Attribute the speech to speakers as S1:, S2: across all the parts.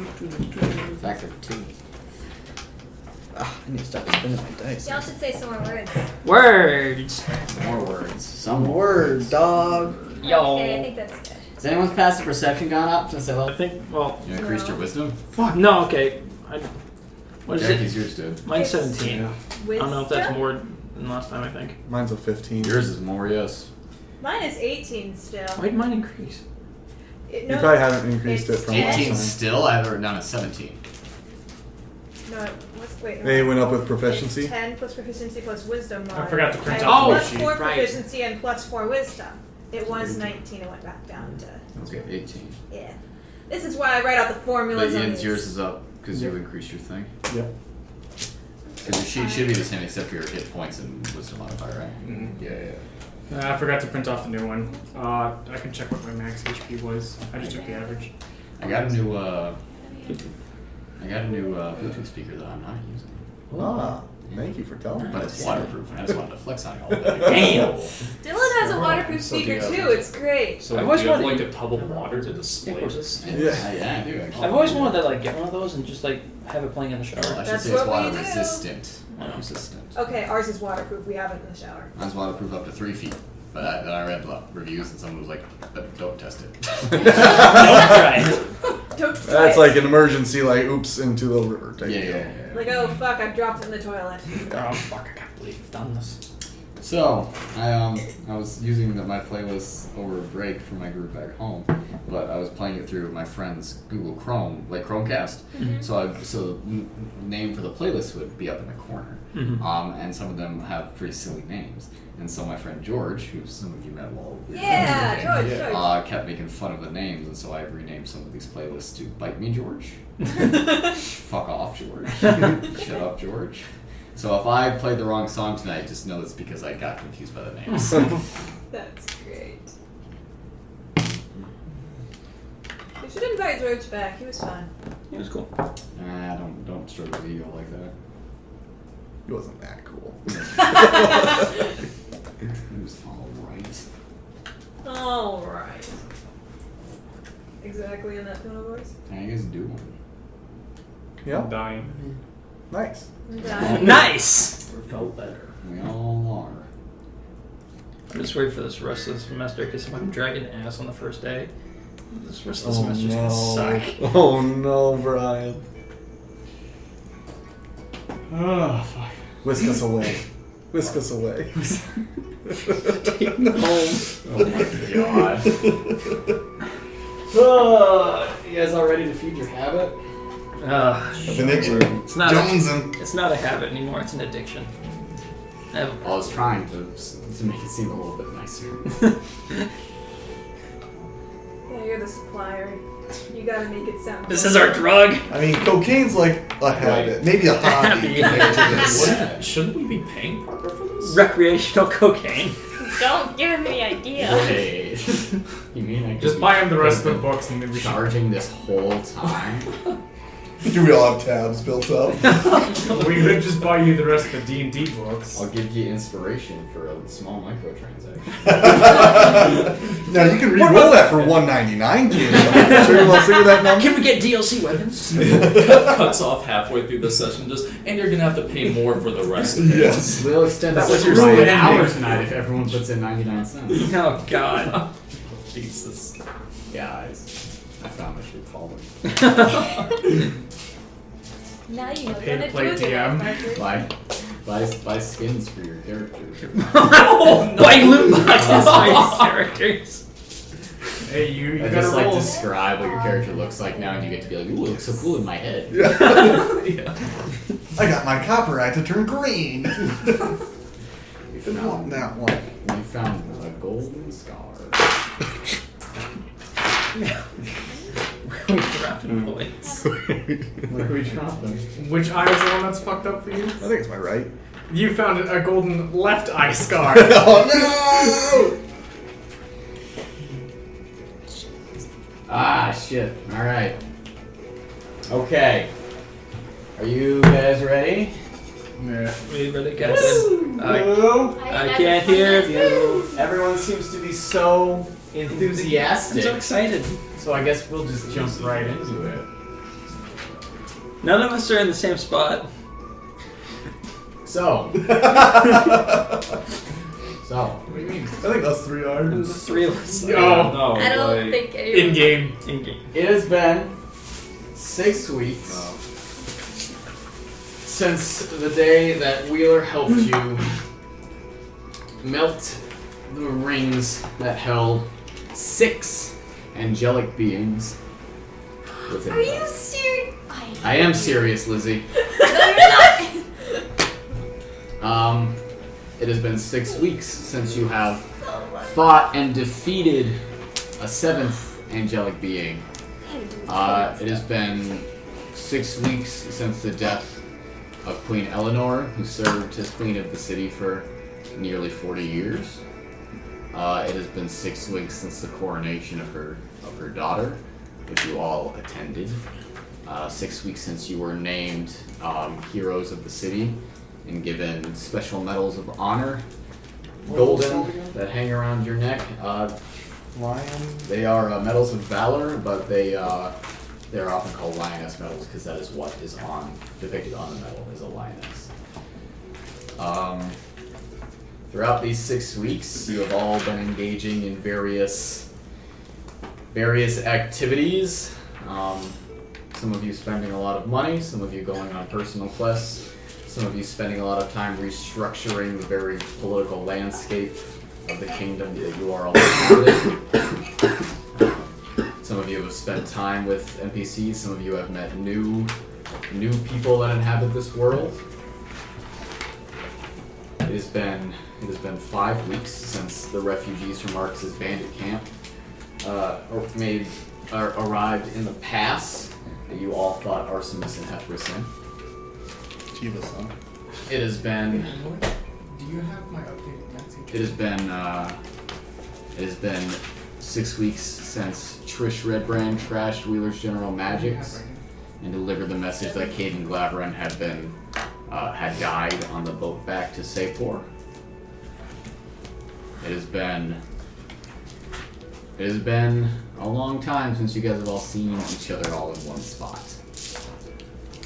S1: Factor 2.
S2: I need to stop spinning my dice.
S3: Y'all should say some more words.
S4: Words.
S1: More words. Some more
S2: Word,
S1: words.
S2: dog.
S4: Yo.
S3: Okay, I think that's good.
S1: Has anyone's passive perception gone up since I
S4: I
S1: left?
S4: think, well,
S1: You increased your wisdom?
S4: no, okay. What is
S1: Jackie's
S4: it?
S1: yours did.
S4: Mine's 17.
S5: Yeah.
S4: I don't know if that's more than last time, I think.
S5: Mine's a 15.
S1: Yours is more, yes.
S3: Mine is 18 still.
S4: Why did mine increase?
S5: You probably haven't increased it from last
S1: 18
S5: time.
S1: still? I have it down at 17.
S3: No, wait.
S5: They went up with
S3: It's
S5: proficiency.
S3: 10 plus proficiency plus wisdom.
S6: I forgot to print
S3: I
S6: out
S3: have
S6: the
S3: plus 4
S4: right.
S3: proficiency and plus 4 wisdom. It was 19, it went back down to...
S1: Okay, 18.
S3: Yeah. This is why I write out the formulas
S1: But
S3: on
S1: Ian's
S3: these.
S1: yours is up because you
S5: Yep.
S1: increased your thing.
S5: Yep.
S1: Because your sheet should be the same except for your hit points and wisdom modifier, right?
S5: Yeah.
S6: I forgot to print off the new one. I can check what my max HP was. I just took the average.
S1: I got a new Bluetooth speaker that I'm not using.
S5: Ah, thank you for telling me.
S1: But it's waterproof and I just wanted to flex on it all day.
S4: Damn.
S3: Dylan has a waterproof
S7: So do
S3: speaker
S7: you have-
S3: too, it's great.
S7: So
S4: I've
S7: do
S4: always
S7: you have
S4: wanted-
S7: like a tub of water to display this?
S1: Yeah,
S5: Yeah.
S1: I do actually.
S4: I've always wanted to like get one of those and just like have it playing in the
S1: Well, I
S4: shower.
S1: should
S3: That's
S1: say it's
S3: what we
S1: water
S3: do.
S1: resistant. Water resistant.
S3: Okay, ours is waterproof, we have it in the shower.
S1: Mine's waterproof up to 3 feet. But then I read reviews and someone was like, don't test it.
S4: Don't try it.
S3: Don't try
S5: That's
S3: it.
S5: like an emergency, like, oops, into the river type deal.
S1: Yeah.
S3: Like, oh fuck, I've dropped it in the toilet.
S4: Oh fuck! I can't believe I've done this.
S1: So, I was using my playlist over break for my group back home, but I was playing it through my friend's Google Chrome, like Chromecast.
S3: Mm-hmm.
S1: So the name for the playlist would be up in the corner, and some of them have pretty silly names. And so my friend George, who some of you met all,
S3: Yeah, George.
S1: kept making fun of the names, and so I've renamed some of these playlists to "Bite Me, George," "Fuck Off, George," "Shut Up, George." So if I played the wrong song tonight, just know it's because I got confused by the names.
S3: That's great. You should invite George back, he was fun.
S4: It was cool.
S1: Don't stroke his ego like that.
S5: It wasn't that cool.
S1: It was all right.
S3: Alright. Exactly in that tone of voice?
S1: How you guys doing?
S5: Yeah,
S6: I'm dying.
S5: nice.
S4: Nice.
S7: Felt better.
S1: We all are.
S4: I'm just waiting for this rest of the semester because if I'm dragging ass on the first day, this rest of the
S5: Oh
S4: semester's gonna suck.
S5: no. Oh no, Brian.
S1: Oh, fuck.
S5: Whisk us away. Whisk us away.
S4: Take me home.
S1: Oh my god. You guys all ready to feed your habit?
S5: Addiction.
S4: It's not.
S5: Jonesing.
S4: It's not a habit anymore. It's an addiction. I have
S1: I was trying to make it seem a little bit nicer.
S3: Yeah, you're the supplier. You gotta make it sound
S4: This is our drug.
S5: I mean, cocaine's like a habit, maybe a hobby.
S7: What? Shouldn't we be paying Parker for this?
S4: Recreational cocaine.
S3: Don't give him the idea.
S1: Wait. You mean I could
S6: Just
S1: be
S6: buy him the rest of the books and then we can.
S1: charging this whole time?
S5: Do we all have tabs built up?
S6: We could just buy you the rest of the D&D books.
S1: I'll give you inspiration for a small microtransaction.
S5: Now you can re-roll that for $1.99, kid. Sure you want to figure that number?
S4: Can we get DLC weapons?
S7: Cuts off halfway through the session, and you're gonna have to pay more for the rest of it.
S5: Yes.
S1: We'll extend
S6: That
S1: that
S6: was
S1: to
S6: your
S1: an
S6: ending.
S1: hour tonight if everyone puts in 99 cents.
S4: Oh god.
S7: Jesus.
S1: Guys, I found a shit calling.
S3: Now you know
S6: Pay to
S3: gonna
S6: play
S3: do it,
S6: DM.
S1: Buy skins for your character.
S4: Oh no! White loot boxes for your characters.
S6: Hey, you
S1: I
S6: gotta
S1: just like
S6: roll.
S1: describe what your character looks like now, and you get to be like, ooh, it looks so cool in my head.
S7: Yeah.
S5: I got my copyright to turn green.
S1: We found
S5: that one.
S1: We found a golden scar.
S4: We dropping points.
S1: Where are we dropping?
S6: Which eye is the one that's fucked up for you?
S5: I think it's my right.
S6: You found a golden left eye scar.
S5: Oh
S1: Ah, shit. Alright. Okay. Are you guys ready?
S6: Yeah.
S4: We really got this. I can't hear you.
S1: Everyone seems to be so
S4: I'm
S1: enthusiastic.
S4: so excited.
S1: So I guess we'll just jump right into it.
S4: None of us are in the same spot.
S1: So. So.
S5: What do you mean? I think us three are.
S4: The three of us.
S6: Oh,
S7: No,
S3: I don't
S7: like,
S3: think anyone.
S6: in game.
S4: In game.
S1: It has been 6 weeks since the day that Wheeler helped you melt the rings that held 6 angelic beings within
S3: Are
S1: them.
S3: you serious?
S1: I am serious, Lizzie.
S3: No, you're not.
S1: It has been 6 weeks since you have
S3: So much.
S1: fought and defeated a 7th angelic being. It has been 6 weeks since the death of Queen Eleanor, who served as queen of the city for nearly 40 years. It has been 6 weeks since the coronation of her daughter, which you all attended. 6 weeks since you were named heroes of the city and given special medals of honor, golden, that hang around your neck.
S5: Lion.
S1: They are medals of valor, but they're often called lioness medals because that is what is depicted on the medal is a lioness. Throughout these 6 weeks, you have all been engaging in various activities. Some of you spending a lot of money, some of you going on personal quests, some of you spending a lot of time restructuring the very political landscape of the kingdom that you are all inhabiting. Some of you have spent time with NPCs, some of you have met new people that inhabit this world. It has been 5 weeks since the refugees from Marcus's bandit camp arrived in the pass that you all thought Arsemus and Heth were in.
S5: Chiva, son.
S1: It has been.
S5: Do you have my updated message?
S1: It has been 6 weeks since Trish Redbrand trashed Wheeler's General Magics and delivered the message that Caden Glaveran had died on the boat back to Sapor. It has been a long time since you guys have all seen each other all in one spot.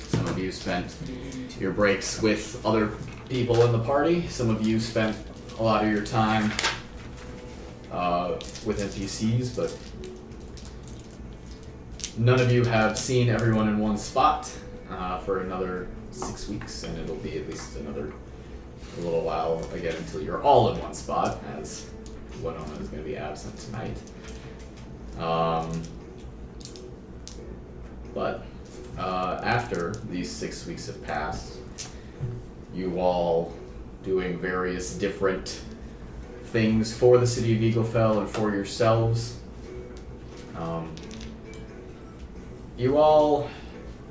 S1: Some of you spent your breaks with other people in the party. Some of you spent a lot of your time with NPCs, but none of you have seen everyone in one spot for another 6 weeks, and it'll be at least a little while again until you're all in one spot, as Winona is going to be absent tonight. But after these 6 weeks have passed, you all doing various different things for the city of Eaglefell and for yourselves. You all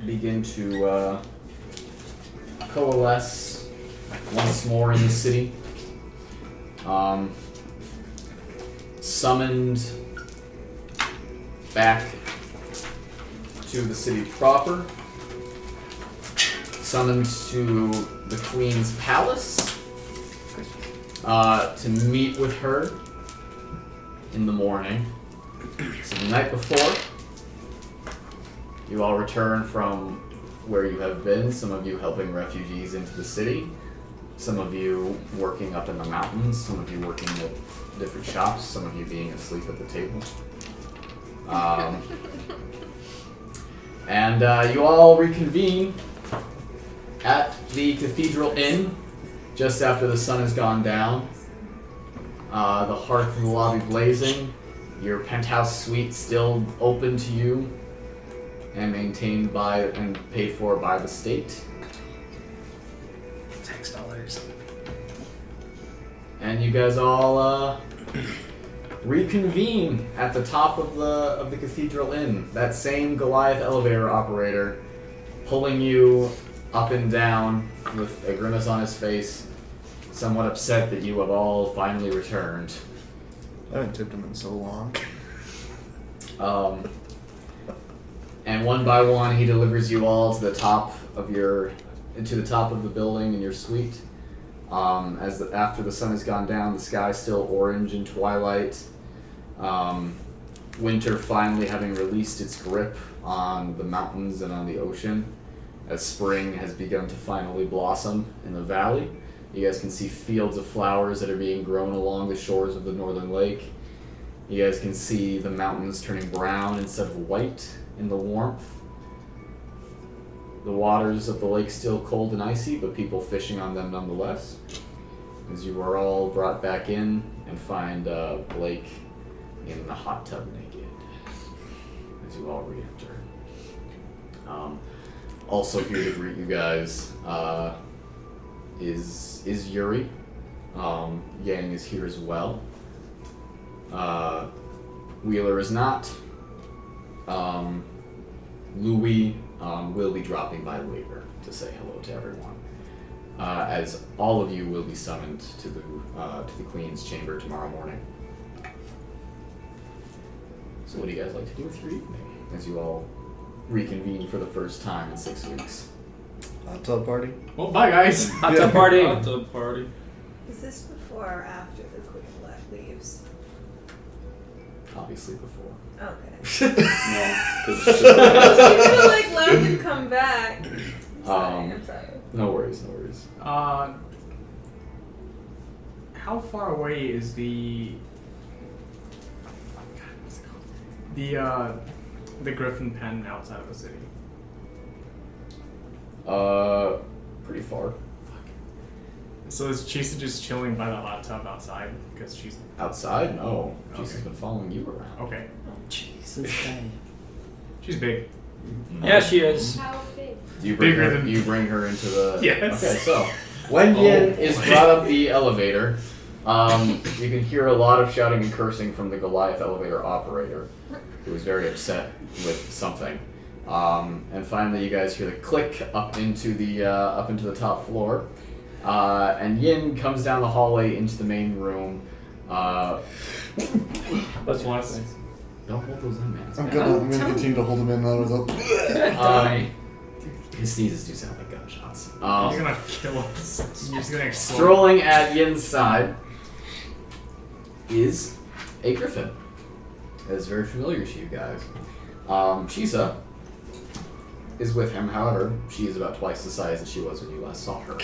S1: begin to coalesce once more in the city. Summoned back to the city proper. Summoned to the Queen's Palace to meet with her in the morning. So the night before, you all return from where you have been, some of you helping refugees into the city, some of you working up in the mountains, some of you working at different shops, some of you being asleep at the table. And you all reconvene at the Cathedral Inn just after the sun has gone down. The hearth in the lobby blazing, your penthouse suite still open to you and maintained by and paid for by the state.
S4: Tax dollars.
S1: And you guys all reconvene at the top of the Cathedral Inn. That same Goliath elevator operator pulling you up and down with a grimace on his face, somewhat upset that you have all finally returned.
S5: I haven't tipped him in so long.
S1: And one by one, he delivers you all to the top of the building in your suite. After the sun has gone down, the sky is still orange in twilight. Winter finally having released its grip on the mountains and on the ocean, as spring has begun to finally blossom in the valley. You guys can see fields of flowers that are being grown along the shores of the northern lake. You guys can see the mountains turning brown instead of white in the warmth. The waters of the lake still cold and icy, but people fishing on them nonetheless. As you are all brought back in and find Blake in the hot tub naked. As you all re-enter. Also here to greet you guys is Yuri. Yang is here as well. Wheeler is not. Louis will be dropping by later to say hello to everyone. As all of you will be summoned to the Queen's chamber tomorrow morning. So what do you guys like to do with your evening as you all reconvene for the first time in 6 weeks?
S5: Hot tub party?
S6: Well, bye, guys.
S4: Hot tub party.
S7: Hot tub party.
S3: Is this before or after the Queen leaves?
S1: Obviously before.
S3: Okay.
S1: No,
S3: You could have like left and come back. I'm sorry.
S1: no worries, no worries.
S6: How far away is the Griffin pen outside of the city?
S1: Pretty far.
S6: So is Chisa just chilling by the hot tub outside because she's
S1: Outside? No.
S6: Okay.
S1: Jesus has been following you around.
S6: okay?
S2: Jesus.
S6: She's big.
S4: Yeah, she is.
S3: How big?
S1: Do you bring
S6: Bigger
S1: her?
S6: than-
S1: You bring her into the.
S6: Yes.
S1: Okay, so when Yin is brought up the elevator, you can hear a lot of shouting and cursing from the Goliath elevator operator, who is very upset with something. And finally, you guys hear the click up into the top floor, and Yin comes down the hallway into the main room.
S4: Let's watch
S6: Yes.
S4: this.
S1: Don't hold those in, man.
S5: I'm gonna continue to hold him in now.
S1: His sneezes do sound like gunshots.
S6: He's gonna kill us. He's gonna explode.
S1: Strolling at Yin's side is a griffin. That is very familiar to you guys. Chisa is with him, however, she is about twice the size that she was when you last saw her.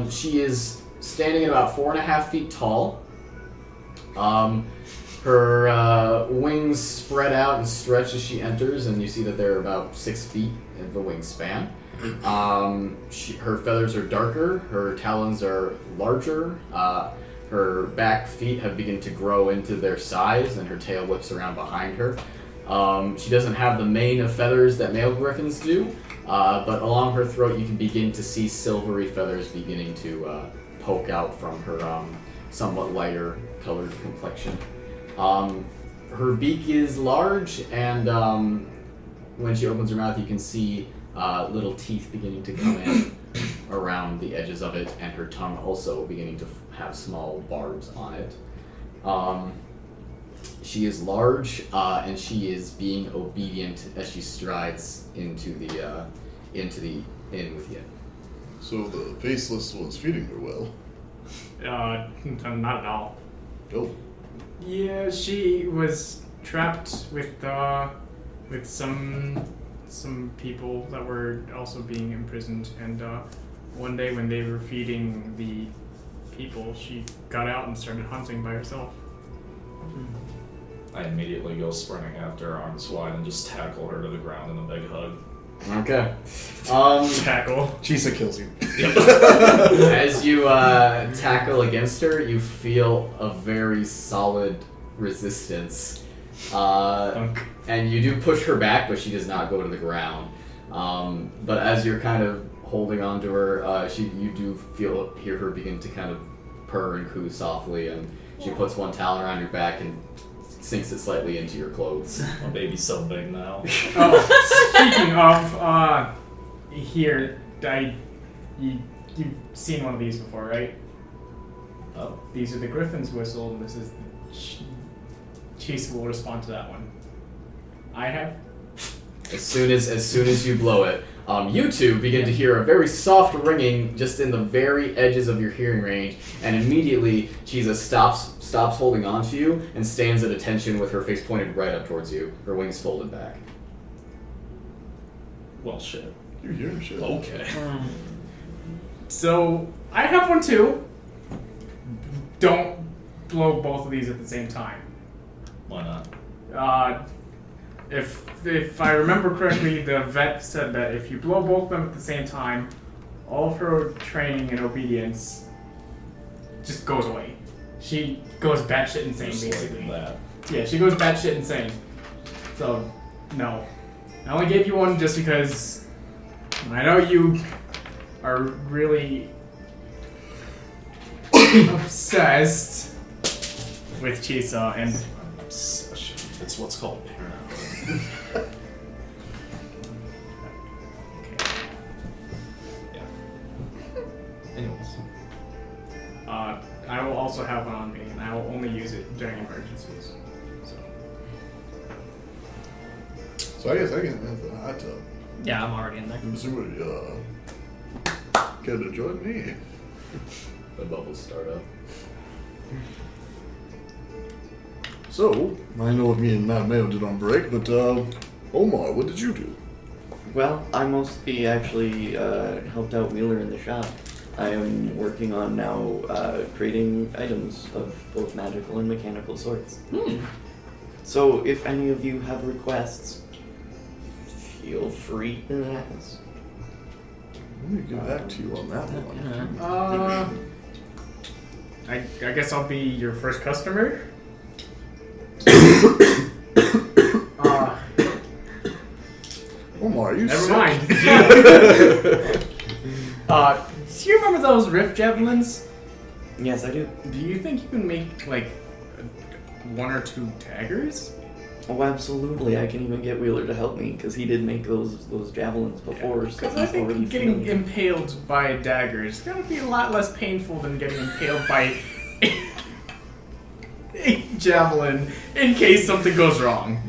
S1: She is standing at about 4.5 feet tall. Her wings spread out and stretch as she enters, and you see that they're about 6 feet in the wingspan. Her feathers are darker, her talons are larger, her back feet have begun to grow into their size, and her tail whips around behind her. She doesn't have the mane of feathers that male griffins do, but along her throat you can begin to see silvery feathers beginning to poke out from her somewhat lighter colored complexion. Her beak is large, and when she opens her mouth, you can see little teeth beginning to come in around the edges of it, and her tongue also beginning to have small barbs on it. She is large, and she is being obedient as she strides into the inn with you.
S5: So the faceless was feeding her well.
S6: Not at all.
S5: Oh.
S6: Yeah, she was trapped with some people that were also being imprisoned, and one day when they were feeding the people, she got out and started hunting by herself.
S7: I immediately go sprinting after her, arms wide, and just tackle her to the ground in a big hug.
S1: Okay.
S6: Tackle.
S5: Chisa kills you.
S1: As you tackle against her, you feel a very solid resistance. And you do push her back, but she does not go to the ground. But as you're kind of holding on to her, you do hear her begin to kind of purr and coo softly, and she puts one talon around your back and sinks it slightly into your clothes.
S7: My baby's so big now.
S6: Speaking of, here, you've seen one of these before, right?
S7: Oh.
S6: These are the Griffin's whistle, and this is Chisa will respond to that one. I have.
S1: As soon as you blow it, you two begin to hear a very soft ringing just in the very edges of your hearing range, and immediately Chisa stops holding on to you and stands at attention with her face pointed right up towards you, her wings folded back.
S7: Well, shit.
S5: You hear shit.
S7: Okay.
S6: So I have one too. Don't blow both of these at the same time.
S7: Why not?
S6: If I remember correctly, the vet said that if you blow both of them at the same time, all of her training and obedience just goes away. She goes batshit insane,
S7: Just like
S6: basically.
S7: that.
S6: Yeah, she goes batshit insane. So, no. I only gave you one just because I know you are really obsessed with Chisa and
S7: Obsession. It's what's called paranoia. Yeah. Anyways.
S6: I will also have one on me, and I will only use it during emergencies.
S5: So I guess I can have the hot tub.
S4: Yeah, I'm already in there.
S5: Missouri, care to join me?
S1: The bubbles start up.
S5: So, I know what me and Mattimeo did on break, but, Omar, what did you do?
S2: Well, I mostly actually helped out Wheeler in the shop. I am working on now creating items of both magical and mechanical sorts. So if any of you have requests, feel free to ask.
S5: Let me get back to you on that one.
S6: I guess I'll be your first customer.
S5: Omar, you
S6: Never
S5: sick?
S6: mind. Do you remember those rift javelins?
S2: Yes, I do.
S6: Do you think you can make like one or two daggers?
S2: Oh, absolutely. I can even get Wheeler to help me because he did make those javelins before. So
S6: Because I
S2: he's already
S6: think getting
S2: feeling it.
S6: impaled by a dagger is gonna be a lot less painful than getting impaled by a javelin in case something goes wrong.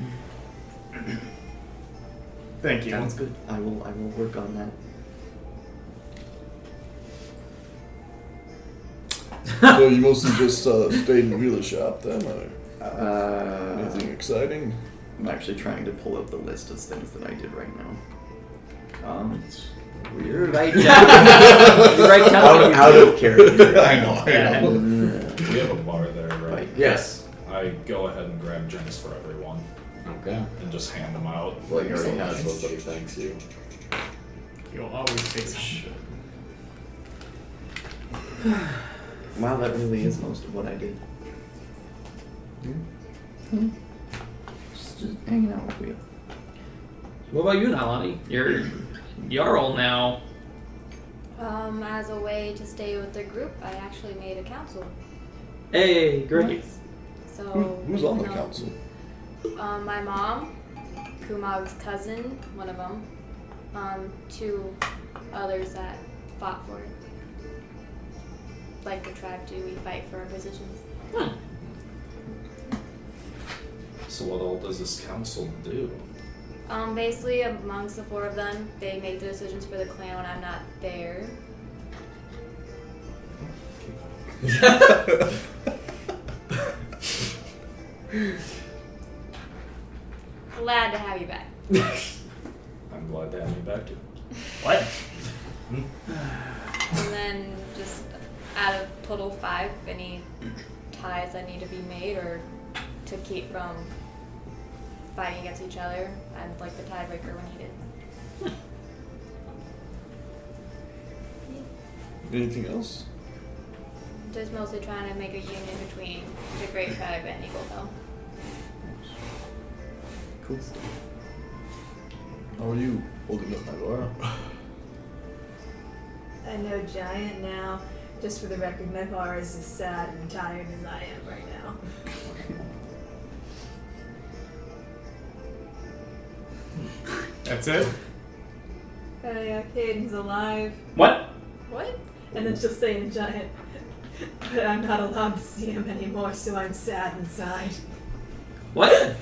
S6: Thank you.
S2: Sounds good. I will work on that.
S5: So you mostly just stayed in the wheeler shop then, or anything exciting?
S2: I'm actually trying to pull up the list of things that I did right now. Weird.
S4: Right down.
S2: Out of character.
S5: I know.
S7: We have a bar there, right?
S1: Yes.
S7: I go ahead and grab drinks for everyone
S1: Okay.
S7: and just hand them out.
S1: Well, you already have somebody, thanks you.
S6: You'll always take some.
S7: Shit.
S2: Wow, that really is most of what I did. Just hanging out with you.
S4: What about you, Nalane? You're Jarl now.
S3: As a way to stay with the group, I actually made a council.
S4: Hey, great.
S3: So
S5: Who's on the
S3: you know,
S5: council?
S3: My mom, Kumag's cousin, one of them, two others that fought for it. Like the tribe do, we fight for our positions.
S7: So what all does this council do?
S3: Basically, amongst the four of them, they make the decisions for the clan when I'm not there. Glad to have you back.
S7: I'm glad to have you back too.
S6: What?
S3: And then just out of total 5, any ties that need to be made or to keep from fighting against each other, I'm like the tiebreaker when needed.
S5: Anything else?
S3: Just mostly trying to make a union between the Great Tribe and Eaglefell.
S2: Cool stuff.
S5: How are you holding up, Naivara?
S8: I know Giant now. Just for the record, Naivara is as sad and tired as I am right now.
S6: That's it?
S8: Caden's alive.
S6: What?
S3: What?
S8: And then she'll say to Giant, but I'm not allowed to see him anymore, so I'm sad inside.
S4: What?
S3: I'll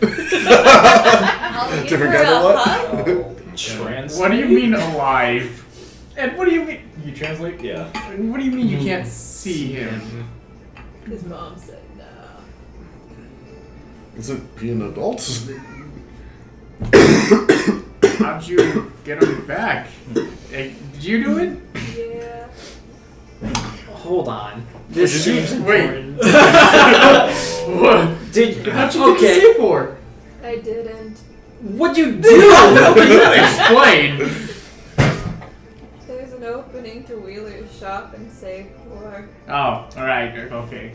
S3: give
S5: Different
S3: her
S5: kind of
S3: a
S5: what?
S3: hug.
S7: Translate?
S6: What do you mean alive? And what do you mean? You translate?
S7: Yeah.
S6: What do you mean you can't see him?
S8: His mom said no.
S5: Isn't he an adult?
S6: How'd you get him back? Did you do it?
S8: Yeah.
S4: Hold on. This
S6: Did you-
S4: seems
S6: wait.
S4: important.
S6: What?
S4: Did
S6: How'd you get
S4: okay.
S6: the save for?
S8: I didn't.
S4: What'd you do?
S6: Explain.
S8: There's an opening to Wheeler's shop and save for.
S6: Oh, alright, okay.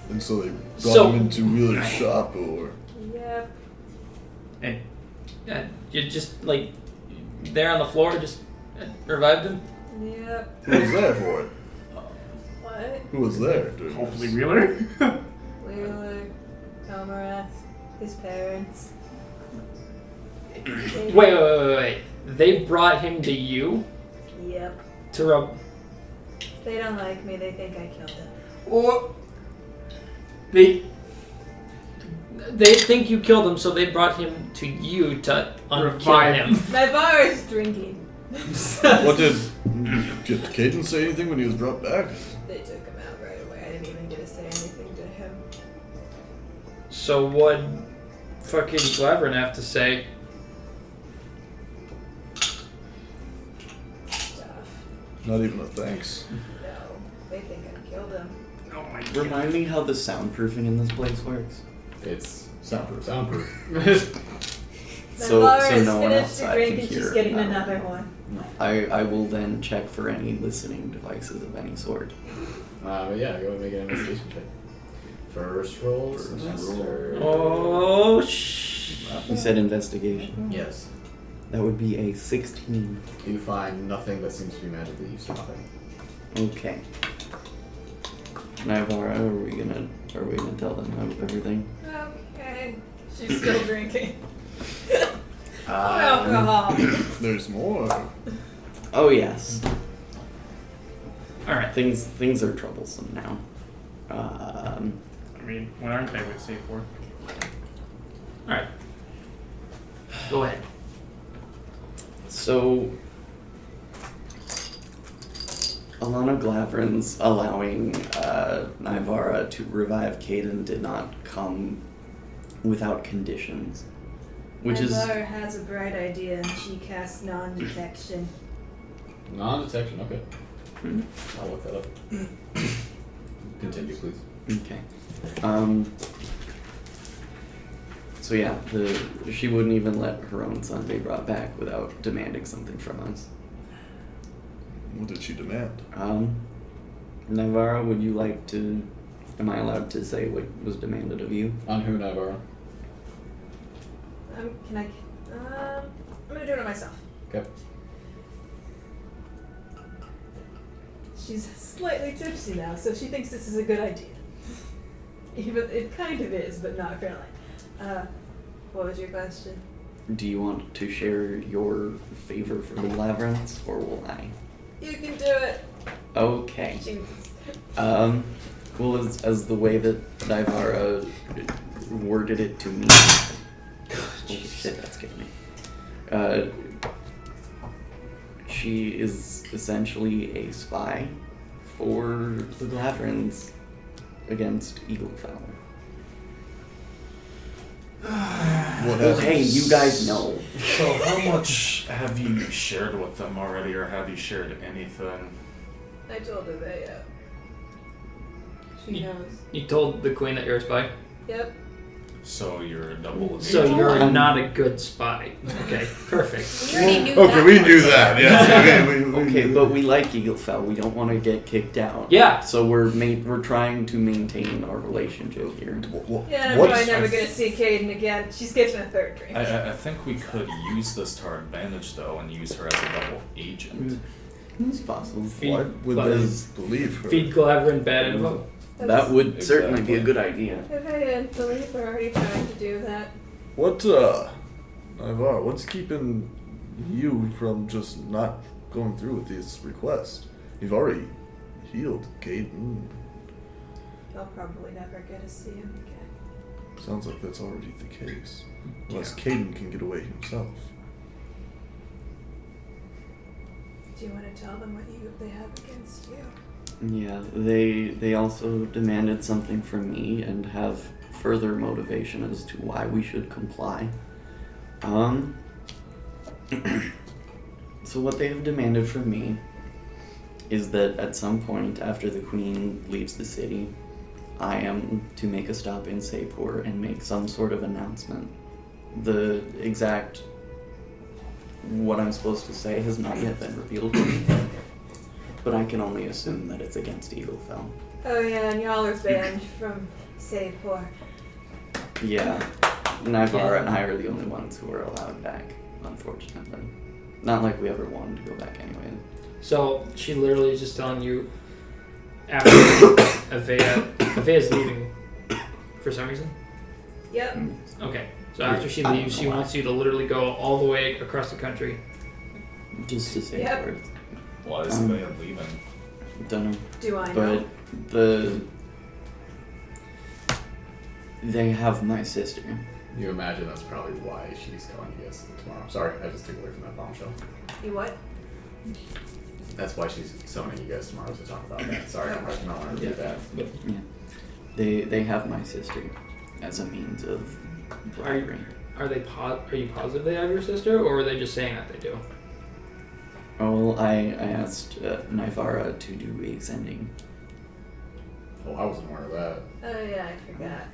S5: And so they brought
S4: So-
S5: him into Wheeler's shop, or
S8: Yep.
S6: And
S4: Yeah, you just like there on the floor, just revived him.
S8: Yep.
S5: who was there for it?
S8: What?
S5: Who was there during
S6: hopefully
S5: this?
S6: Wheeler.
S8: Wheeler, Tomareth, his parents.
S4: Wait. They brought him to you
S8: Yep.
S4: to rub.
S8: They don't like me. They think I killed him.
S4: Or they think you killed him, so they brought him to you to unkill
S6: Revive
S4: him.
S8: Naivara is drinking.
S5: What did Caden say anything when he was brought back?
S8: They took him out right away. I didn't even get to say anything to him.
S4: So what fucking Glavrin have to say?
S8: Stuff.
S5: Not even a thanks.
S8: No. They think I killed him.
S6: Oh my god.
S2: Remind me how the soundproofing in this place works.
S1: It's soundproof. Soundproof.
S2: So
S8: Naivara's
S2: no one
S8: finished
S2: else
S8: her
S2: I
S8: drink
S2: can
S8: and
S2: hear.
S8: she's getting another one.
S2: I will then check for any listening devices of any sort.
S1: But yeah, go and make an investigation check. First roll. semester.
S4: Oh
S2: You said investigation.
S1: Yes.
S2: That would be a 16.
S1: You find nothing that seems to be magically used or nothing.
S2: Okay. Naivara, are we gonna tell them everything?
S8: Okay. She's still drinking.
S2: Um,
S8: Alcohol.
S5: There's more.
S2: Oh yes.
S4: All right.
S2: Things are troublesome now.
S6: I mean, when aren't they with save for?
S4: All right. Go ahead.
S2: So Alana Glavrin's allowing Naivara to revive Caden did not come without conditions. Which is
S8: Naivara has a bright idea and she casts non-detection.
S1: Non-detection. Okay. I'll look that up. Continue, please.
S2: okay. So yeah, she wouldn't even let her own son be brought back without demanding something from us.
S5: What did she demand?
S2: Naivara, would you like to? Am I allowed to say what was demanded of you?
S1: On who, Naivara?
S8: Can I? I'm gonna do it on myself.
S1: Okay.
S8: She's slightly tipsy now, so she thinks this is a good idea. Even it kind of is, but not really. What was your question?
S2: Do you want to share your favor for the Labyrinths, or will I?
S8: You can do it.
S2: Okay.
S8: Jesus.
S2: Well, as the way that Naivara worded it to me. Holy shit, that's getting me. She is essentially a spy for the Glavrins against Eaglefowl.
S5: What
S2: Okay, you guys know.
S7: So how much have you shared with them already, or have you shared anything?
S8: I told her that, yeah. She knows.
S4: You told the queen that you're a spy?
S8: Yep.
S7: So you're a double.
S4: So you're not a good spy. Okay, perfect.
S3: We already knew
S5: Okay,
S3: that.
S5: we knew that. Yes.
S2: Okay, but we like Eaglefowl. We don't want to get kicked out.
S4: Yeah.
S2: So we're trying to maintain our relationship here.
S8: Yeah, I'm
S5: What's-
S8: probably never gonna see Caden again. She's getting a third drink.
S7: I think we could use this to our advantage, though, and use her as a double agent.
S2: It's possible.
S5: Why would
S4: But-
S5: they believe her?
S4: Feed Glavrin bad info.
S2: That would certainly be a good idea.
S8: If I didn't believe we're already trying to do that.
S5: What, Naivara, what's keeping you from just not going through with this request? You've already healed Caden.
S8: I'll probably never get to see him again.
S5: Sounds like that's already the case. Unless Caden can get away himself.
S8: Do you want to tell them what they have against you?
S2: Yeah, they also demanded something from me and have further motivation as to why we should comply. So what they have demanded from me is that at some point after the queen leaves the city, I am to make a stop in Sapor and make some sort of announcement. The exact what I'm supposed to say has not yet been revealed to me, but I can only assume that it's against Eaglefell.
S8: Oh yeah, and y'all are banned from Sapor.
S2: Yeah, Naivara and I are the only ones who are allowed back, unfortunately. Not like we ever wanted to go back anyway.
S4: So she literally is just telling you after Avea's leaving for some reason?
S8: Yep.
S4: Okay. So after she leaves, she wants you to literally go all the way across the country.
S2: Just to say
S8: Yep.
S2: words.
S7: Why is they leaving?
S2: Don't know.
S8: Do I know?
S2: But they have my sister.
S1: You imagine that's probably why she's calling you guys tomorrow. Sorry, I just took away from that bombshell.
S8: You what?
S1: That's why she's summoning you guys tomorrow to talk about that. Sorry, I'm not want to do that.
S4: But
S2: Yeah. They have my sister as a means of bribery.
S4: are you positive they have your sister, or are they just saying that they do?
S2: Oh, I asked Naivara to do a sending.
S1: Oh, I wasn't aware of that.
S8: Oh yeah, I forgot.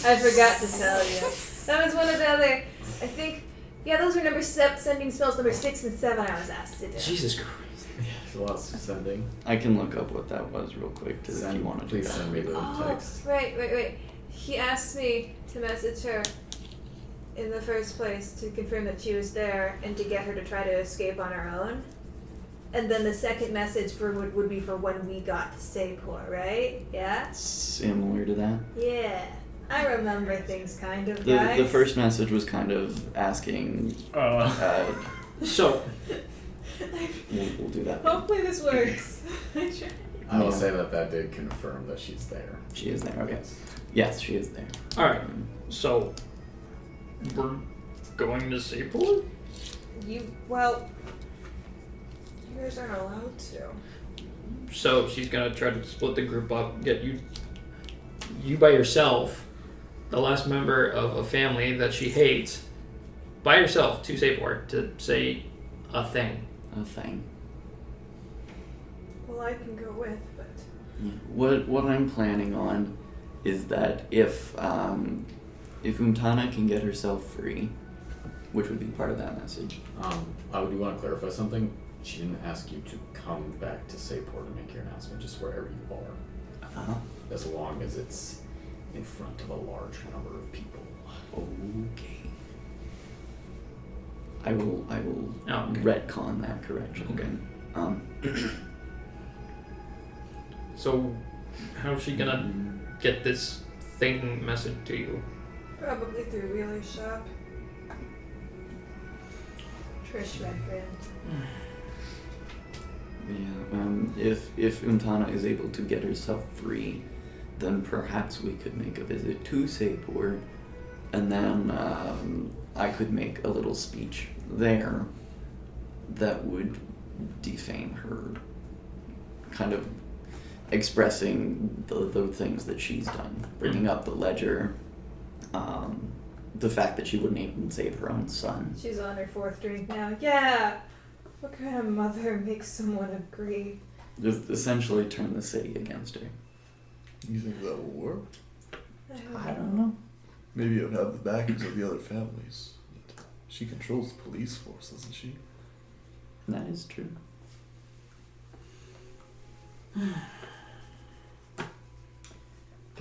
S8: I forgot to tell you. That was one of the other. I think. Yeah, those were sending spells number 6 and 7. I was asked to do.
S4: Jesus Christ.
S1: There's a lot of sending.
S2: I can look up what that was real quick if you want to do
S1: Please
S2: that.
S1: send me the text.
S8: Right. He asked me to message her in the first place to confirm that she was there and to get her to try to escape on her own. And then the second message would be for when we got to Sapor, right? Yeah?
S2: Similar to that.
S8: Yeah. I remember things kind of,
S2: The
S8: guys.
S2: first message was kind of asking.
S4: So
S2: We'll do that.
S8: Hopefully this works.
S1: I will say that did confirm that she's there.
S2: She is there. Okay. Yes, she is there.
S4: all right. So we're going to Sapor?
S8: You guys aren't allowed to.
S4: So she's gonna try to split the group up, get you by yourself, the last member of a family that she hates, by yourself to Sapor to say a thing.
S2: A thing.
S8: Well, I can go with, but
S2: Yeah. What I'm planning on is that if Umtana can get herself free, which would be part of that message.
S1: I would want to clarify something. She didn't ask you to come back to Sapor to make your announcement, just wherever you are. As long as it's in front of a large number of people.
S2: Okay. I will
S4: okay.
S2: retcon that correction.
S4: Okay. So how's she gonna get this thing message to you?
S8: probably through Wheeler's shop. Trish Redbrand.
S2: Yeah, if Umtana is able to get herself free, then perhaps we could make a visit to Sapor, and then I could make a little speech there that would defame her, kind of expressing the things that she's done, bringing up the ledger, the fact that she wouldn't even save her own son.
S8: She's on her 4th drink now. Yeah! What kind of mother makes someone agree?
S2: Just essentially turn the city against her.
S5: You think that will work?
S2: I don't know.
S5: Maybe it would have the backings of the other families. She controls the police force, doesn't she?
S2: That is true.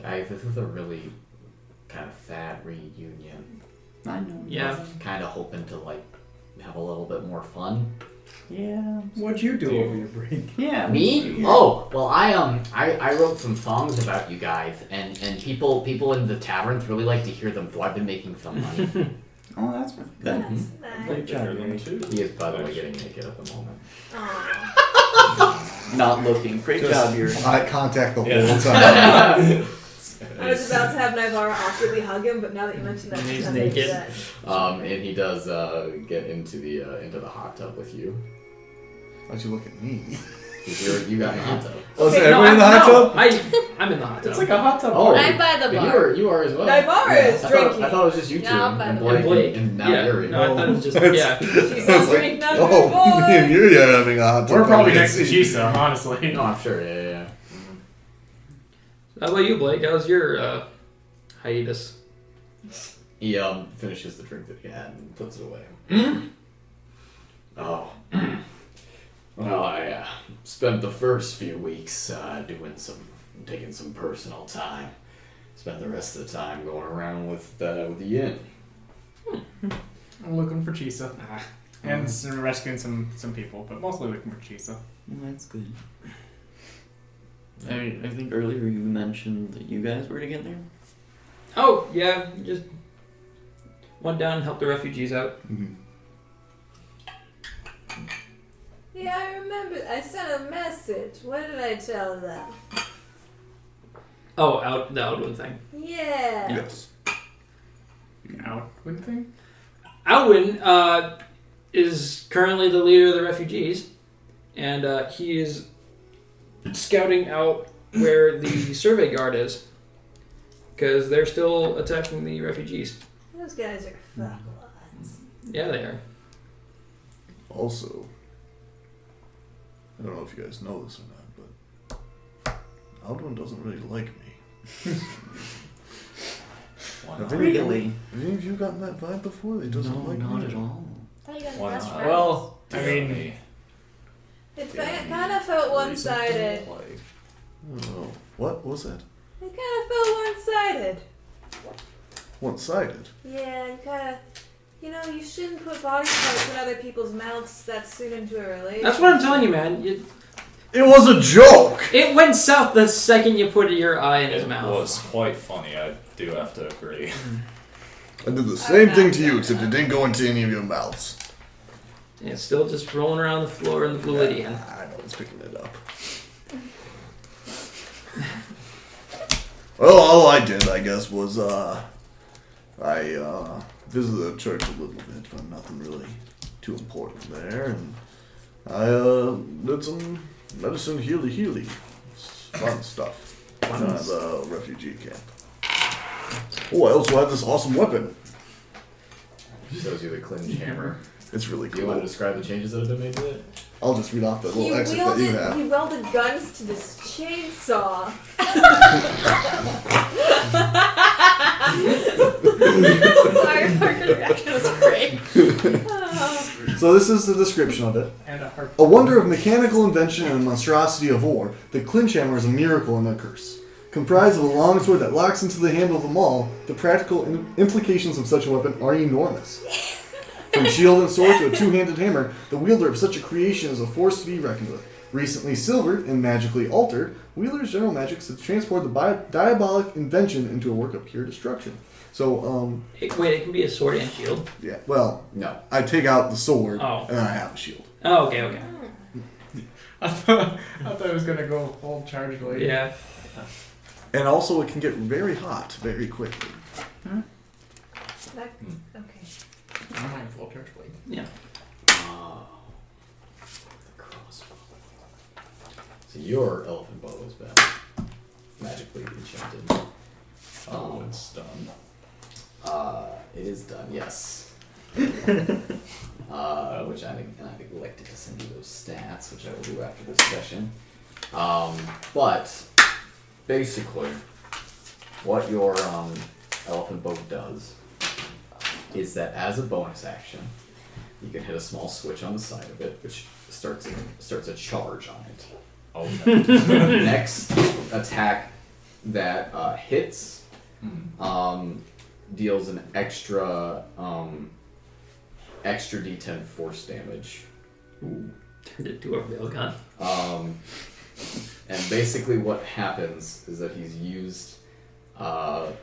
S1: Guys, this is a really kind of sad reunion.
S2: I know.
S4: Yeah.
S1: Kind of hoping to have a little bit more fun.
S2: Yeah.
S4: What'd you do over your break?
S2: Yeah.
S1: Me? Oh, well, I wrote some songs about you guys, and people in the taverns really like to hear them, so I've been making some money.
S2: Oh, that's really good.
S8: That's nice.
S2: Great job,
S7: Them
S2: Gary.
S7: too.
S1: He is, by the way, getting naked at the moment.
S8: Aw.
S2: Not looking. Great job, you're.
S5: Eye contact the
S7: Yeah.
S5: whole time.
S8: I was about to have Naivara awkwardly hug him, but now that you mentioned that,
S4: And he's
S8: that makes
S4: naked.
S8: sense.
S1: And he does get into the hot tub with you.
S5: Why'd you look at me?
S1: You got in the hot tub.
S5: Oh, is
S8: Okay,
S5: everyone in the hot tub?
S4: I'm in the hot tub.
S6: It's like a hot tub.
S1: Oh,
S3: I'm by the
S1: but
S3: bar.
S1: you are as well.
S8: Naivara is
S1: I
S8: drinking.
S1: thought it was just you two
S3: No, I'm by
S1: and
S3: the
S1: Blake,
S4: And Blake.
S1: and now
S4: Yeah.
S1: Yuri.
S4: No, I thought it was just yeah.
S8: She's
S5: I was
S8: on drink number
S5: oh,
S8: four.
S5: me and Yuri are having a hot tub.
S6: We're probably next to Chisa, honestly.
S1: No, I'm sure. Yeah.
S4: How about you, Blake? How's your hiatus?
S1: He finishes the drink that he had and puts it away. Oh. Well, I spent the first few weeks taking some personal time. Spent the rest of the time going around with the inn.
S6: I'm looking for Chisa. And rescuing some people, but mostly looking for Chisa.
S2: Well, that's good. I think earlier you mentioned that you guys were together.
S4: Oh yeah, just went down and helped the refugees out.
S5: Mm-hmm.
S8: Yeah, I remember. I sent a message. What did I tell them?
S4: Oh, the Outwood thing.
S8: Yeah.
S5: Yes.
S6: Outwood thing?
S4: Alwyn is currently the leader of the refugees, and he is scouting out where the survey guard is, because they're still attacking the refugees.
S8: Those guys are fuckwads.
S4: Yeah, they are.
S5: Also, I don't know if you guys know this or not, but Aldwin doesn't really like me.
S7: Why
S5: Have
S7: not?
S5: any-
S2: Really?
S5: Have any of you gotten that vibe before? He doesn't like
S2: not
S5: me.
S2: at all.
S3: I thought you guys were
S7: Why
S3: best
S7: not?
S3: friends.
S6: Well, I mean,
S8: It kind of felt one-sided.
S5: Oh, what was that?
S8: It kind of felt one-sided.
S5: One-sided.
S8: Yeah, and kind of. You know, you shouldn't put body parts in other people's mouths that soon into a relationship.
S4: That's what I'm telling you, man.
S5: It was a joke.
S4: It went south the second you put your eye in his
S7: It
S4: mouth.
S7: was quite funny, I do have to agree.
S5: I did the same thing to you, except it didn't go into any of your mouths.
S4: And it's still just rolling around the floor in the Bluidian.
S5: I know, it's picking it up. Well, all I did, I guess, was, I visited the church a little bit, but nothing really too important there, and I, did some medicine healy. Fun stuff. Down at the refugee camp. Oh, I also have this awesome weapon.
S1: Shows you the Klimisch hammer.
S5: It's really
S1: Do you want to
S5: cool.
S1: describe the changes that have been made to it?
S5: I'll just read off the
S8: He
S5: little excerpt that you have.
S8: welded guns to this chainsaw.
S3: Sorry, Parker's reaction was great.
S5: So this is the description of it.
S6: and a harp.
S5: A wonder of mechanical invention and a monstrosity of war, the Klimisch hammer is a miracle and a curse. Comprised of a long sword that locks into the handle of the maul, the practical implications of such a weapon are enormous. From shield and sword to a two-handed hammer, the wielder of such a creation is a force to be reckoned with. Recently silvered and magically altered, Wheeler's general magic is to transport the diabolic invention into a work of pure destruction. So,
S4: Wait, it can be a sword and shield.
S5: yeah, well,
S1: No.
S5: I take out the sword
S4: Oh.
S5: and then I have a shield.
S4: Oh, okay.
S6: I thought it was gonna go full charge blade.
S4: Yeah.
S5: And also it can get very hot very quickly.
S8: Okay.
S6: I'm having full charge blade.
S4: Yeah.
S1: Oh. The crossbow. So your elephant bow has been magically enchanted.
S7: Oh, it's done.
S1: It is done, yes. Which I neglected to send you those stats, which I will do after this session. But basically, what your elephant bow does is that as a bonus action, you can hit a small switch on the side of it, which starts a charge on it.
S7: Okay.
S1: Next attack that hits deals an extra D10 force damage.
S4: Turned it to a railgun.
S1: And basically what happens is that he's used some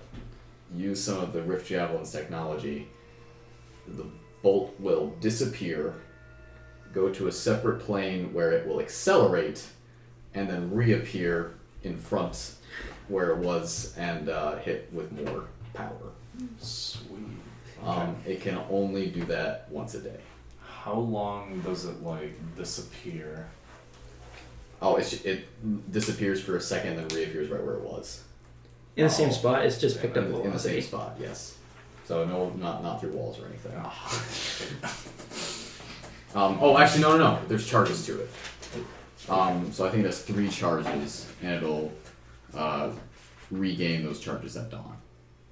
S1: of the Rift Javelin's technology. The bolt will disappear, go to a separate plane where it will accelerate, and then reappear in front where it was and hit with more power.
S7: Sweet.
S1: It can only do that once a day.
S7: How long does it, like, disappear?
S1: Oh, it disappears for a second, then reappears right where it was.
S4: In the same spot. It's just picked up
S1: in the
S4: velocity.
S1: same spot. Yes. So no, not through walls or anything. Actually, no. There's charges to it. So I think that's 3 charges, and it'll regain those charges at dawn.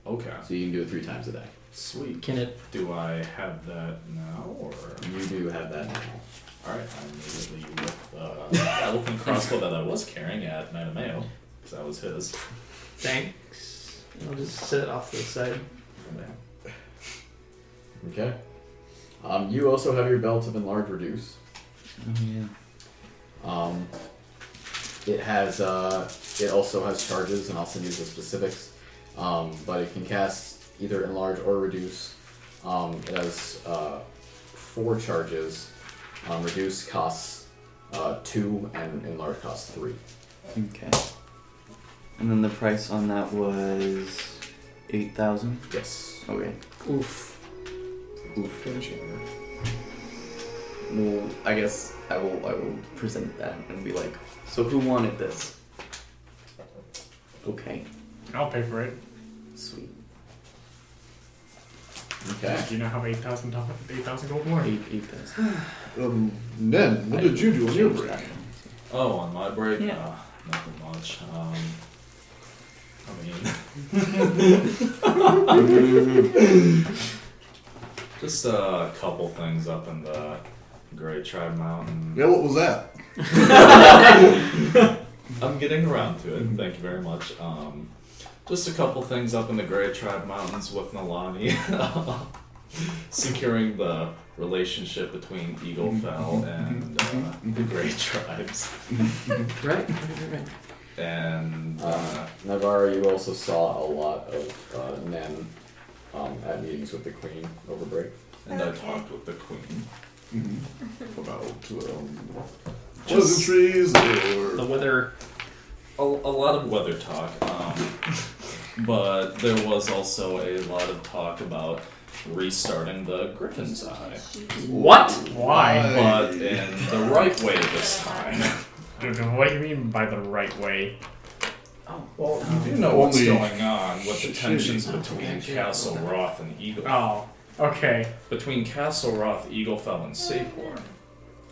S7: Okay.
S1: So you can do it 3 times a day.
S7: Sweet.
S4: Can it?
S7: Do I have that now, or?
S1: You do have that now.
S7: Alright, I immediately whip the elephant crossbow that I was carrying at Mattimeo, because that was his.
S4: Thanks. I'll just set it off to the side.
S1: Okay. You also have your belt of enlarge reduce.
S2: Oh yeah.
S1: It has. It also has charges, and I'll send you the specifics. But it can cast either enlarge or reduce. It has 4 charges. Reduce costs 2, and enlarge costs 3.
S2: Okay. And then the price on that was 8,000.
S1: Yes.
S2: Okay.
S4: Oof.
S2: Well, I guess I will present that and be like, so who wanted this? Okay.
S6: I'll pay for it.
S2: Sweet.
S1: Okay.
S6: Do you now have 8,000 gold more?
S2: 8,000.
S5: Nen, what did you do on your break?
S7: Oh, on my break?
S2: Yeah.
S7: Nothing much. Just a couple things up in the Great Tribe Mountain.
S5: Yeah, what was that?
S7: I'm getting around to it. Thank you very much. Just a couple things up in the Great Tribe Mountains with Nalane. Securing the relationship between Eaglefell and the Great Tribes.
S4: Right.
S7: And
S1: Naivara, you also saw a lot of Nen at meetings with the Queen over break.
S7: and I
S8: Okay.
S7: talked with the Queen.
S5: About pleasantries or
S4: The weather.
S7: A lot of weather talk, but there was also a lot of talk about restarting the Griffin's Eye,
S4: What?
S6: Why?
S7: but in the right way this time.
S6: What do you mean by the right way?
S7: Well, you do know what's
S5: Only
S7: going on with the tensions between Castle Roth and Eaglefell.
S6: Oh, okay.
S7: Between Castle Roth, Eaglefell, and Sapor.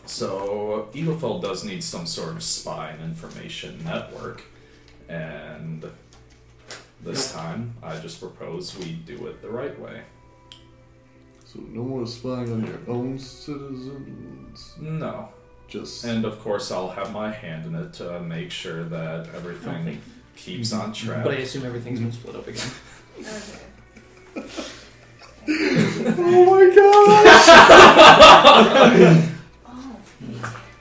S7: So Eaglefell does need some sort of spy and information network, and this time I just propose we do it the right way.
S5: so no more spying on your own citizens.
S7: No.
S5: Just
S7: And of course I'll have my hand in it to make sure that everything keeps on track.
S4: But I assume everything's been split up again.
S8: Okay.
S5: oh my gosh!
S8: Oh.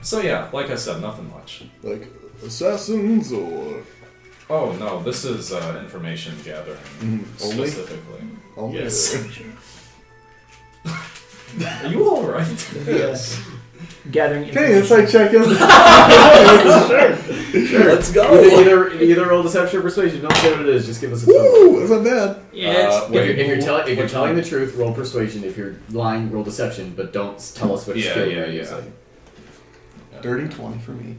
S7: So yeah, like I said, nothing much.
S5: Like assassins or
S7: Oh no, this is information gathering
S5: only.
S7: specifically.
S5: Only
S7: Yes. Are you alright?
S4: Yes. Gathering
S5: Okay,
S4: information.
S5: it's like checking.
S1: Sure.
S7: Let's go.
S1: Either roll deception or persuasion. Don't say what it is. Just give us a total.
S5: Woo, that's not bad.
S4: Yeah,
S1: If you're telling the truth, roll persuasion. If you're lying, roll deception. But don't tell us what skill you're using.
S5: Dirty 20 for me.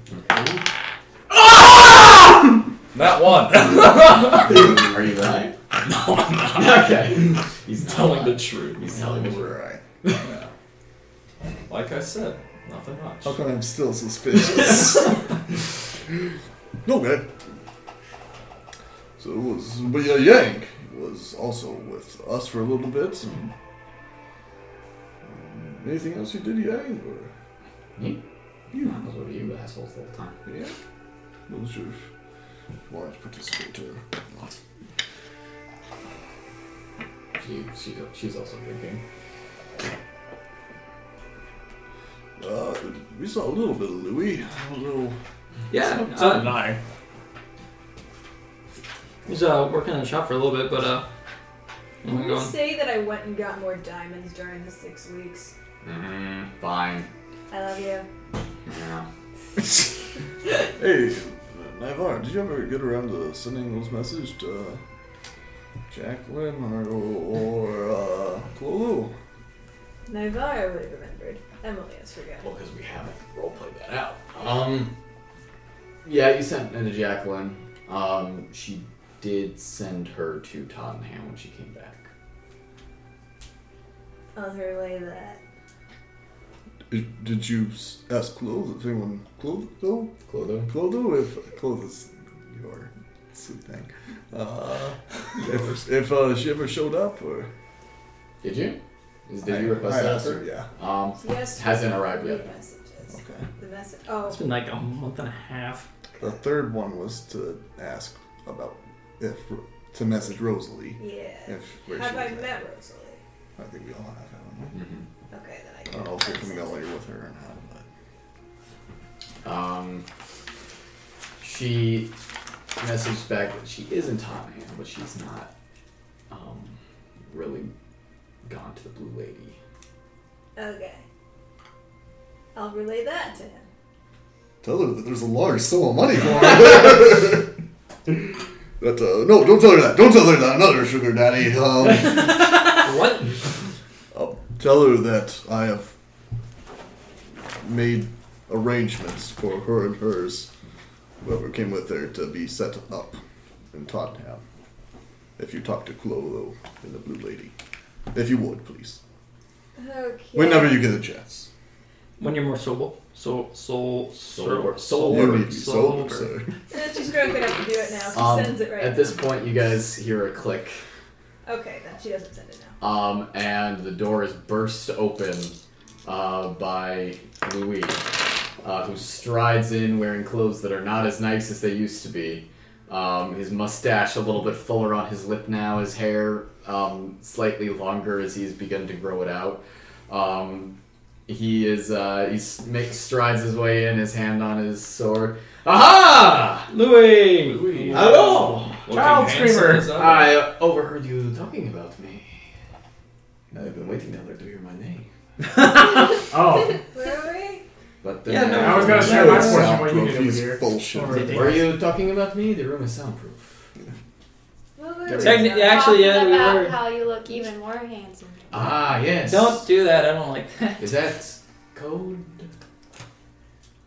S7: Not one.
S1: Are you lying?
S7: No, I'm not.
S1: Okay. He's not
S7: telling the
S1: lying.
S7: truth.
S1: He's telling the truth.
S5: Right.
S7: Yeah. Like I said, nothing much.
S5: How come I'm still suspicious? Okay. So it was, but yeah, Yang was also with us for a little bit. And, anything else you did, Yang? Or
S1: Me? You. I was with you assholes the whole time.
S5: yeah, what was your large participator?
S1: She's also drinking.
S5: We saw a little bit of Louis. A little.
S4: Yeah.
S6: So did I.
S4: He was working in the shop for a little bit, but
S8: Can
S4: I'm
S8: you
S4: going.
S8: say that I went and got more diamonds during the 6 weeks?
S1: Fine.
S8: I love you.
S1: Yeah.
S5: Hey, Naivara, did you ever get around to sending those messages to Jacqueline or Clolo?
S8: Naivara would have remembered. Emily has forgotten.
S1: Well, because we haven't roleplayed that out. Yeah, you sent her to Jacqueline. She did send her to Tottenham when she came back.
S8: I'll relay that.
S5: Did you ask Clotho? If anyone Clotho? Clotho? If Clotho's your sweet thing. If she ever showed up, or
S1: Did you? Did you request
S5: I
S1: that?
S5: asked her, yeah.
S8: Yes.
S1: Hasn't arrived yet.
S8: Messages.
S5: Okay.
S8: The message. Oh.
S4: It's been like a month and a half.
S5: The third one was to ask about to message Rosalie.
S8: Yeah.
S5: Where
S8: Have
S5: she
S8: I
S5: was at.
S8: met Rosalie?
S5: I think we all have, haven't we?
S1: Mm-hmm.
S8: Okay, then I
S5: I
S8: can.
S5: don't know if you're coming out later with her or not, but
S1: She messaged back that she is in Tottenham, but she's not really gone to the Blue Lady.
S8: Okay. I'll relay that to him.
S5: tell her that there's a large sum of money for her. But no, don't tell her that. Don't tell her that. Another sugar daddy.
S4: What?
S5: I'll tell her that I have made arrangements for her and hers, whoever came with her, to be set up in Tottenham. If you talk to Clotho and the Blue Lady. If you would, please.
S8: Okay.
S5: Whenever you get a chance.
S4: When you're more sober.
S1: Sober.
S5: You need to be sober, sir.
S8: She's drunk enough to do it now. She sends it right
S1: At
S8: now.
S1: this point, you guys hear a click.
S8: Okay, then she doesn't send it now.
S1: And the door is burst open by Louis, who strides in wearing clothes that are not as nice as they used to be. His mustache a little bit fuller on his lip now, his hair slightly longer as he's begun to grow it out. He strides his way in, his hand on his sword. Aha!
S4: Louis!
S1: Hello!
S6: Child screamer!
S1: I overheard you talking about me. I've been waiting down there to hear my name.
S6: Oh.
S8: Where are we?
S1: But
S4: Yeah, no,
S6: I was gonna share my portion of what you
S5: Soundproof,
S6: did over
S5: he's
S6: here.
S5: bullshit.
S6: Over
S1: were you talking about me? The room is soundproof.
S8: Well, where
S4: Technically, actually, yeah,
S3: Talking
S4: we
S3: about
S4: were.
S3: how you look even more handsome.
S1: Ah, yes.
S4: Don't do that. I don't like that.
S1: Is that code?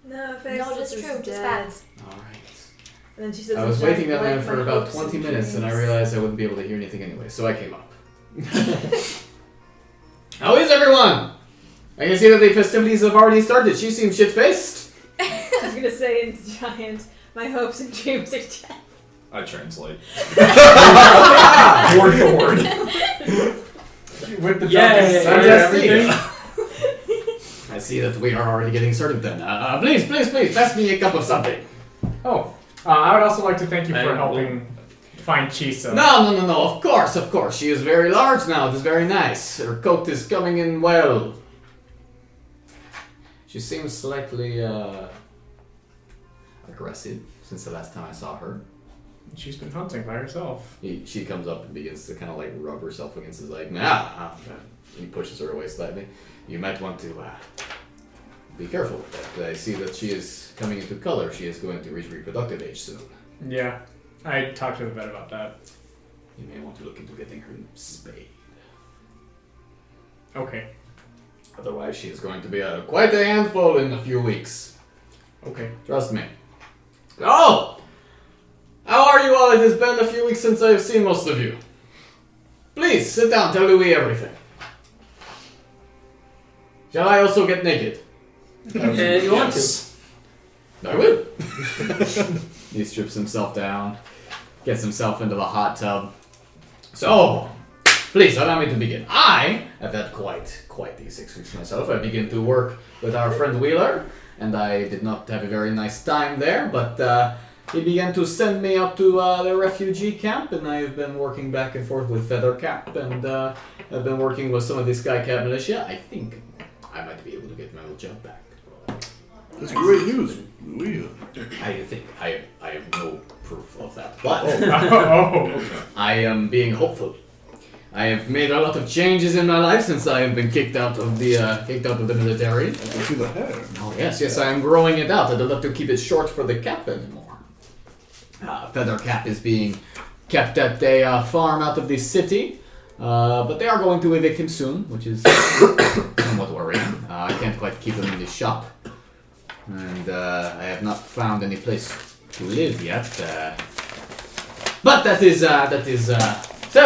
S8: No,
S3: No,
S8: face
S3: just
S8: is
S3: true, just
S8: dead.
S3: facts.
S1: Alright.
S8: And then she says,
S1: I was
S8: "Jack,
S1: waiting down there
S8: like
S1: for
S8: my
S1: about
S8: hopes
S1: 20
S8: and
S1: minutes and I
S8: dreams."
S1: realized I wouldn't be able to hear anything anyway, so I came up. How is everyone? I can see that the festivities have already started. She seems shit-faced.
S8: I was gonna say in giant, my hopes and dreams are dead.
S7: I translate.
S4: Word for word.
S6: With the
S4: Yay.
S6: drunken
S1: Fantastic.
S6: everything.
S1: I see that we are already getting started then. Please, pass me a cup of something.
S6: Oh, I would also like to thank you
S4: I
S6: for
S4: will.
S6: helping find Chisa.
S1: No, of course. She is very large now. It is very nice. Her coat is coming in well. She seems slightly aggressive since the last time I saw her.
S6: She's been hunting by herself.
S1: She comes up and begins to kind of like rub herself against his leg. He pushes her away slightly. You might want to be careful with that. I see that she is coming into color. She is going to reach reproductive age soon.
S6: Yeah, I talked to the vet about that.
S1: You may want to look into getting her spayed.
S6: Okay.
S1: Otherwise, she is going to be quite a handful in a few weeks.
S6: Okay.
S1: Trust me. Oh! How are you all? It has been a few weeks since I have seen most of you. Please, sit down. Tell Louis everything. Shall I also get naked?
S4: If you want to.
S1: I will. He strips himself down, gets himself into the hot tub. So, please allow me to begin. I have had quite the 6 weeks myself. I began to work with our friend Wheeler, and I did not have a very nice time there, but he began to send me up to the refugee camp, and I have been working back and forth with Feathercap, and I've been working with some of the Skycap militia. I think I might be able to get my old job back.
S5: That's great news, Louis.
S1: I think I have no proof of that, but
S6: Oh.
S1: I am being hopeful. I have made a lot of changes in my life since I have been kicked out of the military.
S5: I can see the hair.
S1: Oh yes, I am growing it out. I'd love to keep it short for the cap anymore. Feathercap is being kept at a farm out of the city, but they are going to evict him soon, which is somewhat worrying. I can't quite keep him in the shop. and I have not found any place to live yet. But that is sad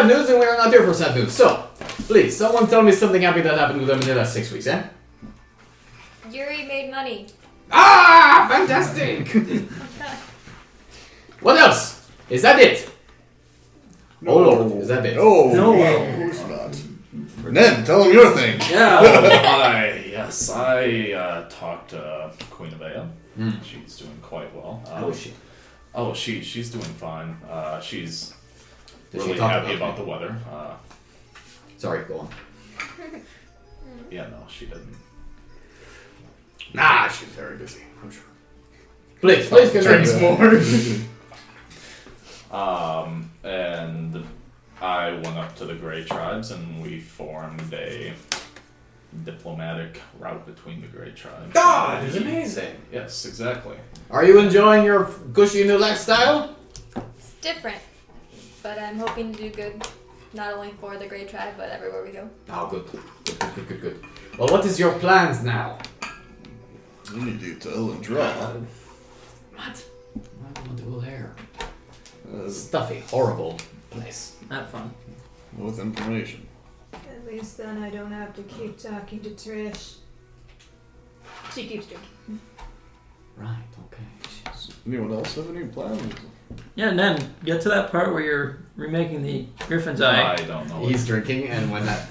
S1: news, and we are not here for sad news. So, please, someone tell me something happy that happened to them in the last 6 weeks, eh?
S3: Yuri made money.
S1: Ah, fantastic! What else? Is that it? Oh Lord, is that it?
S5: No, of course not. Nen, tell him your thing.
S4: Yeah.
S7: I talked to Groeneweg. She's doing quite well.
S1: How is she?
S7: Oh, she's doing fine. She's
S1: Did she
S7: really
S1: talk
S7: happy
S1: about
S7: about the weather.
S1: Sorry, go on.
S7: Yeah, no, she didn't.
S1: Nah, she's very busy, I'm sure. Please continue.
S6: Drinks more.
S7: And I went up to the Grey Tribes and we formed a diplomatic route between the Grey Tribes.
S1: God, it's amazing.
S7: Yes, exactly.
S1: Are you enjoying your gushy new lifestyle?
S3: It's different, but I'm hoping to do good, not only for the Grey Tribe, but everywhere we go.
S1: Oh, good. Well, what is your plans now?
S5: You need to tell and draw.
S1: What? I want to go there. Stuffy, horrible place.
S4: Not fun.
S5: With information.
S8: At least then I don't have to keep talking to Trish. She keeps drinking.
S1: Right, okay.
S5: Anyone else have any plans?
S4: Yeah, and then get to that part where you're remaking the Griffin's Eye.
S7: I don't know.
S1: He's drinking, and when that...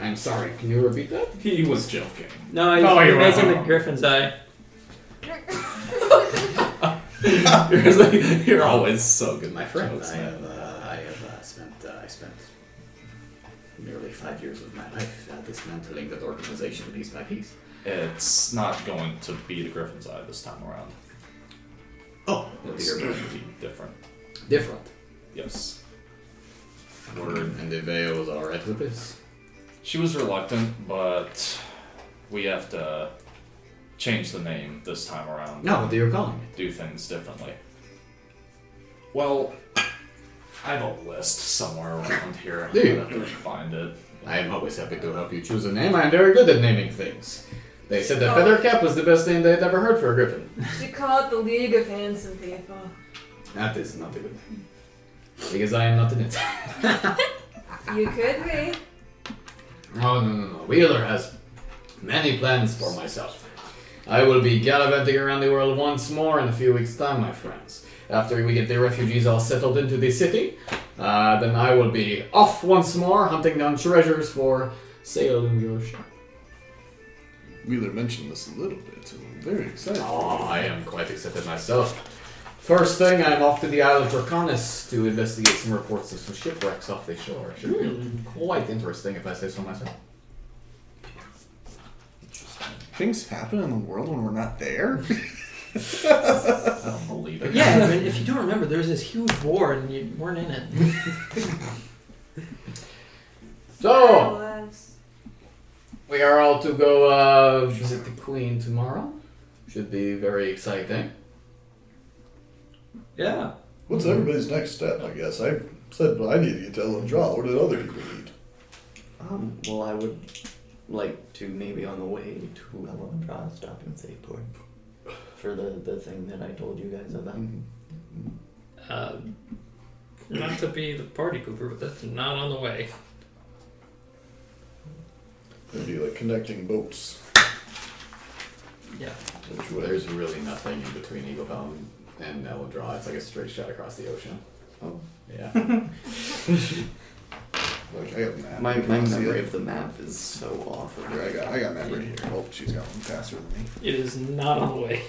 S1: I'm sorry, can you repeat that?
S7: He was joking.
S4: No, he's
S6: Oh, you're
S4: remaking
S6: right.
S4: the Griffin's Eye.
S7: You're always so good,
S1: My friend,
S7: jokes,
S1: I
S7: man.
S1: have spent nearly 5 years of my life dismantling that organization piece by piece.
S7: It's not going to be the Griffin's Eye this time around.
S1: Oh,
S7: It's going to be different.
S1: different.
S7: Yes.
S1: And the Veo was alright with this.
S7: She was reluctant, but we have to change the name this time around.
S1: No, what are you calling it?
S7: Do things differently. Well, I have a list somewhere around here.
S1: Do you?
S7: I have to find it.
S1: I am always happy to help you choose a name. I am very good at naming things. They said that Feathercap was the best name they'd ever heard for a griffin.
S8: You call it the League of Handsome People.
S1: That is not a good name. Because I am not in it.
S8: You could be.
S1: Oh, no. Wheeler has many plans for myself. I will be gallivanting around the world once more in a few weeks' time, my friends. After we get the refugees all settled into the city, then I will be off once more, hunting down treasures for sale in your shop.
S5: Wheeler mentioned this a little bit, so I'm very excited.
S1: Oh, I am quite excited myself. First thing, I'm off to the Isle of Draconis to investigate some reports of some shipwrecks off the shore. Should be quite interesting if I say so myself.
S5: Things happen in the world when we're not there?
S7: I don't believe it.
S4: Yeah, I mean, if you don't remember, there was this huge war and you weren't in it.
S1: So,
S8: Was.
S1: we are all to go visit the Queen tomorrow. Should be very exciting.
S4: Yeah.
S5: What's everybody's next step, I guess? I said I need to get to Ellen Draw. What did other people need?
S2: Well, I would like to maybe on the way to Elondra stop in Sapor for the thing that I told you guys about.
S4: Not to be the party pooper, but that's not on the way.
S5: Maybe like connecting boats.
S4: Yeah.
S5: Which way?
S1: There's really nothing in between Eagle Bound and Elendra. It's like a straight shot across the ocean.
S2: Oh.
S1: Yeah.
S5: Like, I have a map.
S2: My
S5: You can see
S2: memory
S5: it.
S2: of the map is so awful.
S5: Here, I got a map right here. Oh, she's got one faster than me.
S4: It is not on the way.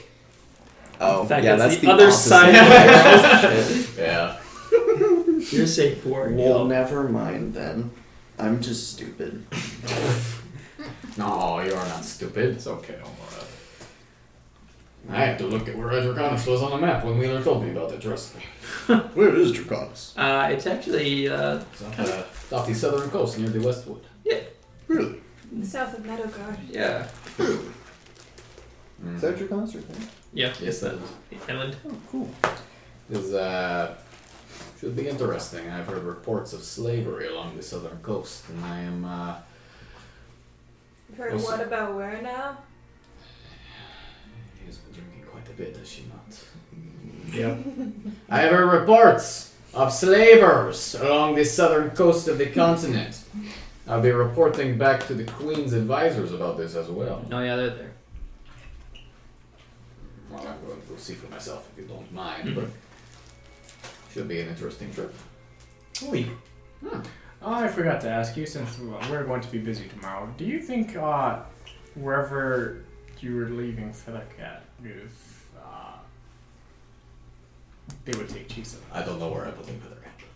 S2: Oh,
S4: In fact,
S2: yeah,
S4: that's
S2: that's
S4: the other
S2: opposite.
S4: side of
S1: Yeah.
S4: You're safe for it.
S2: Well, never mind then. I'm just stupid.
S1: No, you are not stupid.
S7: It's okay, Omora.
S1: I had to look at where Draconis was on the map when Wheeler told me about it, trust me.
S5: Where is Draconis?
S4: It's actually,
S1: It's off the southern coast near the Westwood.
S5: Really?
S8: South of Meadowguard.
S4: yeah.
S5: Is that Draconis or thing?
S4: Yeah.
S1: Yes, that is.
S4: Island.
S5: Oh, cool.
S1: Should be interesting. I've heard reports of slavery along the southern coast, and I am
S8: Heard
S1: We'll
S8: what
S1: see.
S8: about where now?
S1: She's been drinking quite a bit, has she not?
S4: Yep.
S1: I have heard reports of slavers along the southern coast of the continent. I'll be reporting back to the Queen's advisors about this as well.
S4: Oh yeah, they're there.
S1: Well, I'm going to go see for myself if you don't mind, but should be an interesting trip.
S6: Wait. I forgot to ask you, since we're going to be busy tomorrow, do you think wherever you were leaving Feathercat, if they would take Chisa?
S1: I don't know where I put him, Feathercat.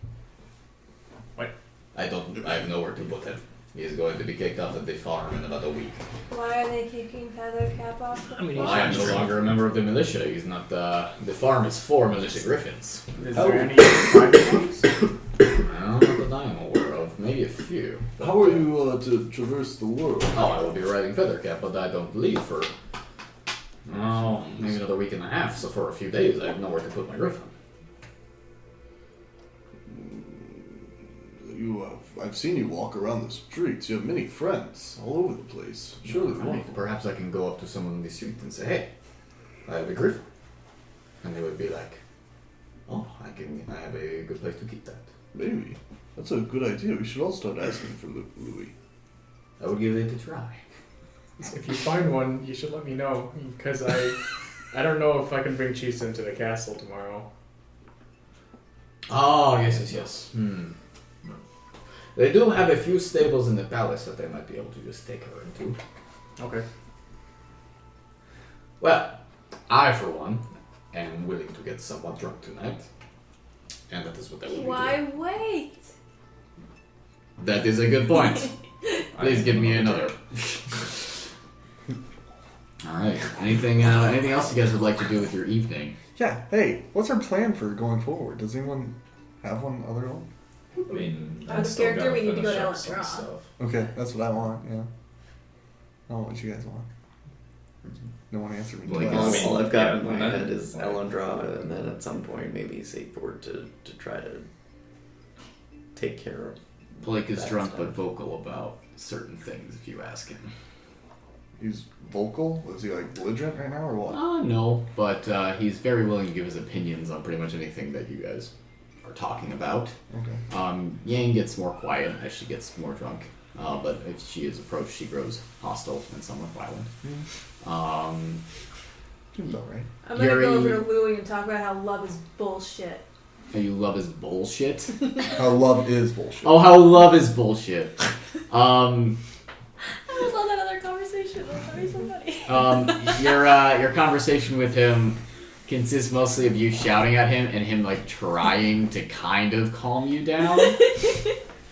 S6: What?
S1: I have nowhere to put him. He is going to be kicked off of the farm in about a week.
S8: Why are they kicking Feathercap off the
S4: I mean,
S8: farm?
S1: I am no longer a member of the militia. He's not. The farm is for militia griffins.
S6: Is there any private ones?
S1: Not that I am aware of. Maybe a few.
S5: How are you to traverse the world?
S1: Oh, I will be riding Feathercap, but I don't leave for. Oh, maybe another week and a half. So for a few days, I have nowhere to put my griffin.
S5: I've seen you walk around the streets. You have many friends all over the place. Surely,
S1: Right. Perhaps I can go up to someone in the street and say, "Hey, I have a griffin," and they would be like, "Oh, I have a good place to keep that."
S5: maybe that's a good idea. We should all start asking for Louis.
S1: I would give it a try.
S6: If you find one, you should let me know, because I don't know if I can bring Chisa into the castle tomorrow.
S1: Oh, yes. They do have a few stables in the palace that they might be able to just take her into.
S6: Okay.
S1: Well, I, for one, am willing to get somewhat drunk tonight. And that is what I will be
S3: Why
S1: doing.
S3: wait?
S1: That is a good point. Please give me another. Alright. Anything else you guys would like to do with your evening?
S5: Yeah. Hey, what's our plan for going forward? Does anyone have one other one?
S7: I mean,
S8: Out of
S7: still
S8: character,
S7: gotta
S8: we need to go
S7: finish
S8: to
S7: up some
S8: Ellen
S7: stuff.
S5: Okay, that's what I want. Yeah. I don't know what you guys want. No one answered me.
S1: Well, I
S2: Well,
S1: guess-
S2: all I've got in
S7: yeah,
S2: my
S7: and then-
S2: head is Elendra, and then at some point maybe Saport to try to take care of.
S1: Blake is
S2: that
S1: drunk
S2: stuff.
S1: but vocal about certain things if you ask him.
S5: He's vocal? Was he like belligerent right now or what?
S1: No, but he's very willing to give his opinions on pretty much anything that you guys are talking about.
S5: Okay.
S1: Yang gets more quiet as she gets more drunk, but if she is approached, she grows hostile and somewhat violent.
S5: Seems about right.
S8: I'm gonna
S1: Yuri-
S8: go over to Louie and talk about how love is bullshit.
S1: How you love is bullshit.
S5: How love is bullshit.
S1: Oh, how love is bullshit.
S3: I just love that other conversation. That was so funny.
S1: Your conversation with him consists mostly of you shouting at him and him like trying to kind of calm you down.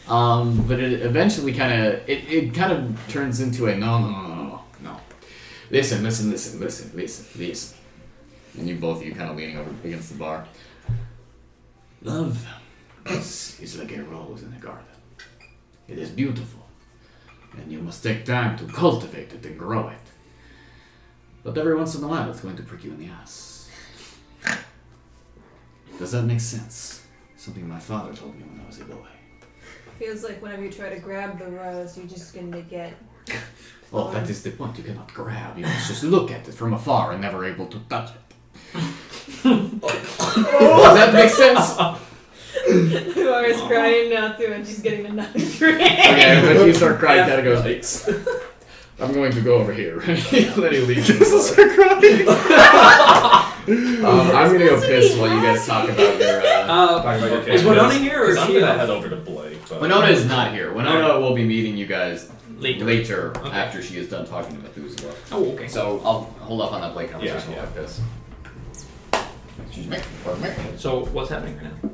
S1: But it eventually it kind of turns into a no. Listen. And you kind of leaning over against the bar. Love is like a rose in a garden. It is beautiful. And you must take time to cultivate it and grow it. But every once in a while, it's going to prick you in the ass. Does that make sense? Something my father told me when I was a boy.
S8: Feels like whenever you try to grab the rose, you're just gonna get.
S1: Well, that is the point. You cannot grab. You must just look at it from afar and never able to touch it. Does that make sense?
S8: Laura's crying now too, and she's getting another drink.
S1: Okay, when you start crying, kind of goes, I'm going to go over here. Then he leaves. I'm going to go piss while you guys talk about your...
S7: Okay,
S4: Is Winona here, or is
S7: I'm
S4: she
S7: gonna
S4: off?
S7: head over to Blake. But
S1: Winona is not here. Winona will be meeting you guys
S4: Later. Okay.
S1: after she is done talking to Methuselah.
S4: Oh, okay.
S1: So I'll hold off on that Blake conversation
S7: Yeah.
S1: like this.
S4: So what's happening right now?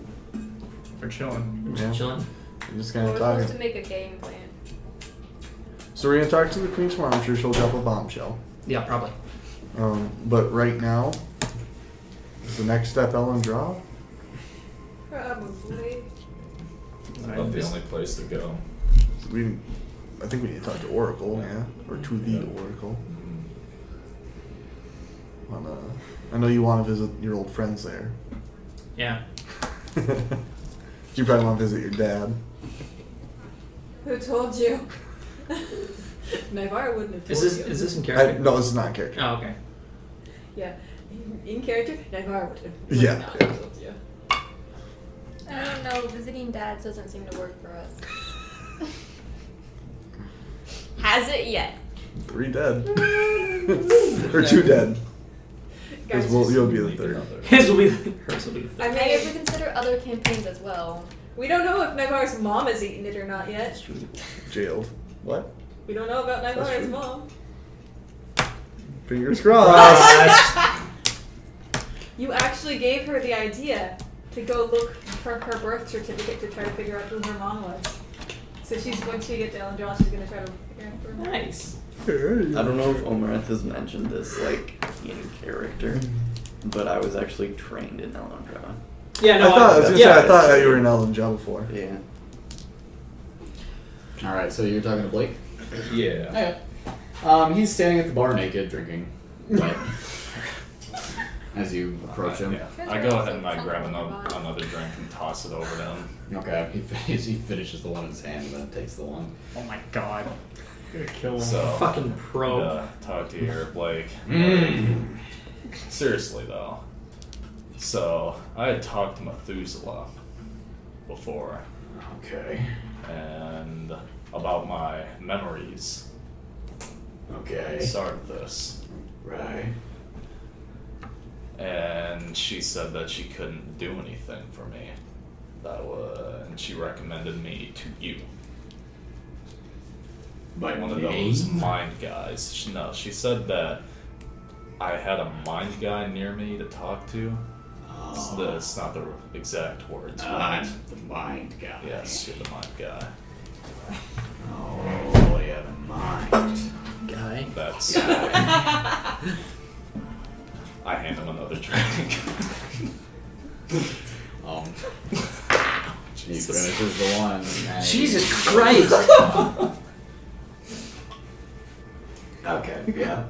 S6: We're chilling.
S4: We're just chilling.
S5: I'm just
S3: We're
S5: kind of
S3: supposed to
S5: talking.
S3: make a game plan.
S5: So we're gonna talk to the queen tomorrow. I'm sure she'll drop a bombshell.
S4: Yeah, probably.
S5: But right now, is the next step Elendra?
S8: Probably.
S7: Not the only place to go.
S5: I think we need to talk to Oracle, yeah, or to the Oracle. I know you want to visit your old friends there.
S4: Yeah.
S5: You probably want to visit your dad.
S8: Who told you? Naivara wouldn't have told
S4: Is
S8: you.
S4: this in character?
S5: No, this is not character.
S4: Oh, okay.
S8: Yeah. In character, Naivara would
S5: Yeah.
S8: not have told you.
S3: I don't know. Visiting dads doesn't seem to work for us. Has it yet?
S5: 3 dead. Or 2 dead.
S8: Guys,
S5: Because you'll be the 3rd.
S4: Hers will be the third.
S8: I
S3: I guess we
S8: mean,
S3: consider other campaigns as well.
S8: we don't know if Naivara's mom has eaten it or not yet.
S5: Jailed. What?
S8: We don't know about
S5: That's
S8: Naivara's
S5: true.
S8: mom.
S5: Fingers crossed.
S8: You actually gave her the idea to go look for her birth certificate to try to figure out who her mom was. So when she gets to Ellen Josh, she's going to try to figure out her mom.
S4: Nice.
S2: I don't know if Omareth has mentioned this, like, in character, but I was actually trained in Elendra.
S4: Yeah, no,
S5: I thought you were in Ellen Job before.
S2: Yeah.
S1: All right, so you're talking to Blake.
S7: Yeah.
S1: He's standing at the bar naked, drinking. But as you approach him,
S7: Yeah. I go ahead and I grab another drink and toss it over to him.
S1: okay, he finishes the one in his hand and then takes the one.
S6: Oh my god. I'm gonna kill him.
S7: So,
S4: Fucking pro.
S7: talk to you here, Blake. Seriously, though. So, I had talked to Methuselah before,
S1: Okay.
S7: and about my memories.
S1: Okay.
S7: Started this.
S1: Right.
S7: And she said that she couldn't do anything for me. And she recommended me to you.
S1: By
S7: One of those mind guys. She said that I had a mind guy near me to talk to. It's not the exact words.
S1: I'm the mind guy.
S7: Yes, you're the mind guy.
S1: Oh, yeah, the mind.
S4: Guy.
S7: That's. I hand him another drink.
S1: He finishes the one. And
S4: Jesus Christ!
S1: Okay, yeah.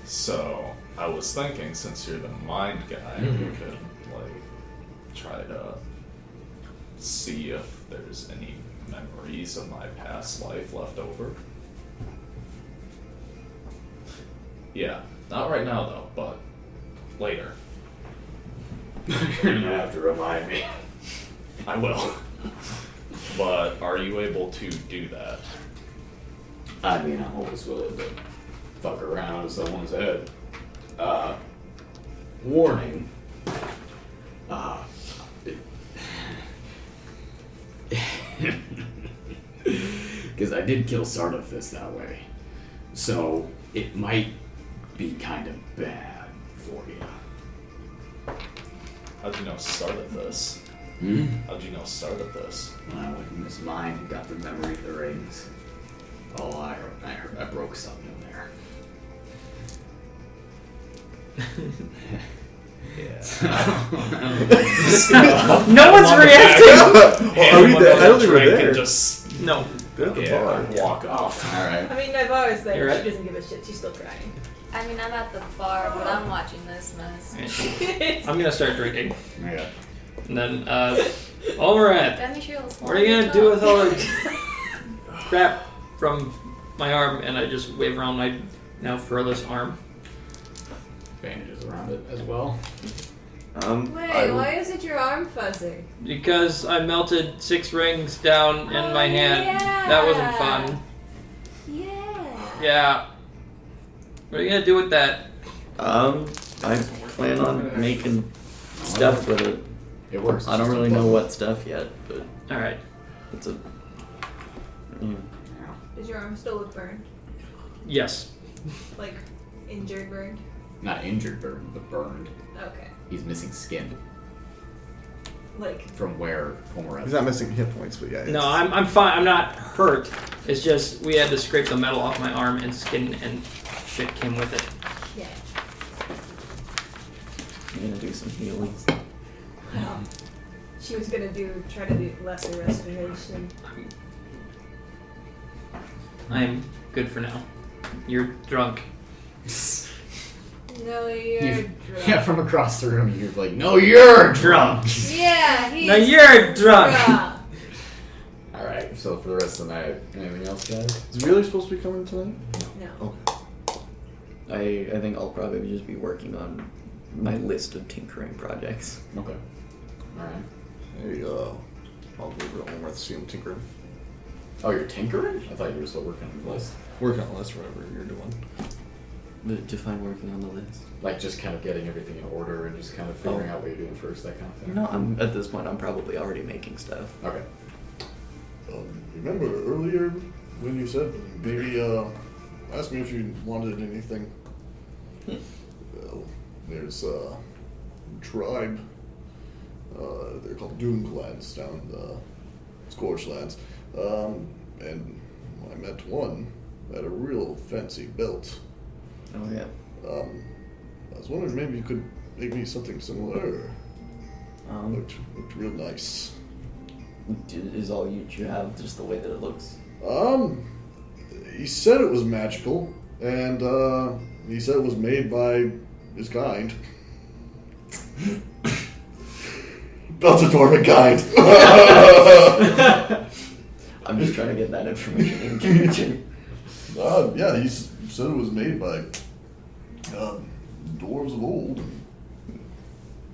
S7: So, I was thinking, since you're the mind guy, we could, try to see if there's any memories of my past life left over. Yeah, not right now though, but later.
S1: You're gonna have to remind me.
S7: I will. But are you able to do that?
S1: I mean, I'm always willing to fuck around with someone's head. Warning. Because I did kill Sardafis that way. So, it might be kind of bad for you.
S7: How'd you know started this? How'd you know started this?
S1: When I went in his mind and got the memory of the rings. Oh, I broke something in there.
S7: Yeah.
S4: No one's reacting!
S5: Are we there? I don't think we're there.
S7: And just
S4: No.
S5: They're at the bar.
S7: walk off.
S1: Alright.
S8: I mean, Naivara's there.
S4: You're right.
S8: She doesn't give a shit. She's still trying.
S3: I mean, I'm at the bar, but I'm watching this mess.
S4: I'm gonna start drinking.
S1: Yeah.
S4: And then, Olmerad,
S3: Let me show
S4: what are you gonna do with all the crap from my arm? And I just wave around my now furless arm.
S1: Bandages around it as well.
S8: Wait, why is it your arm fuzzy?
S4: Because I melted 6 rings down in my hand.
S8: yeah.
S4: That wasn't fun.
S8: Yeah.
S4: Yeah. What are you gonna do with that?
S2: I plan on making stuff with it.
S1: It works.
S2: I don't really know what stuff yet, but
S4: Alright.
S2: it's a. Yeah.
S8: Does your arm still look burned?
S4: Yes.
S8: Like, injured burned?
S1: Not injured, but burned.
S8: Okay.
S1: He's missing skin
S8: Like,
S1: from where Homer
S5: He's not missing hit points, but yeah.
S4: No, I'm fine. I'm not hurt. It's just we had to scrape the metal off my arm and skin and shit came with it.
S8: yeah.
S2: I'm gonna do some healing.
S8: Well, she was gonna try to do lesser restoration.
S4: I'm good for now. You're drunk.
S8: No, you're drunk.
S1: Yeah, from across the room, you're like, no, you're drunk.
S8: Yeah, he's
S4: Now you're drunk.
S1: Alright, so for the rest of the night, anything else, guys?
S5: Is Wheeler supposed to be coming tonight?
S8: No.
S5: Okay.
S2: I think I'll probably just be working on my list of tinkering projects.
S1: Okay. Alright.
S5: Hey, I'll go over home with see him tinkering.
S1: Oh, you're tinkering? I thought you were still working on the list.
S5: Working on the list, whatever you're doing.
S2: Define working on the list.
S1: Like just kind of getting everything in order and just kind of figuring out what you're doing first, that kind of thing.
S2: No, at this point I'm probably already making stuff.
S1: Okay.
S5: Remember earlier when you said maybe asked me if you wanted anything? Well, there's a tribe. They're called Doomlands down the Scorchlands. And I met one that had a real fancy belt.
S2: Oh yeah.
S5: I was wondering maybe you could make me something similar. Looked real nice.
S2: Is all you have just the way that it looks?
S5: He said it was magical, and he said it was made by his kind. Belt's a dwarven kind.
S2: I'm just trying to get that information in connection.
S5: Yeah, he said it was made by dwarves of old. And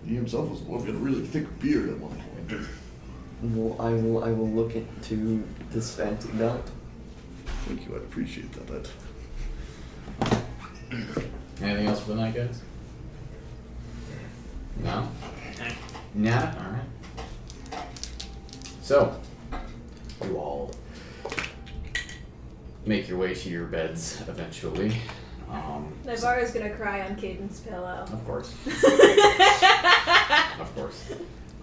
S5: he himself was a dwarf. He had a really thick beard at one point.
S2: Well, I will look into this fancy belt.
S5: Thank you, I'd appreciate that.
S1: Anything else for the night, guys? No? Nah? Alright. So, you all make your way to your beds eventually.
S8: Naivara's gonna cry on Caden's pillow.
S1: Of course. Of course.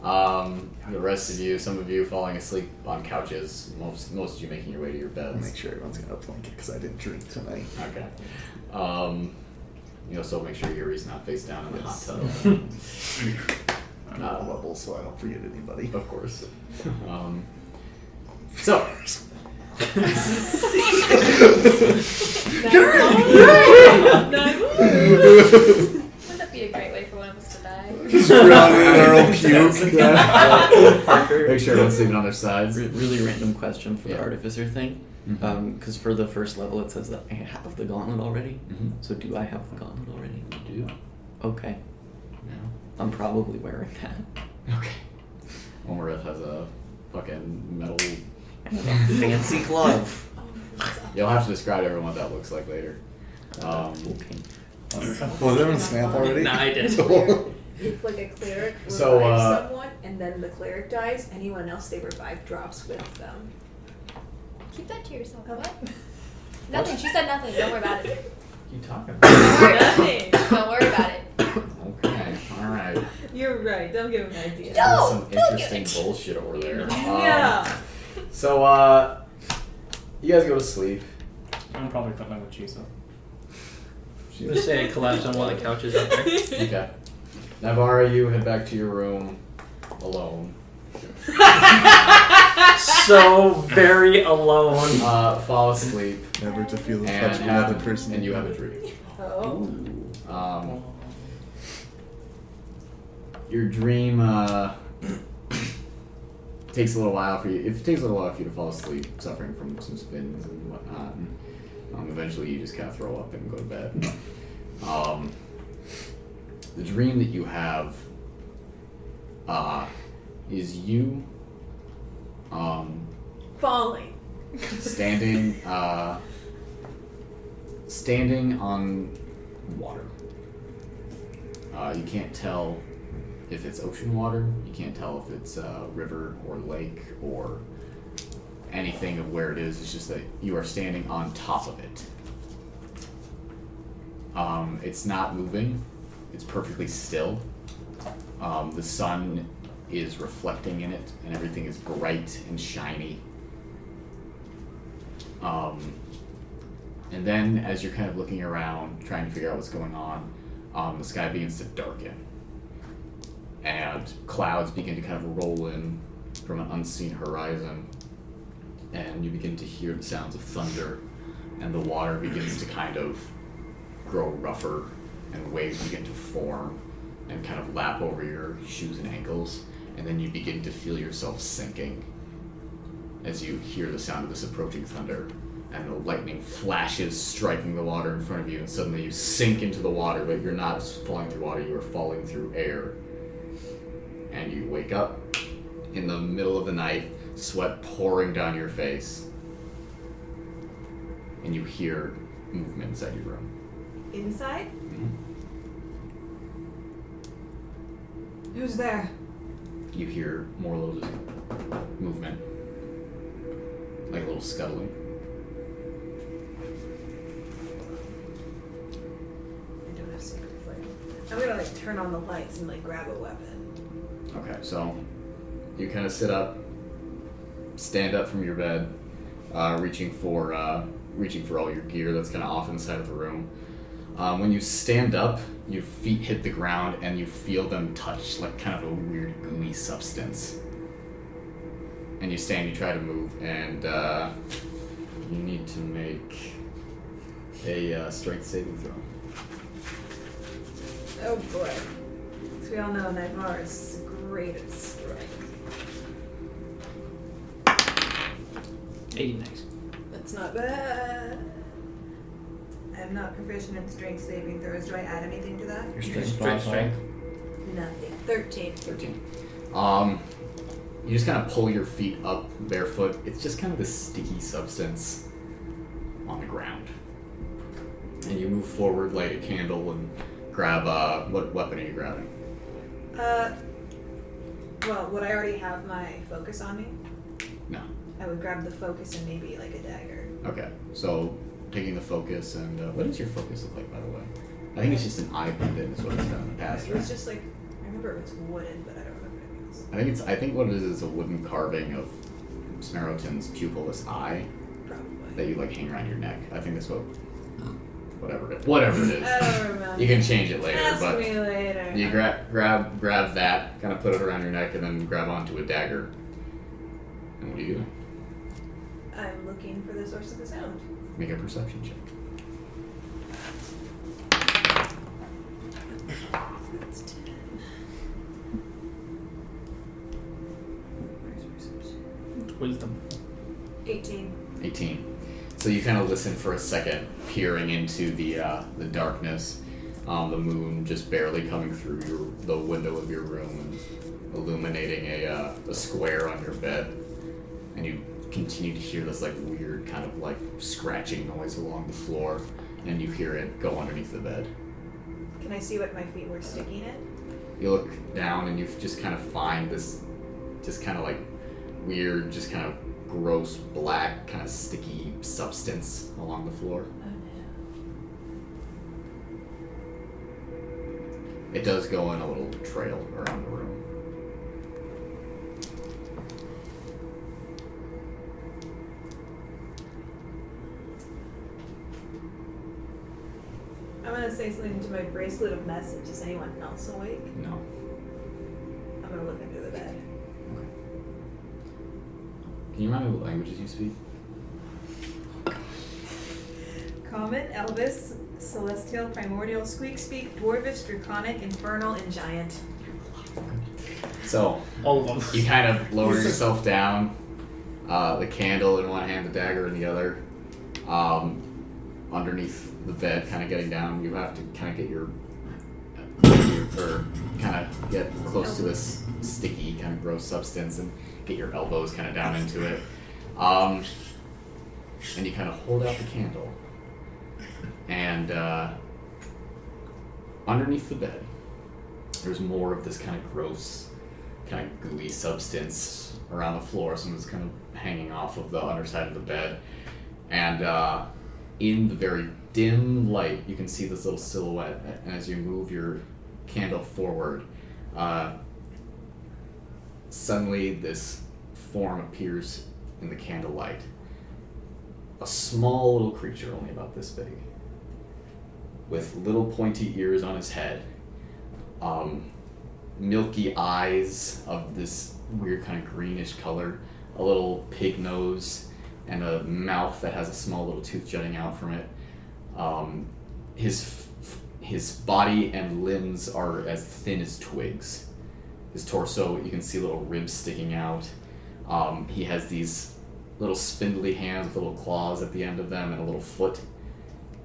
S1: The rest of you, some of you falling asleep on couches, most of you making your way to your
S5: I'll
S1: beds.
S5: make sure everyone's got a blanket because I didn't drink tonight.
S1: Okay. You'll still make sure Yuri's not face down in the hot tub.
S5: I'm on a level, so I don't forget anybody.
S1: Of course. So.
S3: Wouldn't that be a great way for one of us to die?
S5: Drowning in our own puke.
S2: Parker,
S1: Make sure everyone's sleeping on their sides.
S2: really random question for the
S1: Yeah.
S2: artificer thing.
S1: Mhm.
S2: Because for the first level it says that I have the gauntlet already.
S1: Mhm.
S2: So do I have the gauntlet already?
S1: You do.
S2: Okay.
S1: Yeah.
S2: I'm probably wearing that.
S1: Okay. Omareth has a fucking metal.
S2: And a fancy glove.
S1: You'll have to describe to everyone what that looks like later.
S2: Okay.
S5: Was everyone snap already?
S4: Nah, I did.
S8: If like a cleric revives
S1: So,
S8: someone and then the cleric dies, anyone else they revive drops with them.
S3: Keep that to yourself.
S8: Oh.
S3: What? Nothing. She said nothing. Don't worry about it.
S1: You talking about?
S8: Nothing.
S3: Don't worry about it.
S1: Okay. All right.
S8: You're right. Don't give him an idea.
S3: No.
S1: There's some
S3: don't give
S1: interesting bullshit over there.
S8: Yeah.
S1: So, you guys go to sleep.
S6: I'm probably putting with Chisa.
S4: I'm gonna say I collapse on one of the couches out there.
S1: Okay. Naivara, you head back to your room alone.
S4: So very alone.
S1: Fall asleep.
S5: Never to feel the
S1: And
S5: touch of another
S1: have,
S5: person.
S1: and you have a dream.
S8: Oh.
S1: Your dream takes a little while for you. It takes a little while for you to fall asleep, suffering from some spins and whatnot. And, eventually, you just kind of throw up and go to bed. The dream that you have is you
S8: Falling.
S1: standing standing on water. You can't tell if it's ocean water. You can't tell if it's river or lake or anything of where it is. It's just that you are standing on top of it. It's not moving. It's perfectly still. The sun is reflecting in it, and everything is bright and shiny. And then, as you're kind of looking around, trying to figure out what's going on, the sky begins to darken. And clouds begin to kind of roll in from an unseen horizon. And you begin to hear the sounds of thunder, and the water begins to kind of grow rougher, and waves begin to form and kind of lap over your shoes and ankles. And then you begin to feel yourself sinking. as you hear the sound of this approaching thunder, and the lightning flashes striking the water in front of you, and suddenly you sink into the water, but you're not falling through water, you are falling through air. And you wake up in the middle of the night, sweat pouring down your face, and you hear movement inside your room.
S8: Inside?
S1: Mm-hmm.
S8: Who's there?
S1: You hear more little just movement, like a little scuttling.
S8: I don't have secret flame. I'm gonna like turn on the lights and like grab a weapon.
S1: Okay, so you kind of sit up, stand up from your bed, reaching for all your gear that's kind of off in the side of the room. When you stand up, your feet hit the ground and you feel them touch like kind of a weird gooey substance. And you stand, you try to move, and you need to make a strength saving throw.
S8: Oh boy. As we all know, Naivara is great at strength.
S4: 80 nice.
S8: That's not bad. I'm not proficient in strength saving throws. Do I add anything to that?
S4: Your strength.
S8: Nothing. 13.
S1: 13. You just kind of pull your feet up barefoot. It's just kind of this sticky substance on the ground. And you move forward, light a candle, and grab, what weapon are you grabbing?
S8: Well, would I already have my focus on me?
S1: No.
S8: I would grab the focus and maybe like a dagger.
S1: Okay, so taking the focus, and what does your focus look like, by the way? I think it's just an eye pendant is what it's done in the past,
S8: It
S1: right?
S8: was just like, I remember it was wooden, but I don't remember anything else.
S1: I think what it is a wooden carving of Smerotin's pupilless eye
S8: Probably.
S1: that you like hang around your neck. I think that's whatever it is. Whatever it is.
S8: I don't remember.
S1: You can change it later,
S8: Ask
S1: but
S8: me later.
S1: you grab that, kind of put it around your neck, and then grab onto a dagger. And what do you do?
S8: I'm looking for the source of the sound.
S1: Make a perception check.
S8: That's 10. Where's perception?
S4: Wisdom.
S8: 18.
S1: 18. So you kind of listen for a second, peering into the darkness. The moon just barely coming through the window of your room and illuminating a square on your bed. And you continue to hear this like weird kind of like scratching noise along the floor, and you hear it go underneath the bed.
S8: Can I see what my feet were sticking in?
S1: You look down and you just kind of find this just kind of like weird, just kind of gross black kind of sticky substance along the floor.
S8: Oh no.
S1: It does go in a little trail around the room.
S8: I'm gonna say something to my bracelet of message. Is anyone else awake?
S1: No.
S8: I'm gonna look under the bed.
S1: Okay. Can you remind me what languages you speak?
S8: Common, Elvis, Celestial, Primordial, Squeak Speak, Dwarvish, Draconic, Infernal, and Giant.
S1: So,
S4: All of them.
S1: you kind of lower yourself down, the candle in one hand, the dagger in the other. Underneath the bed, kind of getting down, you have to kind of get kind of get close to this sticky, kind of gross substance and get your elbows kind of down into it. And you kind of hold out the candle. And underneath the bed, there's more of this kind of gross, kind of gooey substance around the floor. Some of it's kind of hanging off of the underside of the bed. And in the very dim light, you can see this little silhouette. And as you move your candle forward, suddenly this form appears in the candlelight. A small little creature, only about this big, with little pointy ears on his head, milky eyes of this weird kind of greenish color, a little pig nose, and a mouth that has a small little tooth jutting out from it. His body and limbs are as thin as twigs. His torso, you can see little ribs sticking out. He has these little spindly hands with little claws at the end of them and a little foot.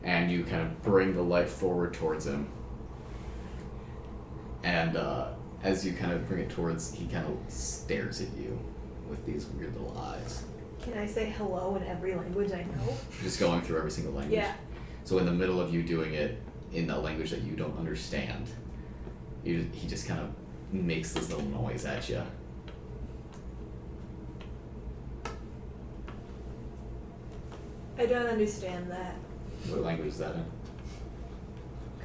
S1: And you kind of bring the light forward towards him. And as you kind of bring it towards, he kind of stares at you with these weird little eyes.
S8: Can I say hello in every language I know?
S1: Just going through every single language.
S8: Yeah.
S1: So in the middle of you doing it in a language that you don't understand, he just kind of makes this little noise at you.
S8: I don't understand that.
S1: What language is that in?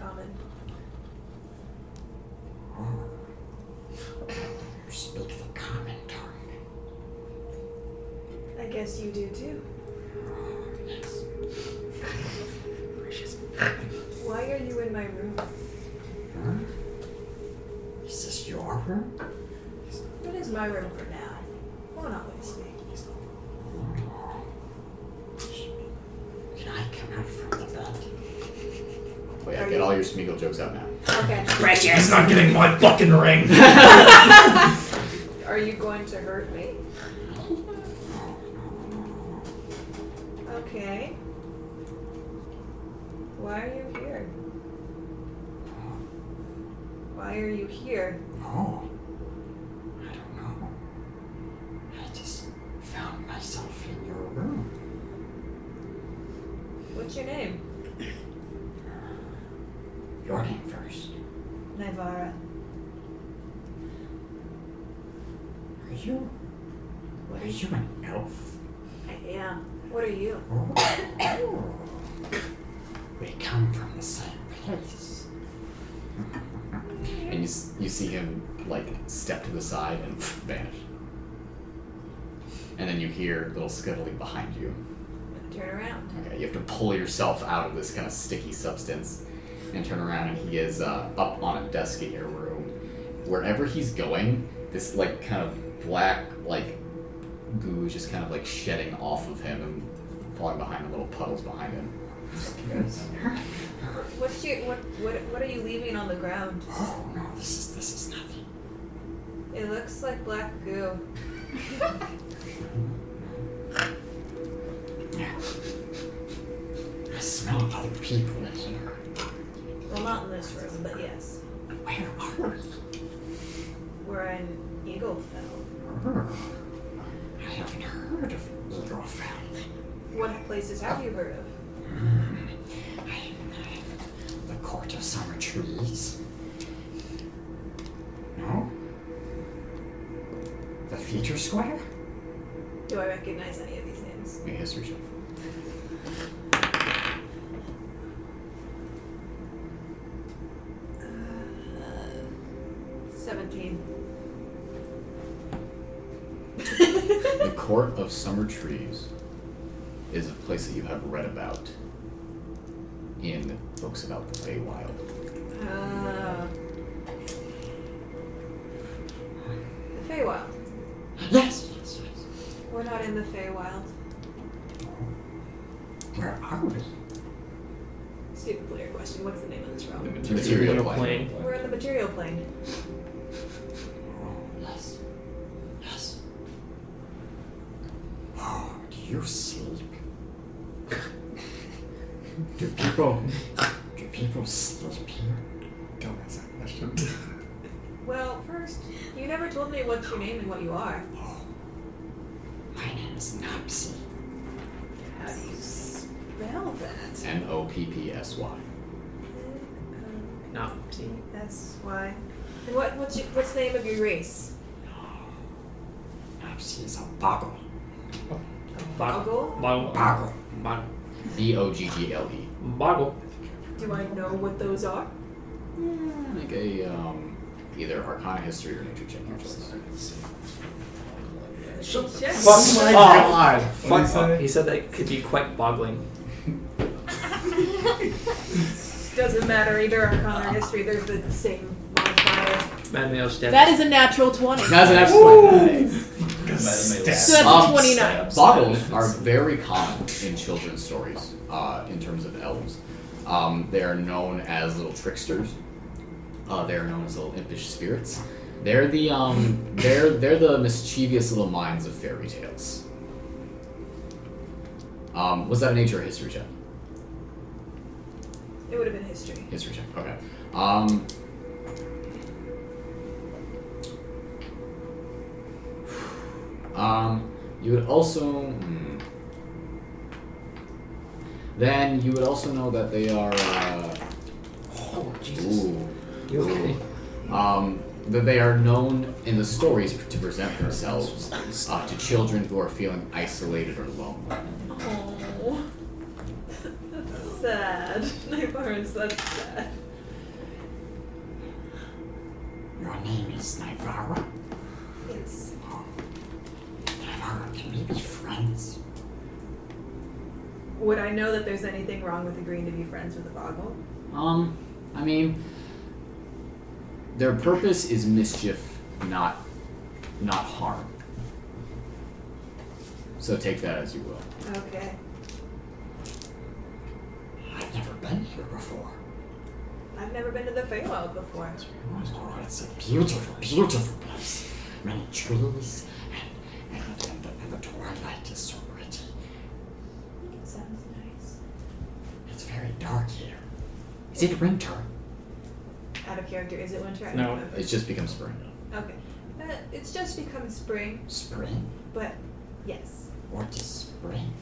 S8: Common.
S1: Speak the common tongue.
S8: I guess you do too.
S1: Yes. Precious.
S8: Why are you in my room?
S1: Is this your room?
S8: It is my room for now. Won't always be.
S1: Can I come out from the bed? Oh yeah, get all your Smeagol jokes out now.
S8: Okay.
S7: He's not getting my fucking ring.
S8: Are you going to hurt me? Okay. Why are you here? Why are you here?
S1: Oh, I don't know. I just found myself in your room.
S8: What's your name?
S1: Your name first.
S8: Naivara.
S1: Are you an elf?
S8: I am. What are you?
S1: Oh. We come from the same place. And you see him like step to the side and vanish. And then you hear little scuttling behind you.
S8: Turn around.
S1: Okay, you have to pull yourself out of this kind of sticky substance and turn around, and he is up on a desk in your room. Wherever he's going, this like kind of black like goo is just kind of like shedding off of him and falling behind the little puddles behind him.
S8: What are you leaving on the ground?
S1: Oh no, this is nothing.
S8: It looks like black goo.
S1: Yeah. I smell other people in here.
S8: Well, not in this room, but yes.
S1: Where are we?
S8: We're in Eaglefell.
S1: I haven't heard of Eaglefell.
S8: What places have you heard of?
S1: The Court of Summer Trees. No? The Theater Square?
S8: Do I recognize any of these names?
S1: Make a history check.
S8: Uh, 17.
S1: The Court of Summer Trees is a place that you have read about in books about the Feywild.
S8: The Feywild.
S1: Yes.
S8: We're not in the Feywild.
S1: Where are we?
S8: Stupid player question. What's the name of this realm?
S1: The material plane.
S8: We're in the material plane.
S1: Oh, yes. Yes. Oh, do you sleep? Do people sleep here?
S5: Don't answer that question.
S8: Well, first, you never told me what's your name and what you are.
S1: Oh, my name is Nopsy.
S8: How do you spell that?
S1: Noppsy.
S4: No, see.
S8: S-Y. And what's the name of your race?
S1: Nopsy is a boggle.
S8: Boggle?
S1: Boggle.
S4: Boggle.
S1: Boggle.
S4: Boggle.
S8: Do I know what those are?
S1: Make a either Arcana history or nature check. Your choice.
S8: Yes.
S5: Fuck my god!
S4: Fuck off. He said that could be quite boggling.
S8: Doesn't matter either Arcana or history. They're the same modifier.
S4: Mattimeo steps.
S9: That is a natural 20.
S1: That's an excellent.
S9: So that's a 29.
S1: Boggles are very common in children's stories in terms of elves. They are known as little tricksters. They are known as little impish spirits. They're the mischievous little minds of fairy tales. Was that a nature or history check?
S8: It would have been history.
S1: History check. Okay. You would also. Then you would also know that they are.
S4: Oh, Jesus.
S1: Ooh.
S4: You okay?
S1: That they are known in the stories to present themselves to children who are feeling isolated or lonely.
S8: Oh. That's sad. Naivara's, that's sad.
S1: Your name is Naivara?
S8: Yes.
S1: Naivara, can we be friends?
S8: Would I know that there's anything wrong with agreeing to be friends with a boggle?
S1: I mean, their purpose is mischief, not harm. So take that as you will.
S8: Okay.
S1: I've never been here before.
S8: I've never been to the Feywild before.
S1: Oh, it's a beautiful, beautiful place. Many trees, and the twilight is so pretty.
S8: Sounds nice.
S1: It's very dark here. Is it winter?
S8: Out of character, is it winter? I
S4: No.
S8: don't know if
S1: It's just become spring.
S8: Okay. It's just become spring,
S1: Spring?
S8: but yes.
S1: What is spring?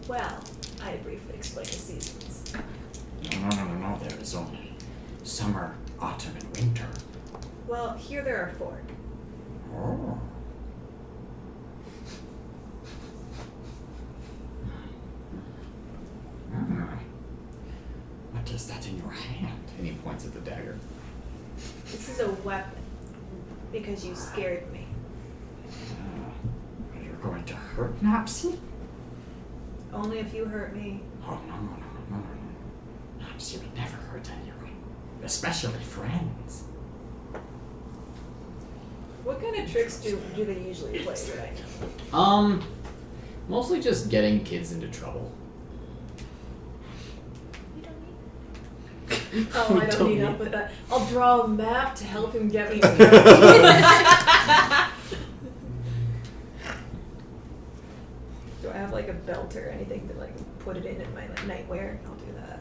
S8: Well, I briefly explain the seasons.
S1: No. There is only summer, autumn, and winter.
S8: Well, here there are 4.
S1: Oh. What is that in your hand? And he points at the dagger.
S8: This is a weapon because you scared me.
S1: You're going to hurt Napsy?
S8: Only if you hurt me.
S1: Oh, no. Napsy would never hurt anyone. Especially friends.
S8: What kind of tricks do they usually play that I know?
S1: Mostly just getting kids into trouble.
S8: You don't need. Oh, I don't need help with that. I'll draw a map to help him get me. In trouble. Do I have like a belt or anything to like put it in my like, nightwear? I'll do that.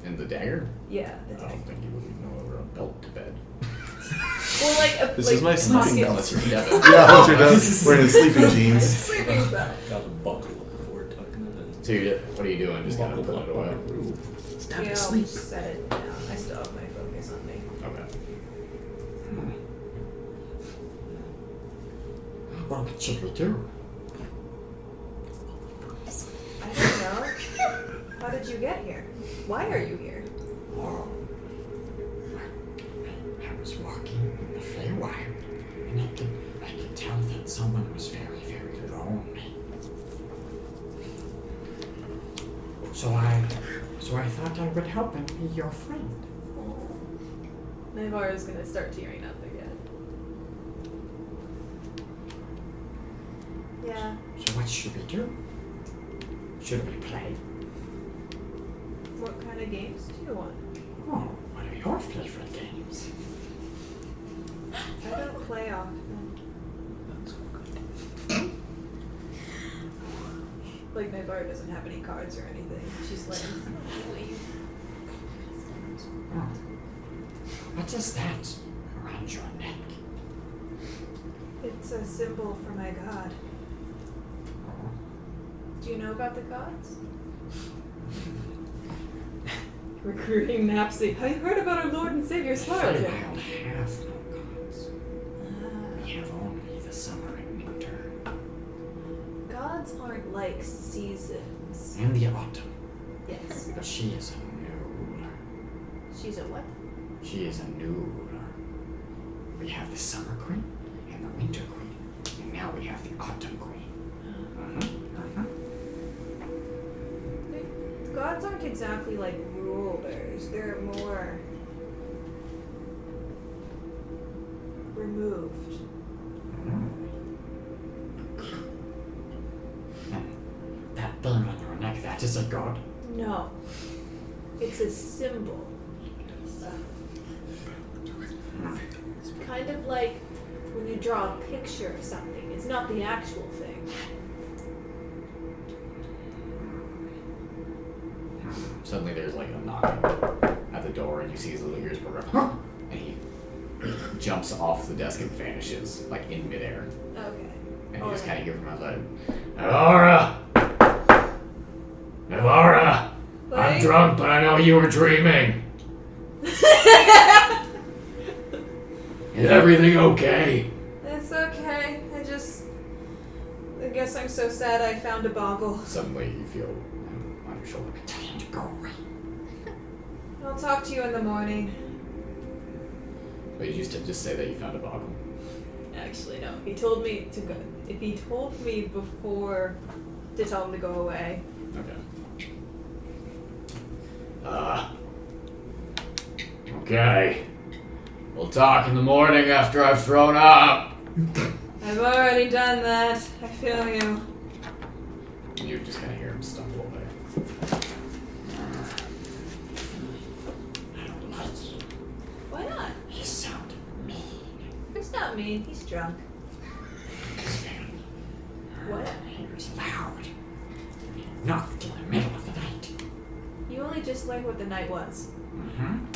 S1: And the dagger?
S8: Yeah, the
S1: I
S8: dagger.
S1: don't think you would even know over a belt to bed.
S8: Well, like a
S5: This
S8: like
S5: is my sleeping
S8: pockets.
S1: Unless you're Devin.
S5: Yeah, once you're done wearing his sleeping jeans.
S8: Sleeping belt.
S9: Got a buckle before tucking it in.
S1: So what are you doing? Just kind of putting it away?
S9: It's time
S8: Yeah,
S9: to
S8: I'll
S9: sleep.
S8: just set it down. I still have my focus on me.
S1: Okay. What should we do?
S8: I don't know. How did you get here? Why are you here?
S1: Oh, I was walking in the Feywild, and I could tell that someone was very, very lonely. So I thought I would help and be your friend.
S8: Naivara's gonna start tearing up again. Yeah.
S1: So what should we do? Should we play?
S8: What kind of games do you want?
S1: Oh, what are your favorite games?
S8: I don't play often. Like Naivara doesn't have any cards or anything. She's like,
S1: Oh. What is that around your neck?
S8: it's a symbol for my god.
S1: Oh.
S8: Do you know about the gods? Recruiting Napsy. I heard about our Lord and Savior's heart.
S1: Feywild have no gods. We have only the summer and winter.
S8: Gods aren't like seasons.
S1: And the autumn.
S8: Yes.
S1: But she is a new ruler.
S8: She's a what?
S1: She is a new ruler. We have the summer queen and the winter queen. And now we have the autumn queen.
S8: Gods aren't exactly like rulers. They're more removed.
S1: That thing on your neck, that is a god?
S8: No. It's a symbol. Kind of like when you draw a picture of something. It's not the actual thing.
S1: suddenly there's like a knocking at the door, and you see his little ears go up, and he jumps off the desk and vanishes, like in midair.
S8: Okay.
S1: And you just kind of hear from outside, Naivara! I'm drunk, but I know you were dreaming. Is everything okay?
S8: It's okay. I guess I'm so sad I found a boggle.
S1: Suddenly you feel on your shoulder. Tell him to go away.
S8: I'll talk to you in the morning.
S1: Wait, you used to just say that you found a boggle.
S8: Actually, no. He told me to go. If he told me before to tell him to go away.
S1: Okay. Okay. We'll talk in the morning after I've thrown up.
S8: I've already done that. I feel you.
S1: And you just kind of hear him stumble away. I don't like you.
S8: Why not?
S1: You sound mean.
S8: He's not mean. He's drunk. What?
S1: He was loud. He knocked in the middle of the night.
S8: You only just learned what the night was.
S1: Mm-hmm.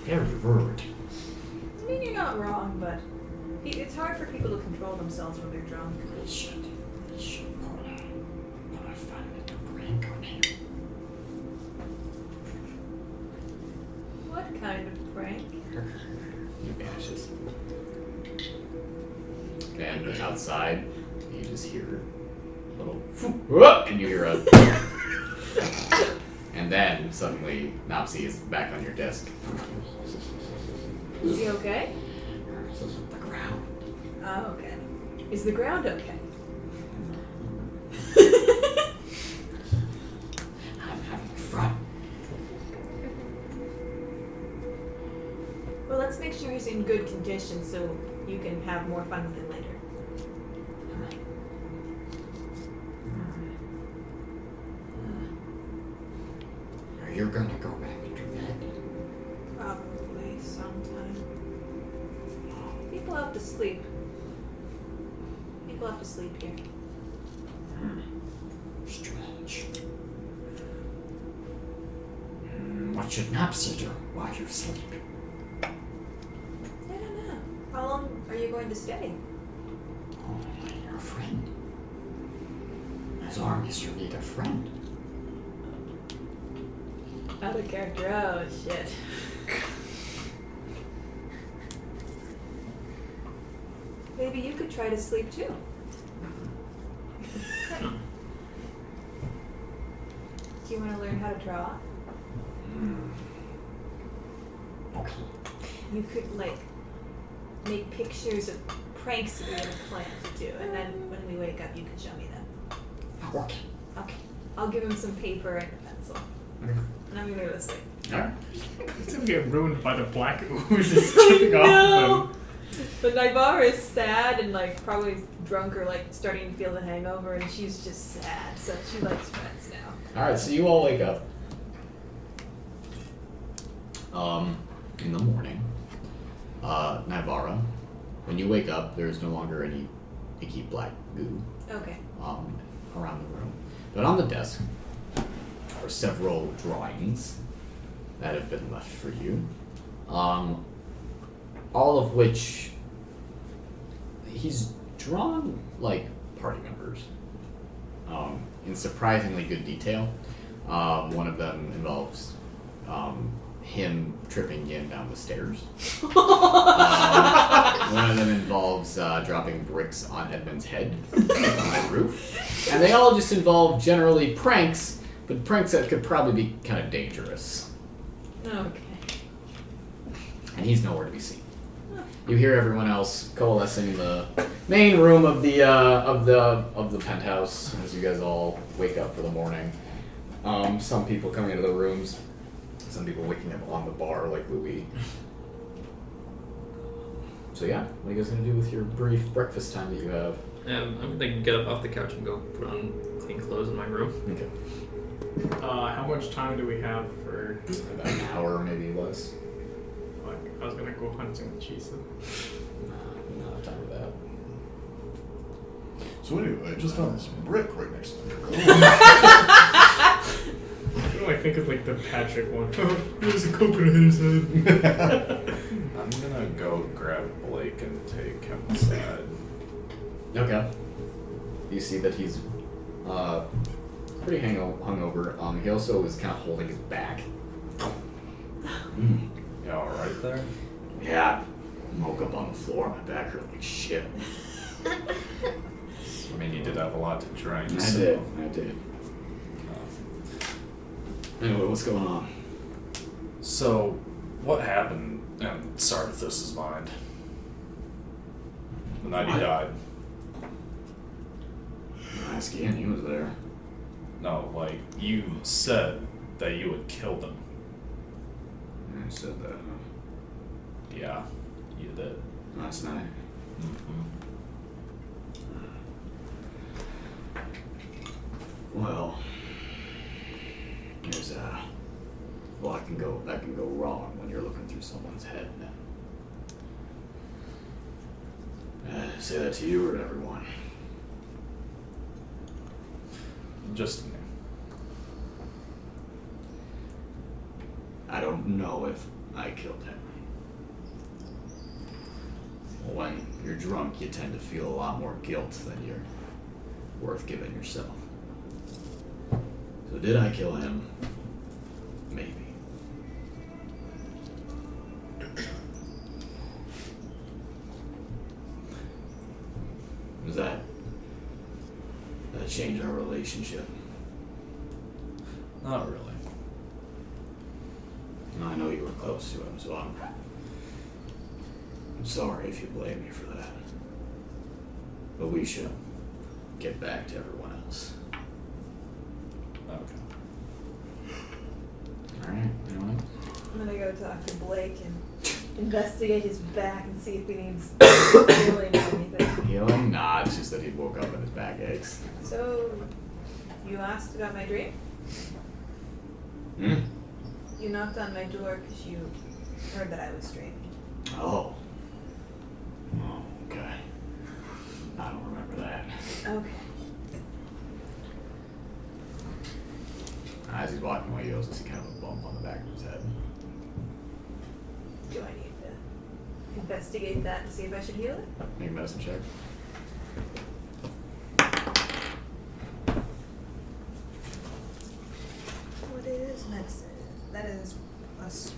S1: Very rude.
S8: I mean, you're not wrong, but it's hard for people to control themselves when they're drunk.
S1: We should pull a fun little prank on him.
S8: What kind of prank?
S1: He vanishes. And outside, you just hear a little and you hear a and then suddenly Nopsy is back on your desk.
S8: Is he okay?
S1: The ground.
S8: Oh, okay. Is the ground okay?
S1: I'm having fun.
S8: Well, let's make sure he's in good condition so you can have more fun with him later.
S1: You're gonna go back to bed.
S8: Probably sometime. People have to sleep. People have to sleep here.
S1: Strange. What should Nopsy do while you sleep?
S8: I don't know. How long are you going to stay?
S1: Oh, you're a friend. As long as you need a friend.
S8: Out of character. Oh, shit. Maybe you could try to sleep too. Do you want to learn how to draw?
S1: Okay.
S8: You could, like, make pictures of pranks that you're going to plan to do, and then when we wake up, you can show me them.
S1: Okay.
S8: Okay. I'll give him some paper and a pencil. And I'm going to go to sleep.
S1: Alright.
S6: It's gonna get ruined by the black ooze that's dripping off of him.
S8: But Naivara is sad and, like, probably drunk or, like, starting to feel the hangover, and she's just sad, so she likes friends now.
S1: Alright, so you all wake up. In the morning. Naivara, when you wake up, there's no longer any icky black goo
S8: Okay.
S1: around the room. But on the desk are several drawings that have been left for you. All of which he's drawn like party members in surprisingly good detail. One of them involves him tripping Yin down the stairs. One of them involves dropping bricks on Edmund's head on the roof. And they all just involve generally pranks, but pranks that could probably be kind of dangerous.
S8: Okay.
S1: And he's nowhere to be seen. You hear everyone else coalescing in the main room of the penthouse as you guys all wake up for the morning. Some people coming into the rooms, some people waking up on the bar like Louis. So yeah, what are you guys gonna do with your brief breakfast time that you have?
S4: I'm gonna get up off the couch and go put on clean clothes in my room.
S1: Okay.
S6: How much time do we have for?
S1: About an hour, maybe less.
S6: Like, I was gonna go hunting with Chisa.
S1: We don't have time for that.
S5: So anyway, I just found this brick right next to the road.
S6: I think of like the Patrick one. There's a coconut in his head.
S7: I'm gonna go grab Blake and take him aside.
S1: Okay. You see that he's pretty hungover. He also is kind of holding his back.
S7: You alright there?
S1: Yeah. I woke up on the floor. My back hurt like shit.
S7: I mean, you did have a lot to drink.
S1: I
S7: so.
S1: did. Anyway, what's going on?
S7: So, what happened in Sardithus' mind? The night he died.
S1: Ask Ian, he was there.
S7: No, like, you said that you had killed him.
S1: I said that
S7: Yeah, you did.
S1: last night. Well, there's that can go wrong when you're looking through someone's head. Say that to you or to everyone?
S7: Just me.
S1: I don't know if I killed him. When you're drunk, you tend to feel a lot more guilt than you're worth giving yourself. So did I kill him? Maybe. Does that change our relationship?
S7: Not really.
S1: I know you were close to him, so I'm sorry if you blame me for that. But we should get back to everyone else.
S7: Okay.
S1: Alright, anyone else?
S8: I'm gonna go talk to Blake and investigate his back and see if he needs healing or anything.
S1: Healing? Nah, it's just that he woke up and his back aches.
S8: So, you asked about my dream?
S1: Hmm?
S8: You knocked on my door because you heard that I was dreaming.
S1: Oh. Oh, okay. I don't remember that.
S8: Okay.
S1: As he's walking away, he also sees kind of a bump on the back of his head.
S8: Do I need to investigate that and see if I should heal it?
S1: Make a medicine check.
S8: What is medicine? That is +4,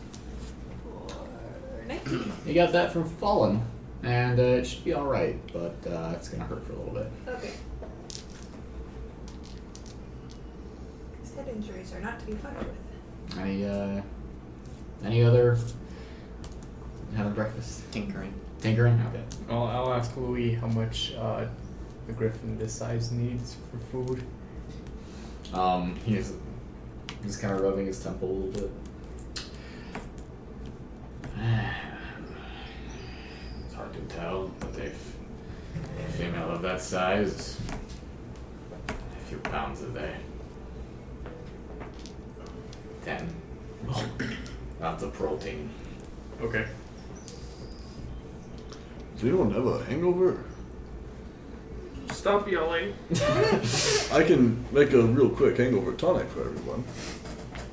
S8: 19.
S1: You got that from Fallen, and it should be alright, but it's gonna hurt for a little bit.
S8: Okay. These head injuries are not to be fucked with.
S1: Any other having breakfast?
S2: Tinkering.
S1: Tinkering? Okay.
S6: Well, I'll ask Louis how much the griffin this size needs for food.
S1: He's kind of rubbing his temple a little bit. It's hard to tell, but a female of that size, a few pounds a day. 10. Lots of protein.
S6: Okay.
S5: Does anyone have a hangover?
S4: Stop yelling.
S5: I can make a real quick hangover tonic for everyone.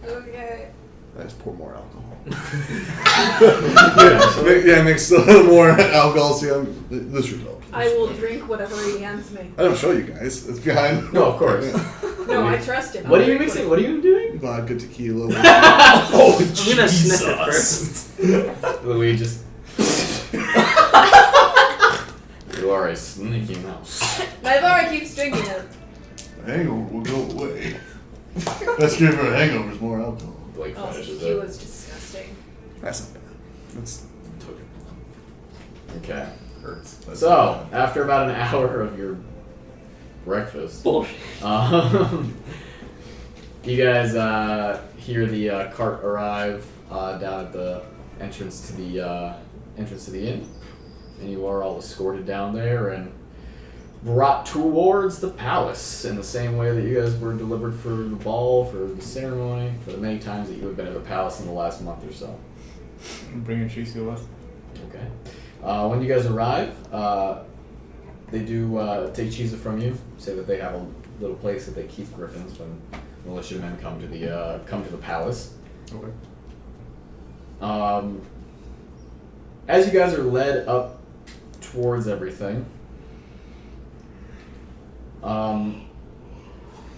S8: Okay.
S5: I just pour more alcohol. yeah, mix more alcohol. See, this should help.
S8: I will drink whatever he hands me.
S5: I don't show you guys. It's behind.
S1: No, of course.
S8: No, I trust him.
S1: What are you mixing? What are you doing?
S5: Vodka, tequila.
S7: Oh,
S4: I'm gonna sniff it first.
S1: Louis just. You are a sneaky mouse.
S8: Naivara keeps drinking it.
S5: The hangover will go away. Best cure for a hangover is more alcohol.
S1: Blake
S8: Oh,
S1: finishes
S8: he
S1: it.
S8: was disgusting.
S5: That's not bad. That's
S1: Okay. Hurts. So, after about an hour of your breakfast,
S4: Bullshit.
S1: you guys hear the cart arrive down at the entrance to the inn, and you are all escorted down there and brought towards the palace in the same way that you guys were delivered for the ball, for the ceremony, for the many times that you have been at the palace in the last month or so.
S6: I'm bringing Shisi with us.
S1: Okay. When you guys arrive, they do take cheese from you. Say that they have a little place that they keep griffins when militiamen come to the palace.
S5: Okay.
S1: As you guys are led up towards everything,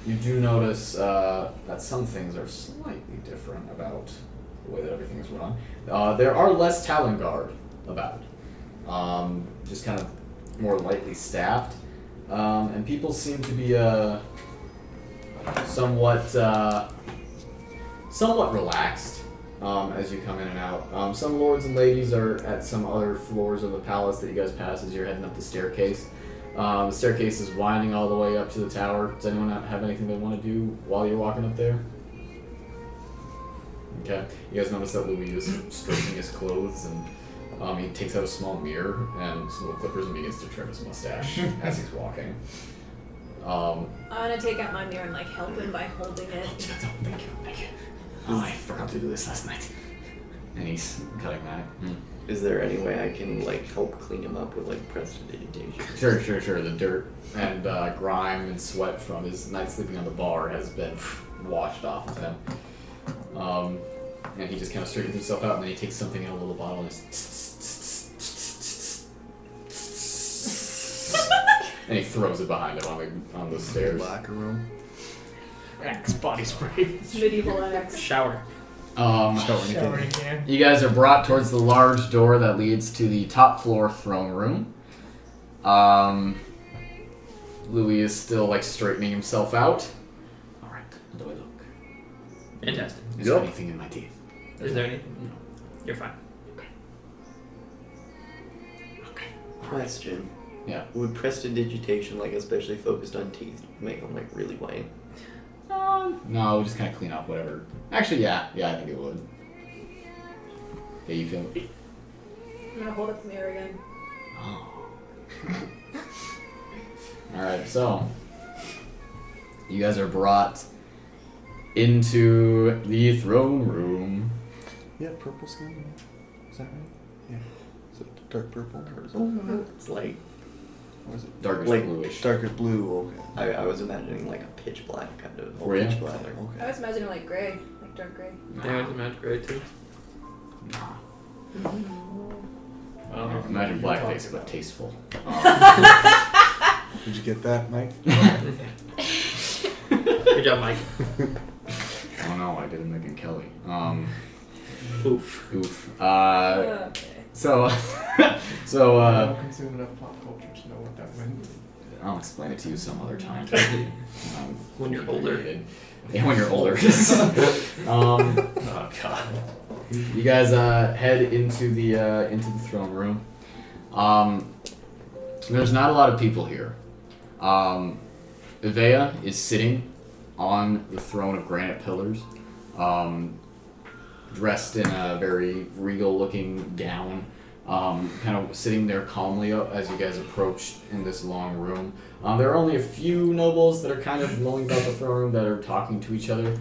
S1: you do notice that some things are slightly different about the way that everything is run. There are less Talon Guard about, just kind of more lightly staffed, and people seem to be somewhat relaxed as you come in and out. Some lords and ladies are at some other floors of the palace that you guys pass as you're heading up the staircase. The staircase is winding all the way up to the tower. Does anyone have anything they want to do while you're walking up there? Okay. You guys notice that Louis is straightening his clothes, and he takes out a small mirror and some little clippers and begins to trim his mustache as he's walking.
S8: I'm gonna take out my mirror and like help him by holding it.
S1: Thank you. Oh, I forgot to do this last night. And he's cutting that.
S2: Is there any way I can like help clean him up with like prestidigitation?
S1: Sure. The dirt and grime and sweat from his night sleeping on the bar has been washed off of him. And he just kind of straightens himself out, and then he takes something in a little bottle and and he throws it behind him on the stairs.
S5: Locker room.
S6: Axe body spray.
S8: Medieval axe.
S4: Shower.
S6: Showering again.
S1: You guys are brought towards the large door that leads to the top floor throne room. Louis is still like straightening himself out. All right, how do I look?
S4: Fantastic.
S1: Is there anything in my teeth?
S4: Is there anything? No. You're fine.
S1: Okay.
S2: Question.
S1: Yeah.
S2: Would prestidigitation, like especially focused on teeth, make them like really white?
S1: No, we'll just kind of clean up whatever. Actually, yeah, I think it would. Yeah, you feel?
S8: I'm gonna hold up the mirror again.
S1: Oh. All right, so you guys are brought into the throne room.
S5: Yeah, purple skin. Is that right? Yeah. Is it dark purple? Or is it,
S2: It's like
S5: or is it
S1: Darkish
S2: like
S1: bluish.
S5: darker blue? Okay.
S2: I was imagining like a pitch black kind of.
S1: Were ya?
S2: Pitch black.
S8: I
S5: Okay.
S8: was imagining like gray, like dark gray.
S4: Yeah, it's a match gray too.
S1: Imagine blackface, but tasteful.
S5: Did you get that, Mike?
S4: Good job, Mike.
S1: Oh no, I didn't Megan Kelly.
S4: Oof.
S8: Okay.
S1: So,
S6: I don't consume enough pop culture to know what that meant.
S1: I'll explain it to you some other time.
S4: When you're older.
S1: Yeah, when you're older.
S7: Oh god.
S1: You guys head into the throne room. There's not a lot of people here. Ivea is sitting on the throne of granite pillars, dressed in a very regal-looking gown, kind of sitting there calmly as you guys approach in this long room. There are only a few nobles that are kind of mulling about the throne room that are talking to each other.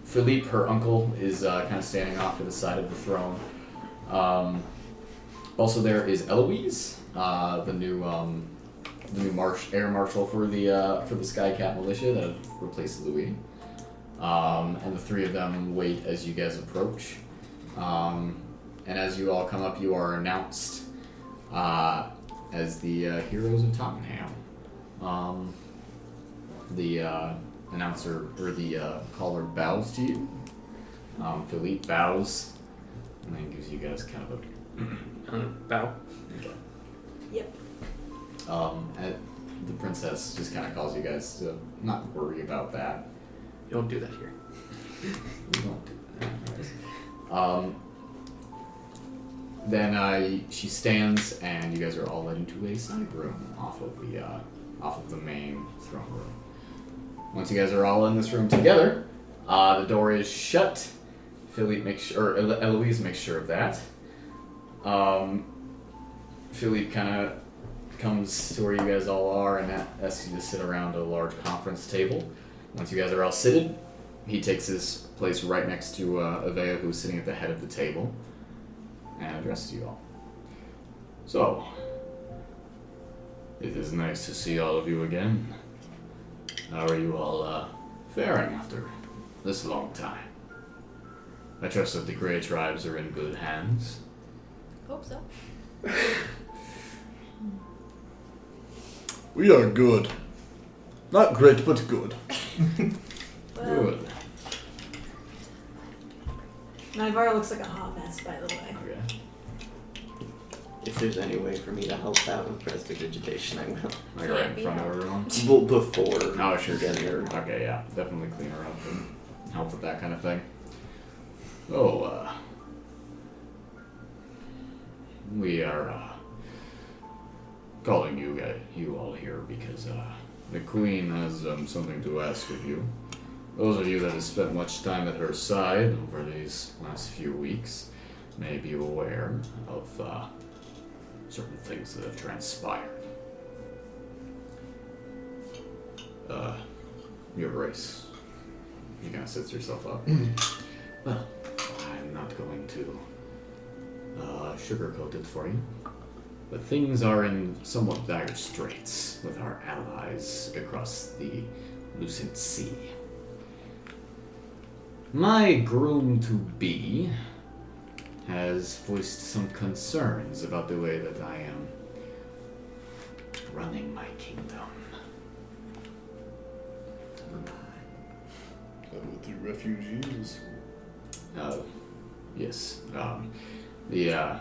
S1: Philippe, her uncle, is kind of standing off to the side of the throne. Also, there is Eloise, the new air marshal for the Skycat militia that have replaced Louis. And the three of them wait as you guys approach. And as you all come up, you are announced as the heroes of Tottenham. The announcer, or the caller, bows to you. Philippe bows, and then gives you guys kind of a
S4: Bow.
S1: okay.
S8: Yep.
S1: And the princess just kind of calls you guys to not worry about that.
S4: You don't do that here.
S1: We won't do that. Then she stands, and you guys are all led into a side room off of the main throne room. Once you guys are all in this room together, the door is shut. Eloise makes sure of that. Philippe kind of comes to where you guys all are and asks you to sit around a large conference table. Once you guys are all seated, he takes his place right next to Ivea, who's sitting at the head of the table, and addresses you all. So, It is nice to see all of you again. How are you all faring after this long time? I trust that the Grey tribes are in good hands.
S3: Hope so.
S5: We are good. Not great, but good.
S8: Well,
S1: Good.
S8: Naivara looks like a hot mess, by the way.
S1: Okay.
S2: If there's any way for me to help out with prestidigitation, I will.
S1: Like right in front of everyone.
S2: Well, before.
S1: Oh, sure.
S2: get there.
S1: Okay, yeah. Definitely clean her up and help with that kind of thing. Oh, we are calling you all here because the Queen has something to ask of you. Those of you that have spent much time at her side over these last few weeks may be aware of certain things that have transpired. Your Grace. You kind of sits yourself up. Well, I'm not going to sugarcoat it for you, but things are in somewhat dire straits with our allies across the Lucent Sea. My groom-to-be has voiced some concerns about the way that I am running my kingdom.
S5: With the refugees.
S1: Yes. The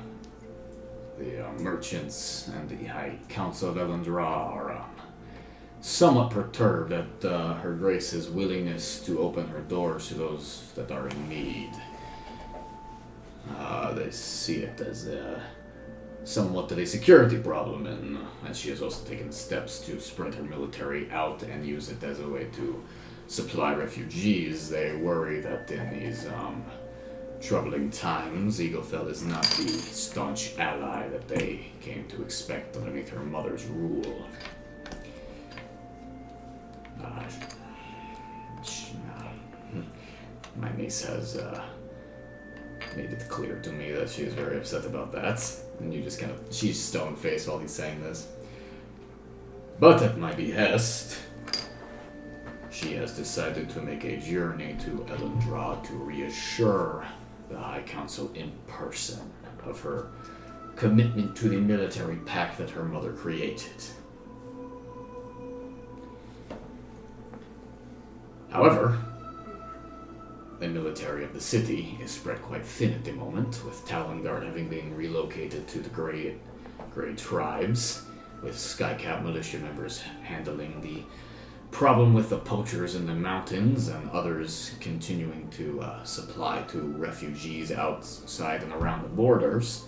S1: merchants and the High Council of Elendra are somewhat perturbed at Her Grace's willingness to open her doors to those that are in need. They see it as somewhat of a security problem, and she has also taken steps to spread her military out and use it as a way to supply refugees. They worry that in these troubling times, Eaglefell is not the staunch ally that they came to expect underneath her mother's rule. My niece has made it clear to me that she is very upset about that. And you just she's stone-faced while he's saying this. But at my behest, she has decided to make a journey to Elendra to reassure the High Council in person of her commitment to the military pact that her mother created. However, the military of the city is spread quite thin at the moment, with Talonguard having been relocated to the Grey tribes, with Skycap militia members handling the problem with the poachers in the mountains, and others continuing to supply to refugees outside and around the borders.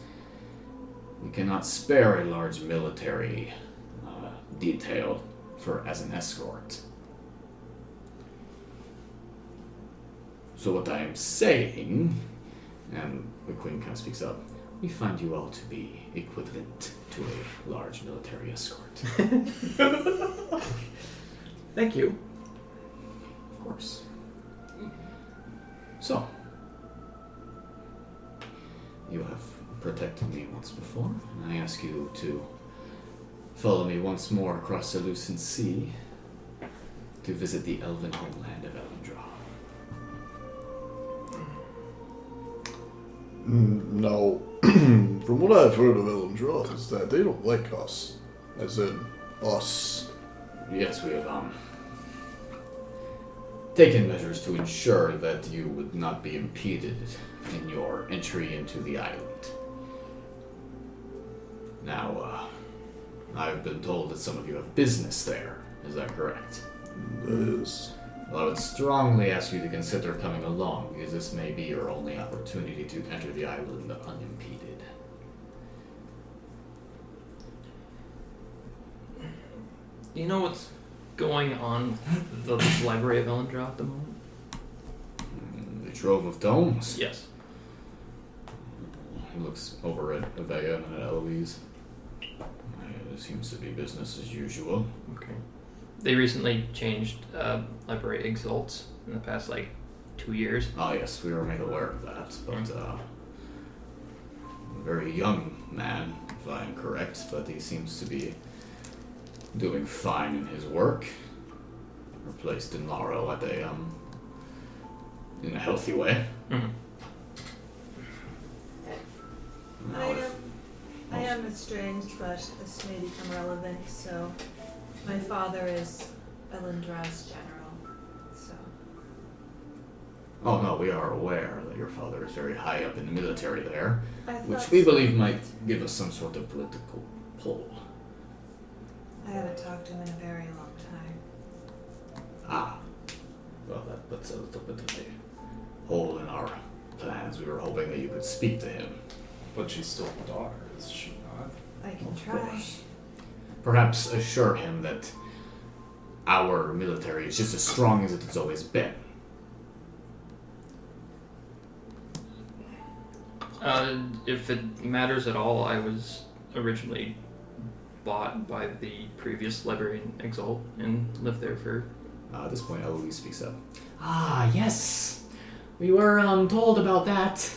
S1: We cannot spare a large military detail as an escort. So what I am saying, and the Queen kind of speaks up, we find you all to be equivalent to a large military escort.
S4: Thank you.
S1: Of course. So, you have protected me once before, and I ask you to follow me once more across the Lucent Sea to visit the elven homeland of Elendra.
S5: No. From what I've heard of Elendra is that they don't like us. As in, us.
S1: Yes, we have taken measures to ensure that you would not be impeded in your entry into the island. Now, I've been told that some of you have business there. Is that correct?
S5: That is.
S1: Well, I would strongly ask you to consider coming along, because this may be your only opportunity to enter the island unimpeded.
S4: Do you know what's going on the Library of Elendra at the moment?
S1: The Trove of Tomes?
S4: Yes.
S1: He looks over at Avea and at Eloise. It seems to be business as usual.
S4: Okay. They recently changed Library Exalts in the past, 2 years.
S1: Ah, yes, we were made aware of that, but a very young man, if I am correct, but he seems to be doing fine in his work. Replaced in Laro at in a healthy way.
S4: Mhm.
S8: I am estranged, but this may become relevant. So, my father is Elendra's general. So,
S1: Oh no, we are aware that your father is very high up in the military there,
S8: I thought
S1: which we
S8: so.
S1: believe might give us some sort of political pull.
S8: I haven't talked to him in a very long time.
S1: Ah, well, that puts a little bit of a hole in our plans. We were hoping that you could speak to him.
S7: But she's still a daughter, is she not?
S8: I can
S1: Of
S8: try.
S1: course. Perhaps assure him that our military is just as strong as it has always been.
S4: If it matters at all, I was originally bought by the previous librarian Exalt and lived there for...
S1: At this point, Eloise speaks up. Ah, yes. We were told about that.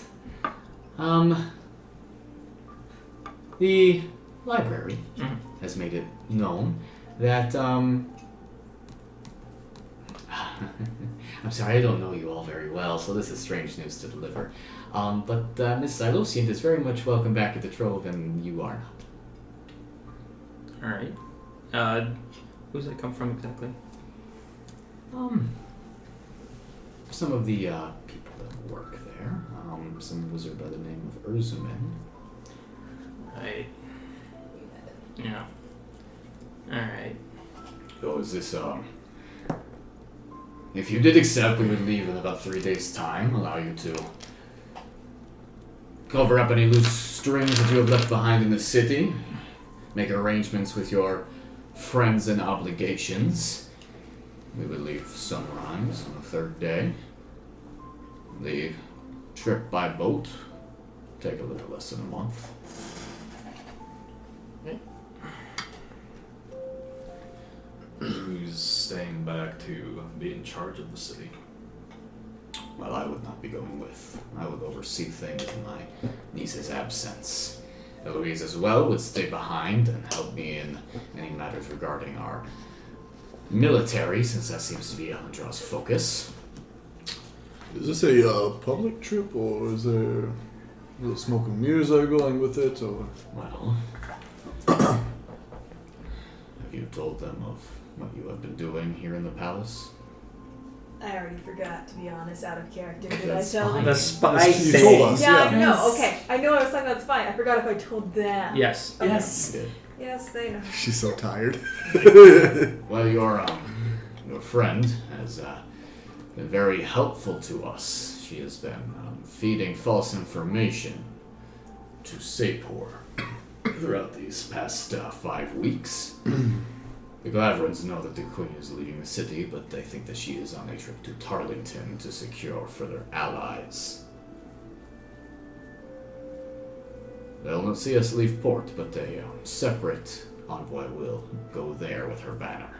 S1: The library has made it known that I'm sorry, I don't know you all very well, so this is strange news to deliver. But Miss Xiloscient is very much welcome back at the Trove, and you are not.
S4: Alright. Who's that come from exactly?
S1: Some of the people that work there. Some wizard by the name of Urzuman.
S4: Right. Yeah. Alright.
S1: So is this, if you did accept, we would leave in about 3 days' time, allow you to cover up any loose strings that you have left behind in the city, make arrangements with your friends and obligations. We would leave sunrise on the 3rd day. The trip by boat take a little less than a month.
S7: Who's staying back to be in charge of the city?
S1: Well, I would not be going with. I would oversee things in my niece's absence. Eloise as well would stay behind and help me in any matters regarding our military, since that seems to be Elendra's focus.
S5: Is this a public trip, or is there smoke and mirrors that are going with it, or?
S1: Well, have you told them of what you have been doing here in the palace?
S8: I already forgot, to be honest, out of character. Did
S1: That's
S8: I tell
S1: fine.
S8: them?
S4: The spy
S5: You
S4: thing.
S5: told us.
S8: Yeah, I
S5: Yeah.
S8: know. Okay, I know I was talking about spy. I forgot if I told them.
S4: Yes.
S8: Okay.
S6: Yes.
S1: You did.
S8: Yes, they know.
S5: She's so tired.
S1: Well, your friend has been very helpful to us. She has been feeding false information to Sapor throughout these past 5 weeks. The Glavrans know that the Queen is leaving the city, but they think that she is on a trip to Tarlington to secure further allies. They'll not see us leave port, but a separate envoy will go there with her banner.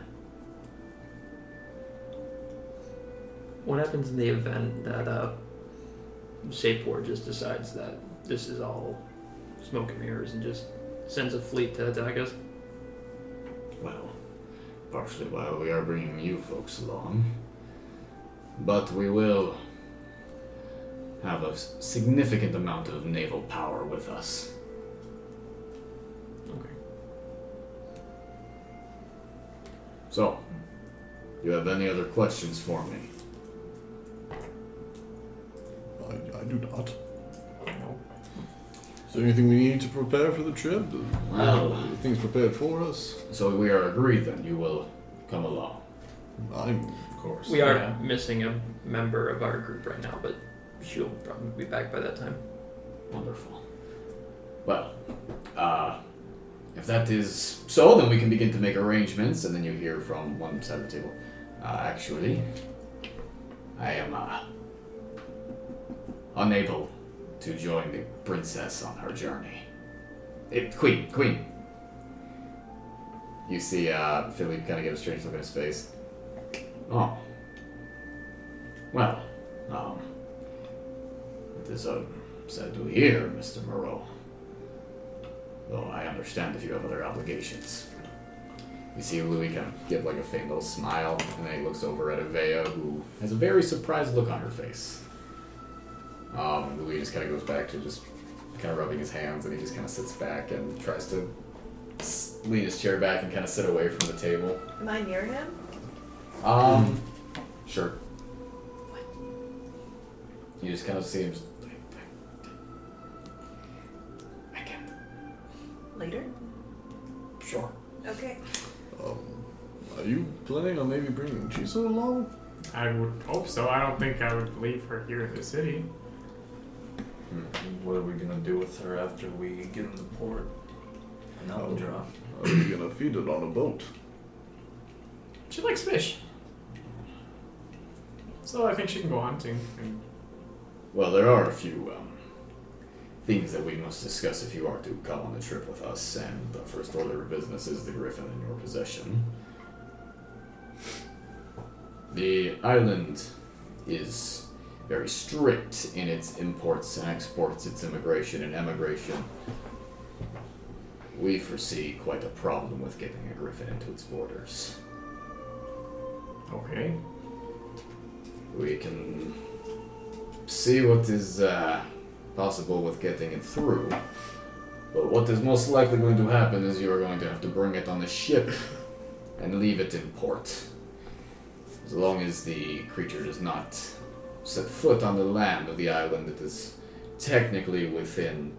S4: What happens in the event that Sapor just decides that this is all smoke and mirrors and just sends a fleet to attack us?
S1: Well, partially why we are bringing you folks along. But we will have a significant amount of naval power with us.
S4: Okay.
S1: So, you have any other questions for me?
S5: I do not. Is there anything we need to prepare for the trip?
S1: Well,
S5: Things prepared for us?
S1: so we are agreed then, you will come along.
S7: Of course.
S4: We are
S7: Yeah.
S4: missing a member of our group right now, but she'll probably be back by that time.
S1: Wonderful. Well, if that is so, then we can begin to make arrangements, and then you hear from one side of the table. Actually, I am unable to join the princess on her journey. Queen. You see Philippe kind of get a strange look on his face. Oh. Well, it is sad to hear, Mr. Moreau. Though I understand if you have other obligations. You see Louis kind of give like a faint little smile, and then he looks over at Avea, who has a very surprised look on her face. Louis just kind of goes back to just kind of rubbing his hands, and he just kind of sits back and tries to lean his chair back and kind of sit away from the table.
S8: Am I near him?
S1: Sure. You just kind of see him just... I can't.
S8: Later?
S1: Sure.
S8: Okay.
S5: Are you planning on maybe bringing Chiso along?
S6: I would hope so. I don't think I would leave her here in the city.
S7: What are we gonna do with her after we get into port? And out the draw.
S5: Are you gonna feed it on a boat?
S6: She likes fish. So I think she can go hunting. And
S1: Well, there are a few things that we must discuss if you are to come on the trip with us, and the first order of business is the griffin in your possession. The island is very strict in its imports and exports, its immigration and emigration. We foresee quite a problem with getting a griffin into its borders.
S6: okay.
S1: We can see what is possible with getting it through. But what is most likely going to happen is you are going to have to bring it on a ship and leave it in port. As long as the creature does not set foot on the land of the island, it is technically within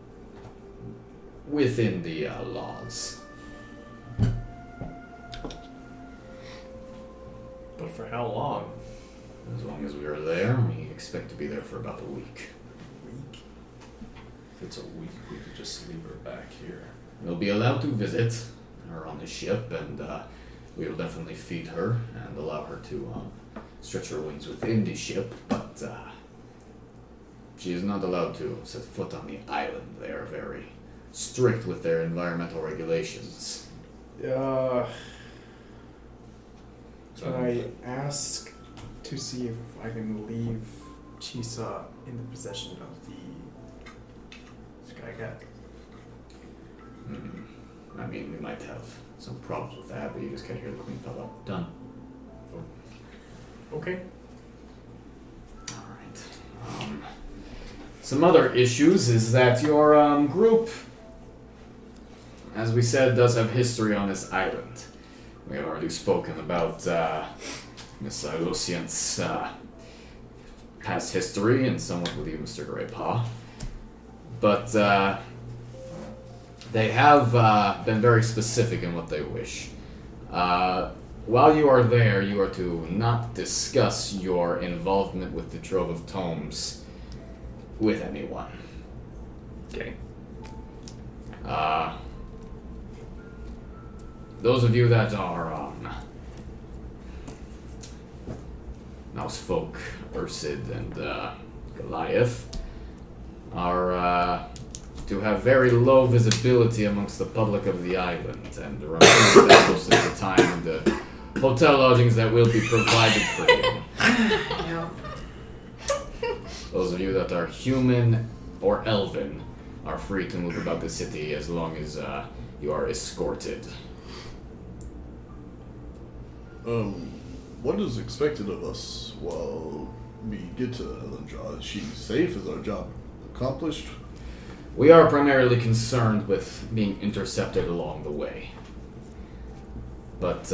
S1: the laws.
S6: But for how long?
S1: As long as we are there, we expect to be there for about a week.
S7: If it's a week, we could just leave her back here.
S1: We'll be allowed to visit her on the ship, and we will definitely feed her and allow her to stretch her wings within the ship, but she is not allowed to set foot on the island. They are very strict with their environmental regulations.
S10: Can I ask to see if I can leave Chisa in the possession of the Sky Cat?
S1: I mean, we might have some problems with that, but you just kind of hear the queen pop up. Done.
S6: Okay.
S1: Alright. Some other issues is that your group, as we said, does have history on this island. We have already spoken about Miss Xiloscient's past history and somewhat with you, Mr. Graypaw. But they have been very specific in what they wish. While you are there, you are to not discuss your involvement with the Trove of Tomes with anyone.
S4: Okay.
S1: Those of you that are Mousefolk, Ursid, and Goliath are to have very low visibility amongst the public of the island, and remain there most of the time in the hotel lodgings that will be provided for you. Those of you that are human or elven are free to move about the city as long as you are escorted.
S5: What is expected of us while we get to Elenja? Is she safe? Is our job accomplished?
S1: We are primarily concerned with being intercepted along the way. But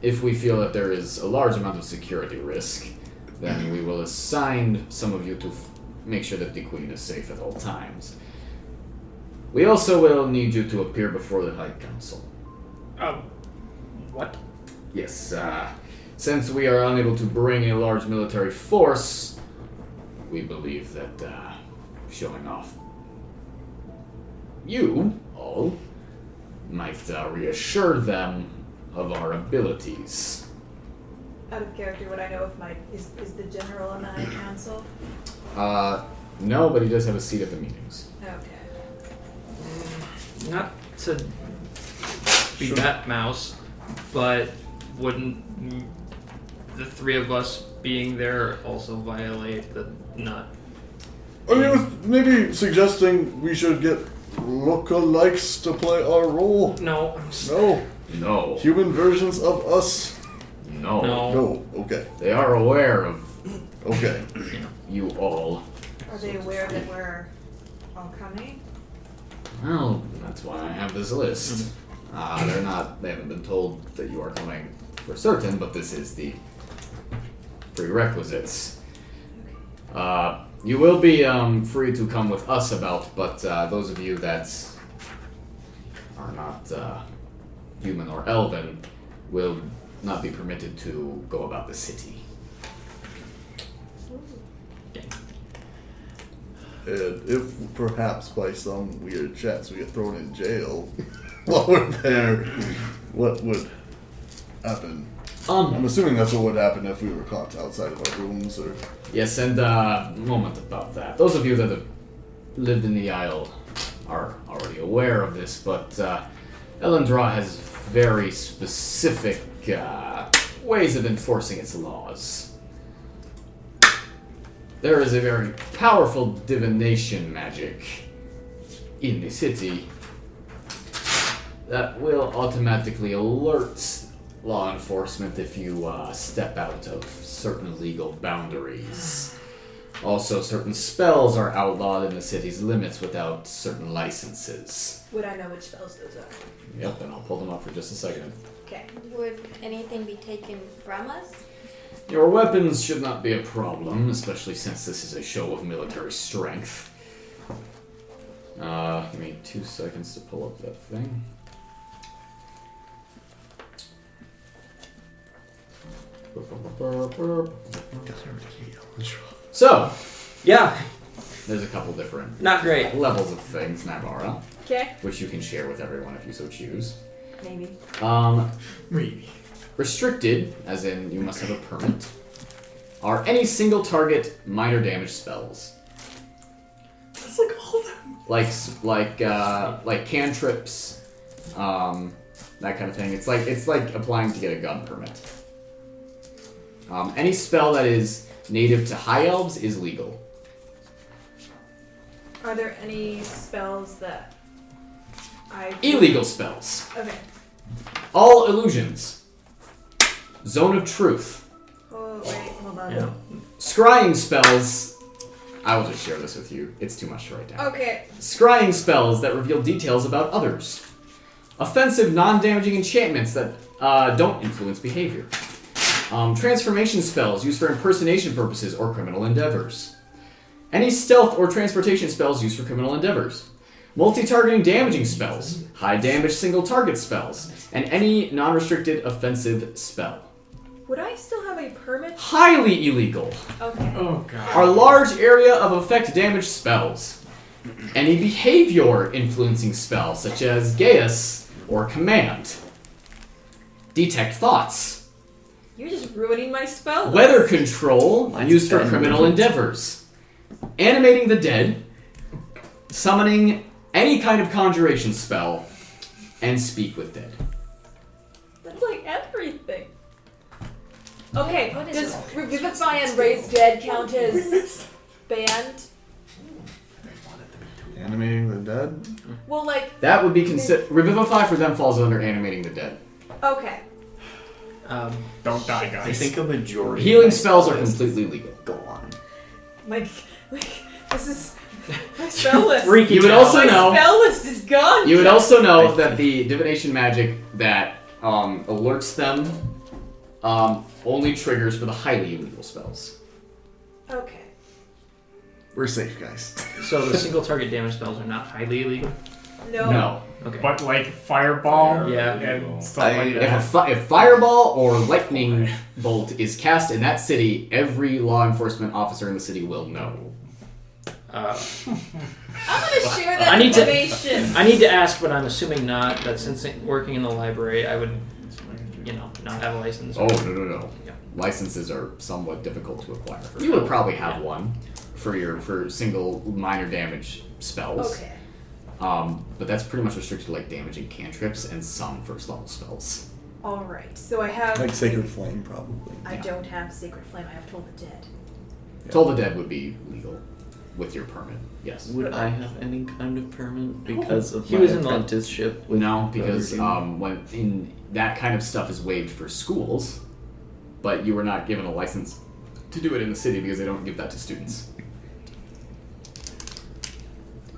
S1: if we feel that there is a large amount of security risk, then we will assign some of you to make sure that the Queen is safe at all times. We also will need you to appear before the High Council.
S4: What?
S1: Yes, since we are unable to bring a large military force, we believe that showing off you all might reassure them of our abilities.
S8: Out of character, would I know if is the general on the High Council?
S1: No, but he does have a seat at the meetings.
S8: Okay.
S4: Not to be that mouse, but wouldn't the three of us being there also violate the not?
S5: I mean, maybe suggesting we should get lookalikes to play our role.
S4: No.
S5: No.
S7: No.
S5: Human versions of us?
S7: No.
S5: No. Okay.
S7: They are aware of
S5: Okay.
S7: you all.
S8: Are they aware that we're all coming?
S1: Well, that's why I have this list. They haven't been told that you are coming for certain, but this is the prerequisites. You will be free to come with us about, but those of you that are not human or elven will not be permitted to go about the city.
S5: And if perhaps by some weird chance we get thrown in jail while we're there, what would happen? I'm assuming that's what would happen if we were caught outside of our rooms, or...
S1: Yes, and a moment about that. Those of you that have lived in the Isle are already aware of this, but Elendra has very specific ways of enforcing its laws. There is a very powerful divination magic in the city that will automatically alert law enforcement if you step out of certain legal boundaries. Also, certain spells are outlawed in the city's limits without certain licenses.
S8: Would I know which spells those are?
S1: Yep, and I'll pull them up for just a second.
S8: Okay.
S3: Would anything be taken from us?
S1: Your weapons should not be a problem, especially since this is a show of military strength. Give me 2 seconds to pull up that thing. So,
S4: Yeah,
S1: there's a couple different
S4: not great.
S1: levels of things, Naivara,
S8: Okay.
S1: which you can share with everyone if you so choose.
S8: Maybe.
S6: Maybe.
S1: Restricted, as in you must have a permit, are any single target minor damage spells.
S10: That's like all of them.
S1: Like cantrips, that kind of thing. It's like applying to get a gun permit. Any spell that is native to high elves is legal.
S8: Are there any spells that
S1: Illegal spells.
S8: Okay.
S1: All illusions. Zone of truth.
S8: Oh, wait, hold on.
S4: Yeah.
S1: Scrying spells. I will just share this with you. It's too much to write down.
S8: Okay.
S1: Scrying spells that reveal details about others. Offensive, non-damaging enchantments that don't influence behavior. Transformation spells used for impersonation purposes or criminal endeavors. Any stealth or transportation spells used for criminal endeavors. Multi-targeting damaging spells. High damage single target spells. And any non-restricted offensive spell.
S8: Would I still have a permit?
S1: Highly illegal
S8: Okay.
S6: Oh god.
S1: are large area of effect damage spells. Any behavior influencing spells such as Gaius or Command. Detect thoughts.
S8: You're just ruining my spell list.
S1: Weather control
S2: Mine's
S1: used for
S2: been
S1: criminal
S2: moved.
S1: endeavors. Animating the dead. Summoning any kind of conjuration spell. And speak with dead.
S8: That's like everything. Okay,
S3: What is
S8: does
S3: it?
S8: Revivify and Raise Dead count as banned?
S5: Animating the dead?
S8: Well, like,
S1: That would be considered... Revivify for them falls under animating the dead.
S8: okay.
S6: Don't die,
S2: I
S6: guys.
S2: think a majority.
S1: Healing
S2: of my
S1: spells are
S2: spell list
S1: completely legal.
S2: Go on.
S8: Like, this is my spell list.
S4: Freaky
S1: You would
S4: town.
S1: also
S8: My
S1: know...
S8: spell list is gone.
S1: You would also know
S2: I
S1: that the divination magic that alerts them only triggers for the highly illegal spells.
S8: Okay.
S5: We're safe, guys.
S4: So the single target damage spells are not highly illegal?
S8: No.
S1: No.
S4: Okay.
S6: But like fireball
S4: Yeah.
S6: and stuff
S2: I-
S6: like
S1: If,
S6: that.
S1: if fireball or lightning bolt is cast in that city, every law enforcement officer in the city will know.
S8: I'm gonna share that
S4: I need to-
S8: information.
S4: I need to ask, but I'm assuming not, that since working in the library, I would, not have a license.
S1: Oh, no.
S4: Yeah.
S1: Licenses are somewhat difficult to acquire. You would probably have one for single minor damage spells.
S8: Okay.
S1: But that's pretty much restricted to like damaging cantrips and some first level spells.
S8: All right. So I have.
S5: Like Sacred Flame, probably.
S8: I don't have Sacred Flame. I have Toll the Dead.
S1: Toll the Dead would be legal. with your permit. Yes.
S2: Would I have any kind of permit because of
S4: He
S2: my
S4: was in the-
S2: apprenticeship? With
S1: No, because
S2: Brother
S1: when in that kind of stuff is waived for schools, but you were not given a license to do it in the city because they don't give that to students.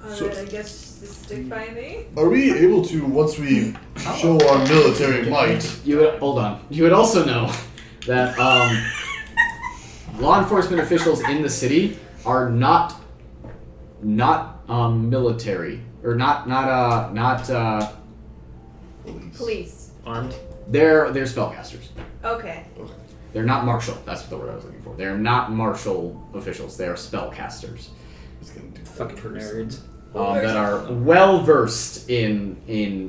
S8: Alright, I guess just stick by me.
S5: Are we able to, once we show our military might,
S1: You would, hold on. You would also know that law enforcement officials in the city are not military or not
S8: Police.
S4: Armed.
S1: they're spellcasters.
S8: Okay.
S1: They're not martial. That's the word I was looking for. They're not martial officials. They are spellcasters
S5: it's gonna do
S4: Fucking nerds.
S1: that are well versed in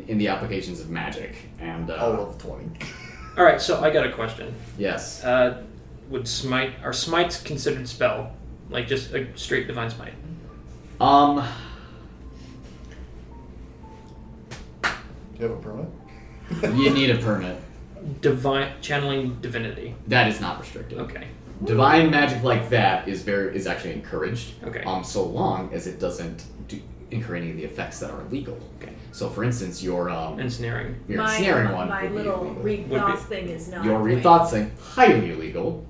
S1: the applications of magic and
S5: all of 20.
S4: All right, so I got a question.
S1: yes.
S4: Are smites considered spell, like just a straight divine smite?
S5: Do you have a permit?
S1: You need a permit.
S4: Divine channeling divinity.
S1: That is not restricted.
S4: Okay.
S1: Divine magic like that is actually encouraged.
S4: Okay.
S1: So long as it doesn't incur any of the effects that are illegal.
S4: Okay.
S1: So, for instance, your
S4: Ensnaring.
S1: ensnaring one
S8: My
S1: would be
S8: little
S1: illegal.
S8: read
S4: Would be-
S8: thoughts thing is not.
S1: Your read
S8: going.
S1: thoughts thing, highly illegal.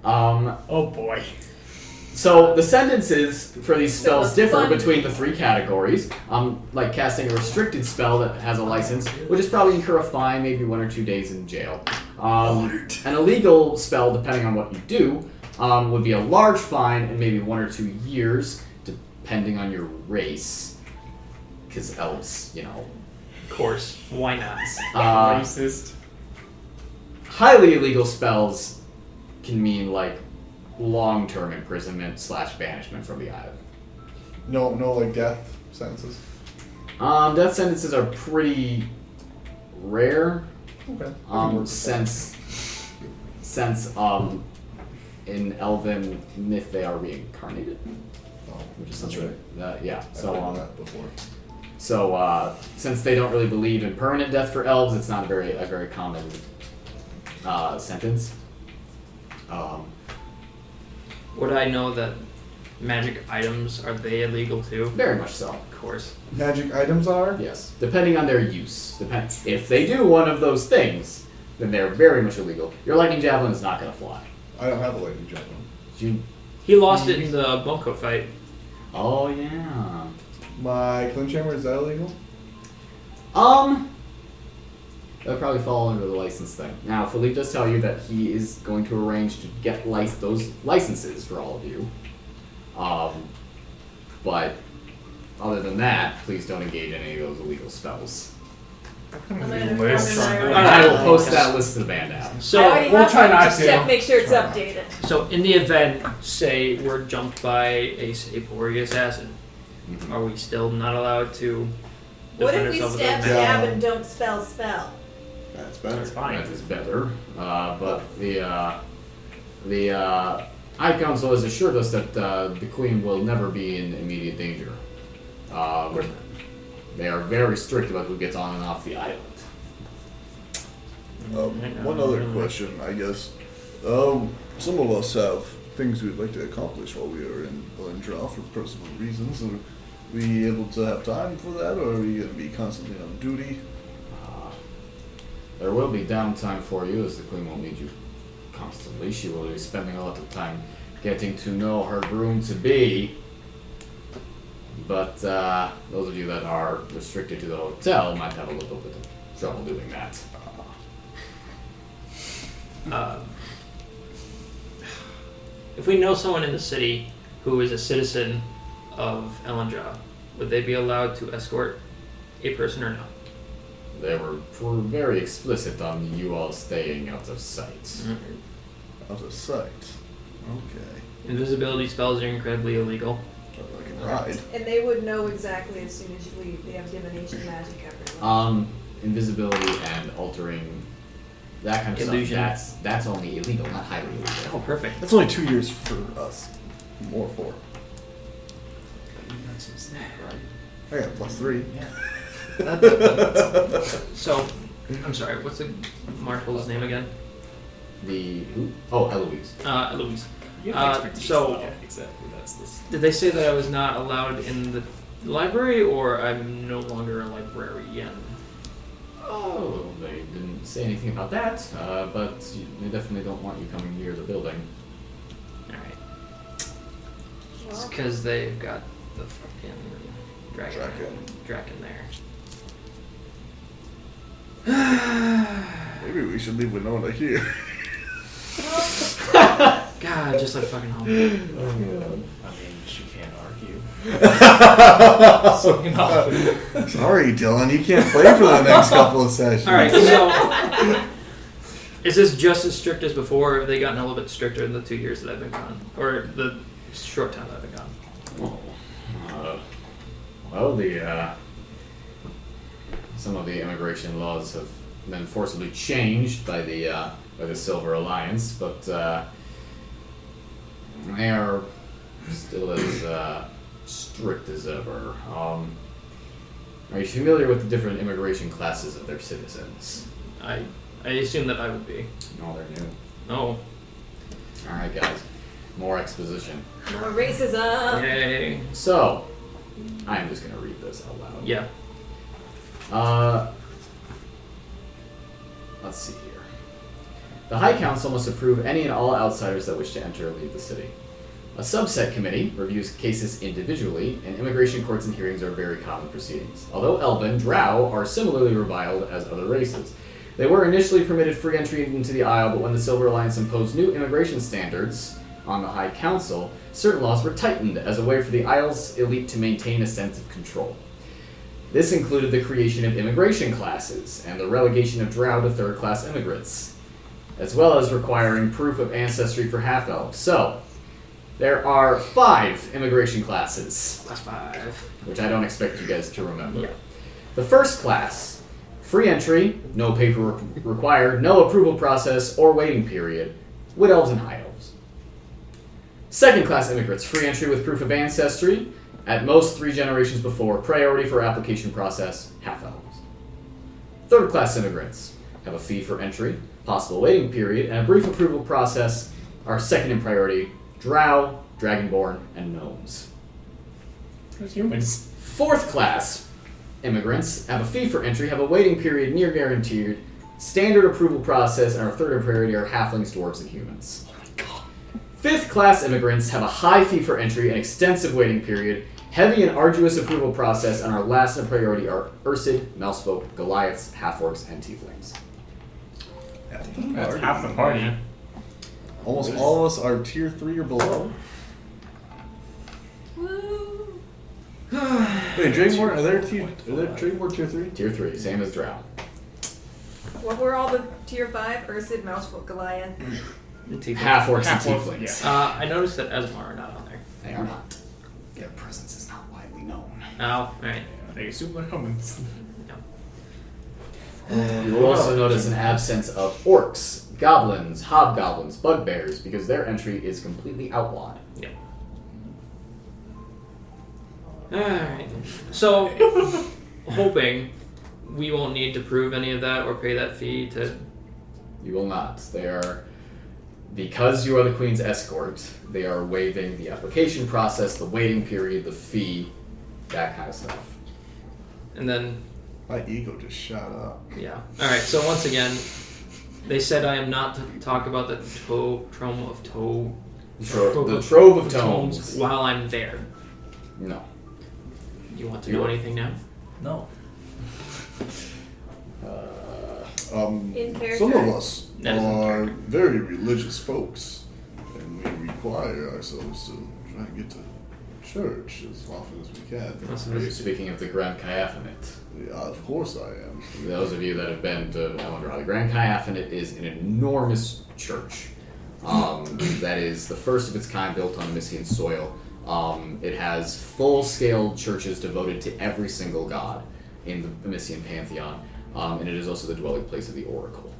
S6: Oh boy.
S1: So the sentences for these spells
S8: it's
S1: differ
S8: fun. between
S1: between the three categories. Like casting a restricted spell that has a license, which is probably incur a fine, maybe 1 or 2 days in jail. An illegal spell, depending on what you do, would be a large fine and maybe 1 or 2 years, depending on your race. Because elves,
S4: Of course. Why not?
S6: Racist.
S1: highly illegal spells can mean like long-term imprisonment / banishment from the island.
S5: No, like death sentences.
S1: Death sentences are pretty rare.
S5: Okay.
S1: Since in elven myth they are reincarnated, which is
S5: That's
S1: something that yeah.
S5: I've heard that before.
S1: So since they don't really believe in permanent death for elves, it's not a very common sentence.
S4: Would I know that magic items, are they illegal too?
S1: Very much so.
S4: Of course.
S5: Magic items are?
S1: Yes, depending on their use. Depends. If they do one of those things, then they're very much illegal. Your lightning javelin is not going to fly.
S5: I don't have a lightning javelin.
S1: You,
S4: He lost it in the Bunko fight.
S1: oh yeah.
S5: My clinch hammer, is that illegal?
S1: That would probably fall under the license thing. Now, Philippe does tell you that he is going to arrange to get those licenses for all of you. But other than that, please don't engage in any of those illegal spells.
S8: I'm gonna
S6: List.
S8: inform
S1: I will post
S8: my-
S1: that list to the band app.
S4: So,
S8: I already
S6: we'll
S8: have
S6: try
S8: one,
S6: not
S8: just
S6: to.
S8: check, make sure it's
S6: Try not.
S8: updated.
S4: so in the event, say we're jumped by a Sapori assassin, are we still not allowed to
S8: What
S4: defend
S8: if we
S4: ourselves
S8: stab
S4: with a
S5: Yeah.
S8: stab and don't spell?
S5: That's better.
S6: That's fine.
S1: That is better. But the High Council has assured us that the Queen will never be in immediate danger. They are very strict about who gets on and off the island.
S5: One other question, I guess. Some of us have things we'd like to accomplish while we are in Valu-nakanu for personal reasons. Are we able to have time for that, or are we going to be constantly on duty?
S1: There will be downtime for you, as the Queen won't need you constantly. She will be spending a lot of time getting to know her groom-to-be. But those of you that are restricted to the hotel might have a little bit of trouble doing that.
S4: If we know someone in the city who is a citizen of Elendra, would they be allowed to escort a person or not?
S1: They were very explicit on you all staying out of sight.
S5: Out of sight. Okay.
S4: Invisibility spells are incredibly illegal.
S5: I can hide.
S8: And they would know exactly as soon as you leave. They have divination magic everywhere.
S1: Invisibility and altering that kind of
S4: Illusion.
S1: stuff. That's only illegal, not highly illegal.
S4: Oh, perfect.
S5: That's only 2 years for us. More 4.
S9: You got some snack, right?
S5: I got +3.
S4: So, I'm sorry, what's the marshal's name again?
S1: The who? Oh, Eloise.
S4: Eloise.
S7: You have expertise.
S4: So-
S7: Yeah, exactly. That's this.
S4: Did they say that I was not allowed in the library, or I'm no longer a librarian?
S1: Oh, they didn't say anything about that, but they definitely don't want you coming near the building.
S4: Alright. It's
S8: Well,
S4: because they've got the fucking dragon there.
S5: Maybe we should leave Winona here.
S4: God, just like fucking home.
S7: I mean, she can't argue.
S5: Sorry, Dylan, you can't play for the next couple of sessions.
S4: Alright, so is this just as strict as before, or have they gotten a little bit stricter in the 2 years that I've been gone? Or the short time that I've been gone?
S1: Well, some of the immigration laws have been forcibly changed by the Silver Alliance, but they are still as strict as ever. Are you familiar with the different immigration classes of their citizens?
S4: I assume that I would be.
S1: No, they're new.
S4: Oh.
S1: Alright, guys. More exposition.
S8: more racism.
S4: Yay.
S1: So, I'm just going to read this out loud.
S4: Yeah.
S1: Let's see here. The High Council must approve any and all outsiders that wish to enter or leave the city. A subset committee reviews cases individually, and immigration courts and hearings are very common proceedings. Although Elven, Drow are similarly reviled as other races. They were initially permitted free entry into the Isle, but when the Silver Alliance imposed new immigration standards on the High Council, certain laws were tightened as a way for the Isle's elite to maintain a sense of control. This included the creation of immigration classes and the relegation of Drow to third-class immigrants, as well as requiring proof of ancestry for half-elves. So, there are 5 immigration classes,
S4: That's 5.
S1: which I don't expect you guys to remember.
S4: Yeah.
S1: The first class, free entry, no paperwork required, no approval process or waiting period, Wood Elves and High Elves. Second class immigrants, free entry with proof of ancestry, at most 3 generations before, priority for application process, half-elves. Third class immigrants have a fee for entry, possible waiting period, and a brief approval process are second in priority, Drow, Dragonborn, and Gnomes.
S6: Those humans.
S1: Fourth class immigrants have a fee for entry, have a waiting period near guaranteed, standard approval process, and our third in priority are halflings, dwarves, and humans. Oh my god. Fifth class immigrants have a high fee for entry, an extensive waiting period, heavy and arduous approval process, and our last in priority are Ursid, Mousefolk, Goliaths, half-orcs, and tieflings.
S6: That's half the party.
S5: Almost all of us are tier 3 or below.
S8: Woo.
S5: Wait, Dragonborn, are there Dragonborn tier 3?
S1: Tier 3, same as Drow.
S8: What were all the tier 5? Ursid, Mousefolk, Goliath.
S1: Half-orcs and
S6: Half-orcs,
S1: tieflings.
S6: yeah.
S4: I noticed that Esmar are not on there.
S1: They are not. Their presence is not widely known.
S4: Oh, alright.
S6: They assume they're humans.
S1: You will also notice an absence of orcs, goblins, hobgoblins, bugbears, because their entry is completely outlawed.
S4: Yeah. Alright. So, hoping we won't need to prove any of that or pay that fee to...
S1: You will not. They are, because you are the Queen's escort, they are waiving the application process, the waiting period, the fee, that kind of stuff.
S4: And then,
S5: My ego just shot up.
S4: yeah. Alright, so once again, they said I am not to talk about the Trome of
S1: The Trove of Tomes.
S4: while I'm there.
S1: No.
S4: You want to know anything now?
S7: No.
S8: In character.
S5: Some of us
S4: That is in
S5: are very religious folks, and we require ourselves to try and get to church as often as we can.
S1: Are you speaking of the Grand Chiaphanate?
S5: Yeah, of course I am.
S1: Those of you that have been to Elendra, the Grand Chiaphanate is an enormous church. That is the first of its kind built on Amyssian soil. It has full-scale churches devoted to every single god in the Amyssian pantheon, and it is also the dwelling place of the Oracle.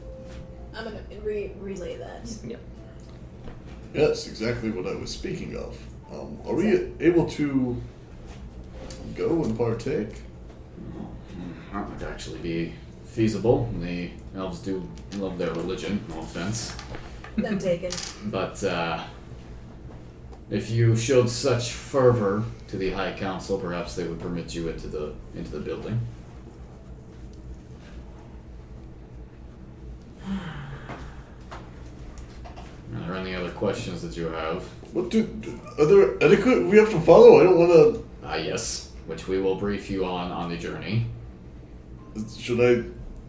S8: I'm gonna relay that.
S5: Yes, exactly what I was speaking of. Are we able to go and partake?
S1: That would actually be feasible. The elves do love their religion, no offense.
S8: I'm taken.
S1: But If you showed such fervor to the High Council, perhaps they would permit you into the building. Are there any other questions that you have?
S5: What are there etiquette we have to follow? I don't want to.
S1: Yes, which we will brief you on the journey.
S5: Should I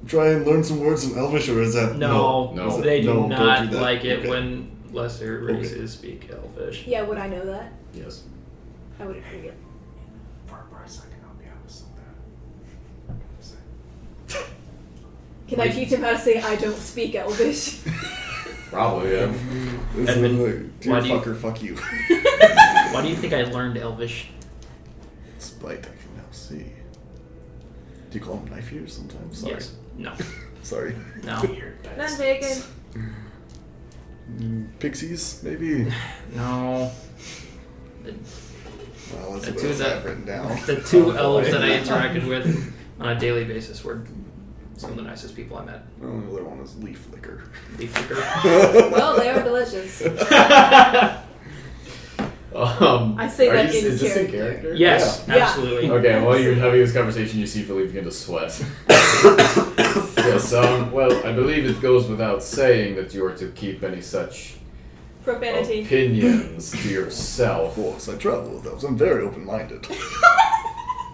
S5: try and learn some words in Elvish, or is that
S4: No,
S1: No.
S4: they do
S5: No, don't
S4: not
S5: do that.
S4: like it
S5: Okay.
S4: when lesser races speak Elvish.
S8: Yeah, would I know that?
S1: Yes.
S8: I would agree.
S6: For a second, I'll be honest with that.
S8: Can I teach him how to say I don't speak Elvish?
S1: Probably, yeah.
S4: Edmund,
S5: Dear
S4: why do you-
S5: fucker, fuck you.
S4: Why do you think I learned Elvish?
S5: Spite, I can now see. Do you call them knife ears sometimes? Sorry.
S4: Yes. No.
S5: Sorry.
S4: No.
S8: None taken.
S5: Pixies, maybe?
S4: No. The,
S5: Well, that's
S4: The
S5: what
S4: two
S5: I
S4: that-
S5: have written down.
S4: the two elves that I interacted with on a daily basis were some of the nicest people I met.
S5: The only other one is leaf liquor.
S4: Leaf liquor.
S8: Well, they are delicious.
S3: I say
S1: are
S3: that
S1: you,
S3: in
S1: is this in
S3: character.
S1: character?
S4: Yes,
S3: Yeah.
S4: absolutely.
S1: Okay, while you're having this conversation, you see Philippe begin to sweat. Yes, well, I believe it goes without saying that you are to keep any such
S3: Profanity.
S1: opinions to yourself.
S5: Of course, I travel with those. I'm very open-minded.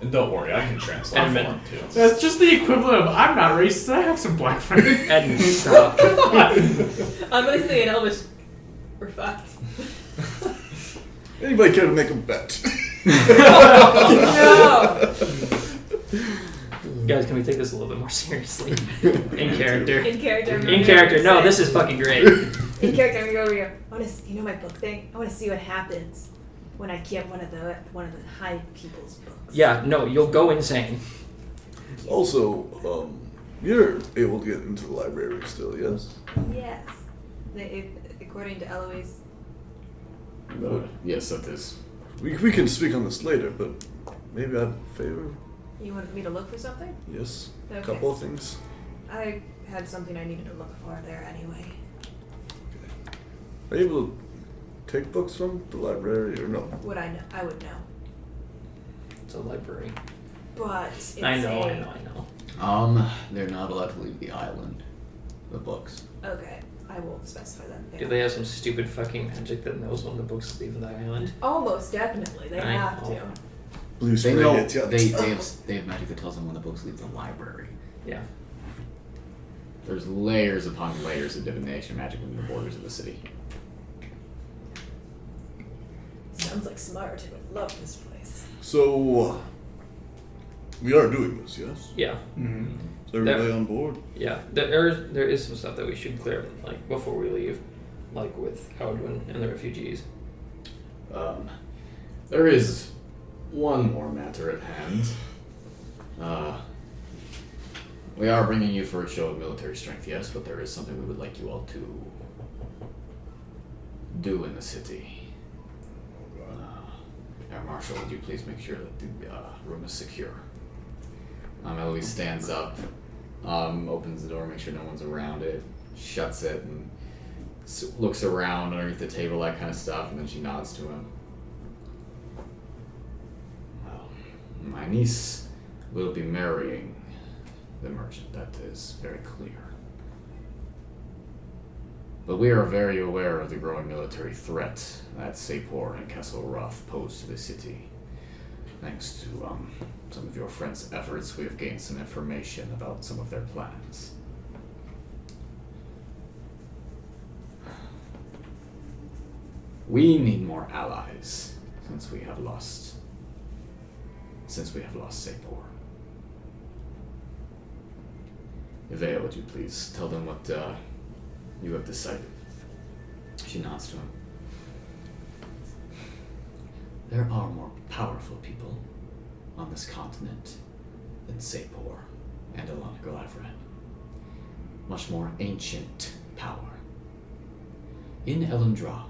S7: And don't worry, I can translate for
S4: Edmund.
S7: him too.
S6: That's just the equivalent of I'm not racist. I have some black friends.
S4: Edmund, stop.
S3: I'm gonna say in Elvish. We're fucked.
S5: Anybody care to make a bet?
S3: No!
S4: Guys, can we take this a little bit more seriously? In character.
S3: In character. I'm
S4: In
S3: gonna
S4: character. No,
S3: say-
S4: this is fucking great.
S8: In character, I'm gonna go over here. I want to, you know, my book thing. I want to see what happens when I get one of the high people's books.
S4: Yeah, no, you'll go insane.
S5: Also, you're able to get into the library still, yes?
S8: Yes. According to Eloise.
S1: Yes, that is.
S5: We can speak on this later, but maybe I have a favor.
S8: You wanted me to look for something?
S5: Yes.
S8: Okay.
S5: A couple of things.
S8: I had something I needed to look for there anyway.
S5: Are you able to take books from the library or no?
S8: Would I know? I would know.
S4: It's a library.
S8: But it's
S4: I know.
S1: They're not allowed to leave the island. The books.
S8: Okay, I will specify that.
S4: Do they have some stupid fucking magic that knows when the books leave the island?
S8: Almost definitely, they
S4: I
S8: have
S4: know.
S8: to.
S5: Blue
S1: They
S5: spray
S1: know.
S5: hits, yeah.
S1: They have magic that tells them when the books leave the library.
S4: Yeah.
S1: There's layers upon layers of divination magic within the borders of the city.
S3: Sounds like smart. I would love this place.
S5: So, we are doing this, yes?
S4: Yeah.
S10: Mm-hmm.
S5: Is everybody on board?
S4: Yeah. There is some stuff that we should clear, like, before we leave. Like with Howardwin and the refugees.
S1: There is one more matter at hand. We are bringing you for a show of military strength, yes, but there is something we would like you all to do in the city. Air Marshal, would you please make sure that the room is secure? Eloise stands up, opens the door, makes sure no one's around it, shuts it, and looks around underneath the table, that kind of stuff, and then she nods to him. Well, my niece will be marrying the merchant, that is very clear. But we are very aware of the growing military threat that Sapor and Castle Roth pose to the city. Thanks to some of your friends' efforts, we have gained some information about some of their plans. We need more allies since we have lost Sapor. Ivea, would you please tell them what you have decided? She nods to him. There are more powerful people on this continent than Sapor and Alana. Much more ancient power. In Elendra,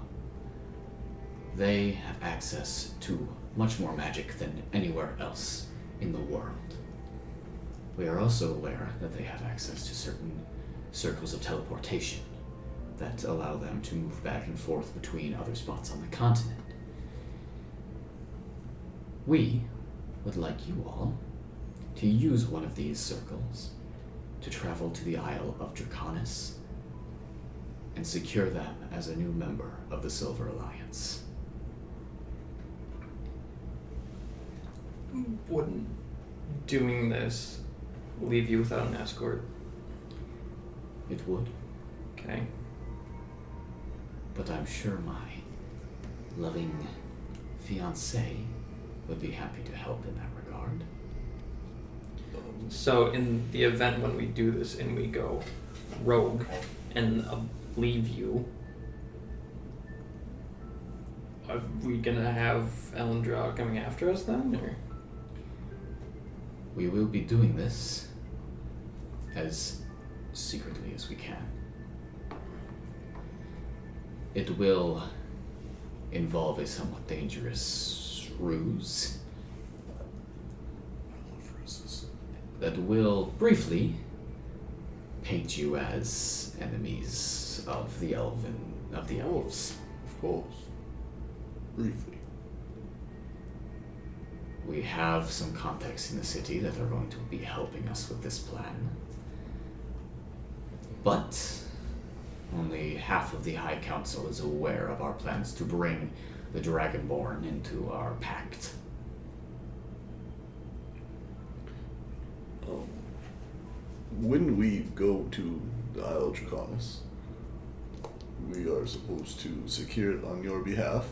S1: they have access to much more magic than anywhere else in the world. We are also aware that they have access to certain circles of teleportation that allow them to move back and forth between other spots on the continent. We would like you all to use one of these circles to travel to the Isle of Draconis and secure them as a new member of the Silver Alliance.
S4: Wouldn't doing this leave you without an escort?
S1: It would,
S4: Okay.
S1: but I'm sure my loving fiancé would be happy to help in that regard.
S4: So in the event when we do this and we go rogue and leave you, are we gonna have Elendra coming after us then, or?
S1: We will be doing this as secretly as we can. It will involve a somewhat dangerous ruse that will briefly paint you as enemies of the elves.
S5: Of course. Briefly.
S1: We have some contacts in the city that are going to be helping us with this plan. But only half of the High Council is aware of our plans to bring the Dragonborn into our pact.
S5: When we go to the Isle of Draconis, we are supposed to secure it on your behalf.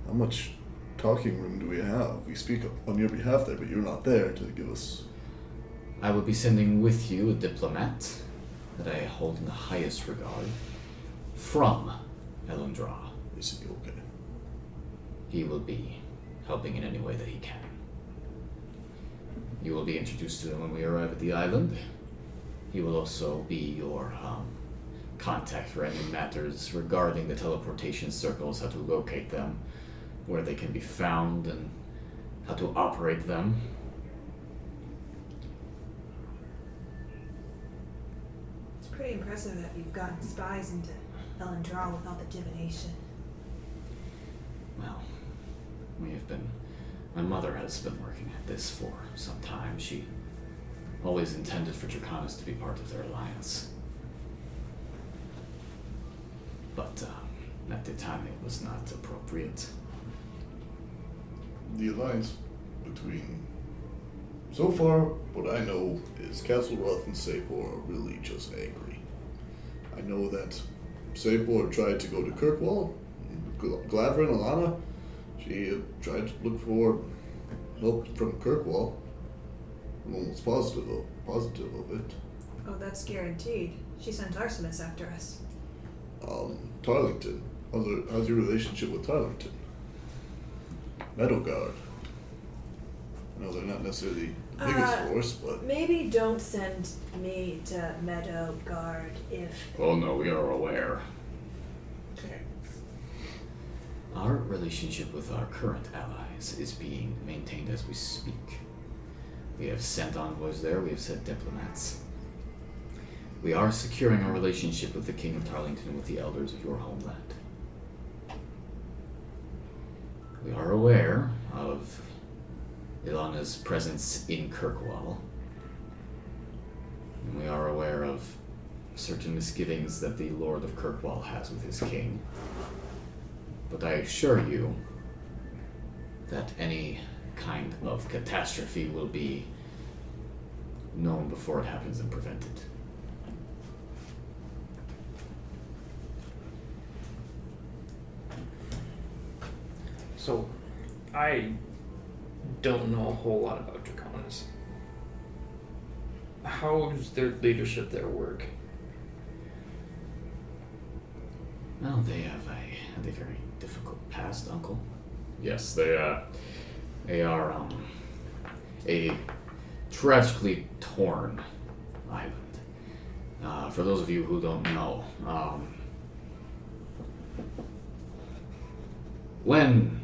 S5: How much talking room do we have? We speak on your behalf there, but you're not there to give us...
S1: I will be sending with you a diplomat that I hold in the highest regard from Elendra.
S5: Is he okay?
S1: He will be helping in any way that he can. You will be introduced to him when we arrive at the island. He will also be your contact for any matters regarding the teleportation circles, how to locate them, where they can be found, and how to operate them.
S8: It's pretty impressive that you've gotten spies into Elendra with all the divination.
S1: Well, my mother has been working at this for some time. She always intended for Draconis to be part of their alliance. But at the time it was not appropriate.
S5: The alliance between... So far, what I know is Castle Roth and Sapor are really just angry. I know that Sapor tried to go to Kirkwall. Gladrin, Alana, she tried to look for help from Kirkwall. I'm almost positive of it.
S8: Oh, that's guaranteed. She sent Arsemus after us.
S5: Tarlington. How's your relationship with Tarlington? Meadowguard. I know they're not necessarily the biggest force, but...
S8: Maybe don't send me to Meadowguard if...
S1: Oh no, we are aware.
S8: Okay.
S1: Our relationship with our current allies is being maintained as we speak. We have sent envoys there, we have sent diplomats. We are securing our relationship with the King of Tarlington and with the elders of your homeland. We are aware of Ilana's presence in Kirkwall. And we are aware of certain misgivings that the Lord of Kirkwall has with his king. But I assure you that any kind of catastrophe will be known before it happens and prevented.
S4: So, I don't know a whole lot about Draconis. How's their leadership there work?
S1: Well, they have a very difficult past, Uncle. Yes, they are a tragically torn island. For those of you who don't know, when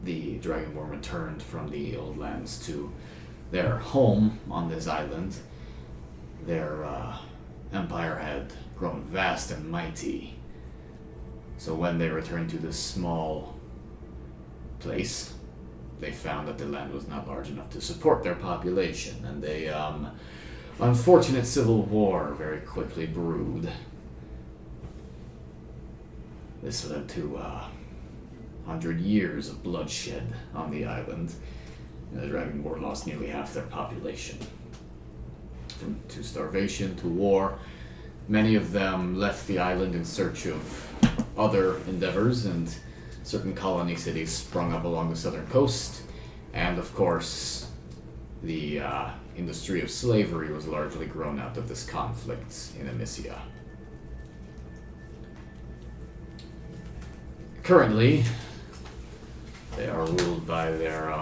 S1: the Dragonborn returned from the old lands to their home on this island, their empire had grown vast and mighty. So when they returned to this small place, they found that the land was not large enough to support their population, and a unfortunate civil war very quickly brewed. This led to 100 years of bloodshed on the island, and the Dragonborn lost nearly half their population. To starvation, to war. Many of them left the island in search of other endeavors, and certain colony cities sprung up along the southern coast. And of course, the industry of slavery was largely grown out of this conflict in Amyssia. Currently, they are ruled by their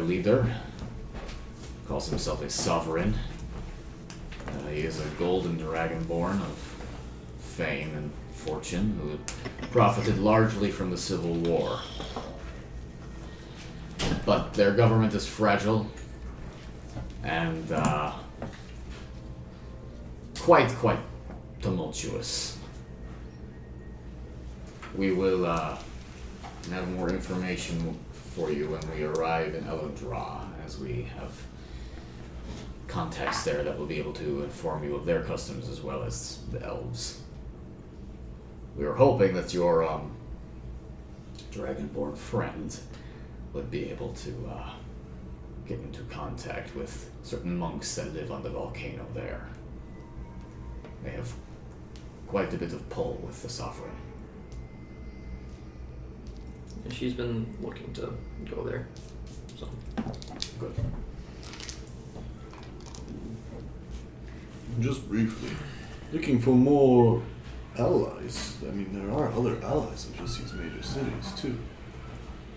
S1: leader. Calls himself a sovereign. He is a golden dragonborn of fame and fortune who profited largely from the Civil War. But their government is fragile and quite tumultuous. We will have more information for you when we arrive in Elodra, as we have contacts there that will be able to inform you of their customs as well as the elves. We were hoping that your dragonborn friend would be able to get into contact with certain monks that live on the volcano there. They have quite a bit of pull with the sovereign.
S4: And she's been looking to go there. So
S1: Good.
S5: Just briefly, looking for more allies. I mean, there are other allies in just these major cities, too.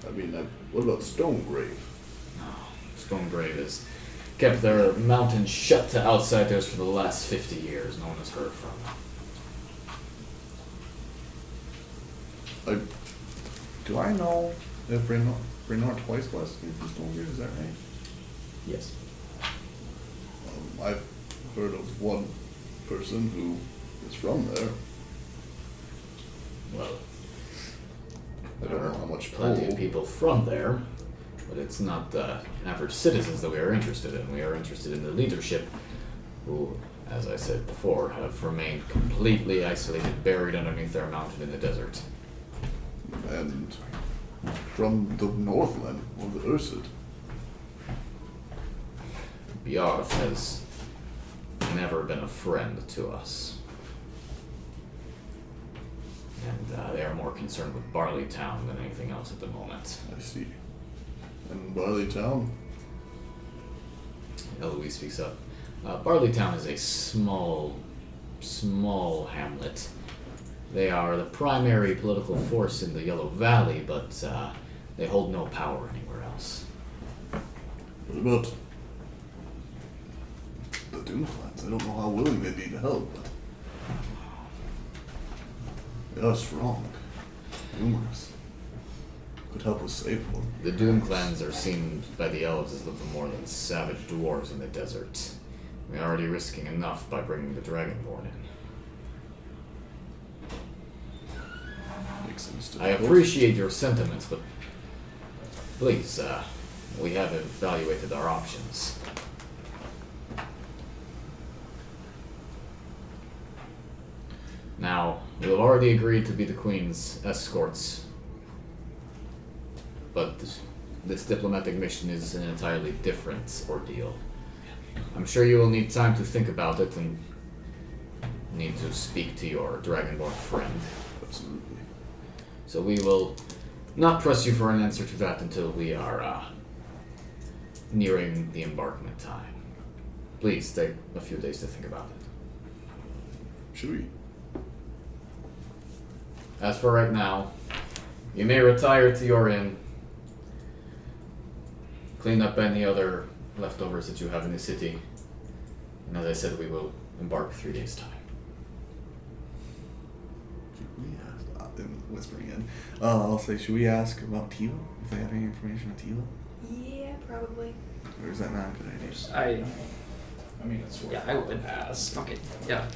S5: I mean, what about Stonegrave?
S1: Oh, Stonegrave has kept their mountain shut to outsiders for the last 50 years. No one has heard from them.
S5: Do I know that Brynhard twice last came from Stonegrave? Is that right?
S1: Yes.
S5: I've heard of one person who is from there.
S1: Well,
S5: I don't know how much
S1: plenty
S5: pull.
S1: of people from there, but it's not the average citizens that we are interested in. We are interested in the leadership, who, as I said before, have remained completely isolated, buried underneath their mountain in the desert.
S5: And from the Northland, or the Ursid.
S1: Bjarth has never been a friend to us. And they are more concerned with Barley Town than anything else at the moment.
S5: I see. And Barley Town?
S1: Eloise speaks up. Barley Town is a small hamlet. They are the primary political force in the Yellow Valley, but they hold no power anywhere else.
S5: What about the Doomclans? I don't know how willing they'd be to help, but they are strong, numerous. Could help us save one.
S1: The Doom clans are seen by the elves as little more than savage dwarves in the desert. We're already risking enough by bringing the Dragonborn in.
S5: Makes sense to
S1: I appreciate your sentiments, but please, we have evaluated our options. Now, we have already agreed to be the Queen's escorts, but this diplomatic mission is an entirely different ordeal. I'm sure you will need time to think about it and need to speak to your Dragonborn friend.
S5: Absolutely.
S1: So we will not press you for an answer to that until we are nearing the embarkment time. Please take a few days to think about it.
S5: Should we?
S1: As for right now, you may retire to your inn, clean up any other leftovers that you have in the city, and as I said, we will embark 3 days' time.
S5: Should we ask? I'm whispering in. I'll say, should we ask about Tila? If they have any information on Tila?
S8: Yeah, probably.
S5: Or is that not a good idea?
S7: I mean, it's worth
S4: I would
S7: ask.
S4: Fuck it. Yeah.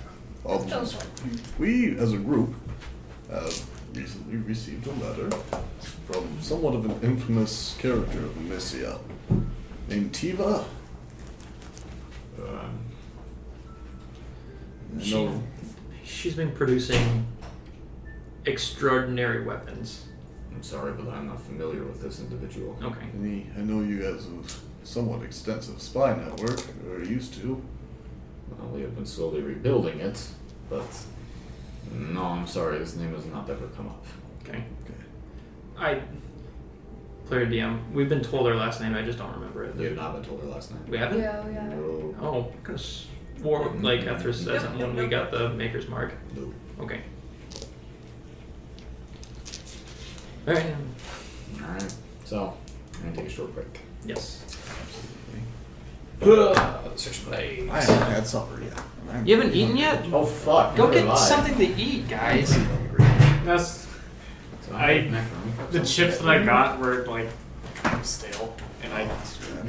S5: We, as a group, have recently received a letter from somewhat of an infamous character of Amyssia named Tiva. I know.
S4: She's been producing extraordinary weapons.
S1: I'm sorry, but I'm not familiar with this individual.
S4: Okay.
S5: I know you guys have a somewhat extensive spy network, or used to.
S1: Well, we have been slowly rebuilding it, but no, I'm sorry, this name has not ever come up.
S4: Okay. Player DM, we've been told her last name, I just don't remember it.
S1: We have not been told her last name.
S4: We haven't?
S3: Yeah, we have.
S1: No.
S4: Oh, I could swore like Ethra says it when we got the Maker's Mark.
S1: No.
S4: Okay. Alright.
S1: Alright, so, I'm gonna take a short break.
S4: Yes.
S1: Search play.
S5: I haven't had supper yet.
S4: You haven't eaten yet?
S1: Oh fuck.
S4: Go
S1: neither
S4: get
S1: have I.
S4: something to eat, guys.
S6: That's
S1: So
S6: I-
S1: have macaroni cups.
S6: the chips that I got were like kind of stale, and I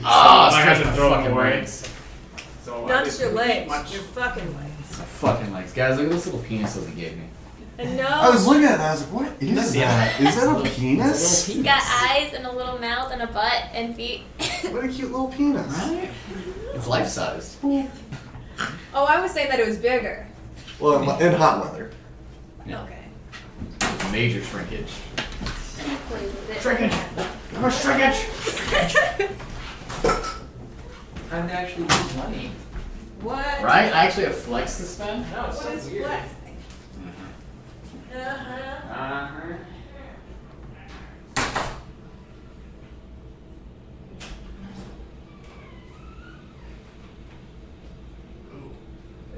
S1: Ah,
S6: I had
S1: stretch
S6: to
S1: my
S6: throw them
S1: fucking
S6: away.
S1: legs.
S6: So I
S8: Not
S6: didn't
S8: your
S6: eat
S8: legs,
S6: much.
S8: your fucking legs.
S1: My fucking legs. Guys, look at this little penis that he gave me.
S8: No.
S5: I was looking at it and I was like, what is that? Is that a penis?
S3: He's got eyes and a little mouth and a butt and feet.
S5: What a cute little penis.
S1: Right? It's life-sized.
S8: Oh, I was saying that it was bigger.
S5: Well, in hot weather.
S1: Yeah.
S8: Okay.
S1: Major shrinkage.
S3: Shrinkage.
S1: I'm a shrinkage!
S4: I've actually used money.
S8: What?
S1: Right? I actually have flex to spend?
S4: No, it's
S8: What
S4: so
S8: is
S4: weird.
S8: flex?
S1: Uh-huh.
S8: Uh-huh.
S1: Uh-huh.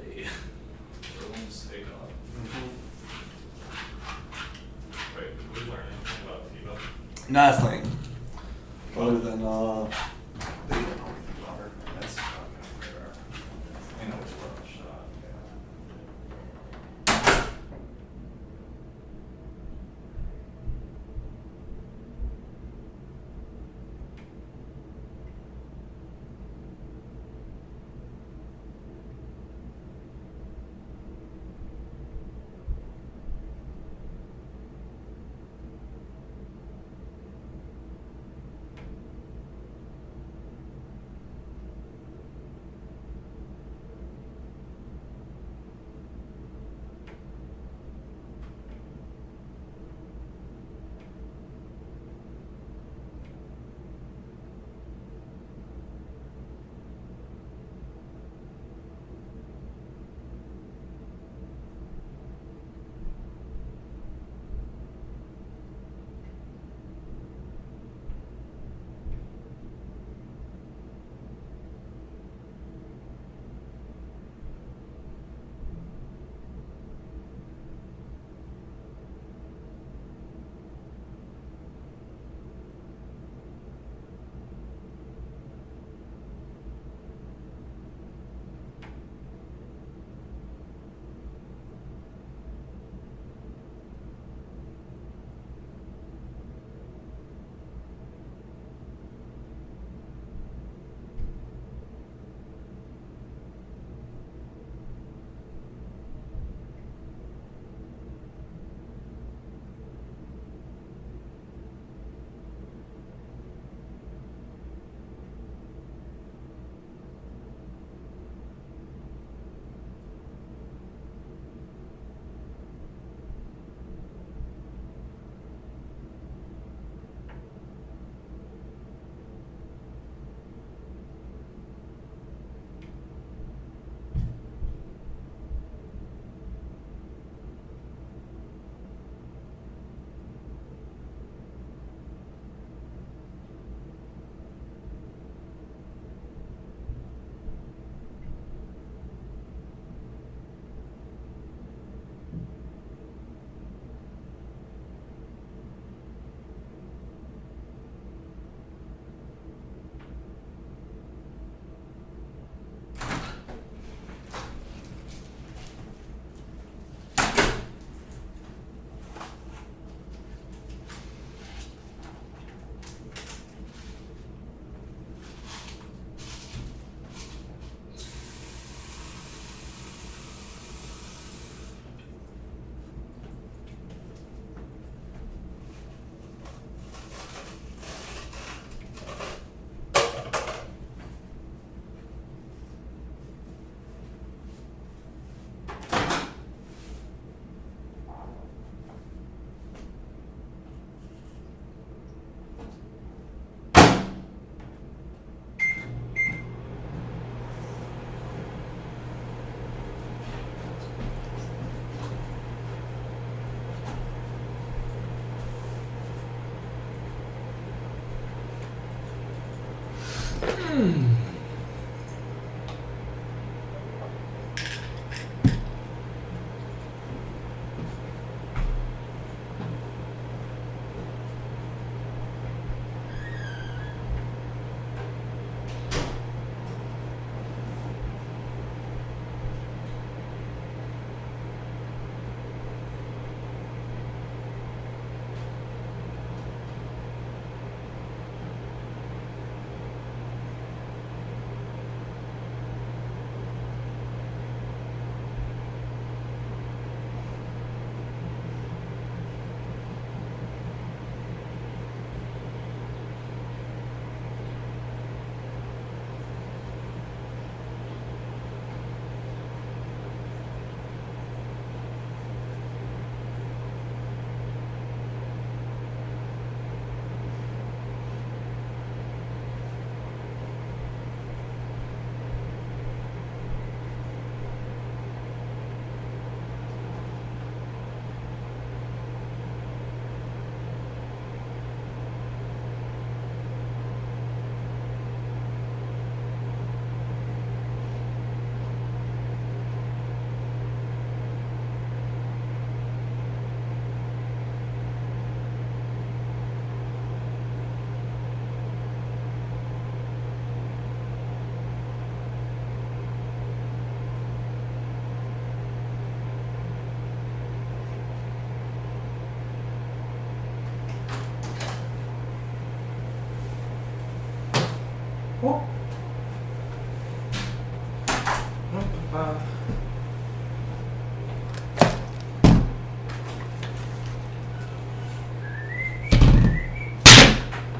S7: Hey. Everyone's take off. Wait, did we learn anything about Tiva?
S5: Nothing. Other than, they don't know anything about her. That's not fair.
S7: I know it's worth a shot.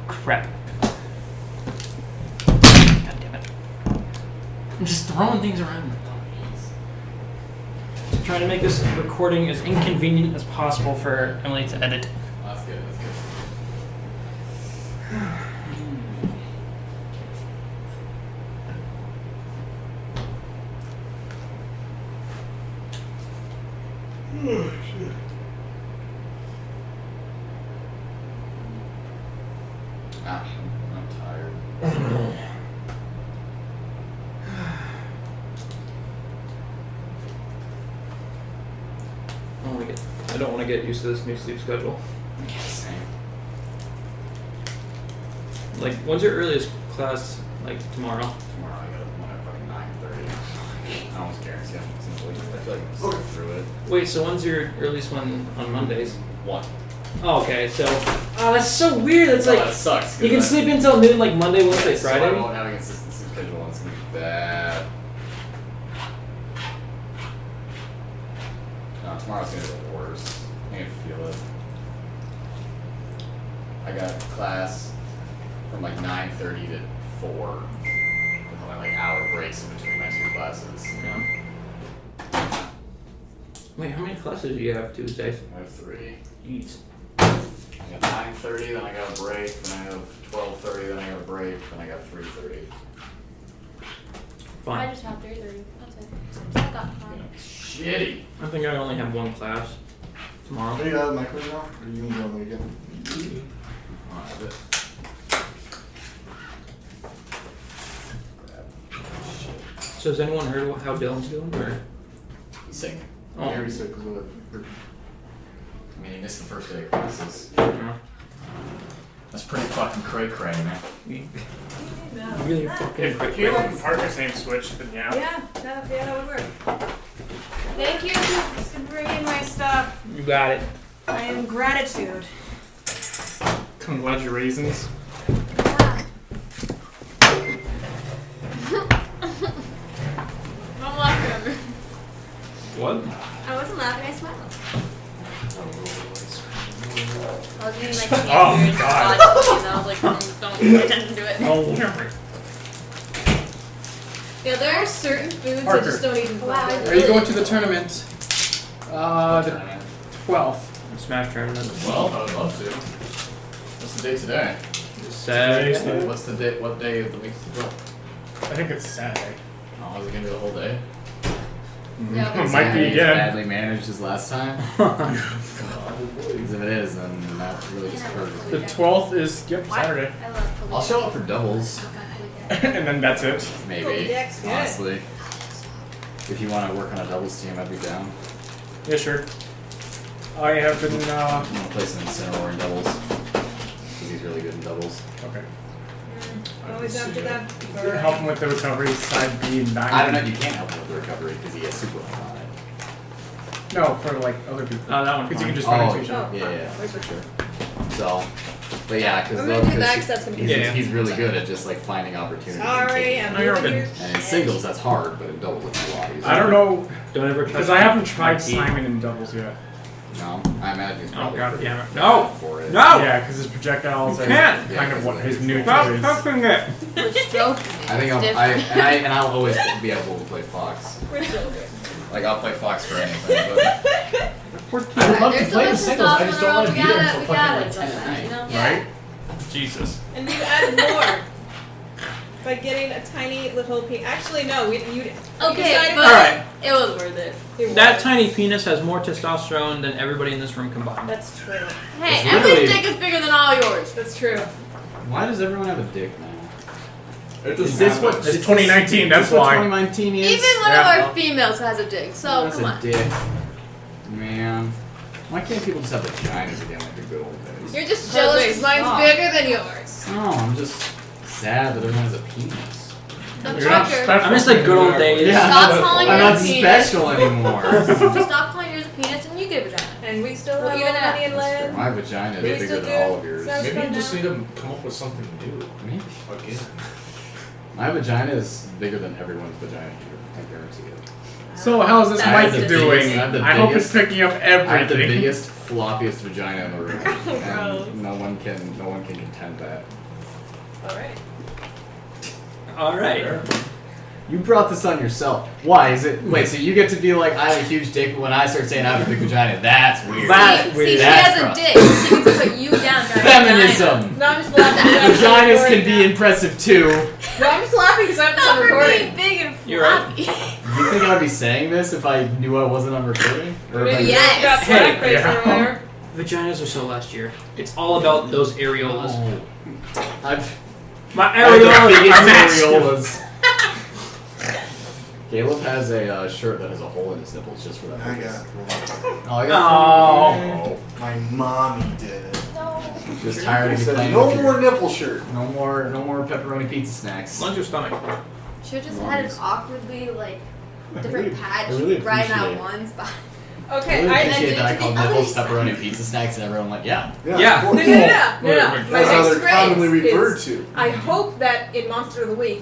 S4: Crap. God damn it. I'm just throwing things around. Just trying to make this recording as inconvenient as possible for Emily to edit.
S1: That's good. That's good.
S5: Oh, shit.
S1: Ah, I'm tired.
S4: I don't want to get used to this new sleep schedule.
S1: Same.
S4: Like, when's your earliest class? Like tomorrow?
S1: Tomorrow I got up at fucking 9:30. I almost guarantee I'm just gonna leave. I feel like I'm gonna sit through it.
S4: Wait, so when's your earliest one on Mondays?
S1: 1.
S4: Oh, okay, so that's so weird. That's
S1: That
S4: like
S1: sucks.
S4: you can sleep until noon, like Monday, Wednesday,
S1: So I
S4: Friday.
S1: won't have a consistent sleep schedule and it's gonna be bad. No, tomorrow's gonna be worse. I can feel it. I got class from like 9:30 to 4 with only like hour breaks in between my 2 classes.
S4: Yeah. Wait, how many classes do you have Tuesdays?
S1: I have 3.
S4: Jeez.
S1: I got 9:30, then I got a break, then I have 12:30, then I got a break, then I got 3:30.
S3: I
S4: Fine.
S3: just have 3:30. That's it. I got fine.
S1: Shitty.
S4: I think I only have one class tomorrow.
S5: Are you out of my clean now? Or are you gonna be on the weekend?
S1: I'll have it. Shit.
S4: So has anyone heard how Dylan's doing? Or
S1: Sick.
S4: oh,
S5: Very sick because of that.
S1: I mean, he missed the first day of classes.
S4: yeah.
S1: That's pretty fucking cray-cray, man.
S4: Really fucking
S6: If
S4: quick.
S6: Caleb and Parker's name switched, then yeah.
S8: Yeah, that would work.
S3: Thank you for bringing my stuff.
S4: You got it.
S8: I am gratitude.
S6: Congratulations.
S3: I'm laughing.
S4: What?
S3: I wasn't laughing, I smiled. I was getting like
S6: Oh,
S3: weird
S6: God.
S3: body, and I was like, don't pay attention to it.
S4: Oh,
S8: Yeah, there are certain foods
S6: Parker.
S8: I just don't even
S3: Wow,
S8: bother.
S6: Are you going to the tournament? The 12th.
S4: Smash tournament.
S1: Well, I would love to. What's the date today?
S4: Saturday.
S1: What's the date? What day of the week is it?
S6: I think it's Saturday.
S1: Oh, is it gonna be the whole day?
S3: Yeah,
S6: It might be
S1: As
S6: again.
S1: badly managed as last time. Because if it is, then that really just hurts.
S6: The 12th is, yep,
S3: Why?
S6: Saturday.
S3: I love
S1: I'll show up for doubles.
S6: and then that's it.
S1: Maybe.
S8: Deck's good.
S1: Honestly. If you want to work on a doubles team, I'd be down.
S6: Yeah, sure. I have been.
S1: I'm gonna place him in Incineroar in doubles. Because he's really good in doubles.
S6: Okay.
S8: Always after that.
S6: Help him with the recovery side B 9.
S1: I don't know, you can't help him with the recovery because he has super high on it.
S6: No, for like other people.
S4: Oh, that one.
S6: Because you can just
S1: Oh,
S6: run into each other.
S1: yeah, for sure. So, but yeah, because
S8: I'm gonna do that 'cause that's gonna be
S1: he's really good at just like finding opportunities.
S8: Sorry, I'm
S4: No, you're
S8: moving
S4: good.
S8: your
S1: And in
S8: shit.
S1: singles, that's hard, but in doubles, it's a lot easier.
S6: I don't know,
S4: Don't ever touch
S6: because I haven't
S4: my
S6: tried
S4: tea.
S6: Simon in doubles yet.
S1: No, I imagine he's
S4: Oh,
S1: probably
S4: God
S1: pretty
S4: damn it.
S1: good
S4: No!
S1: for it.
S4: No!
S6: Yeah, because his projectiles
S4: You
S6: are
S4: can't.
S6: kind of what his new
S4: Stop
S6: is.
S4: touching it!
S3: We're stroking it.
S1: I think
S3: It's
S1: and I'll always be able to play Fox.
S8: We're still good.
S1: Like I'll play Fox for anything. But
S7: I would love to
S3: There's
S7: play the
S3: some
S7: singles. I
S3: stuff
S7: just
S3: in
S7: don't
S3: a
S7: want to
S3: row.
S7: be there until
S3: We
S7: fucking
S3: got
S7: like
S3: it
S7: 10 at
S3: sometimes,
S7: night.
S3: you know?
S6: Right?
S4: Jesus.
S8: And we've added more by getting a tiny little penis. Actually, no, you
S3: Okay,
S8: decided
S3: but
S4: Alright.
S3: it was worth it.
S8: it
S4: That
S8: was.
S4: tiny penis has more testosterone than everybody in this room combined.
S8: That's true.
S3: Hey,
S1: It's
S3: every
S1: literally-
S3: dick is bigger than all yours.
S8: That's true.
S1: why does everyone have a dick now?
S7: It
S1: Is this what?
S6: It's
S1: is
S6: 2019,
S1: this
S6: that's
S1: what
S6: why.
S1: 2019 is?
S3: Even one
S6: Yeah.
S3: of our females has a dick, so
S1: That's
S3: come
S1: a
S3: on.
S1: dick. Man, why can't people just have vaginas again like the good old days?
S3: You're just
S8: Jealous
S3: jealous
S8: 'cause
S3: because
S8: mine's
S3: mine's
S8: bigger than yours.
S1: No, I'm just sad that everyone has a penis.
S3: The
S6: You're not
S3: fucker.
S6: special.
S4: I miss the good old days.
S1: Yeah,
S3: Stop
S1: I'm
S3: calling
S1: I'm
S3: yours
S1: not
S3: a penis.
S1: special anymore.
S3: Just stop calling yours a penis and you get a vagina.
S8: And we still
S3: Well,
S8: have
S3: even
S8: money and
S3: that-
S8: land.
S1: My vagina is
S8: We
S1: bigger
S8: still
S1: than
S8: do.
S1: all of yours.
S8: So-
S7: Maybe you just need to come up with something new.
S1: Maybe.
S7: Again.
S1: My vagina is bigger than everyone's vagina here. I guarantee it.
S6: So how's this
S3: I
S6: mic
S3: have the
S6: doing?
S1: biggest- I have the
S6: I hope
S1: biggest-
S6: it's picking up
S1: I have the
S6: everything.
S1: biggest, floppiest vagina in the room,
S8: Gross.
S1: and no one can contend that.
S8: Alright.
S4: Alright.
S1: You brought this on yourself. Why is it? Wait, so you get to be like, I have a huge dick, but when I start saying I have a big vagina, that's weird.
S3: See, she
S1: That's
S3: has a
S1: gross.
S3: dick. She gets to put you down. guys.
S1: Feminism.
S8: No, I'm just laughing.
S1: Vaginas can be impressive too.
S8: No, I'm just laughing because I'm
S3: Stop
S8: not
S3: her
S8: recording.
S3: being big and
S4: You're right.
S3: floppy.
S1: You think I'd be saying this if I knew I wasn't on recording? Or if I
S3: Yes.
S8: Got
S4: Hey,
S8: slack face
S6: yeah.
S8: earlier.
S4: Vaginas are so last year. It's all about those areolas.
S1: Oh. I've
S4: My
S1: I have
S4: areolas
S1: the
S4: are
S1: biggest
S4: massive.
S1: areolas. Caleb has a shirt that has a hole in his nipples just for that
S5: I
S1: purpose.
S5: got
S1: Oh, I got
S4: Oh.
S5: my mommy did it.
S1: Just tired of
S5: She said,
S1: complaining.
S5: no
S1: with
S5: more
S1: your-
S5: nipple shirt.
S1: No more pepperoni pizza snacks.
S4: Lunge your stomach.
S3: Should have just had it awkwardly, like, different
S1: really-
S3: patch
S1: I really
S3: right at
S1: appreciate-
S3: one spot.
S1: I
S8: Okay,
S1: really
S8: I
S1: appreciate that I
S3: did
S1: called
S3: the other
S1: nipples
S3: side.
S1: pepperoni pizza snacks, and everyone went, yeah.
S4: Yeah.
S5: cool.
S8: No. My
S5: That's how
S8: next
S5: they're commonly
S8: phrase
S5: referred
S8: is,
S5: to.
S8: I hope that in Monster of the Week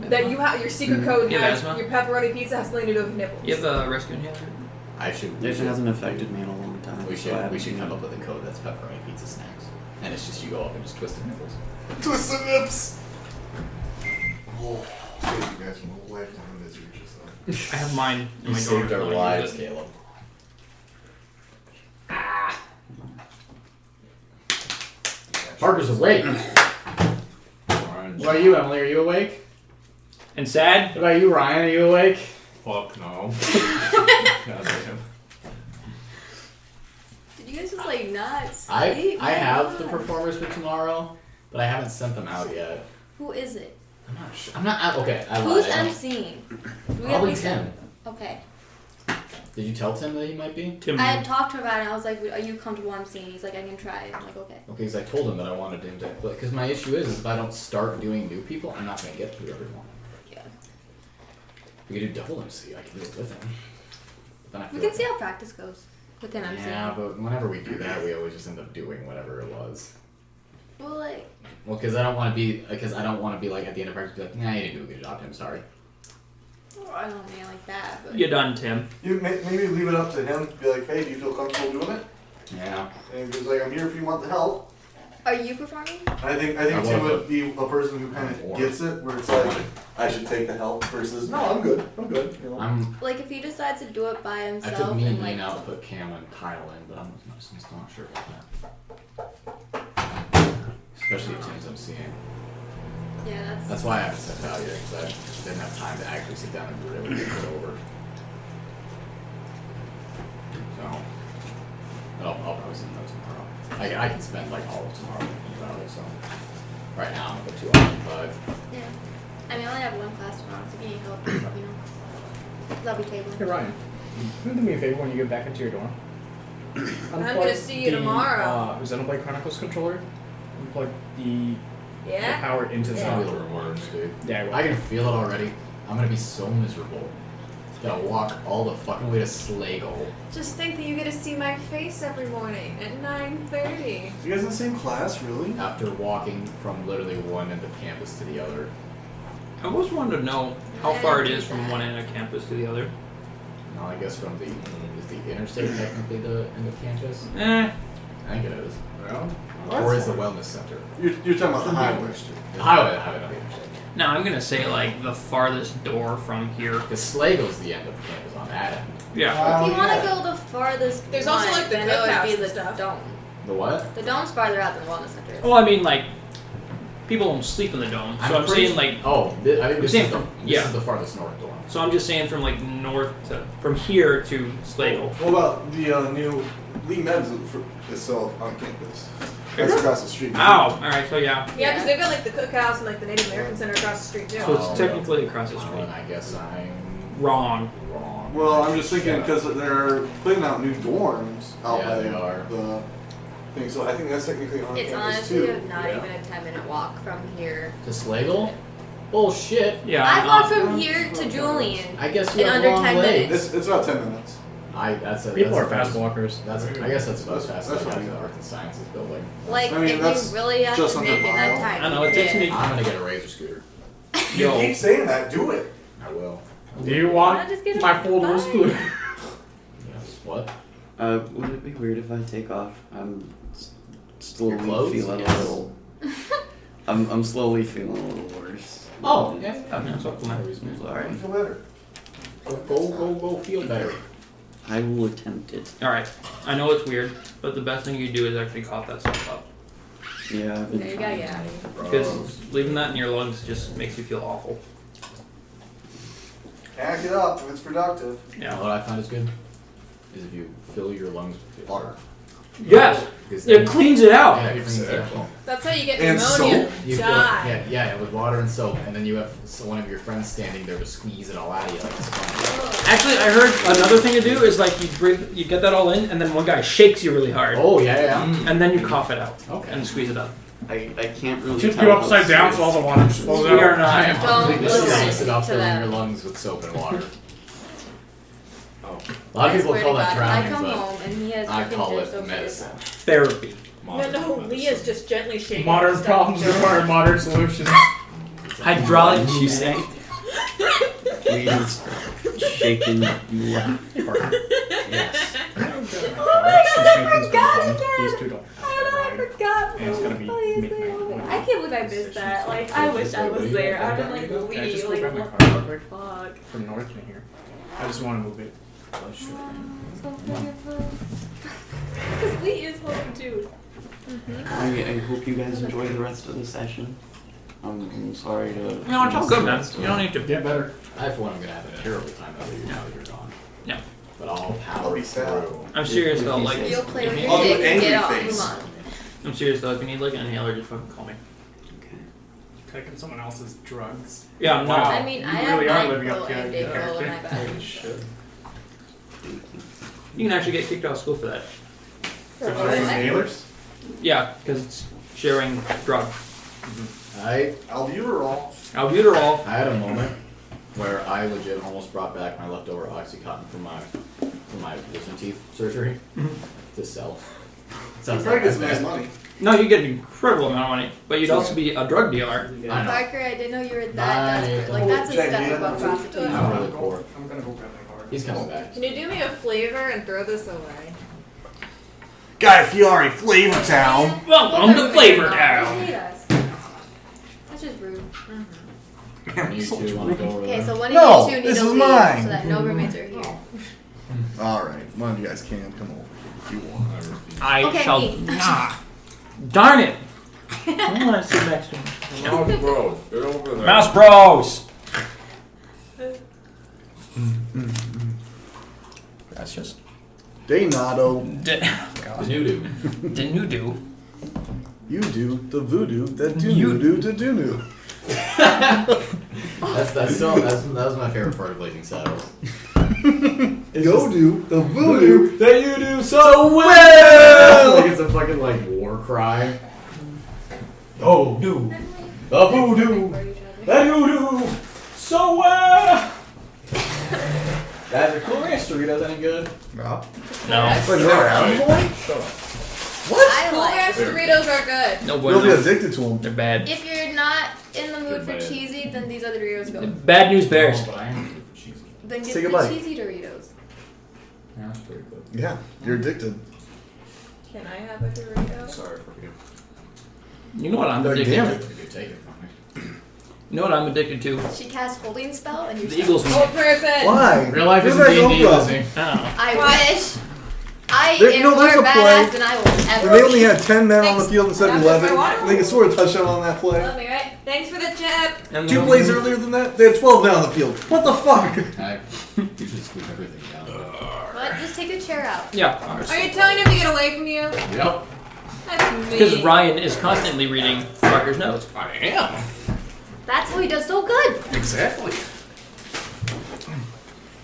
S8: that you have your secret code
S4: You have
S8: has
S4: asthma?
S8: your pepperoni pizza has something to do with nipples.
S4: You have a rescue inhaler?
S1: I should.
S2: It hasn't affected me in a long time.
S1: We
S2: so I
S1: should. We should
S2: haven't
S1: come up with a code that's pepperoni pizza snacks, and it's just you go up and just twist the nipples.
S5: Twist the nips. Oh, save you guys from a lifetime of misery just now.
S4: I have mine in
S1: You
S4: my
S1: saved
S4: drawer.
S1: our
S4: I
S1: lives,
S4: use it.
S1: Caleb. Parker's awake. What about you, Emily? Are you awake?
S4: And sad?
S1: What about you, Ryan? Are you awake?
S7: Fuck no. God damn.
S3: Did you guys just, like, not
S1: I
S3: sleep?
S1: have the
S3: God.
S1: performers for tomorrow, but I haven't sent them out yet.
S3: Who is it?
S1: I'm not sure. I'm not. Okay, I
S3: Who's
S1: lied. I don't-
S3: emceeing? Do we at
S1: Probably
S3: least-
S1: Tim.
S3: Okay.
S1: Did you tell Tim that he might be?
S4: Tim.
S3: I had talked to him about it and I was like, are you comfortable emceeing? He's like, I can try. I'm like, okay.
S1: Okay, because I told him that I wanted him to. Because my issue is if I don't start doing new people, I'm not going to get through everyone.
S3: Yeah.
S1: We could do double MC. I can do it with him. But then I
S3: We
S1: feel
S3: can
S1: like-
S3: see how practice goes with him emceeing.
S1: Yeah, but whenever we do that, we always just end up doing whatever it was.
S3: Well, like,
S1: Well, because I don't want to be. Because I don't want to be like at the end of practice, be like, nah, you didn't do a good job, Tim. Sorry.
S3: well, I don't mean like that, but.
S4: You're done, Tim.
S5: You maybe leave it up to him. Be like, hey, do you feel comfortable doing it?
S1: Yeah.
S5: And if he's like, I'm here if you want the help.
S3: Are you performing?
S5: I think
S1: I
S5: Tim
S1: wanna
S5: would be a person who kind
S1: Or-
S5: of gets it, where it's like, I should take the help versus, no, I'm good. You know?
S1: I'm.
S3: Like, if he decides to do it by
S1: I
S3: himself
S1: took me and
S3: and, like.
S1: Ian out and put Cam and Kyle in, but I'm just not sure about that. Especially if Tim's MCing.
S3: Yeah,
S1: That's why I haven't sent it out yet, because I didn't have time to actually sit down and really get it over. So, but I'll probably send that tomorrow. I can spend like all of tomorrow thinking about it, so. Right now, I'm a bit too occupied.
S3: Yeah. I mean, I only have one class tomorrow, so if you need help, just let me know. I'll be tabling.
S10: Hey Ryan, can you do me a favor when you get back into your dorm?
S8: I'm gonna see you tomorrow.
S10: Xenoblade Chronicles controller. Unplug the
S8: Yeah?
S10: power into the
S1: It's gonna be a
S10: sound.
S1: little worse, dude.
S10: Yeah,
S1: I can feel it already. I'm gonna be so miserable. Gotta walk all the fucking way to Slagle.
S8: Just think that you get to see my face every morning at 9:30.
S5: You guys in the same class, really?
S1: After walking from literally one end of campus to the other.
S4: I always wanted to know how far it is from one end of campus to the other.
S1: No, I guess from the is the interstate technically the end of campus?
S4: Eh.
S1: I think it is.
S5: Well,
S1: Or is the wellness center?
S5: You're talking about the highway.
S1: The highway, not the interstate.
S4: No, I'm gonna say like the farthest door from here.
S1: Because Slagle's the end of the campus on that end.
S4: Yeah.
S3: If you want to go the farthest
S8: There's
S3: one,
S8: also, like, the
S3: then it would
S8: cookhouse
S3: be
S8: and
S3: the
S8: stuff.
S3: dome.
S1: The what?
S3: The dome's farther out than the wellness center.
S4: Well, I mean like people don't sleep in the dome, so I'm
S1: pretty
S4: saying like.
S1: Oh, I think this,
S4: saying
S1: is the,
S4: from-
S1: this
S4: yeah.
S1: is the farthest north door.
S4: So I'm just saying from like north to from here to Slagle.
S5: What about the new Lee Meds is still on campus? That's across the street.
S4: Ow! Alright, so yeah.
S8: Yeah, because they've got like the cookhouse and like the Native American Center across the street too.
S4: So it's technically across the
S1: Well,
S4: street.
S1: then I guess I'm
S4: Wrong.
S1: wrong.
S5: Well, I'm just thinking because they're putting out new dorms out
S1: Yeah,
S5: by
S1: they are.
S5: the thing, so I think that's technically on
S3: It's
S5: campus
S3: honestly
S5: too.
S3: not even a 10-minute walk from here.
S1: To Slagle? Bullshit.
S4: Yeah.
S3: I
S4: I'm
S3: walked
S4: not-
S3: from here to Julian.
S1: I guess you
S3: In
S1: have
S3: under
S1: long
S3: 10
S1: legs.
S3: minutes.
S5: It's about 10 minutes.
S10: People are
S1: that's
S10: fast walkers.
S1: That's I guess that's about as fast as I
S5: That's
S1: got to
S5: fine.
S1: the Arts and Sciences building.
S3: Like,
S5: I mean,
S3: if
S5: that's
S3: you really have
S5: just
S3: to
S5: under
S3: make
S5: a
S3: it that
S5: mile.
S3: time.
S4: I know, it takes
S3: you
S4: me-
S3: can.
S1: I'm gonna get a razor scooter.
S4: Yo.
S5: You keep saying that, do it.
S1: I will.
S10: Do you
S3: Why not
S10: want
S3: just get a
S10: my full
S3: bike?
S10: scooter?
S1: Yes. What?
S2: Would it be weird if I take off? I'm slowly
S1: Your clothes?
S2: feeling
S1: Yes.
S2: a little. I'm slowly feeling a little worse.
S1: Oh, yeah.
S4: Yeah, so cool.
S2: I'm sorry.
S5: Feel better.
S1: Go feel better.
S2: I will attempt it.
S4: Alright. I know it's weird, but the best thing you do is actually cough that stuff up.
S2: Yeah, I've been
S3: There you go,
S2: trying.
S3: yeah.
S4: Because leaving that in your lungs just makes you feel awful.
S5: Hack it up if it's productive.
S1: You know
S4: Yeah.
S1: what I find is good? Is if you fill your lungs with water.
S4: Yes!
S1: Because
S4: It cleans it out!
S1: yeah, it cleans it out.
S8: That's how you get
S5: And
S8: pneumonia.
S5: soap?
S1: You fill,
S8: Die.
S1: yeah, with water and soap, and then you have one of your friends standing there to squeeze it all out of you like a sponge.
S4: Actually, I heard another thing to do is like you get that all in, and then one guy shakes you really hard,
S1: Oh yeah.
S4: and then you cough it out
S1: Okay.
S4: and squeeze it up.
S2: I can't really.
S6: Tip
S2: tell
S6: you
S2: how
S6: upside down so all the water just flows
S4: We
S6: out.
S4: are not.
S3: Don't
S1: This is
S3: listen
S1: about
S3: to
S1: filling your
S3: them.
S1: lungs with soap and water.
S5: Oh.
S1: A lot of
S3: I
S1: people
S3: swear
S1: call
S3: to
S1: that
S3: God,
S1: drowning,
S3: I come
S1: but
S3: home and he has
S1: I
S3: freaking
S1: call
S3: dish
S1: it
S3: soap for
S1: medicine.
S3: his
S4: Therapy.
S8: No, Leah's just gently shaking.
S6: Modern
S8: his
S6: problems
S8: stuff.
S6: require modern solutions.
S4: Hydraulic cheesesteak.
S2: Please shaking you up.
S1: yes.
S8: Oh my God, I forgot
S10: These
S8: again!
S10: two don't.
S8: I forgot.
S10: And it's gonna be midnight.
S3: I can't believe I missed that. Like, I wish I was there. I would like
S10: Can I
S3: leave.
S10: just go
S3: Like,
S10: grab my
S3: what
S10: car real quick?
S3: the fuck?
S10: From north to here. I just want to move it.
S3: So freaking fun. Because Lee is home too.
S2: I hope you guys enjoy the rest of the session. I'm sorry to.
S4: No, it's all good, man. You don't need to.
S10: Get better.
S1: I for one am gonna have a terrible time now that you're gone.
S4: Yeah.
S1: But I'll
S5: I'll
S1: power
S5: be sad.
S1: through.
S4: I'm serious though. Like,
S3: You'll play with
S4: if
S3: your
S5: I'll do
S3: dick and
S5: angry
S3: get off.
S5: face.
S3: Come on.
S4: I'm serious though. If you need like an inhaler, just fucking call me.
S2: Okay.
S6: Taking someone else's drugs.
S4: Yeah, no.
S6: Wow.
S3: I mean,
S6: You
S3: I
S6: really
S3: have
S6: are living up
S3: Nyquil
S6: to
S3: and
S6: your
S3: Dayquil in my
S6: character.
S3: bag.
S1: Should.
S4: You can actually get kicked out of school for that.
S6: For inhalers?
S4: Yeah, because it's sharing drug.
S5: Albuterol.
S4: Albuterol.
S1: I had a moment where I legit almost brought back my leftover Oxycontin from my wisdom teeth surgery to sell. Sounds
S5: Probably
S1: like
S5: gets
S1: that's
S5: nice
S1: bad.
S5: money.
S4: No, you get an incredible amount of money, but you'd also be a drug dealer.
S1: I know.
S3: Parker, I didn't know you were that
S1: Bye.
S3: desperate. Like, that's a
S5: Jackie,
S3: step
S5: you
S3: above
S5: have
S3: prostitution.
S1: I'm really poor.
S6: I'm gonna go grab my car.
S1: He's coming back.
S8: Can you do me a flavor and throw this away?
S5: Guy Fiore, Flavor Town.
S4: Welcome to Flavor
S3: They
S4: Town.
S3: hate us. That's just rude.
S1: You two want to go over
S3: Okay,
S1: there?
S3: so one
S5: No,
S3: of you two need
S5: this
S3: to
S5: is
S3: leave
S5: mine.
S3: so that no roommates are here.
S5: Alright, one of you guys can come over if you want.
S4: I
S3: Okay,
S4: shall
S3: me.
S4: not. Darn it! I want to sit next to him.
S7: No, bro, get over there.
S4: Mouse Bros! That's just.
S5: Denado.
S1: The new dude.
S4: The new do.
S5: You do the voodoo that do to do.
S1: That was my favorite part of Blazing Saddles.
S5: Go do the voodoo.
S1: that you do so well. Like it's a fucking like war cry. Oh, do the voodoo that you do so well. Guys, are Cool Ranch Doritos any good?
S5: Rob?
S4: No.
S3: I like
S8: Doritos are good.
S4: No
S5: You'll be
S4: bueno.
S5: addicted to them.
S4: They're bad.
S3: If you're not in the mood for
S7: Goodbye.
S3: cheesy, then these other Doritos go.
S4: Bad news bears.
S1: Oh, but I am cheesy.
S3: Then get
S5: Take a
S3: the
S5: bite.
S3: cheesy Doritos.
S1: Yeah, that's pretty good.
S5: Yeah, you're addicted.
S8: Can I have a Dorito?
S1: Sorry for you.
S4: You know what I'm
S5: Like,
S4: addicted
S5: damn
S4: to?
S5: it.
S1: You could take it from me.
S4: You know what I'm addicted to?
S3: She casts holding spell and you're
S4: The Eagles win.
S8: Old person.
S5: Why?
S1: Real life
S5: Where's
S1: isn't
S5: that
S1: D&D,
S5: come from?
S1: Lizzie.
S4: Oh.
S3: I wish. I
S5: There-
S3: am
S5: no,
S3: more
S5: there's a
S3: badass
S5: play.
S3: than I will ever
S5: They only
S3: be.
S5: had 10 men on the field instead of
S8: That's
S5: 11.
S8: my water.
S5: They could score a touchdown on that play.
S8: Love me, right? Thanks for the tip.
S4: And
S5: Two
S4: the-
S5: plays earlier than that, they had 12 men on the field. What the fuck?
S1: I usually scoop everything down.
S3: What? Just take the chair out.
S4: Yeah.
S8: Are you telling him to get away from you?
S1: Yep.
S8: That's me.
S4: Because Ryan is constantly reading Parker's notes.
S1: I am.
S3: That's how he does so good.
S1: Exactly.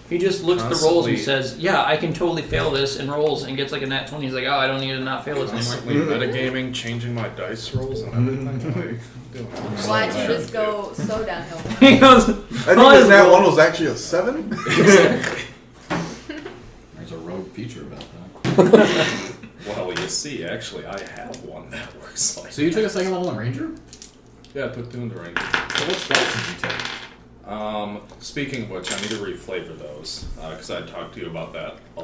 S4: He just looks at the rolls and
S7: Constantly.
S4: says, yeah, I can totally fail this in rolls, and gets like a nat 20. He's like, oh, I don't need to not fail this anymore.
S7: Constantly metagaming, changing my dice rolls and everything. Like,
S3: Why'd you just go so downhill?
S4: He goes,
S5: I think his nat 1 was actually a 7.
S1: There's a rogue feature about that.
S7: well, you see, actually, I have one that works like
S1: So you took a second level in Ranger?
S7: Yeah, I took 2 in the range.
S1: So what spells did you take?
S7: Speaking of which, I need to reflavor those because I talked to you about that a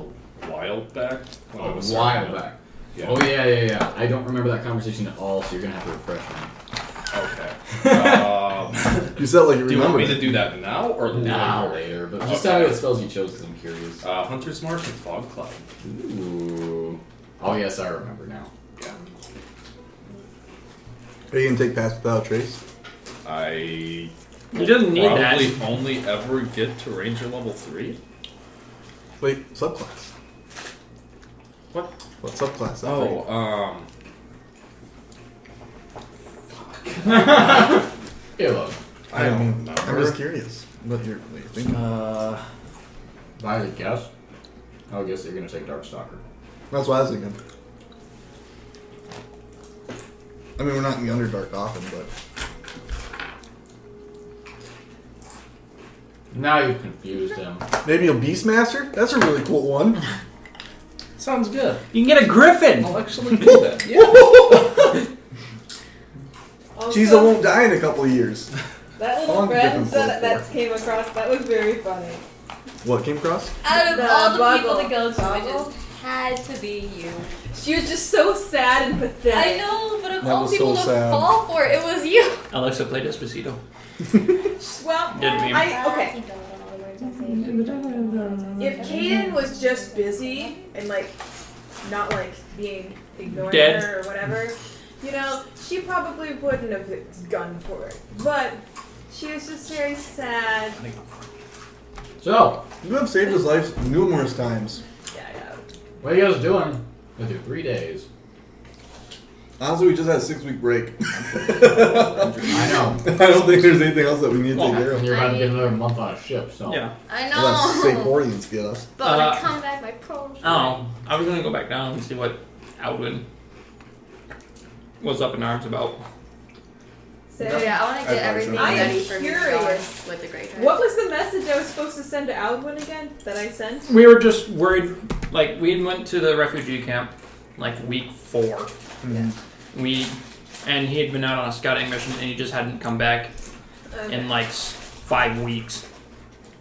S7: while back. When I was
S1: A while
S7: starting
S1: back.
S7: Yeah.
S1: Oh yeah. I don't remember that conversation at all, so you're gonna have to refresh me.
S7: Okay.
S5: You said like you
S7: Do you want
S5: remember.
S7: me to do that now or
S1: Now later, but just tell me what spells you chose because I'm curious.
S7: Hunter's Mark and Fog Cloud.
S1: Ooh. Oh yes, I remember now.
S7: Yeah.
S5: Are you going to take Pass Without a Trace?
S7: I
S4: he doesn't need that.
S7: probably only ever get to Ranger level 3.
S5: Wait, subclass.
S7: What?
S5: What subclass?
S1: Halo.
S7: I don't
S5: I'm
S7: remember.
S5: just curious what you're thinking.
S1: If I had to guess, I would guess you're gonna take Darkstalker.
S5: That's what I was thinking. I mean, we're not in the Underdark often, but
S1: Now you've confused him.
S5: maybe a Beastmaster? That's a really cool one.
S7: Sounds good.
S4: You can get a griffin.
S7: I'll actually do that.
S8: Also,
S5: Cheesa won't die in a couple of years.
S8: That
S5: How
S8: little
S5: long did
S8: friend
S5: Griffin
S8: that
S5: play for?
S8: came across, that was very funny.
S5: What came across?
S3: Out of
S8: The
S3: all the
S8: boggle.
S3: people to go to, I
S8: Boggle?
S3: just had to be you.
S8: She was just so sad and pathetic.
S3: I know, but of
S5: That
S3: all
S5: was
S3: people
S5: so
S3: to
S5: sad.
S3: fall for it, it was you.
S4: Alexa played Despacito.
S8: Well,
S4: Didn't mean-
S8: okay. If Kaden was just busy and like not like being ignoring
S4: Dead.
S8: her or whatever, you know, she probably wouldn't have gone for it. But she was just very sad.
S1: So,
S5: You have saved his life numerous times.
S8: Yeah, yeah.
S1: what are you guys doing with your 3 days?
S5: Honestly, we just had a 6-week break.
S1: I know.
S5: I don't think there's anything else that we need to take care
S1: And
S5: of.
S1: you're about to get another month on a ship, so.
S4: Yeah.
S3: I
S5: Unless St.
S3: know.
S5: Portians get us.
S3: But when I come back, my pro.
S4: Oh, I was gonna go back down and see what Alwyn was up in arms about.
S8: So,
S3: Oh, yeah, I want to get everything
S8: I am
S3: ready for me to go
S8: curious.
S3: with the Grey Tribe.
S8: what was the message I was supposed to send to Alwyn again that I sent?
S4: We were just worried. Like we went to the refugee camp like week 4. And he had been out on a scouting mission and he just hadn't come back in like 5 weeks.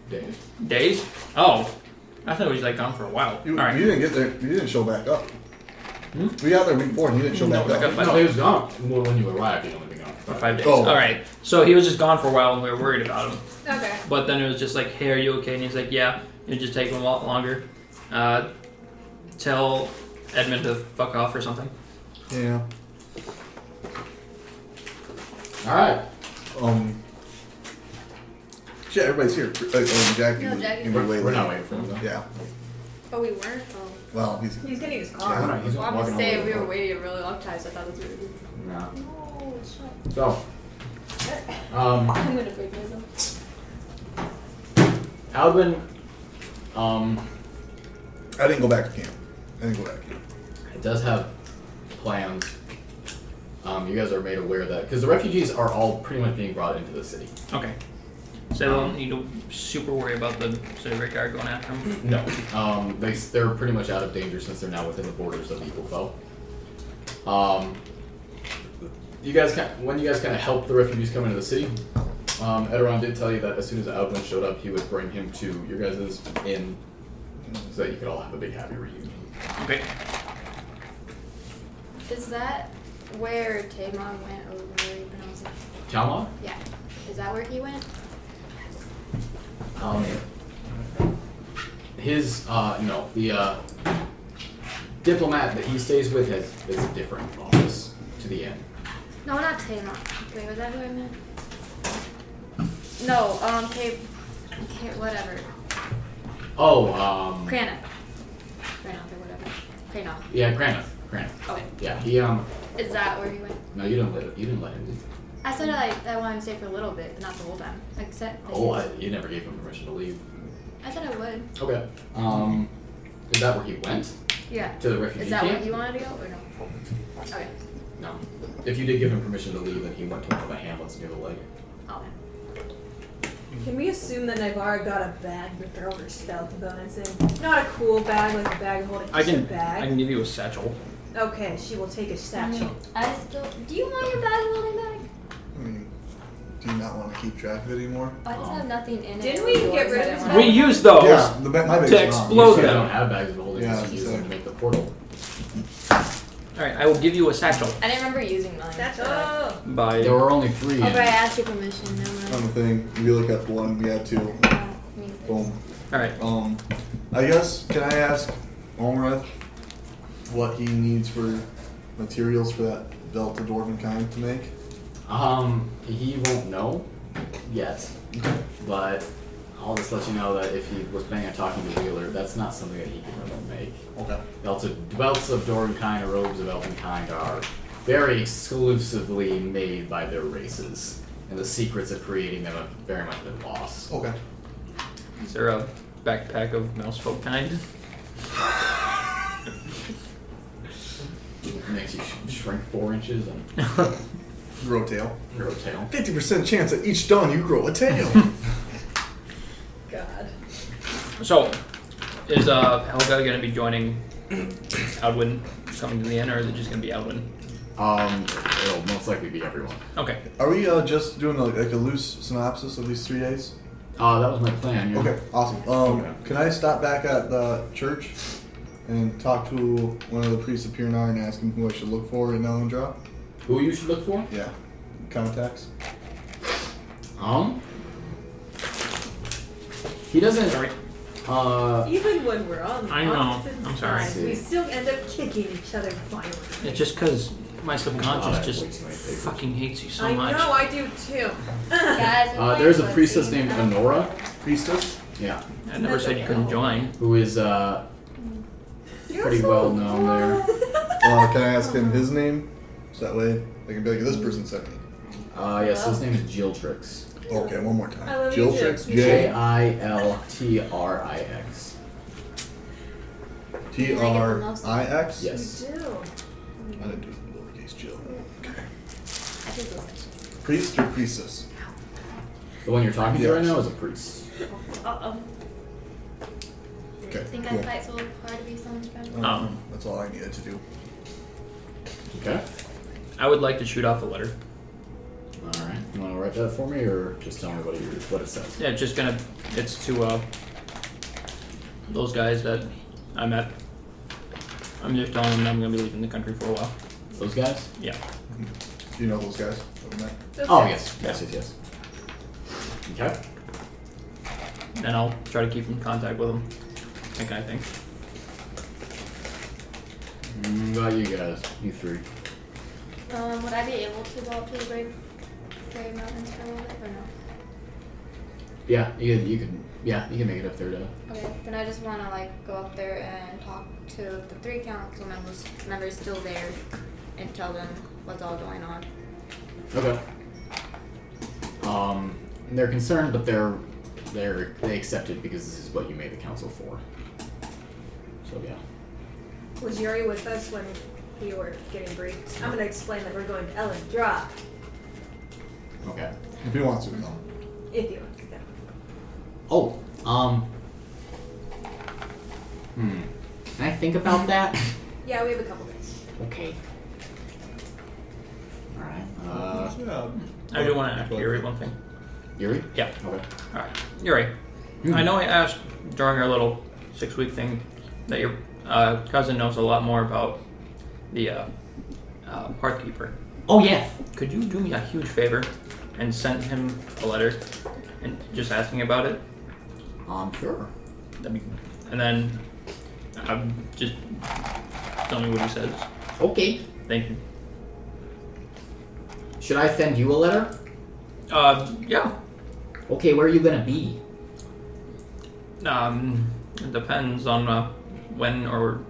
S1: Days.
S4: Days? Oh, I thought he was like gone for a while.
S5: You,
S4: All right.
S5: you didn't get there. You didn't show back up. We got there week 4 and you didn't show
S4: No,
S5: back
S4: I
S5: up.
S4: got
S1: No, he was gone. Well, when you arrived, he'd only been gone
S4: For 5 days.
S5: Oh.
S4: All right. So he was just gone for a while and we were worried about him.
S8: Okay.
S4: But then it was just like, hey, are you okay? And he's like, yeah. It just take him a lot longer. Tell Edmund to fuck off or something.
S5: Yeah.
S1: Alright.
S5: Shit, everybody's here. Jacky.
S3: No, Jacky.
S5: You were way
S1: We're
S5: late.
S1: not waiting for him, though.
S5: Yeah.
S3: Oh, we weren't? Oh.
S5: Well, he's
S8: He's getting his
S5: Yeah.
S8: car.
S1: Alright, he's
S3: Well, I'm
S1: walking
S3: just saying
S1: over
S3: we
S1: the
S3: were
S1: boat.
S3: waiting a really long time, so I thought that's what we were doing.
S1: No.
S3: No, shut.
S1: So,
S3: I'm gonna break myself.
S1: Alvin,
S5: I didn't go back to camp.
S1: it does have plans. You guys are made aware that because the refugees are all pretty much being brought into the city.
S4: Okay. So they don't need to super worry about the city guard going after them?
S1: No, they're pretty much out of danger since they're now within the borders of the Eagle Foe. You guys, when you guys kind of helped the refugees come into the city, Ederon did tell you that as soon as Alvin showed up, he would bring him to your guys' inn so that you could all have a big happy reunion.
S4: Okay.
S3: Is that where Tamar went, or where you pronounce it?
S1: Talmud?
S3: Yeah. Is that where he went?
S1: The diplomat that he stays with is a different office to the inn.
S3: No, not Tamar. Wait, was that who I meant? No, whatever.
S1: Oh,
S3: Cranach or whatever. Cranach.
S1: yeah, Graniff.
S3: Okay.
S1: Yeah, he
S3: Is that where he went?
S1: No, you didn't let him do.
S3: I said I wanted to stay for a little bit, but not the whole time. Except.
S1: You never gave him permission to leave.
S3: I said I would.
S1: Okay. Is that where he went?
S3: Yeah.
S1: To the refugee
S3: Is that
S1: camp?
S3: where you wanted to go or no? Okay.
S1: No. If you did give him permission to leave, then he went to one of the hamlets near the lake.
S3: Oh.
S8: Can we assume that Naivara got a bag to throw her stealth bonus in? Not a cool bag, like a bag holding just a
S4: I
S8: bag.
S4: can give you a satchel.
S8: Okay, she will take a satchel.
S3: I still. Do you want your bag holding bag?
S5: I mean, do you not want to keep track of it anymore?
S3: I just have nothing in it.
S8: Didn't we get rid of his
S4: We use those
S5: Yeah, my bag's
S4: to
S5: gone.
S4: explode
S1: You said I
S4: them.
S1: don't have bags of holding,
S5: Yeah,
S1: just use them to
S5: exactly.
S1: make the portal.
S4: Alright, I will give you a satchel.
S3: I didn't remember using mine.
S8: Satchel!
S4: By
S1: There were only 3
S3: Oh, but I
S1: in.
S3: asked your permission. No
S5: On
S3: mind.
S5: the thing, we look up 1, we had 2.
S3: Me neither.
S5: Boom.
S4: Alright.
S5: I guess, can I ask Olmreth what he needs for materials for that Delta Dwarven kind to make?
S1: He won't know yet, but I'll just let you know that if he was planning on talking to Wheeler, that's not something that he can really make.
S5: Okay.
S1: Belts of Dwarven kind or robes of Elven kind are very exclusively made by their races, and the secrets of creating them have very much been lost.
S5: Okay.
S4: Is there a backpack of mousefolk kind?
S1: It makes you shrink 4 inches and
S5: Grow tail.
S1: grow a tail.
S5: 50% chance at each dawn you grow a tail.
S8: God.
S4: So, is Helga going to be joining Alwyn coming to the inn, or is it just going to be Alwyn?
S1: It'll most likely be everyone.
S4: Okay.
S5: Are we just doing like a loose synopsis of these 3 days?
S1: That was my plan. Yeah.
S5: Okay, awesome.
S1: Okay.
S5: Can I stop back at the church and talk to one of the priests of Pirnar and ask him who I should look for in Elendra?
S1: Who you should look for?
S5: Yeah. Contacts.
S1: He doesn't.
S4: Sorry.
S8: Even when we're on the
S4: I know.
S8: opposite
S4: I'm sorry.
S8: sides, we still end up kicking each other violently.
S4: It's just because my
S1: God,
S4: subconscious
S1: I
S4: just
S1: hate my favorite.
S4: fucking hates you so
S8: I
S4: much.
S8: know, I do too.
S3: Guys,
S1: There's a priestess named Honora.
S5: Priestess?
S1: Yeah.
S4: I never said you couldn't join.
S1: Who is
S8: You're
S1: pretty
S8: so
S1: well known there.
S5: Can I ask him his name? So that way I can be like, this person sent me.
S1: Yes, his name is Jiltrix.
S5: Okay, one more time.
S8: I love you,
S5: Jiltrix.
S8: Jill.
S1: Jiltrix.
S5: T-R-I-X?
S1: Yes.
S8: You do.
S5: I didn't do it in lowercase Jill. Okay.
S3: I think it's
S5: Priest or priestess?
S1: The one you're talking to
S5: Yes.
S1: right now is a priest.
S3: Uh-oh.
S5: Okay,
S3: I think
S5: cool.
S3: I fight so hard to be someone's friend.
S5: That's all I needed to do.
S1: Okay.
S4: I would like to shoot off a letter.
S1: All right. You want to write that for me, or just tell me what it says?
S4: Yeah, it's to those guys that I met. I'm just telling them I'm going to be leaving the country for a while.
S1: Those guys?
S4: Yeah.
S5: Do you know those guys? That we met?
S1: Oh yes. Yes. Okay.
S4: And I'll try to keep in contact with them. That kind of thing.
S1: About you guys, you 3.
S3: Would I be able to go up to the Gray Mountains for a little bit or no?
S1: Yeah, you can make it up there to.
S3: Okay, then I just want to like go up there and talk to the 3 council members still there, and tell them what's all going on.
S1: Okay. They're concerned, but they accept it because this is what you made the council for. So yeah.
S8: Was Yuri with us when we were getting briefed? I'm going to explain that we're going to Ellen Drop,
S1: Okay.
S5: If he wants to, though.
S8: if you want to go.
S1: Oh, Can I think about that?
S8: Yeah, we have a couple days.
S1: Okay. Alright.
S4: I do want to ask Yuri one thing.
S1: Yuri?
S4: Yeah.
S1: Okay.
S4: Alright. Yuri, I know I asked during our little 6-week thing that your cousin knows a lot more about the Hearthkeeper.
S1: Oh, yeah.
S4: Could you do me a huge favor and send him a letter and just asking about it?
S1: Sure.
S4: And then just tell me what he says.
S1: Okay.
S4: Thank you.
S1: Should I send you a letter?
S4: Yeah.
S1: Okay, where are you gonna be?
S4: It depends on when or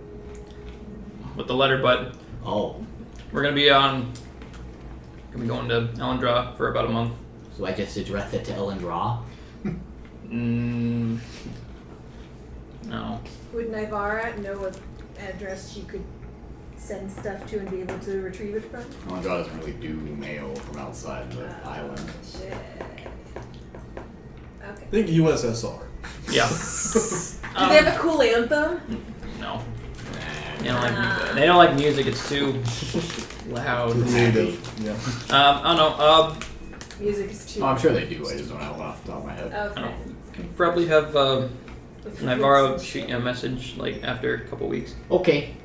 S4: with the letter, but
S1: Oh,
S4: we're gonna be going to Elendra for about a month.
S1: so I just address it to Elendra?
S4: No.
S8: Would Naivara know what address she could send stuff to and be able to retrieve it from?
S1: Elendra doesn't really do mail from outside the island.
S8: Shit. Okay.
S5: Think USSR.
S4: Yeah.
S8: Do they have a cool anthem?
S4: No. They don't like music. It's too loud.
S5: Creative. Yeah.
S4: I don't know.
S8: Music is too.
S1: Oh, I'm sure they do. I just don't have it off the top of my head.
S8: Okay.
S4: Probably have Naivara shoot you a message like after a couple weeks.
S1: Okay.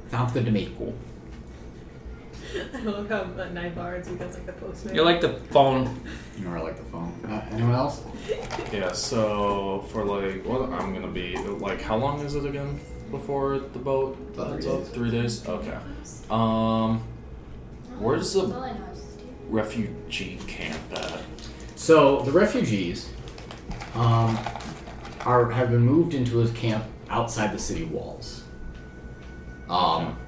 S1: Sounds good to me.
S4: Cool.
S8: I love how Naivara becomes like the postman.
S4: You're like the phone.
S1: You know, I like the phone. Anyone else?
S7: Yeah, so for like what I'm gonna be like, how long is it again before the boat?
S1: About 3
S7: up?
S1: days.
S7: 3 days. Okay. Where's
S3: That's
S7: the
S3: all I know is Steve.
S7: refugee camp at?
S1: So the refugees have been moved into a camp outside the city walls,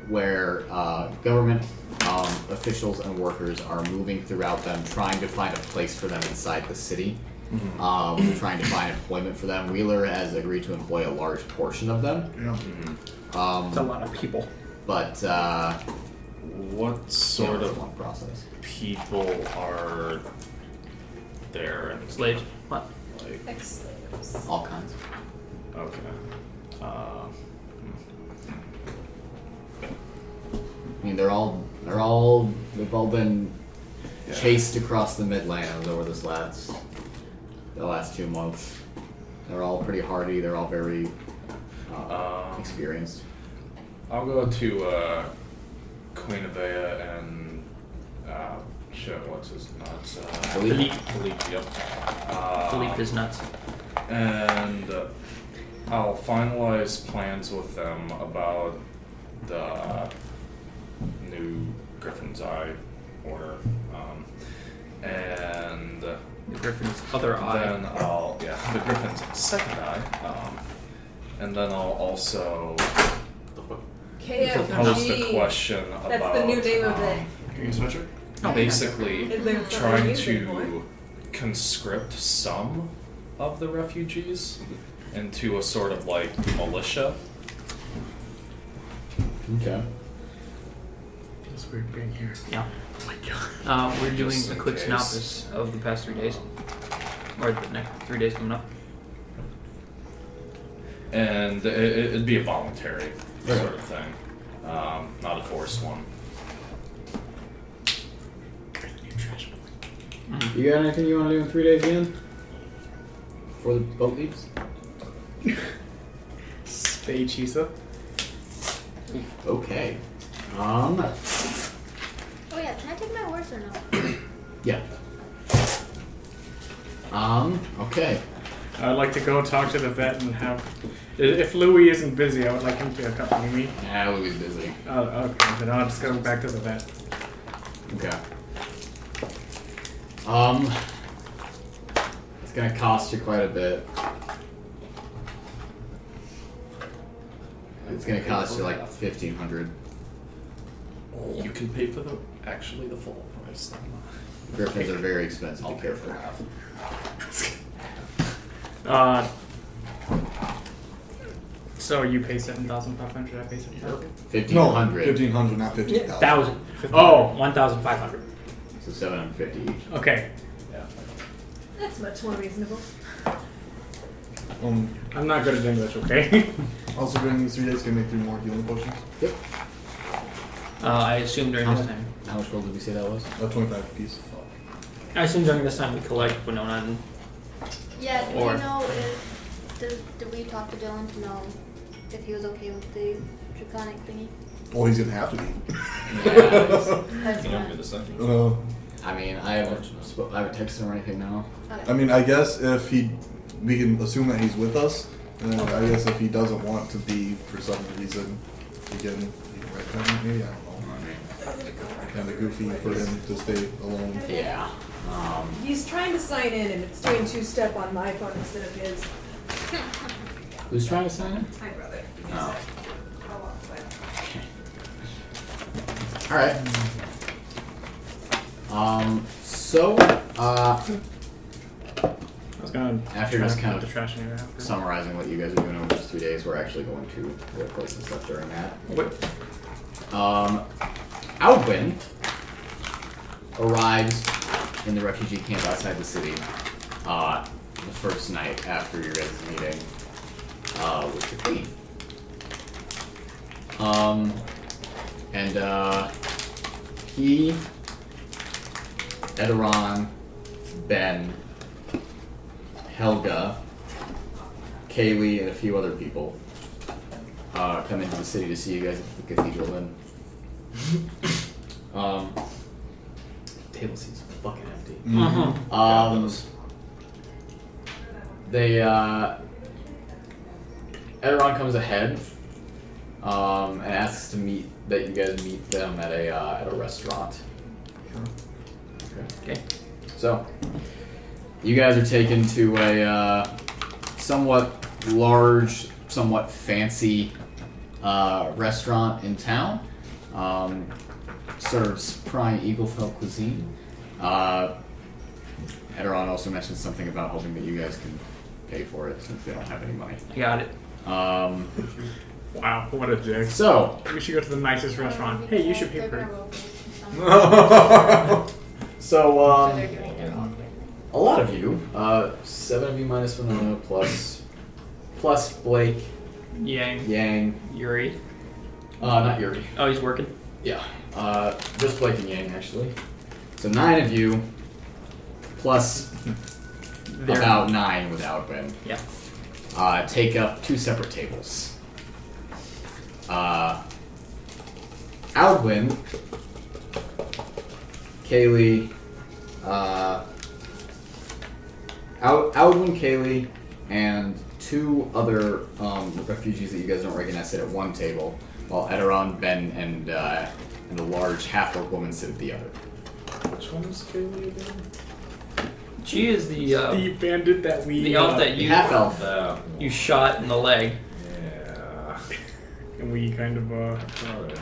S1: where government officials and workers are moving throughout them, trying to find a place for them inside the city, trying to find employment for them. Wheeler has agreed to employ a large portion of them.
S5: Yeah.
S4: It's a lot of people.
S1: But
S7: What sort
S1: it's a
S7: of
S1: long process.
S7: people are there? And
S4: Slaves. What?
S7: like,
S8: Ex-slaves.
S1: All kinds.
S7: okay.
S1: I mean, they've all been
S7: Yeah.
S1: chased across the Midlands over the last 2 months. They're all pretty hardy. They're all very experienced.
S7: I'll go to Groeneweg and shit. What's his nuts?
S1: Philippe.
S7: Philippe. Yep.
S4: Philippe is nuts.
S7: And I'll finalize plans with them about the new Griffin's Eye order, and
S4: The Griffin's other eye.
S7: then the Griffin's second eye, and then I'll also pose the
S8: KFG.
S7: question about
S8: That's the new name of it.
S5: Can you switch it?
S7: basically
S8: Is there something
S7: trying
S8: you think
S7: to conscript some of the refugees into a sort of like militia.
S1: Okay.
S10: Feels weird being here.
S4: Yeah.
S10: Oh my god.
S4: We're doing
S7: Just
S4: a
S7: in
S4: quick
S7: case.
S4: synopsis of the past 3 days. Or the next 3 days coming up.
S7: And it'd be a voluntary sort of thing, not a forced one.
S1: You got anything you want to do in 3 days again? Before the boat leaves?
S10: Spade Chisa.
S1: Okay.
S3: Oh yeah, can I take my horse or no?
S1: Yeah. Okay.
S6: I'd like to go talk to the vet and have. If Louis isn't busy, I would like him to accompany me.
S1: Yeah, Louis busy.
S6: Oh, okay, then I'll just go back to the vet.
S1: Okay. going to cost you quite a bit. It's going to cost you like 1,500.
S7: You can pay for the full price.
S1: Griffins are very expensive to care for.
S6: So you pay 7,500. I pay 7,000.
S1: 1,500.
S5: 1,500, not 15,000.
S4: 1,000.
S6: Oh.
S4: 1,500.
S1: So 750 each.
S6: Okay.
S8: That's much more reasonable.
S6: I'm not good at English. Okay.
S5: Also, during these 3 days, can make 3 more healing potions.
S1: Yep.
S4: I assume during this time.
S1: How much gold did we say that was?
S5: 25 apiece.
S4: I assume during this time we collect Winona and
S3: Yeah, do
S4: Or-
S3: you know did we talk to Dylan to know if he was okay with the draconic thingy?
S5: Well, he's gonna have to be.
S1: Yeah.
S3: That's
S7: You don't
S3: fine.
S7: get a second.
S1: I mean, I haven't texted him or anything now.
S3: Okay.
S5: I mean, I guess if we can assume that he's with us, and then I guess if he doesn't want to be for some reason, we can retcon it, maybe, I don't know. Kind of goofy for him to stay alone.
S1: Yeah.
S8: He's trying to sign in and it's doing 2-step on my phone instead of his.
S1: Who's trying to sign in?
S8: Hi, brother. Give me a
S1: Oh.
S8: sec. I'll walk away.
S1: Alright.
S6: I was gonna
S1: After
S6: try
S1: just
S6: to
S1: kind
S6: put
S1: of
S6: the trash in here after.
S1: summarizing what you guys are doing over these 3 days, we're actually going to workplace and stuff during that.
S4: what?
S1: Outwind arrives in the refugee camp outside the city the first night after your guys' meeting with the queen. He, Edoron, Ben, Helga, Kaylee, and a few other people come into the city to see you guys at the cathedral inn. Table seems fucking empty. They Edoron comes ahead and asks to meet that you guys meet them at a restaurant.
S4: Okay.
S1: So you guys are taken to a somewhat large, somewhat fancy restaurant in town. Serves prime Eaglefell cuisine. Edoron also mentioned something about hoping that you guys can pay for it since they don't have any money.
S4: I got it.
S6: Wow, what a dick.
S1: So,
S6: We should go to the nicest restaurant. Hey, you should pay for it.
S1: so
S3: they're doing their own.
S1: a lot of you, 7 of you minus Winona plus Blake,
S4: Yang.
S1: Yang,
S4: Yuri.
S1: not Yuri.
S4: Oh, he's working.
S1: Yeah, just Blake and Yang actually. So 9 of you plus
S4: They're-
S1: about 9 without Ben.
S4: Yeah.
S1: Take up 2 separate tables. Outwind, Kaylee, Outwind, Kaylee, and 2 other refugees that you guys don't recognize sit at one table, while Edoron, Ben, and a large half-orc woman sit at the other.
S7: Which one is Kaylee again?
S4: She is the
S6: The bandit that we.
S4: the elf that you
S1: Half-elf.
S4: you shot in the leg.
S7: Yeah.
S6: And we kind of.
S7: Alright.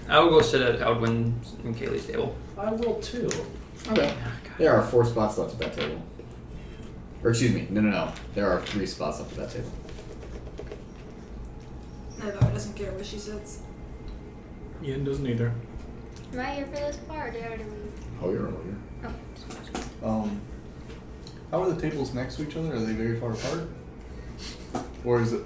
S4: I will go sit at Outwind and Kaylee's table.
S7: I will too.
S1: Okay. There are 4 spots left at that table. Or excuse me, no. There are 3 spots left at that table.
S8: Naivara doesn't care where she sits.
S6: Ian doesn't either.
S3: Am I here for this part or did I already leave?
S1: Oh, you're earlier.
S3: Oh,
S5: How are the tables next to each other? Are they very far apart? Or is it...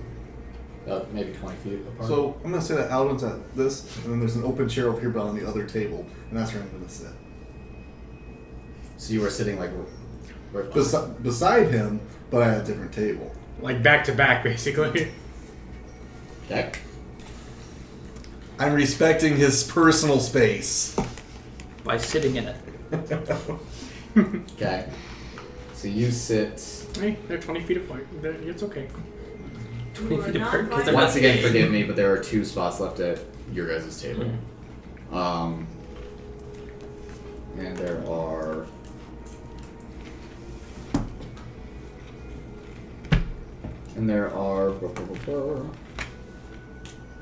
S1: Maybe 20 feet apart.
S5: So, I'm going to say that Alvin's at this, and then there's an open chair over here but on the other table, and that's where I'm going to sit.
S1: So you were sitting like right
S5: Beside him, but at a different table.
S6: Like back to back, basically.
S1: Okay.
S5: I'm respecting his personal space.
S4: By sitting in it.
S1: Okay. So you sit.
S6: Hey, they're 20 feet apart. It's okay.
S4: 20
S8: You are
S4: feet
S8: not
S4: apart. 'cause they're
S1: Once
S4: not
S1: again,
S4: big.
S1: forgive me, but there are 2 spots left at your guys' table. And there are And there are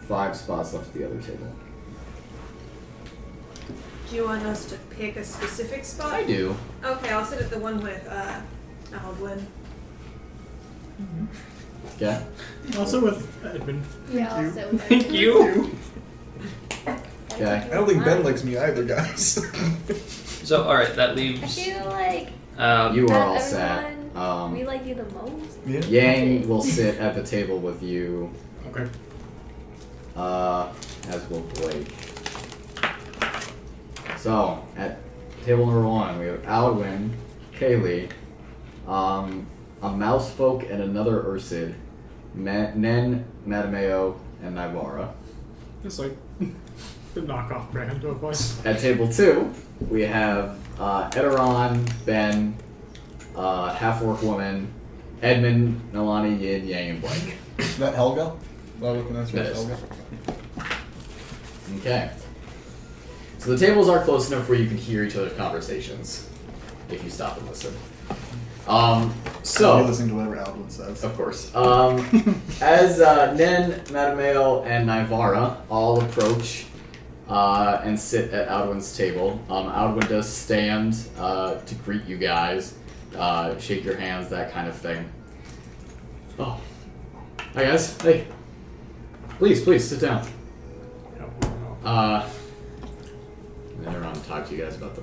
S1: 5 spots left at the other table.
S8: Do you want us to pick a specific spot?
S1: I do.
S8: Okay, I'll sit at the one with Aldwin.
S1: Okay.
S10: Also with Edmund.
S3: Yeah, I'll sit with
S4: Thank you.
S1: Okay.
S5: I don't think Ben likes me either, guys.
S4: So, alright, that
S3: I
S4: leaves.
S3: feel like
S1: You are
S3: out
S1: all
S3: of
S1: set.
S3: everyone, we like you the most.
S5: Yeah.
S1: Yang will sit at the table with you,
S10: Okay.
S1: as will Blake. So, at table number 1, we have Alwyn, Kaylee, a mouse folk and another Ursid, Nen, Mattimeo, and Naivara.
S10: It's like the knockoff brand of us.
S1: At table 2, we have Eteron, Ben, half-orc woman, Edmund, Nalane, Yin, Yang, and Blake.
S5: Is that Helga? That's
S1: That is.
S5: Helga.
S1: Okay. So the tables are close enough where you can hear each other's conversations if you stop and listen.
S5: I'll
S1: So,
S5: be listening to whatever Aldwin says.
S1: of course, as Nen, Mattimeo, and Naivara all approach and sit at Aldwin's table, Aldwin does stand to greet you guys, shake your hands, that kind of thing. Oh, hi guys. Hey, please sit down. And then around to talk to you guys about the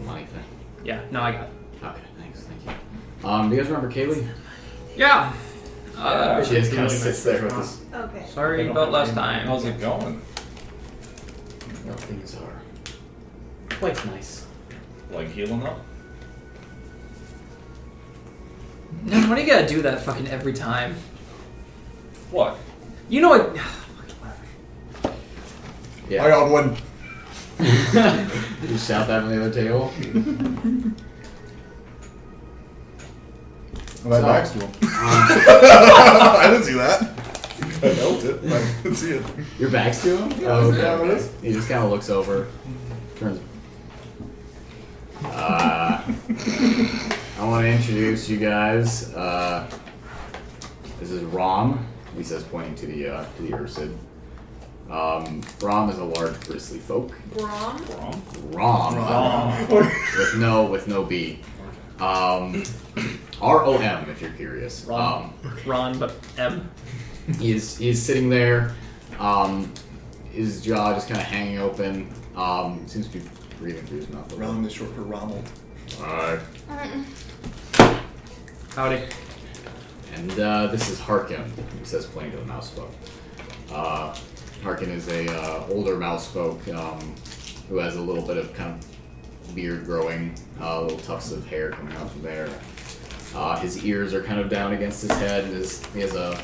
S1: money thing.
S4: Yeah, no, I got it.
S1: Okay, thanks, thank you. Do you guys remember Kaylee?
S4: Yeah.
S1: She just kind of sits there with us.
S8: Okay.
S4: Sorry about last time.
S7: How's it going?
S1: Well, things are quite nice.
S7: Like healing up?
S4: Man, why do you gotta do that fucking every time?
S7: What?
S4: You know what?
S1: Yeah.
S5: I got one.
S1: You shout that on the other table.
S5: My
S1: So,
S5: back's to him. I didn't see that. I felt it. I didn't see it.
S1: Your back's to him?
S5: Yeah,
S1: Oh,
S5: is that what it
S1: okay.
S5: is?
S1: He just kind of looks over, turns. I want to introduce you guys. This is Rom. He says, pointing to the Ursid. Rom is a large bristly folk.
S8: Brom?
S1: Rom. With no B. R-O-M, if you're curious.
S4: Ron, but M.
S1: He's sitting there. His jaw just kind of hanging open. Seems to be breathing through his mouth.
S5: Rom is short for Ronald.
S1: Alright.
S4: Howdy.
S1: And this is Harkin, he says, pointing to the mouse folk. Harkin is a older mouse folk who has a little bit of kind of beard growing, little tufts of hair coming out from there. His ears are kind of down against his head, and he has a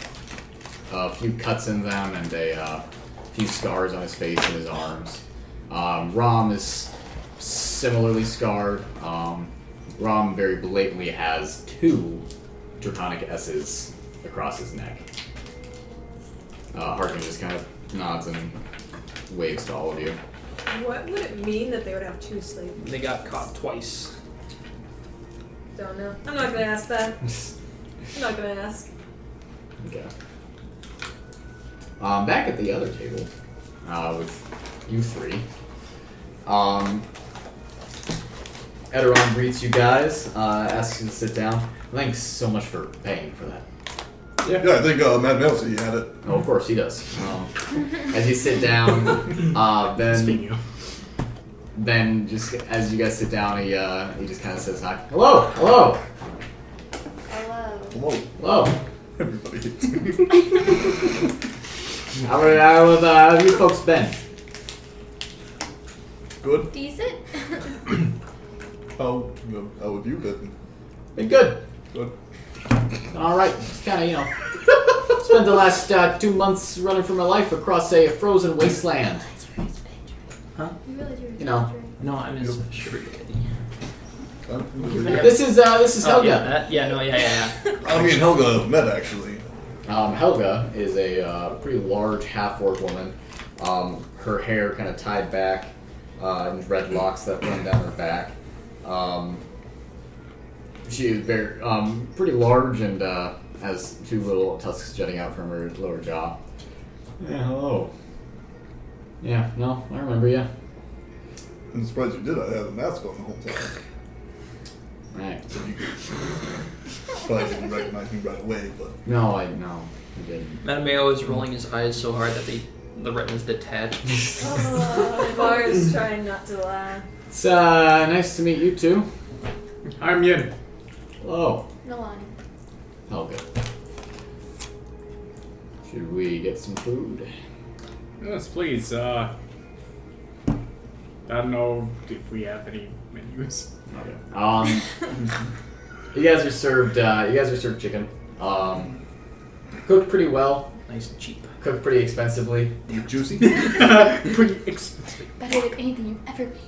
S1: few cuts in them and a few scars on his face and his arms. Rom is similarly scarred. Rom very blatantly has 2 draconic S's across his neck. Harkin just kind of nods and waves to all of you.
S8: What would it mean that they would have 2 slaves?
S4: They got caught twice.
S8: Don't know. I'm not gonna ask that. I'm not gonna ask.
S1: Okay. Back at the other table, with you 3. Eteron greets you guys, asks you to sit down. Thanks so much for paying for that.
S5: Yeah, I think Matt Mills, he had it.
S1: Oh, of course he does. As you sit down, Ben, just as you guys sit down, he just kind of says hi. Hello.
S3: Hello.
S5: Hello.
S1: Hello.
S5: Everybody hates me.
S1: How have you folks been?
S5: Good.
S3: Decent.
S5: How have you been?
S1: Been good.
S5: Good.
S1: All right. Just kind of, spent the last 2 months running for my life across a frozen wasteland.
S4: Huh?
S3: You realize you're
S1: You know.
S4: No, I'm his sugar daddy.
S1: This is
S4: Oh,
S1: Helga.
S4: yeah.
S5: I mean, Helga met actually.
S1: Helga is a pretty large half-orc woman. Her hair kind of tied back, and red locks that run down her back. She is very pretty large and has two little tusks jutting out from her lower jaw. Yeah, hello. Yeah, no, I remember you.
S5: I'm surprised you did. I had a mask on the whole time.
S1: Right.
S5: So you probably didn't recognize me right away, but...
S1: No, I didn't.
S4: Mattimeo is rolling his eyes so hard that the retina's detached.
S8: Bar is trying not to laugh.
S1: It's nice to meet you two.
S6: I'm Yin.
S1: Hello.
S3: Nalane.
S1: Helga. Should we get some food?
S6: Yes, please. I don't know if we have any menus.
S1: Okay. You guys are served. Chicken. Cooked pretty well.
S4: Nice and cheap.
S1: Cooked pretty expensively.
S5: Juicy?
S6: Pretty expensive.
S3: Better than anything you've ever made.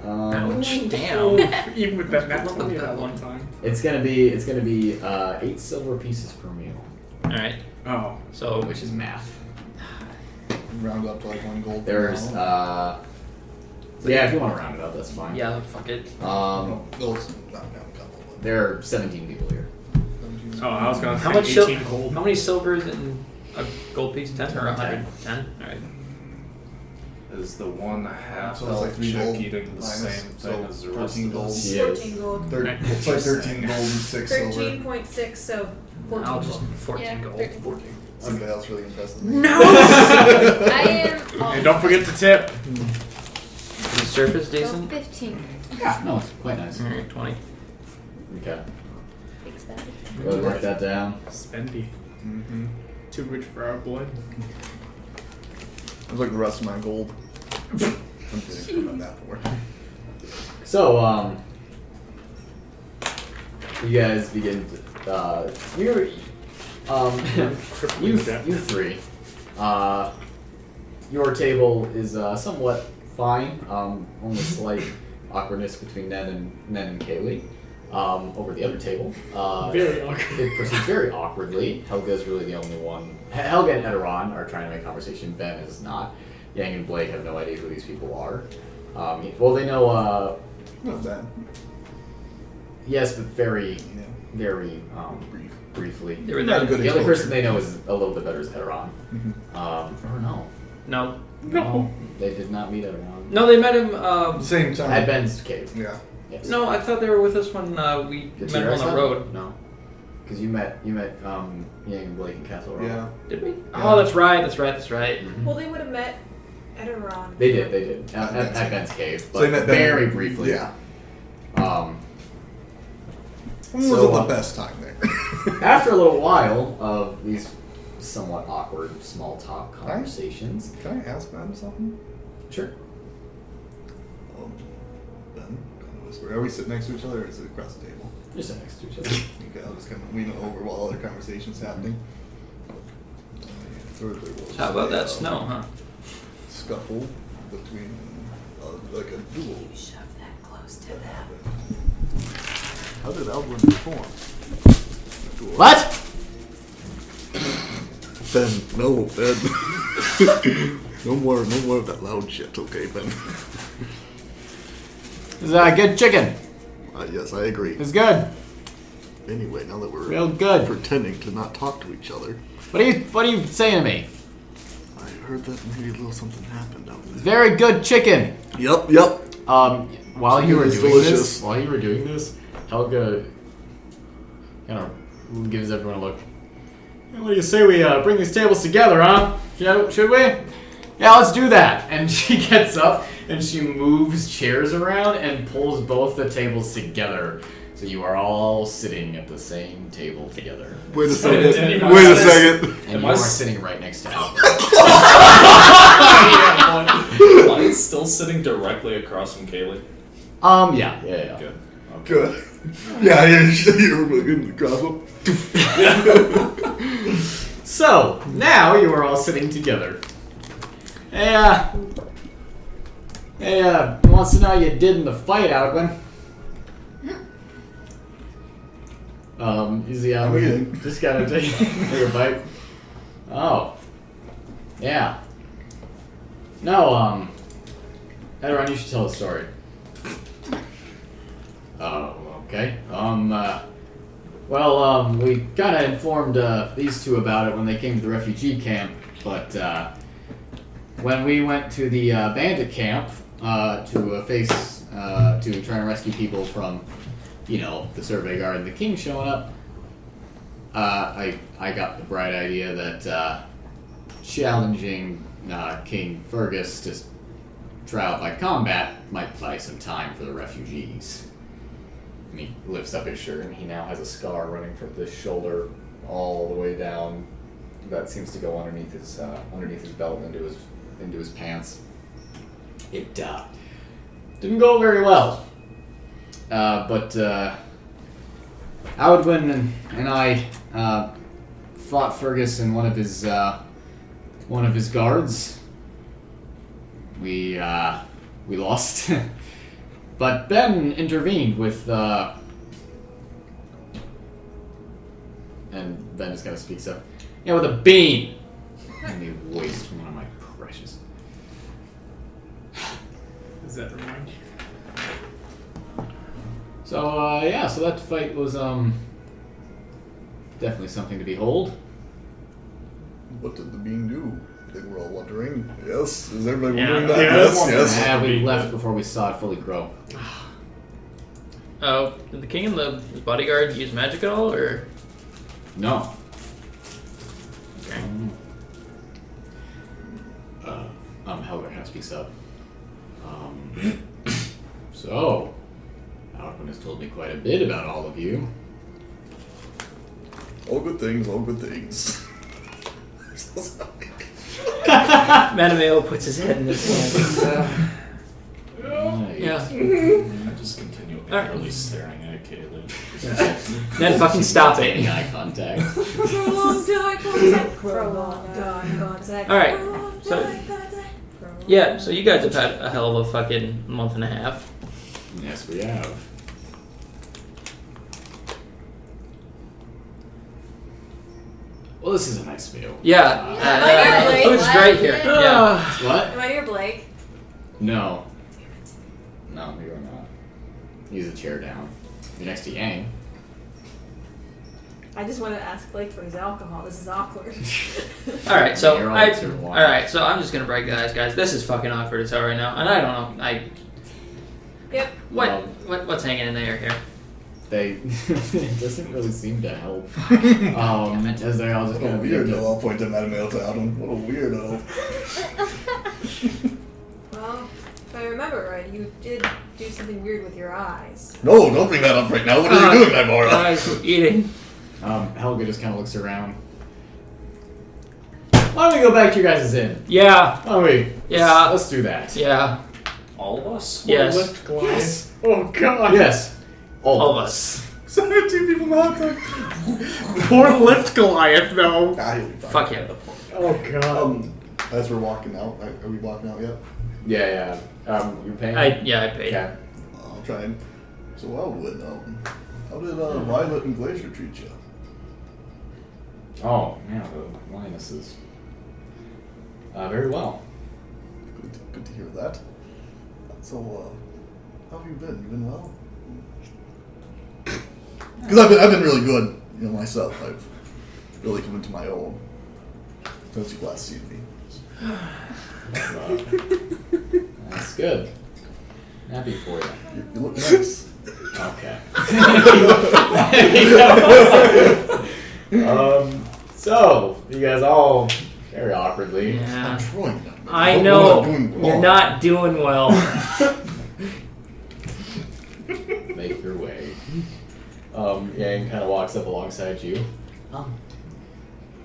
S4: Ouch, damn.
S6: Even with that natural
S4: Look at
S6: at
S4: that
S6: one
S4: one.
S6: time.
S1: It's gonna be 8 silver pieces per meal,
S4: Alright,
S6: Oh.
S4: so
S1: which is math.
S5: Round up to like 1 gold.
S1: There's
S5: now.
S1: yeah, if you want to round it up, that's fine.
S4: yeah, fuck it.
S5: No, those knock down a couple. But
S1: There are 17 people here.
S6: Oh, I was gonna say
S4: How much
S6: 18 gold.
S4: How many silvers in a gold piece? 10 or 100? 10? Alright.
S7: Is the one half
S5: So it's like
S7: elf
S5: 3
S7: chick
S5: gold
S7: eating the
S5: minus,
S7: same thing
S5: so
S7: as the rest
S5: 14
S7: of
S5: gold.
S7: us?
S1: Yeah.
S8: 14 gold.
S5: It's like 13 gold and 6 silver.
S8: 13.6, so 14
S4: I'll just
S8: gold.
S4: 14
S3: Yeah,
S4: gold.
S3: 13.
S5: 14. Somebody else really impressed me.
S4: No!
S3: I am.
S6: And don't forget to tip.
S4: The surface
S3: So
S4: decent?
S3: 15.
S1: Yeah, no, it's quite nice.
S4: Alright, 20.
S1: Okay,
S3: Big spend.
S1: go ahead and write that down.
S6: Spendy.
S5: Mm-hmm.
S6: Too rich for our blood.
S5: It was like the rest of my gold. I'm kidding. I'm not that poor.
S1: So, you guys begin to, you three, your table is, somewhat fine, only slight awkwardness between Nen and Kaylee, over the other table.
S6: Very awkward.
S1: It proceeds very awkwardly. Helga's really the only one. Helga and Eteron are trying to make conversation. Ben is not. Yang and Blake have no idea who these people are. Well, they know,
S5: Not bad.
S1: yes, but very,
S5: Yeah.
S1: very
S5: Brief.
S1: briefly.
S4: They were
S5: Not
S4: there.
S5: a good
S1: The only
S5: exposure.
S1: person they know is a little bit better is Eteron. Or no.
S4: No.
S1: They did not meet Eteron.
S4: No, they met him,
S5: Same time.
S1: At Ben's cave.
S5: Yeah.
S1: Yes.
S4: no, I thought they were with us when we
S1: The
S4: met them on
S1: T-Rex
S4: the
S1: side?
S4: road.
S1: No. Because you met Yang and Blake in Castle Rock.
S5: Yeah.
S4: Did we? Oh, that's right.
S1: Mhm.
S8: Well, they would have met Eteron.
S1: They did. At Ben's cave. But
S5: So they met Ben-
S1: very briefly.
S5: Yeah. It
S1: So,
S5: wasn't the best time there.
S1: after a little while of these somewhat awkward small talk conversations.
S5: Can I ask Ben something?
S1: Sure.
S5: Ben, kind of whisper. Are we sitting next to each other or is it across the table?
S1: You're sitting next to each other.
S5: Okay, I'll just kind of lean over while other conversation's happening. Third, there was
S4: How about
S5: a,
S4: that snow, huh?
S5: Scuffle between, like a duel.
S8: Shove that close to them.
S5: How did Alvin perform?
S1: What?
S5: Ben, no, Ben. no more of that loud shit, okay, Ben?
S1: This is good chicken.
S5: Yes, I agree.
S1: It's good.
S5: Anyway, now that we're
S1: Real good.
S5: pretending to not talk to each other,
S1: What are you saying to me?
S5: I heard that maybe a little something happened out there.
S1: Very good chicken.
S5: Yep.
S1: While you were
S5: It's
S1: doing
S5: delicious.
S1: this, Helga kind of gives everyone a look. What do you say we bring these tables together, huh? Should we? Yeah, let's do that. And she gets up and she moves chairs around and pulls both the tables together. So you are all sitting at the same table together.
S5: Wait a
S7: second.
S5: second. Wait a second.
S1: And
S7: Am
S1: you
S7: I
S1: are
S7: s-
S1: sitting right next to Helga.
S7: Am I still sitting directly across from Kaylee?
S1: Yeah.
S7: Good.
S5: Good. Yeah, you're in the crossbow.
S1: So, now you are all sitting together. Hey, who wants to know how you did in the fight, Outwin? You see how we
S5: eating.
S1: just gotta take a bite. Oh. Yeah. No, Eteron, you should tell a story. Oh, okay. Well, we kind of informed these two about it when they came to the refugee camp, but when we went to the bandit camp to try and rescue people from, the survey guard and the king showing up, I got the bright idea that challenging King Fergus to trial by combat might buy some time for the refugees. And he lifts up his shirt, and he now has a scar running from this shoulder all the way down. That seems to go underneath his belt into his pants. It didn't go very well, but Alwyn and I fought Fergus and one of his guards. We lost. But Ben intervened with, and Ben just kind of speaks up. Yeah, with a bean. Let me waste one of my precious.
S6: Does that remind you?
S1: So, so that fight was, definitely something to behold.
S5: What did the bean do? I think we're all wondering. Yes? Is everybody
S6: Yeah.
S5: wondering that?
S6: Yeah.
S5: Yes.
S1: Yeah, we left before we saw it fully grow.
S4: Oh, did the king and his bodyguard use magic at all, or?
S1: No.
S4: Okay.
S1: Helga kind of speaks up. So, Alwyn has told me quite a bit about all of you.
S5: All good things, all good things.
S4: Mattimeo puts his head in his hands.
S1: Nice.
S4: Yeah.
S7: I just continue
S4: Alright.
S7: angrily staring at Kaleb.
S4: Then fucking stop
S1: Maintaining
S4: it.
S1: eye contact.
S8: Prolonged eye contact. Prolonged eye contact.
S4: Alright,
S8: Prolonged
S4: so-
S8: eye contact.
S4: Yeah, so you guys have had a hell of a fucking month and a half.
S1: Yes, we have. Well, this is a nice meal.
S4: Yeah,
S3: Yeah,
S4: the food's great here. Yeah.
S1: What?
S8: Am I near Blake?
S1: No. No, you're not. Use a chair down. You're next to Yang.
S8: I just want to ask Blake for his alcohol. This is awkward.
S4: All right, so
S1: You're all
S4: all
S1: to wine.
S4: right, so I'm just gonna break the ice, guys. This is fucking awkward as hell right now, and I don't know.
S8: Yep.
S4: What's hanging in the air here?
S1: It doesn't really seem to help.
S4: Damn it.
S1: As they all just
S5: What a
S1: kind of begin
S5: weirdo.
S1: to-
S5: I'll point to Mattimeo to Alden. What a weirdo.
S8: Well, if I remember right, you did do something weird with your eyes.
S5: No, don't bring that up right now. What are you doing, Naivara?
S4: Guys, we're eating.
S1: Helga just kind of looks around. Why don't we go back to your guys' inn?
S4: Yeah,
S1: Why don't we?
S4: Yeah.
S1: Let's do that.
S4: yeah,
S7: All of us?
S4: yes.
S6: Lift Goliath.
S1: Yes.
S6: Oh god.
S1: Yes.
S4: All of us.
S6: 17 people in the hot tub. Poor lift Goliath though.
S5: Ah, he'll be fine.
S4: Fuck yeah.
S6: Oh god.
S5: As we're walking out, are we walking out yet?
S1: Yeah. You're paying?
S4: I paid.
S1: Okay.
S5: I'll try and. So Wildwood, how did Violet and Glacier treat you?
S1: Oh, yeah, the lionesses. Very well.
S5: Good to hear that. So, how have you been? You been well? Because I've been really good, myself. I've really come into my own since you last seen me.
S1: That's good. Happy for you.
S5: You look nice.
S1: Okay. So you guys all very awkwardly.
S4: Yeah.
S5: I'm trying.
S4: I
S5: We're
S4: know
S5: not doing well.
S4: you're not doing well.
S1: Make your way. Yang kind of walks up alongside you. I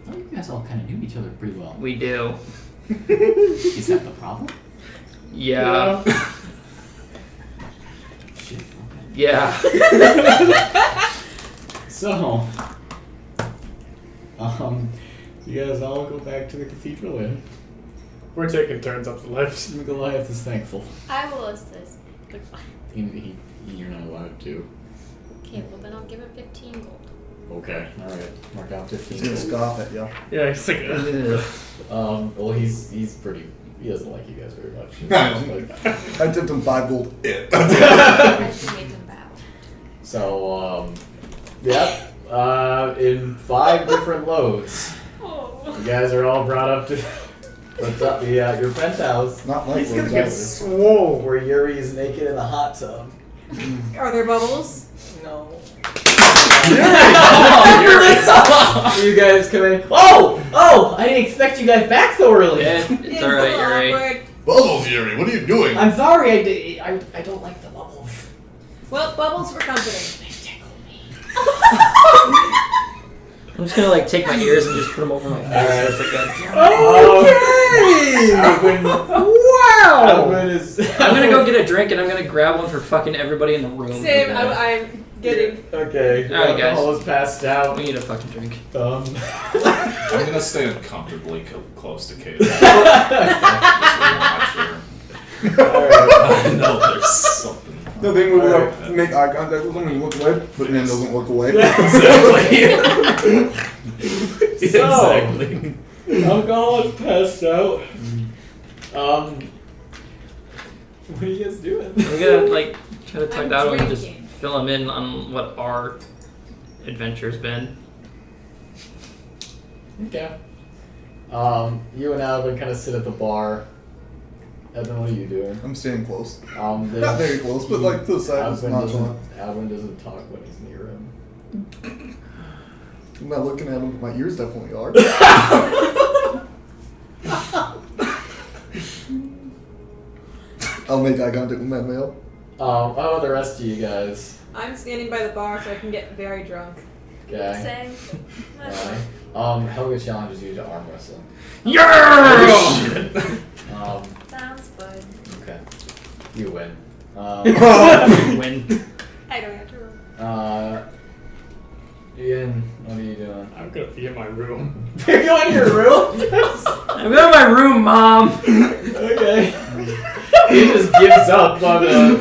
S1: thought you guys all kind of knew each other pretty well.
S4: We do.
S1: Is that the problem?
S4: Yeah.
S1: Shit. Okay.
S4: Yeah.
S1: So, you guys all go back to the cathedral inn.
S6: We're taking turns up the lifts.
S1: Goliath is thankful.
S3: I will assist. Goodbye.
S1: You're not allowed to.
S3: Okay, well then I'll give him 15 gold.
S1: Okay, alright. Mark out 15.
S5: He's gonna scoff at you.
S6: Yeah, he's like,
S1: Well, he's pretty. He doesn't like you guys very much.
S5: I tipped him 5 gold.
S3: I should make him bow.
S1: So, in 5 different loads. You guys are all brought up to your penthouse.
S5: Not like
S6: He's gonna
S5: those
S6: get
S5: either.
S6: swole.
S1: Where Yuri is naked in the hot tub.
S8: Are there bubbles?
S1: No. You guys come in. Oh! I didn't expect you guys back so early.
S4: Yeah, it's alright, you're right.
S8: Awkward.
S5: Bubbles, Yuri, what are you doing?
S1: I'm sorry. I don't like the bubbles.
S8: Well, bubbles for company.
S1: They tickle me.
S4: I'm just gonna take my ears and just put them over my face.
S1: Okay.
S4: Wow!
S1: Edmund is.
S4: I'm gonna go get a drink and I'm gonna grab one for fucking everybody in the room.
S8: Same. I'm getting.
S1: Okay.
S4: Alright, guys.
S1: Almost passed out.
S4: We need a fucking drink.
S7: I'm gonna stay uncomfortably close to Kaleb.
S1: Alright.
S7: No, there's something.
S5: No, they move up, make eye contact with him and look away, but then doesn't look away.
S7: Exactly.
S1: Alcohol is passed out. What are you guys doing?
S4: We're gonna try to talk
S8: I'm
S4: down and just
S8: drinking.
S4: fill them in on what our adventure's been.
S1: Okay. You and Alvin kind of sit at the bar. Evan, what are you doing?
S5: I'm staying close.
S1: Not
S5: Not very close, but like to the side. It's nonchalant.
S1: Alvin doesn't talk when he's near him.
S5: I'm not looking at him, but my ears definitely are. I'll make eye contact with Mattimeo.
S1: How about the rest of you guys?
S8: I'm standing by the bar so I can get very drunk.
S1: Okay.
S3: Same.
S1: Helga challenges you to arm wrestling.
S3: Sounds fun.
S1: Okay. You win.
S4: Win.
S3: I don't have to roll.
S1: Ian, what are you doing?
S6: I'm gonna be in my room.
S1: You're going to your room?
S4: I'm going to my room, Mom!
S1: Okay. He just gives up on the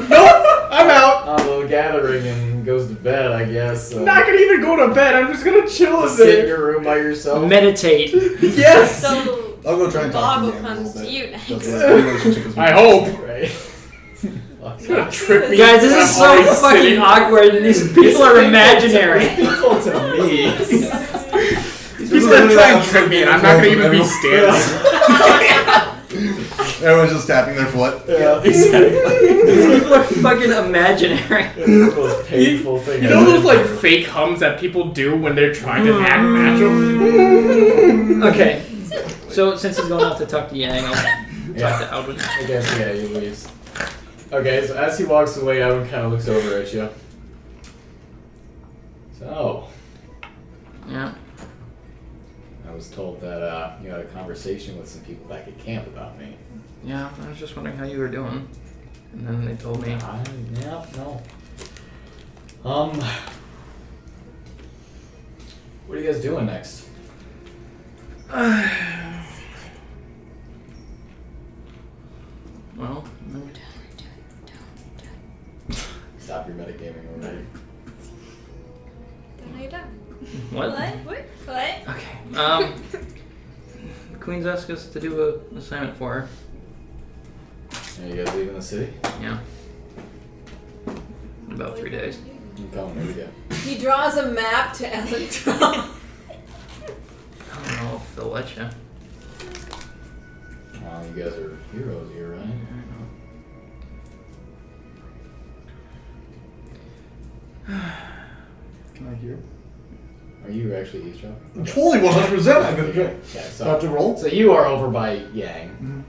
S6: I'm out.
S1: on the gathering and goes to bed, I guess. So.
S6: I'm not gonna even go to bed. I'm just gonna chill a
S1: Sit in
S6: bit.
S1: your room by yourself.
S4: Meditate.
S6: Yes.
S3: So
S5: I'll go try and talk to
S3: Boggle
S5: him a
S3: comes
S5: little
S3: to
S5: bit.
S3: you next.
S5: That's what the relationship is.
S6: I hope.
S1: Right.
S6: It's gonna trip me.
S4: Guys, this
S6: when
S4: is
S6: I'm
S4: so
S6: already
S4: fucking
S6: sitting.
S4: awkward and these people are imaginary.
S1: People to me.
S6: He's gonna try and trip me, and I'm not gonna even be standing.
S5: Everyone's just tapping their foot.
S1: Yeah, exactly.
S4: These people are fucking imaginary.
S1: It's the most painful thing.
S6: You know those fake hums that people do when they're trying to act natural?
S4: Okay, so since he's going off to talk to Yang, I'll talk to Alvin.
S1: I guess, yeah, he leaves. Okay, so as he walks away, Alvin kind of looks over at you. So,
S4: Yeah.
S1: I was told that you had a conversation with some people back at camp about me.
S4: Yeah, I was just wondering how you were doing. And then they told me.
S1: Yeah, no. What are you guys doing next?
S4: Well,
S1: Stop your metagaming already.
S3: Then are you done?
S4: what?
S3: What?
S4: Okay. The Queen's asked us to do an assignment for her.
S1: Are you guys leaving the city?
S4: Yeah. In about 3 days.
S1: You coming? Where you go?
S8: He draws a map to Electron.
S4: I don't know if they'll let you.
S1: You guys are heroes here, right?
S5: Can I hear?
S1: Are you actually eavesdropping?
S5: Totally 100%. I'm gonna drink.
S1: Yeah,
S5: About to roll?
S1: So you are over by Yang.
S5: Mhm.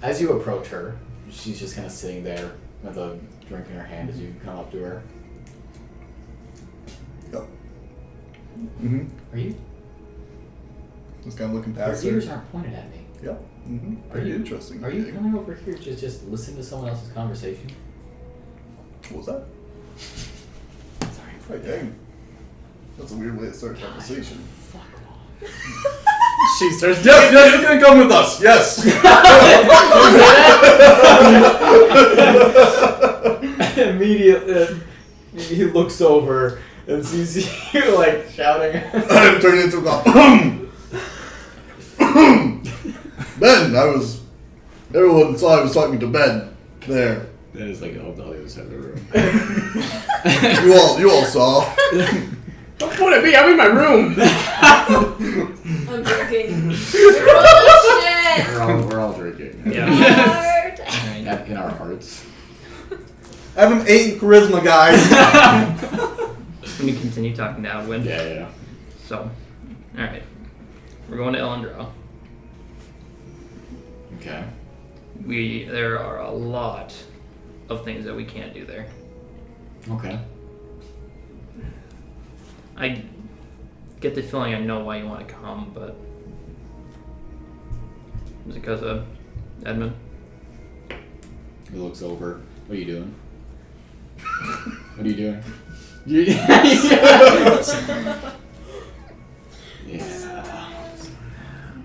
S1: As you approach her, she's just kind of sitting there with a drink in her hand as you come up to her.
S5: Yep. Mm-hmm.
S1: Are you?
S5: Just kind of looking
S1: Your
S5: past
S1: ears
S5: her.
S1: aren't pointed at me.
S5: Yep. Mm-hmm.
S1: Are
S5: Pretty
S1: you-
S5: interesting.
S1: Are you
S5: Yeah.
S1: coming over here to just listen to someone else's conversation?
S5: What was that?
S1: Sorry.
S5: Right, dang. That's a weird way to start a conversation.
S1: Fuck off.
S6: She starts.
S5: Yes, you can come with us. Yes.
S1: Immediately, he looks over and sees you like shouting.
S5: I'm turning into a cop. Ben, everyone saw I was talking to Ben. There.
S1: That is like all the other side of the room.
S5: You all saw.
S4: Don't point at me. I'm in my room.
S3: I'm drinking. Holy shit!
S1: We're all drinking.
S4: Yeah.
S3: Lord.
S1: In our hearts.
S5: I have an 8 in charisma, guys.
S4: Let me continue talking to Alwyn.
S1: Yeah.
S4: So, alright. We're going to Elendra.
S1: Okay.
S4: There are a lot of things that we can't do there.
S1: Okay.
S4: I get the feeling I know why you want to come, but is it because of Edmund?
S1: He looks over. What are you doing? What are you doing? Yeah.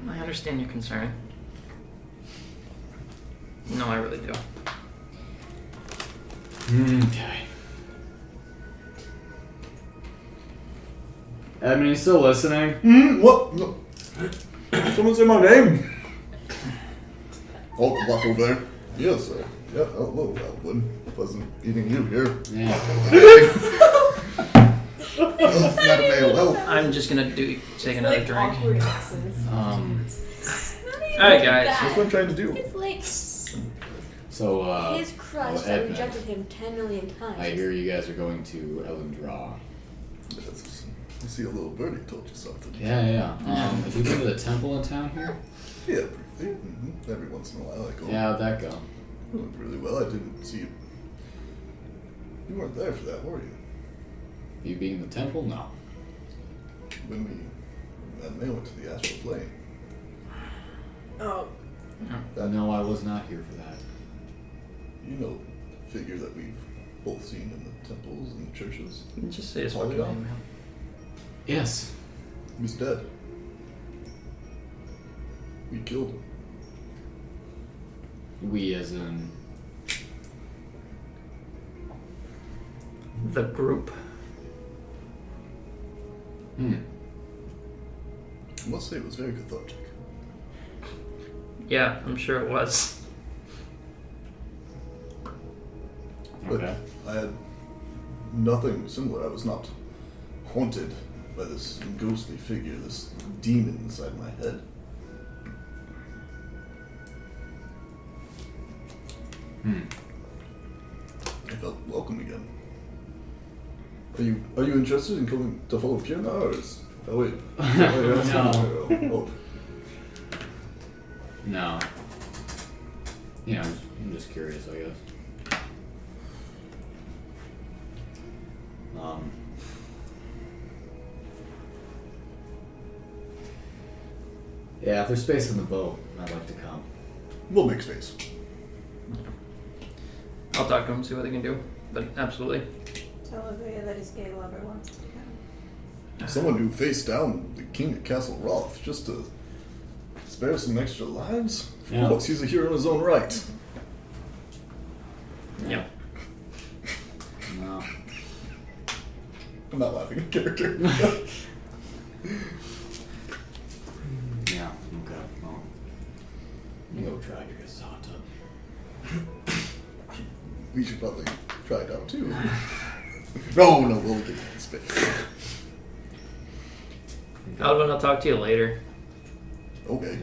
S4: I understand your concern. No, I really do.
S1: Okay. Edmund, you still listening?
S5: What? No. Someone say my name. Oh, walk over there. Yes, sir. Yeah, hello, Alvin. Wasn't eating you here.
S1: Yeah.
S5: Mattimeo, help.
S4: I'm just gonna take another
S3: Like
S4: drink.
S3: awkward accents.
S4: Alright, guys.
S5: That's what I'm trying to do.
S3: It's like
S1: So,
S3: his crush that
S1: Edmund,
S3: rejected him 10 million times.
S1: I hear you guys are going to Elendra.
S5: Yes. I see a little birdie told you something.
S1: Yeah. Have you been to the temple in town here?
S5: Yeah, briefly. Every once in a while I go.
S1: Yeah, how'd that go?
S5: It went really well. I didn't see you. You weren't there for that, were you?
S1: You being in the temple? No.
S5: When Mattimeo went to the astral plane.
S8: Oh,
S1: No, I was not here for that.
S5: You know the figure that we've both seen in the temples and the churches.
S4: Just say his
S5: Hold
S4: fucking
S5: it on.
S4: name, man.
S1: Yes.
S5: He's dead. We killed him.
S1: We as in...
S4: The group.
S5: I must say it was very cathartic.
S4: Yeah, I'm sure it was.
S5: But
S1: Okay.
S5: I had nothing similar. I was not haunted by this ghostly figure, this demon inside my head. I felt welcome again. Are you interested in coming to follow Kierna, or is... Oh wait. Oh.
S1: No. You know, I'm just curious, I guess. Yeah, if there's space in the boat, I'd like to come.
S5: We'll make space.
S4: I'll talk to him, see what they can do. But absolutely.
S8: tell Olivia that his gay lover wants to come.
S5: Someone who faced down the king at Castle Roth just to spare some extra lives? Of
S1: Yeah.
S5: course, he's a hero in his own right.
S4: Yep.
S1: No.
S5: I'm not laughing at character.
S1: Yeah, okay. Well, you go try your guys' hot tub.
S5: We should probably try it out too. No, we'll get that space.
S4: Alvin, I'll talk to you later.
S5: Okay.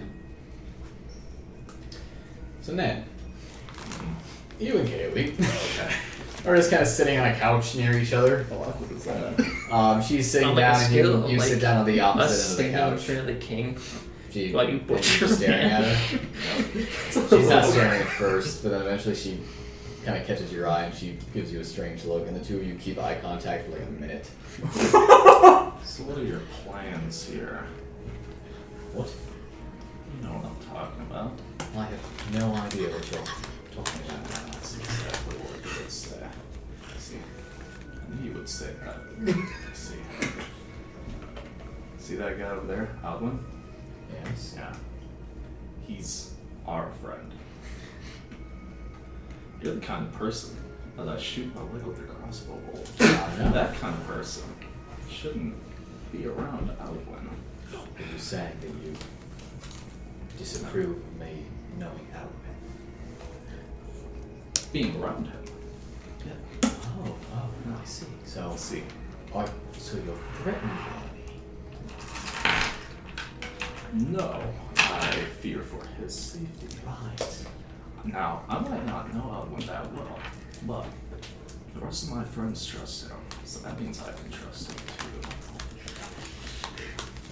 S1: So Ned, you and Kaylee are just kind of sitting on a couch near each other.
S5: How awkward is that?
S1: She's sitting
S4: On like a
S1: down and
S4: scale
S1: you
S4: of,
S1: sit
S4: like,
S1: down on the
S4: Us
S1: opposite
S4: standing
S1: end
S4: in
S1: of the
S4: front
S1: couch.
S4: of the king.
S1: She,
S4: While you
S1: and
S4: butcher
S1: you're just staring
S4: me.
S1: at her. She's not staring at first, but then eventually she kind of catches your eye and she gives you a strange look, and the two of you keep eye contact for like a minute.
S7: So what are your plans here?
S1: What?
S7: You know what I'm talking about.
S1: I have no idea what you're talking about.
S7: That's exactly what you would say. See, I knew you would say that. See. See that guy over there, Alwyn?
S1: Yes.
S7: Yeah. He's our friend. You're the kind of person that I shoot my leg with a crossbow bolt. And that kind of person shouldn't be around Alwyn.
S1: Are you saying that you disapprove of me knowing Alvin?
S7: Being around him.
S1: Oh, I see. So,
S7: See,
S1: Oh, so you're threatened by me?
S7: No, I fear for his safety.
S1: Right.
S7: Now, I might not know Edmund that well, but the rest of my friends trust him, so that means I can trust him too.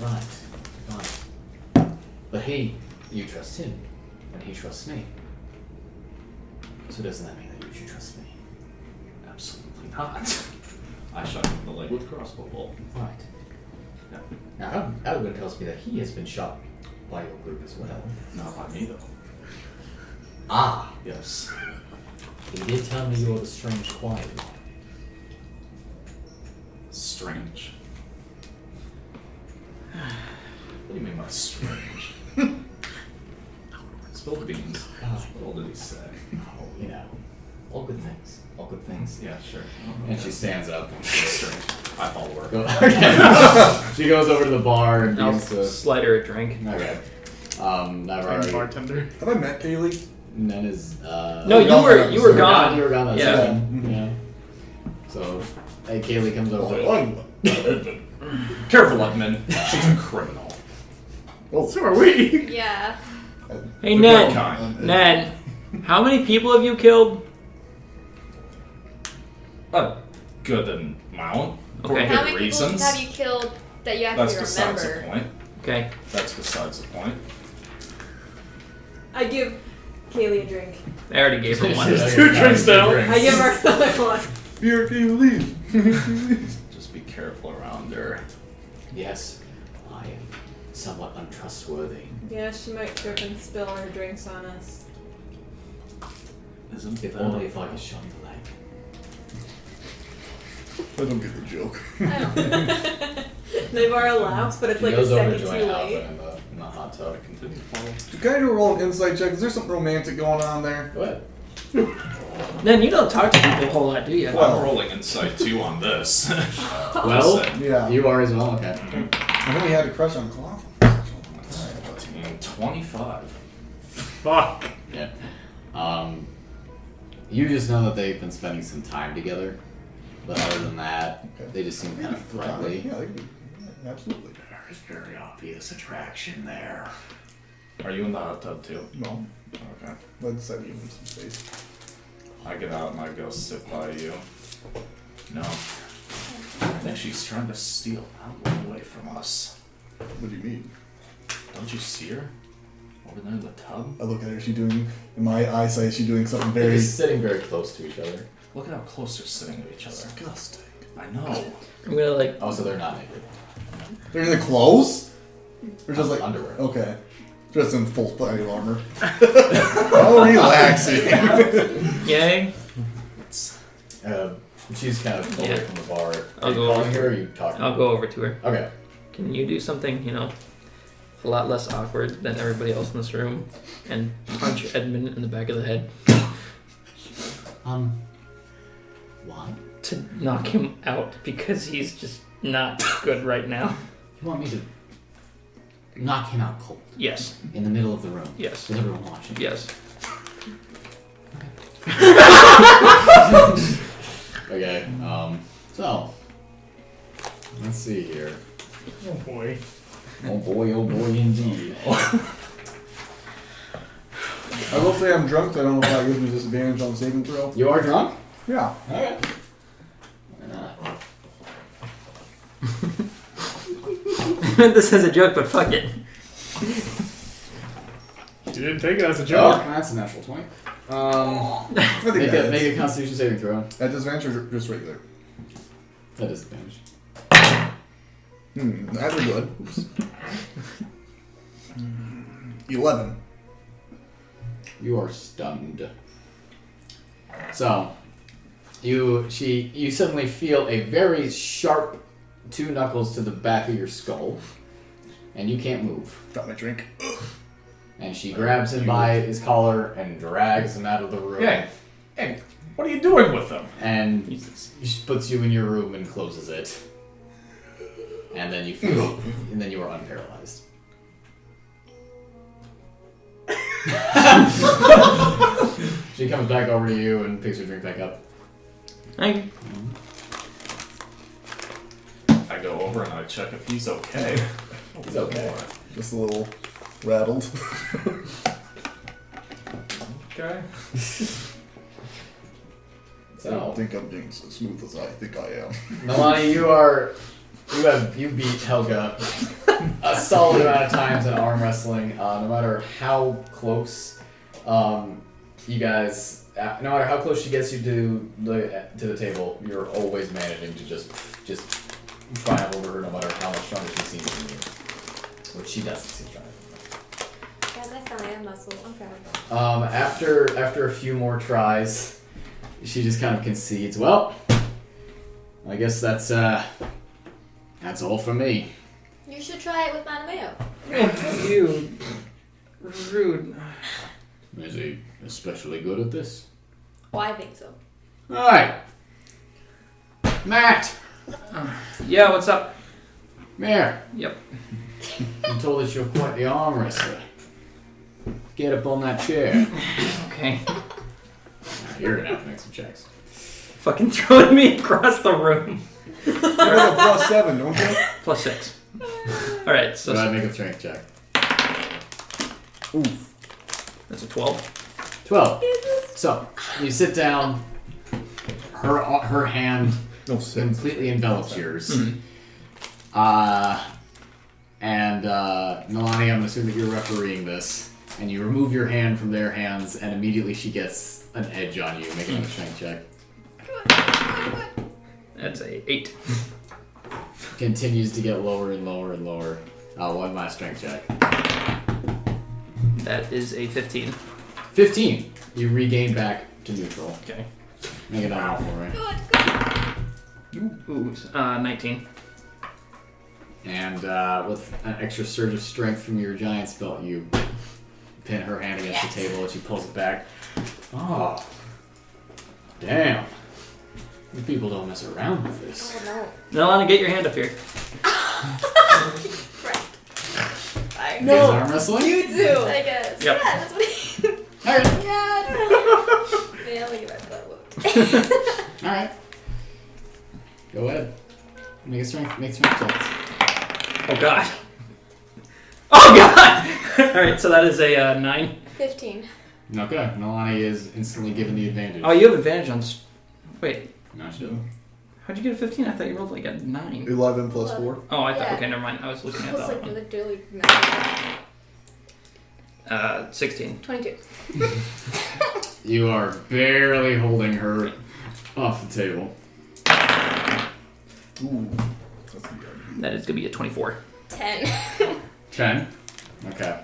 S1: Right. But you trust him, and he trusts me. So doesn't that mean that you should trust me?
S7: Absolutely not. I shot him in the leg with a crossbow bolt.
S1: Right. Now, Edmund tells me that he has been shot by your group as well.
S7: Not by me, though.
S1: Ah,
S7: Yes.
S1: he did tell me you're the strange quiet one.
S7: Strange. What do you mean by strange? Spill the beans. What did he say?
S1: Oh, all good things. All good things.
S7: Yeah, sure.
S1: And she stands up.
S7: Strange. I follow her.
S1: She goes over to the bar and
S4: I'll
S1: begins to...
S4: slide her a drink.
S1: Okay.
S6: I'm
S1: Naivara.
S6: bartender.
S5: Have I met Kaylee?
S1: Nen is...
S4: No, you were gone.
S1: You were gone that
S4: Yeah.
S1: second. Yeah. So, hey, Kaylee comes over.
S7: Careful, Edmund. She's a criminal.
S6: So are we.
S3: Yeah.
S4: Hey,
S7: The
S4: Ned.
S7: good kind.
S4: Ned, how many people have you killed?
S7: A good amount. For
S4: Okay.
S7: good
S3: How many
S7: reasons.
S3: people have you killed that you
S7: That's
S3: actually
S7: besides the
S3: remember?
S7: point.
S4: Okay.
S7: That's besides the point.
S8: I give Kaylee a drink.
S4: I already gave her one.
S1: There's
S6: two drinks down.
S8: I give her another one.
S5: Here, Kaylee.
S7: Just be careful around her.
S1: Yes, I am somewhat untrustworthy.
S8: Yeah, she might trip and spill her drinks on us.
S7: Isn't
S1: If only if I could shot the leg.
S5: I don't get the joke.
S3: I don't.
S8: Naivara laughs, but it's
S1: She
S8: like a
S1: goes over to
S8: second
S1: join
S8: too
S1: Alpha
S8: late.
S1: in the hot tub.
S7: Continue to follow.
S5: Can I do a roll an insight check? Is there something romantic going on there?
S1: Go ahead.
S4: Ned, you don't talk to people a whole lot, do you?
S5: Well-
S7: I'm rolling insight 2 on this.
S1: Well,
S5: Yeah.
S1: you are as well. Okay.
S5: I only had a crush on Cloth.
S7: 25.
S6: Fuck.
S1: Yeah. You just know that they've been spending some time together, but other than that,
S5: Okay.
S1: they just seem kind of friendly.
S5: Yeah, they could be. Yeah, absolutely.
S1: There is very obvious attraction there.
S7: Are you in the hot tub too?
S5: No.
S7: Okay.
S5: Let's give him some space.
S7: I get out and I go sit by you. No. I think she's trying to steal Edmund away from us.
S5: What do you mean?
S7: Don't you see her? Over there in the tub?
S5: I look at her. Is she doing, in my eyesight, is she doing something
S1: They're
S5: very
S1: just sitting very close to each other.
S7: Look at how close they're sitting to each other.
S5: disgusting?
S7: I know.
S4: I'm gonna like.
S1: Oh, so they're not naked.
S5: They're in the clothes? Or just like
S1: Underwear.
S5: Okay. Just in full body armor. How relaxing.
S4: Yay.
S1: She's kind of away
S4: Yeah.
S1: from the bar. Are
S4: I'll
S1: you
S4: go
S1: calling
S4: over.
S1: her or are you talking?
S4: I'll go over to her.
S1: Okay.
S4: Can you do something, a lot less awkward than everybody else in this room, and punch Edmund in the back of the head
S1: Why?
S4: to knock him out because he's just not good right now?
S1: You want me to knock him out cold
S4: Yes.
S1: in the middle of the room?
S4: Yes.
S1: With everyone watching.
S4: Yes.
S1: Okay. So let's see here.
S6: Oh boy.
S1: Oh boy, indeed.
S5: I will say I'm drunk, so I don't know if that gives me disadvantage on saving throw.
S1: You are drunk?
S5: Yeah.
S1: Okay. Why not?
S4: This is a joke, but fuck it.
S6: You didn't take it as a
S1: Oh,
S6: joke.
S1: that's a natural 20.
S5: I think
S1: Make
S5: that
S1: a
S5: is.
S1: Constitution saving throw.
S5: At disadvantage or just regular?
S1: That is advantage.
S5: That's a good. Oops. 11.
S1: You are stunned. So, you suddenly feel a very sharp 2 knuckles to the back of your skull, and you can't move.
S5: Got my drink.
S1: And she grabs him by his collar and drags him out of the room.
S7: Hey, what are you doing with them?
S1: And she puts you in your room and closes it. And then you feel, and then you are unparalyzed. She comes back over to you and picks her drink back up.
S4: Thank you.
S7: check if he's okay.
S1: He's okay.
S5: Just a little rattled.
S7: Okay.
S5: I don't think I'm being so smooth as I think I am.
S1: Nalane, you beat Helga a solid amount of times in arm wrestling. No matter how close you guys, no matter how close she gets you to the table, you're always managing to just triumph over her, no matter how much stronger she seems than you. Which she doesn't seem stronger.
S3: Guys, I finally have muscle. I'm proud.
S1: After a few more tries, she just kind of concedes. Well, I guess that's all for me.
S3: You should try it with Mattimeo.
S4: You. Rude.
S1: Is he especially good at this?
S3: Oh, I think so.
S1: Alright. Matt!
S4: Yeah, what's up?
S1: Here.
S4: Yep.
S1: I'm told that you're quite the arm wrestler. Get up on that chair.
S4: Okay.
S1: You're gonna have to make some checks.
S4: Fucking throwing me across the room.
S5: You have a +7, don't you?
S4: +6. Alright, so
S1: Go ahead and make a strength check.
S5: Oof.
S4: that's a 12.
S1: 12. So, you sit down. Her hand completely envelops yours.
S4: Mm-hmm.
S1: And Nalane, I'm assuming that you're refereeing this. And you remove your hand from their hands, and immediately she gets an edge on you. Make another strength check.
S4: That's a 8.
S1: Continues to get lower and lower and lower. One last strength check.
S4: That is a 15.
S1: 15. You regain back to neutral.
S4: Okay.
S1: Make it on for me.
S4: Ooh, 19.
S1: And with an extra surge of strength from your giant's belt, you pin her hand against the table as she pulls it back. Oh. Damn. You people don't mess around with this.
S3: Oh no.
S4: Nalane, get your hand up here.
S1: You guys arm wrestling?
S3: You do. I guess.
S4: Yep.
S3: Yeah, that's what he...
S1: Alright.
S3: Yes. Yeah, look at that butt whoop.
S1: Alright. Go ahead. Make strength checks.
S4: Oh god. Oh god! Alright, so that is a 9.
S3: 15.
S1: Okay. Nalane is instantly given the advantage.
S4: Oh, you have advantage on... Wait,
S1: No, she doesn't.
S4: how'd you get a 15? I thought you rolled like a 9.
S5: 11 plus 4.
S4: Oh, I thought...
S3: Yeah.
S4: Okay, never mind. I was looking
S3: I
S4: at
S3: was
S4: that
S3: like,
S4: one.
S3: literally...
S4: 16.
S3: 22.
S1: You are barely holding her off the table.
S5: Ooh.
S4: That is going to be a 24.
S3: 10.
S1: 10. Okay.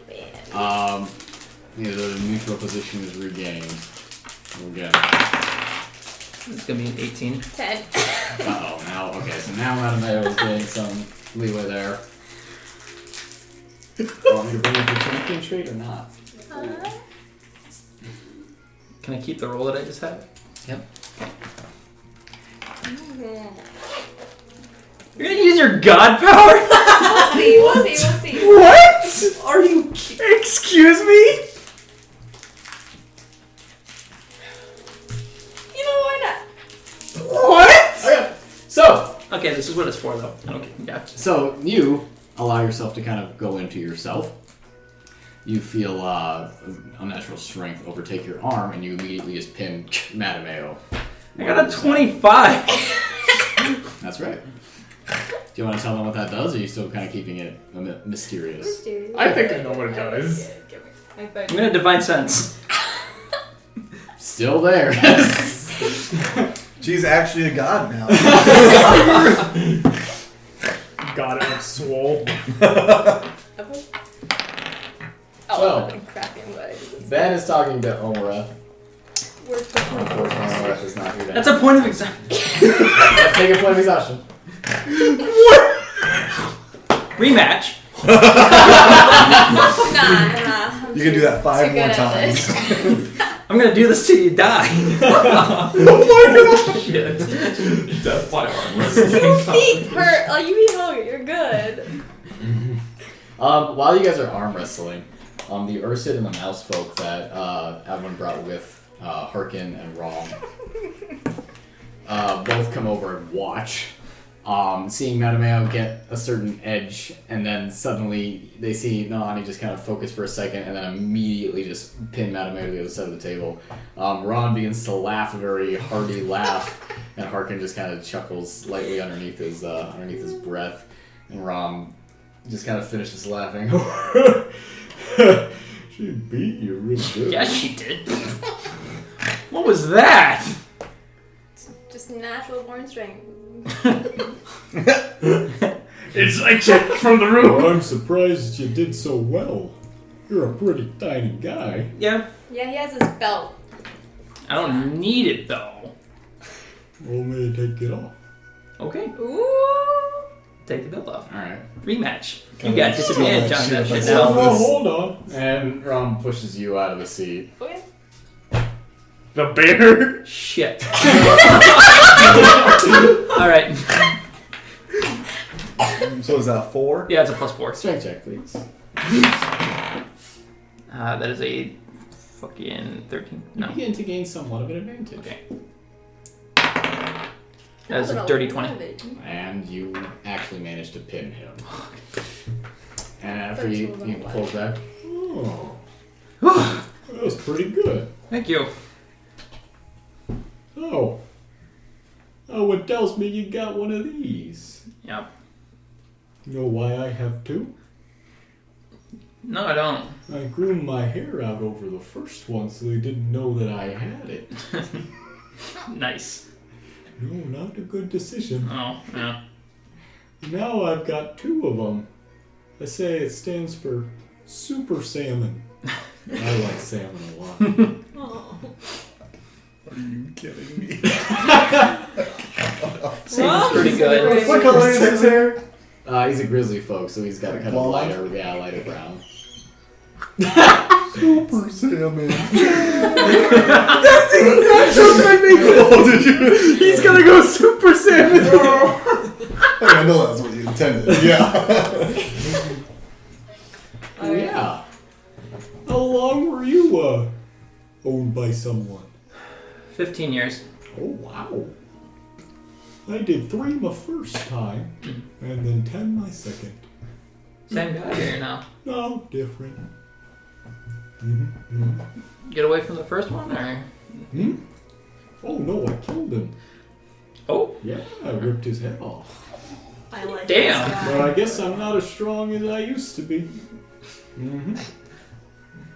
S3: Man.
S1: The neutral position is regained. Again.
S4: It's going to be an 18.
S3: 10.
S1: Uh-oh, now, okay, so now Mattimeo is getting some leeway there. Want me to bring up your champion trait or not?
S4: Can I keep the roll that I just had?
S1: Yep.
S4: You're going to use your god power?
S3: We'll see.
S4: What? Are you... Excuse me?
S3: You know, why not?
S4: What?
S1: Okay, so
S4: Okay, this is what it's for, though. Okay, yeah.
S1: So you allow yourself to kind of go into yourself. You feel unnatural strength overtake your arm, and you immediately just pin Mattimeo.
S4: I got a 25.
S1: That's right. Do you want to tell them what that does, or are you still kind of keeping it mysterious?
S6: I think I know what it does.
S4: I'm going to Divine Sense.
S1: Still there.
S5: She's actually a god now.
S6: God of swole.
S1: So,
S3: Cracking, but
S1: Ben is talking to Omura.
S3: we're
S1: Unfortunately, Omura is not here.
S4: That's a point of exam.
S1: Take a point of exhaustion.
S4: Rematch.
S3: Nah.
S5: You can do that 5
S3: Too
S5: more
S3: good at
S5: times.
S4: I'm going to do this till you die.
S5: Oh my god!
S4: Shit.
S7: Death by arm
S3: Your
S7: wrestling.
S3: feet hurt. Oh, you be hungry. You're good.
S1: While you guys are arm wrestling, the Ursid and the mouse folk that Edmund brought with Harkin and Rom both come over and watch seeing Mattimeo get a certain edge, and then suddenly they see Nalane just kind of focus for a second, and then immediately just pin Mattimeo to the other side of the table. Ron begins to laugh a very hearty laugh, and Harkin just kind of chuckles lightly underneath his breath, and Ron just kind of finishes laughing. She beat you real good.
S4: Yes, she did. What was that?
S3: Just natural born strength.
S6: It's like checked from the room.
S1: I'm surprised you did so well. You're a pretty tiny guy.
S4: Yeah.
S3: Yeah, he has his belt.
S4: I don't need it though.
S1: Want me to take it off?
S4: Okay.
S8: Ooh.
S4: Take the belt off.
S1: Alright.
S4: Rematch. You
S5: Kinda
S4: got disadvantage on that shit
S5: Oh,
S4: now.
S1: Hold on. And Ron pushes you out of the seat.
S3: Okay.
S6: The bear.
S4: Shit. Alright.
S5: So is that 4?
S4: Yeah, it's a +4.
S1: Strength check, please.
S4: That is a fucking 13.
S1: You
S4: No.
S1: begin to gain somewhat of an advantage.
S4: Okay. That is a dirty 20.
S1: And you actually managed to pin him. And after you pull back, oh, that was pretty good.
S4: Thank you.
S1: Oh, it tells me you got one of these.
S4: Yep.
S1: You know why I have 2?
S4: No, I don't.
S1: I groomed my hair out over the first one so they didn't know that I had it.
S4: Nice.
S1: No, not a good decision.
S4: Oh, yeah.
S1: Now I've got 2 of them. I say it stands for Super Salmon. I like salmon a lot.
S5: Are you kidding me?
S4: Seems pretty good.
S5: What color is his hair?
S1: He's a grizzly folk, so he's got a kind of
S5: Blonde?
S1: lighter brown.
S5: Super salmon. That's the exact joke I make. Oh, did you? He's gonna go super salmon. I know that's what you intended. Yeah.
S1: Oh, yeah. How long were you owned by someone?
S4: 15 years.
S1: Oh, wow. I did 3 my first time, and then 10 my second.
S4: Same guy here now.
S1: No, different.
S4: Get away from the first one, or?
S1: Oh, no, I killed him.
S4: Oh.
S1: Yeah, I ripped his head off.
S8: I like
S4: Damn.
S8: this guy.
S1: But I guess I'm not as strong as I used to be.
S4: I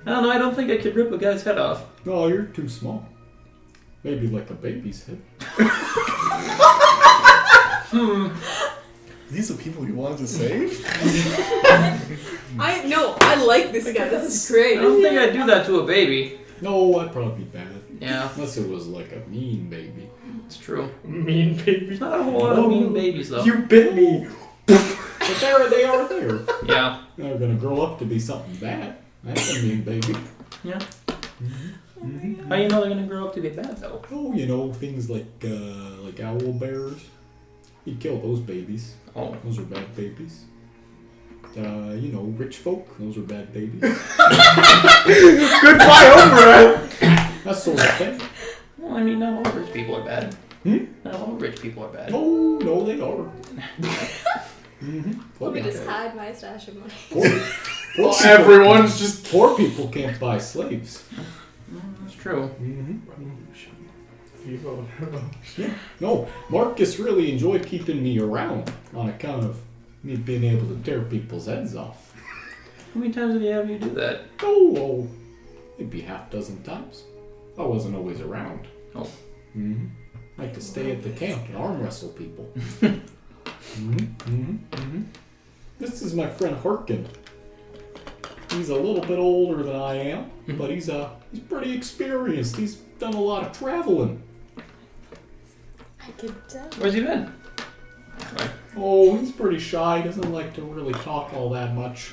S4: don't know, I don't think I could rip a guy's head off.
S1: No, you're too small. Maybe like a baby's head.
S5: These are people you wanted to save?
S8: I like this guy. This is great.
S4: I don't think I'd do that to a baby.
S1: No, I'd probably be bad.
S4: Yeah,
S1: Unless it was like a mean baby.
S4: it's true.
S6: Mean baby.
S4: There's not a whole lot of mean babies, though.
S6: You bit me.
S1: But they are there.
S4: Yeah.
S1: They're gonna grow up to be something bad. That's a mean baby.
S4: Yeah. How do you know they're gonna grow up to be bad, though?
S1: Oh, you know, things like owl bears. You kill those babies.
S4: Oh.
S1: Those are bad babies. You know, rich folk. Those are bad babies.
S6: Goodbye, Homebrew.
S1: That sort of thing.
S4: Well, I mean, not all rich people are bad. Not all rich people are bad.
S1: Oh, no, they are.
S3: Let me just hide my stash of money.
S1: Poor
S6: Everyone's just.
S1: poor people can't buy slaves.
S4: That's true.
S1: No, Marcus really enjoyed keeping me around on account of me being able to tear people's heads off.
S4: How many times did he have you do that?
S1: Oh, maybe half dozen times. I wasn't always around.
S4: Oh.
S1: I like to stay at the camp and arm wrestle people. This is my friend Harkin. He's a little bit older than I am, but he's pretty experienced. He's done a lot of traveling.
S3: I could tell.
S4: Where's he been?
S1: Oh, he's pretty shy. Doesn't like to really talk all that much.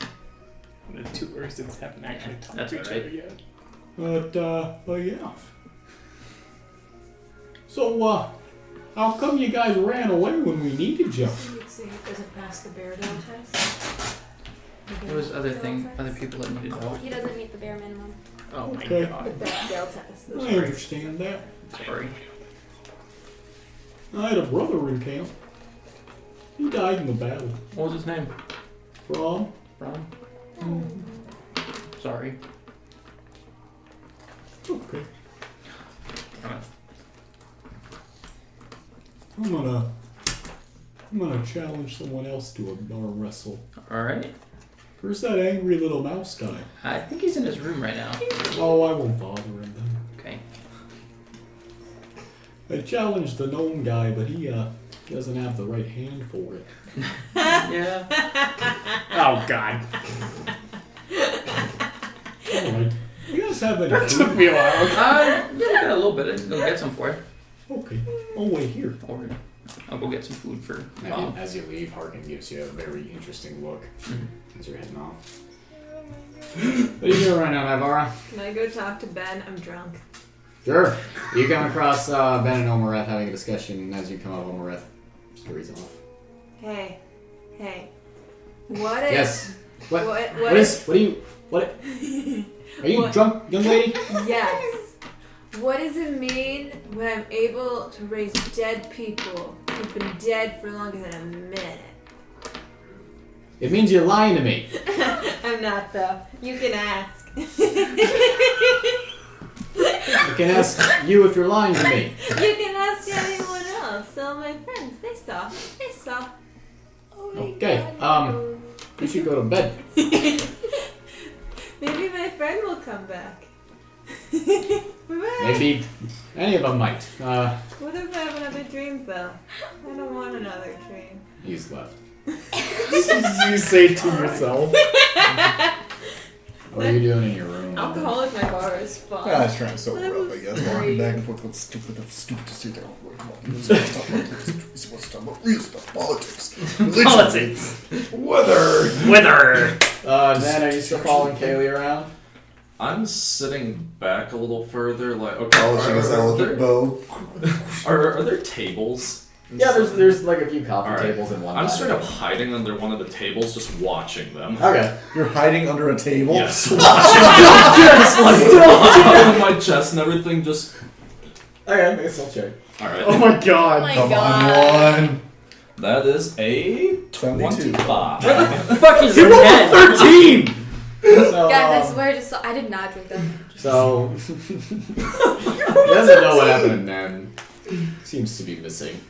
S6: The 2 Ursins haven't actually talked
S4: That's
S6: to each other
S4: right.
S6: yet.
S1: But yeah. So, how come you guys ran away when we needed you?
S8: Let's see, it doesn't pass the bear down test.
S4: There was other people that needed help.
S3: He doesn't meet the bare minimum.
S4: Oh my
S1: Okay.
S4: god.
S8: The Dale test.
S1: I understand that.
S4: Sorry.
S1: I had a brother in camp. He died in the battle.
S4: What was his name?
S1: Ron?
S4: Ron? Sorry.
S1: Okay.
S4: Alright.
S1: I'm gonna challenge someone else to a arm wrestle.
S4: Alright.
S1: Where's that angry little mouse guy?
S4: I think he's in his room right now.
S1: Oh, I won't bother him then.
S4: Okay.
S1: I challenged the gnome guy, but he doesn't have the right hand for it.
S4: Yeah.
S6: Oh God.
S1: Alright. You guys have any
S6: That took me a while.
S4: Yeah, got a little bit. I'll get some for you.
S1: Okay. I'll wait here.
S4: Or I'll go get some food for
S1: And
S4: Mom.
S1: as you leave, Harkin gives you a very interesting look as you're heading off. What are you doing right now, Naivara?
S8: Can I go talk to Ben? I'm drunk.
S1: Sure. You come across Ben and Omareth having a discussion, and as you come up, Omareth scurries off.
S8: Hey. What is...
S1: Yes. What?
S8: What
S1: What are you? Are you
S8: What?
S1: drunk, young lady?
S8: Yes. What does it mean when I'm able to raise dead people who've been dead for longer than a minute?
S1: It means you're lying to me.
S8: I'm not, though. You can ask.
S1: I can ask you if you're lying to me.
S8: You can ask anyone else. All my friends, they saw. Oh my
S1: Okay,
S8: God.
S1: you should go to bed.
S8: Maybe my friend will come back.
S1: Maybe any of them might.
S8: What if I have another dream, though? I don't want another dream.
S1: He's left.
S6: You say to yourself.
S1: What are you doing in your room?
S8: Alcoholic Naivara is fun.
S5: I was trying to sober
S8: That
S5: up, I
S8: was
S5: guess.
S8: great.
S5: Walking back and forth with stupid to sit there. Come on, we're supposed to talk about real stuff, politics, religion, weather.
S1: Nan, are you still following Kaylee around?
S7: I'm sitting back a little further, like okay.
S5: Polishing his elephant bow.
S7: Are there tables?
S1: Yeah, there's like a few coffee
S7: All right.
S1: tables in one.
S7: I'm
S1: side.
S7: straight up hiding under one of the tables, just watching them.
S1: Okay.
S5: You're hiding under a table?
S7: Yes, watching on my chest and everything. Just
S1: Okay, I guess I'll check.
S7: all right.
S6: Oh my God.
S3: Oh my
S5: Come
S3: God.
S5: on, one.
S7: That is a
S5: 22.
S7: 25.
S4: Fuck is
S6: He
S4: your
S6: rolled
S4: head?
S6: 13!
S1: So,
S3: Guys, I swear to I did not drink them.
S1: So he doesn't know what happened, and then seems to be missing.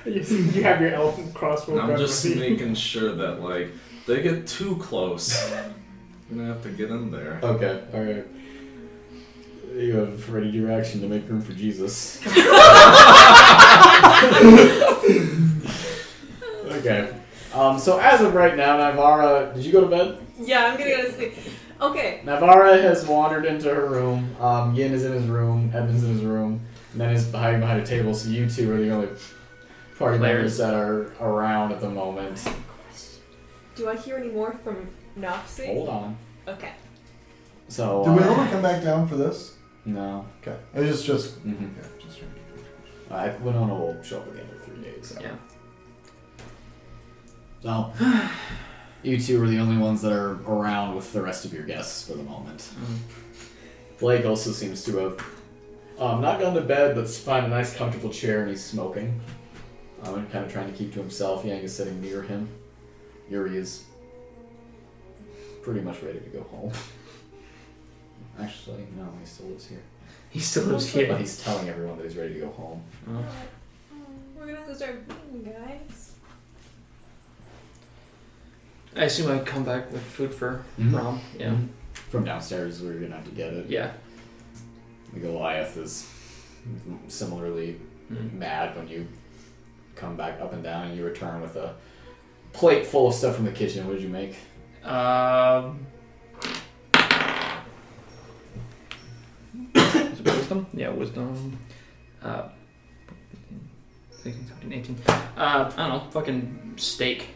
S6: You have your elephant crossbow
S7: I'm
S6: gun
S7: just
S6: with you.
S7: making sure that like they get too close. I'm gonna have to get in there.
S1: Okay, all right. You have ready your action to make room for Jesus. Okay. So as of right now, Naivara, did you go to bed?
S8: Yeah, I'm gonna go to sleep. Okay.
S1: Naivara has wandered into her room. Yin is in his room. Edmund's in his room. And then is hiding behind a table. So you two are the only party members that are around at the moment.
S8: Do I hear any more from Nopsy?
S1: Hold on.
S8: Okay.
S1: So.
S5: Did Winona come back down for this?
S1: No.
S5: Okay. It was just.
S1: Mm-hmm.
S5: Yeah, just trying to keep it.
S1: Winona will show up again in 3 days. So.
S4: Yeah.
S1: So, you two are the only ones that are around with the rest of your guests for the moment. Blake also seems to have not gone to bed, but find a nice comfortable chair and he's smoking. And kind of trying to keep to himself. Yang is sitting near him. Yuri is pretty much ready to go home. Actually, no, he still lives here.
S4: He still lives
S1: But
S4: here.
S1: he's telling everyone that he's ready to go home.
S8: We're gonna lose our bean, guys.
S4: I assume I'd come back with food for
S1: Mhm.
S4: Rom. Yeah.
S1: From downstairs, we're gonna have to get it.
S4: Yeah.
S1: The Goliath is similarly mad when you come back up and down and you return with a plate full of stuff from the kitchen. What did you make?
S4: Is it wisdom? Yeah, wisdom. 16, 17, 18. I don't know, fucking steak.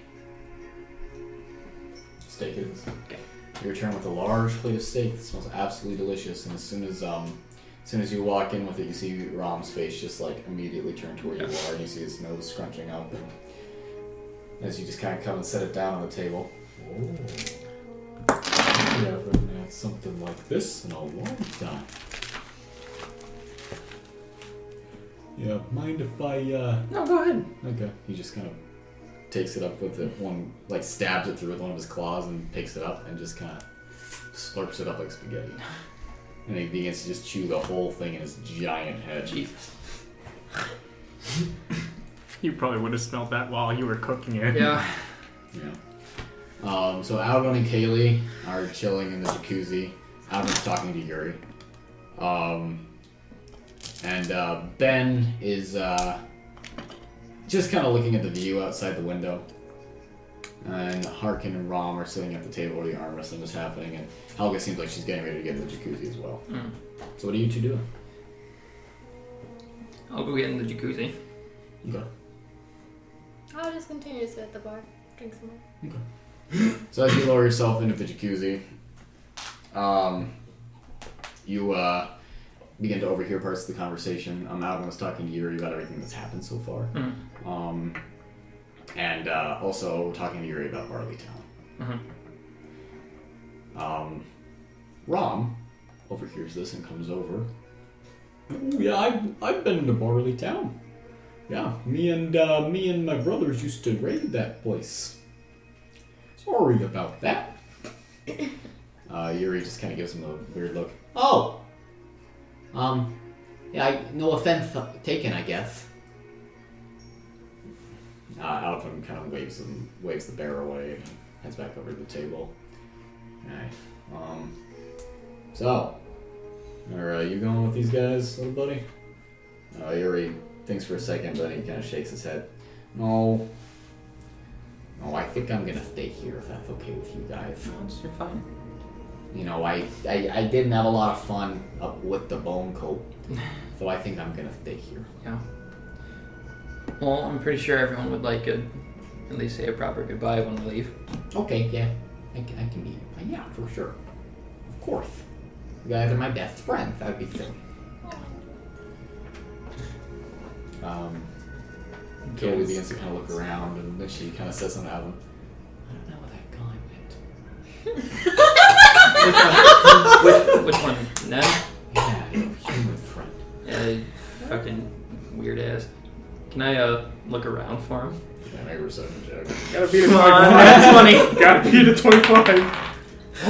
S1: Steak it is.
S4: Okay.
S1: You return with a large plate of steak that smells absolutely delicious, and as soon as you walk in with it, you see Rom's face just like immediately turn to where you are, and you see his nose scrunching up, and as you just kind of come and set it down on the table. Oh. We haven't had something like this in a long time. Yeah, mind if I,
S4: No, go ahead.
S1: Okay. He just kind of takes it up with it, stabs it through with one of his claws and picks it up and just kind of slurps it up like spaghetti. And he begins to just chew the whole thing in his giant head.
S4: Jesus.
S6: You probably would have smelled that while you were cooking it.
S4: Yeah.
S1: Yeah. So Alvin and Kaylee are chilling in the jacuzzi. Alvin's talking to Yuri. And Ben is just kind of looking at the view outside the window. And Harkin and Rom are sitting at the table where the arm wrestling is happening, and Helga seems like she's getting ready to get in the jacuzzi as well.
S4: Mm.
S1: So what are you two doing?
S4: I'll go get in the jacuzzi.
S1: Okay.
S3: I'll just continue to sit at the bar, drink some more.
S1: Okay. So as you lower yourself into the jacuzzi, you begin to overhear parts of the conversation. Alvin was talking to Yuri about everything that's happened so far.
S4: Mm.
S1: And also talking to Yuri about Barleytown.
S4: Mm-hmm.
S1: Rom overhears this and comes over. Oh, yeah, I've been to Barleytown. Yeah, me and my brothers used to raid that place. Sorry about that. Yuri just kind of gives him a weird look. Oh! Yeah, no offense taken, I guess. Alvin kind of waves the bear away and heads back over to the table. Alright. So, are you going with these guys, little buddy? Yuri thinks for a second, but then he kind of shakes his head. No, I think I'm gonna stay here if that's okay with you guys.
S4: You're fine.
S1: You know, I didn't have a lot of fun up with the bone coat, so I think I'm gonna stay here.
S4: Yeah. Well, I'm pretty sure everyone would like to at least say a proper goodbye when we leave.
S1: Okay, yeah, I can be. Yeah, for sure. Of course. You guys are my best friends. That'd be silly. Kaylee begins to kind of look around, and then she kind of says something to Alvin. I don't know where that guy went.
S4: Which one? Ned?
S1: Yeah, your human friend.
S4: Yeah, fucking weird ass. Can I look around for him?
S1: Yeah, make a perception check.
S6: Gotta beat a
S4: Come
S6: 25.
S4: on, that's 20.
S6: Gotta beat a 25.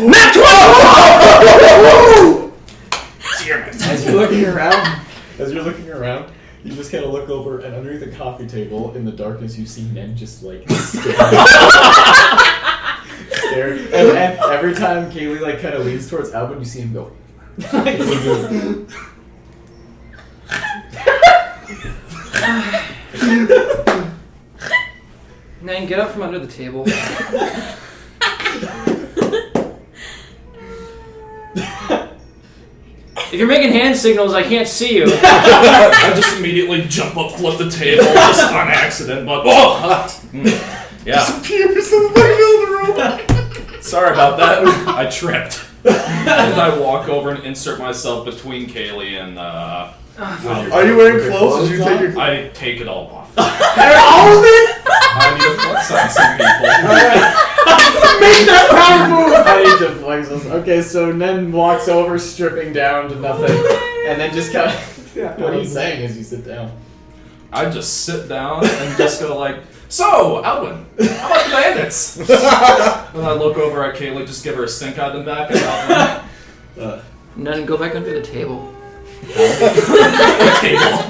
S4: Not 12!
S1: As you're looking around, you just kind of look over, and underneath the coffee table, in the darkness, you see Nen just like stare. And every time Kaylee like kind of leans towards Alvin, you see him go.
S4: Nan, get up from under the table. If you're making hand signals, I can't see you.
S7: I just immediately jump up, flip the table, just on accident, but yeah.
S6: Disappears in the middle of the room.
S7: Sorry about that. I tripped. And I walk over and insert myself between Kaylee and
S5: Are you wearing clothes? Did you take your clothes?
S7: I take it all off.
S5: All of it?
S7: I need to flex on some people.
S5: Make that power move!
S1: I need to flex this. Okay, so Nen walks over, stripping down to nothing, and then just kind of. What are you saying as you sit down?
S7: I just sit down and just go like, so, Alvin, how about the bandits? And I look over at Kaylee, just give her a stink eye, then back at Alvin.
S4: Nan, go back under the table.
S7: Table.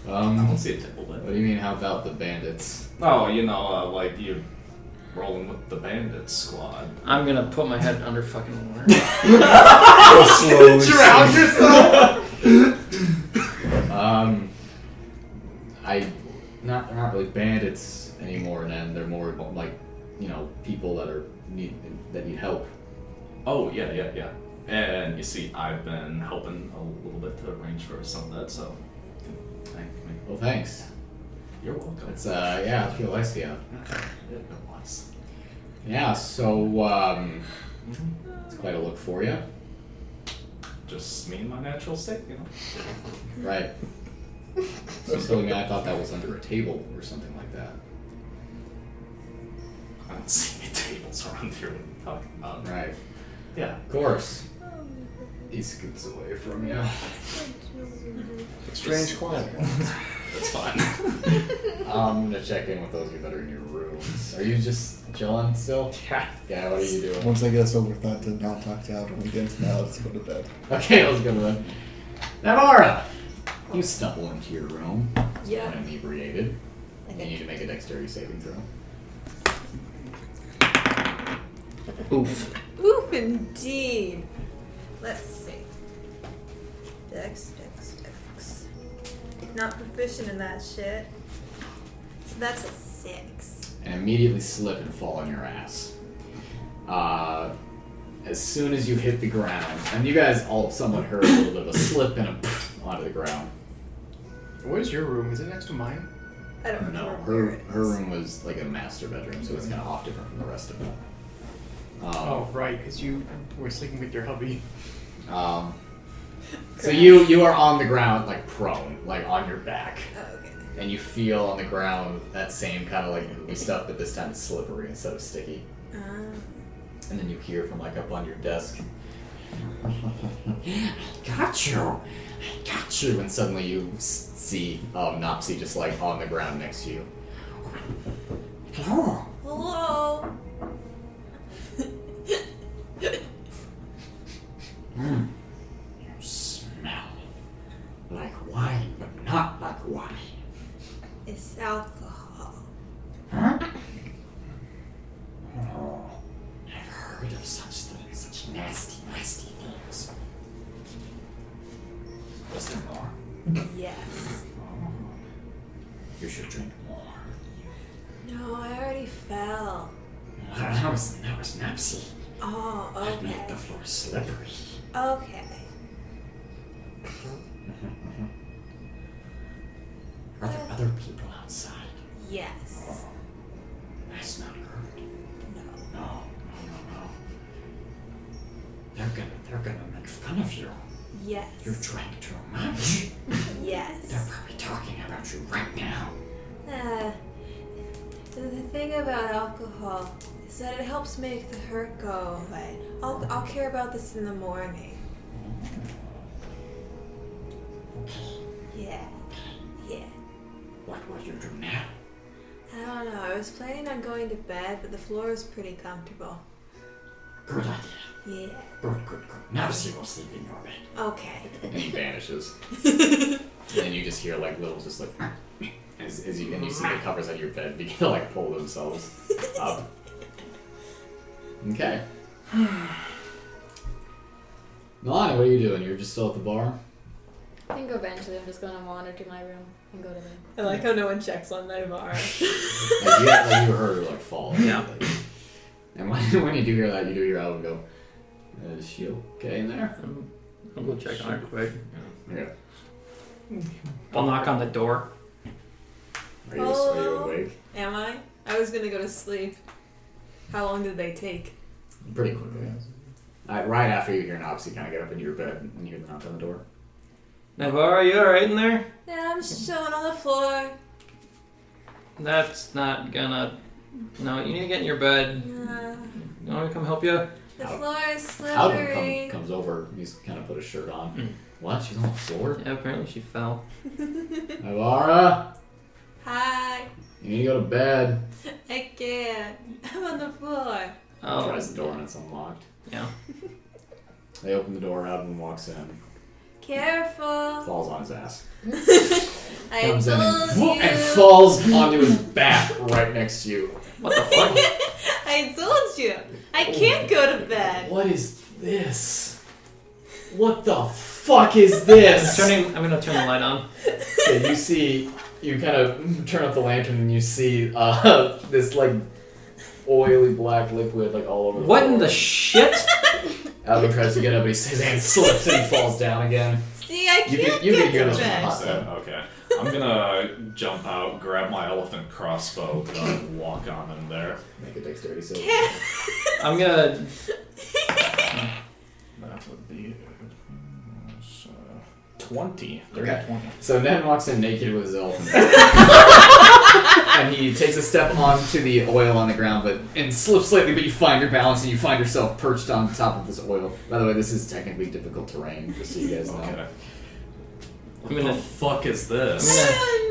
S7: I don't see a table there.
S1: What do you mean, how about the bandits?
S7: Oh, you know, like you rolling with the bandit squad.
S4: I'm gonna put my head under fucking water.
S5: Drown yourself!
S1: They're not really bandits anymore, Nen. They're more like, people that need help.
S7: Oh, yeah. And you see, I've been helping a little bit to arrange for some of that, so thank me.
S1: Well, thanks.
S7: You're welcome.
S1: It's it's real nice to you.
S7: It was.
S1: Yeah, so it's quite a look for you.
S7: Just me in my natural state,
S1: Right. So silly me, I thought that was under a table or something like that.
S7: I don't see any tables around here when you're talking about.
S1: Right.
S7: Yeah.
S1: Of course. He scoots away from you.
S5: Strange climate.
S7: That's fine.
S1: I'm gonna check in with those of you that are in your rooms. Are you just chilling still? Yeah, what are you doing?
S5: Once I get us overthought to not talk to Albert again, now let's go to bed.
S1: Okay, let's go to bed. Naivara! You stumble into your room.
S8: Yeah.
S1: Inebriated. You
S8: Okay.
S1: need to make a dexterity saving throw.
S4: Oof.
S8: Ooh, indeed. Let's see. Dex. Not proficient in that shit. So that's a 6.
S1: And immediately slip and fall on your ass. As soon as you hit the ground, and you guys all somewhat heard a little bit of a slip and a onto the ground.
S10: Where's your room? Is it next to mine?
S8: I don't
S1: No,
S8: remember where it
S1: her
S8: is.
S1: room was like a master bedroom, so it's kind of off different from the rest of it.
S10: Oh, right, because you were sleeping with your hubby.
S1: So you are on the ground, like prone, like on your back,
S8: Oh, okay.
S1: and you feel on the ground that same kind of like gooey stuff, but this time it's slippery instead of sticky. And then you hear from like up on your desk, I got you, and suddenly you see Nopsy just like on the ground next to you. Hello.
S8: Hello.
S1: You smell like wine, but not like wine.
S8: It's alcohol.
S1: Huh? Oh, I've heard of such things, such nasty, nasty things. Was there more?
S8: Yes.
S1: Oh, you should drink more.
S8: No, I already fell.
S1: That was Napsy.
S8: Oh,
S1: I made the
S8: okay.
S1: floor slippery.
S8: Okay.
S1: Are there other people outside?
S8: Yes.
S1: Oh, that's not good.
S8: No.
S1: No. They're gonna make fun of you.
S8: Yes.
S1: You drank too much. They're
S8: Yes.
S1: probably talking about you right now.
S8: The thing about alcohol is that it helps make the hurt go away. I'll care about this in the morning. Yeah.
S1: What will you do now?
S8: I don't know. I was planning on going to bed, but the floor is pretty comfortable.
S1: Good idea.
S8: Yeah.
S1: Good. Now see will sleep in your bed.
S8: Okay.
S1: And he vanishes. And then you just hear like little just like as you and you see the covers on your bed begin to like pull themselves up. Okay. Nalane, what are you doing? You're just still at the bar?
S3: I think eventually I'm just gonna wander to my room and go to bed.
S8: I like how no one checks on Naivara.
S1: Like you heard her like fall.
S4: Yeah.
S1: And when you do hear that, you do hear Alvin go, is she okay in there?
S4: I'll go check on her quick.
S1: Yeah.
S4: I'll knock on the door.
S1: Are you awake?
S8: Am I? I was gonna go to sleep. How long did they take?
S1: Pretty quickly. Right after you hear Nopsy kind of get up into your bed and you hear the knock on the door.
S4: Naivara, you alright in there?
S8: Yeah, I'm just chilling on the floor.
S4: That's not gonna... No, you need to get in your bed. You want me to come help you?
S8: The floor is
S1: Alvin
S8: slippery.
S1: comes over. He's kind of put his shirt on.
S4: Mm.
S1: What? She's on the floor?
S4: Yeah, apparently she fell.
S1: Naivara,
S8: Hi.
S1: you need to go to bed.
S8: I can't. I'm on the floor.
S4: Oh.
S1: Tries the door and it's unlocked.
S4: Yeah.
S1: They open the door. Alvin walks in.
S8: Careful.
S1: Falls on his ass.
S8: I
S1: Comes in
S8: told you.
S1: and falls onto his back right next to you.
S4: What the fuck?
S8: I told you. I can't go to bed.
S1: What is this? What the fuck is this?
S4: I'm gonna turn the light on.
S1: Okay, you kind of turn up the lantern and you see this like oily black liquid like all over the
S4: What
S1: floor.
S4: in the shit?
S1: Alvin tries to get up, but his hand slips and he falls down again.
S8: See, I
S1: You
S8: can't
S1: can hear
S8: get
S1: this
S8: to
S1: from
S8: bed.
S1: outside.
S7: Okay. I'm gonna jump out, grab my elephant crossbow, and walk on in there.
S1: Make a dexterity save.
S4: I'm gonna...
S7: That would be 20. 30,
S1: Okay.
S7: 20.
S1: So Nen walks in naked with his elf. And he takes a step onto the oil on the ground, and slips slightly, but you find your balance and you find yourself perched on top of this oil. By the way, this is technically difficult terrain, just so you guys know.
S7: Okay. What
S4: I'm gonna-
S7: the fuck is this?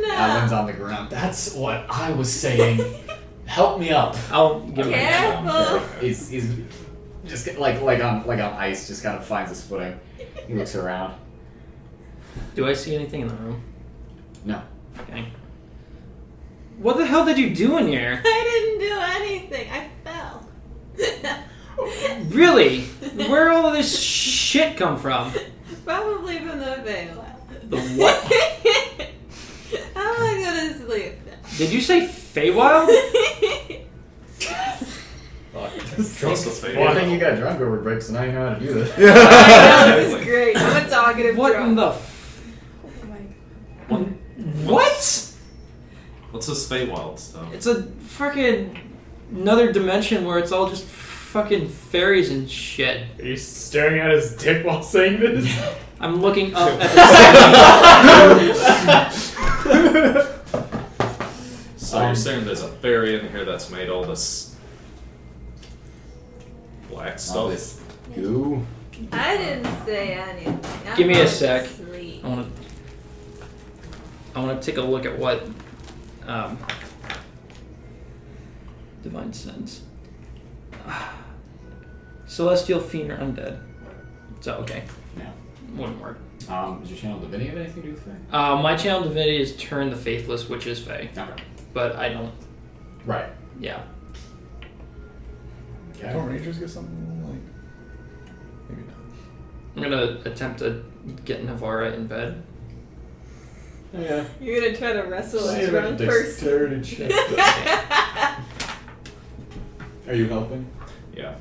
S1: That one's on the ground. That's what I was saying. Help me up.
S4: I'll give him a
S8: Careful.
S1: He's just like on ice, just kind of finds his footing. He looks around.
S4: Do I see anything in the room?
S1: No.
S4: Okay. What the hell did you do in here?
S8: I didn't do anything. I fell.
S4: Really? Where all of this shit come from?
S8: Probably from the veil.
S4: The what?
S8: How am I gonna sleep now?
S4: Did you say Feywild?
S7: Trust the fate.
S1: Well, I think you got drunk over break, so now you know how to do this.
S8: This is great. I'm a talkative
S4: What
S8: drunk.
S4: in the What?
S7: What's this Feywild stuff?
S4: It's a fucking another dimension where it's all just fucking fairies and shit.
S6: Are you staring at his dick while saying this?
S4: I'm looking up at the
S7: So you're saying there's a fairy in here that's made all this black
S1: All
S7: stuff?
S1: this goo.
S8: I didn't say anything. I'm
S4: Give me a
S8: going to
S4: sec.
S8: sleep.
S4: I want to take a look at what Divine Sense. Celestial Fiend or Undead. So okay.
S1: Yeah.
S4: Wouldn't work.
S1: Does your channel Divinity have anything to do with Fae?
S4: My channel divinity is Turn the Faithless, which is Fae.
S1: Okay.
S4: But I don't.
S1: Right.
S4: Yeah.
S1: Okay.
S5: Don't Rangers get something like? Maybe not.
S4: I'm gonna attempt to get Naivara in bed.
S1: Yeah.
S8: You're gonna try to wrestle
S5: Say
S8: a
S5: it
S8: drunk
S5: like
S8: person.
S5: dexterity check.
S1: Are you helping?
S7: Yeah.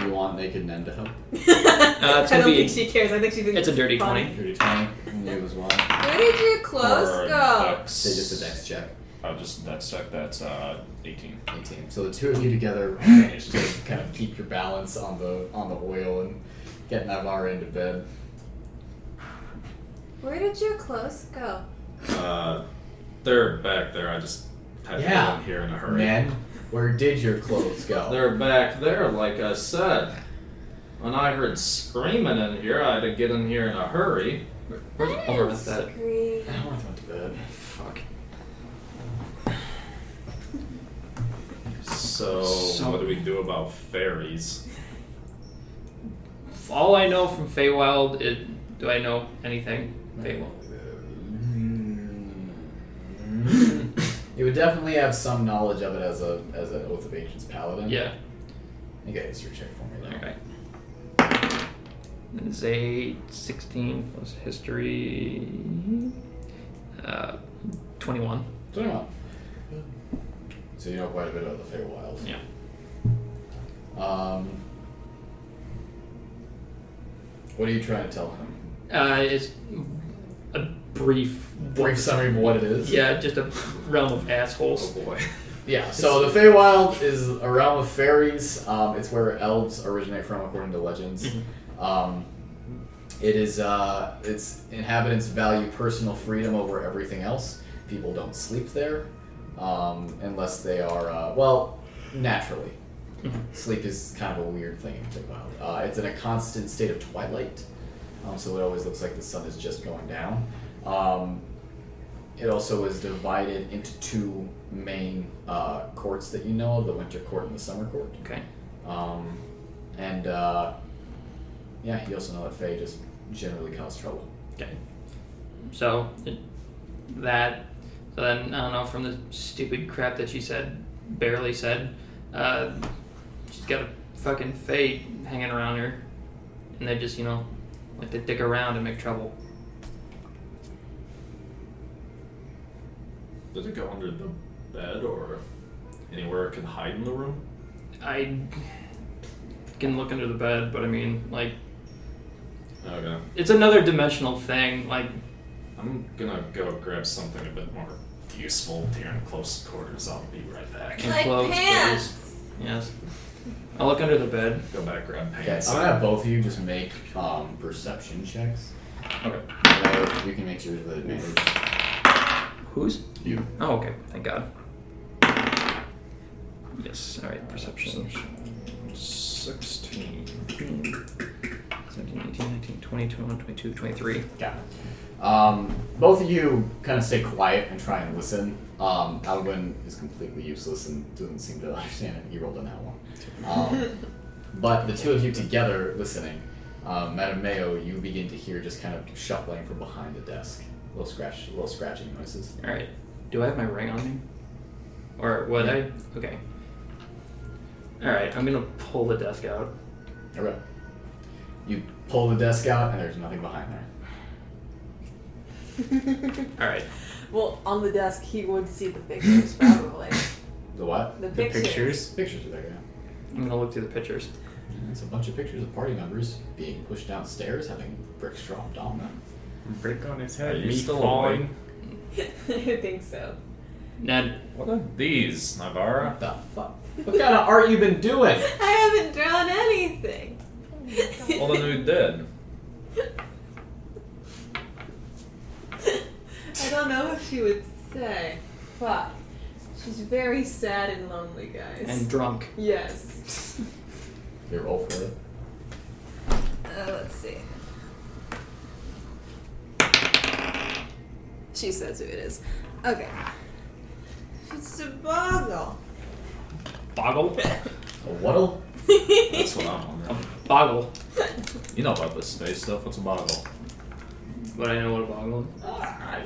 S1: You want naked Nen to help?
S4: It's
S8: I
S4: gonna
S8: don't
S4: be.
S8: think she cares. I think she thinks
S4: It's a dirty
S8: funny.
S4: 20.
S1: Dirty 20. And you as well.
S8: Where did your clothes
S7: Or
S8: go?
S7: Dex.
S1: Say just a dex check.
S7: Just dex check. That's 18.
S1: 18. So the two of you together manage to kind of keep your balance on the oil and get Naivara into bed.
S8: Where did your clothes go?
S7: They're back there. I just had to
S1: Yeah.
S7: get in here in a hurry.
S1: Nen, where did your clothes go?
S7: They're back there, like I said. When I heard screaming in here, I had to get in here in a hurry.
S4: Where's Elmerith at?
S8: Scream.
S1: Elmerith went to bed.
S4: Fuck.
S7: So, what do we do about fairies?
S4: All I know from Feywild is. Do I know anything? Feywild.
S1: You would definitely have some knowledge of it as an Oath of Ancients paladin.
S4: Yeah.
S1: You get a history check for me. Though.
S4: Okay. It's a 16 plus history. 21.
S1: 21. So you know quite a bit about the Feywild.
S4: Yeah.
S1: What are you trying to tell him?
S4: It's a brief
S1: Summary of what it is?
S4: Yeah, just a realm of assholes.
S7: Oh boy.
S1: Yeah, so the Feywild is a realm of fairies. It's where elves originate from, according to legends. It is its inhabitants value personal freedom over everything else. People don't sleep there unless they are naturally. Sleep is kind of a weird thing in Feywild. It's in a constant state of twilight, so it always looks like the sun is just going down. It also is divided into two main courts that you know of, the Winter Court and the Summer Court.
S4: Okay.
S1: You also know that Fae just generally cause trouble.
S4: Okay. So then I don't know, from the stupid crap that she barely said, she's got a fucking Fae hanging around her, and they just, like to dick around and make trouble.
S7: Did it go under the bed or anywhere it could hide in the room?
S4: I can look under the bed, but I mean, like,
S7: Okay.
S4: it's another dimensional thing. Like,
S7: I'm gonna go grab something a bit more useful here in close quarters. I'll be right back.
S4: in
S8: Like
S4: clothes,
S8: pants.
S4: please. Yes. I'll look under the bed.
S7: Go back, grab
S1: Okay,
S7: pants.
S1: I'm gonna have both of you just make perception checks.
S4: Okay.
S1: You can make yours with advantage.
S4: Whose?
S1: You.
S4: Oh, okay. Thank God. Yes. All right. Perception.
S7: 16.
S4: 17, 18, 19, 20, 21, 22, 23.
S1: Got it. Both of you kind of stay quiet and try and listen. Alwyn is completely useless and doesn't seem to understand it. He rolled on that one. But the two of you together listening, Mattimeo, you begin to hear just kind of shuffling from behind the desk. Little scratching noises.
S4: All right. Do I have my ring on me? Or would I? Okay. All right. I'm gonna pull the desk out.
S1: Okay. You pull the desk out and there's nothing behind there.
S4: All right.
S11: Well, on the desk, he would see the pictures, probably.
S1: The what?
S11: The pictures.
S1: Pictures are there, yeah.
S4: I'm gonna look through the pictures.
S1: It's a bunch of pictures of party members being pushed downstairs, having bricks dropped on them.
S6: Brick on his
S7: Are
S6: head,
S7: you
S6: me
S7: still
S6: falling.
S11: I think so.
S4: Ned.
S7: What are these, Naivara?
S1: What the fuck? What kind of art you been doing?
S8: I haven't drawn anything.
S7: Well, then who did?
S11: I don't know if she would say, but she's very sad and lonely, guys.
S4: And drunk.
S11: Yes.
S1: You roll for it.
S11: Let's see. She says who it is. Okay.
S8: It's a boggle.
S4: Boggle.
S1: A what'll?
S7: That's what I'm wondering.
S4: Boggle.
S7: You know about this space stuff. What's a boggle?
S4: But I know what a boggle is.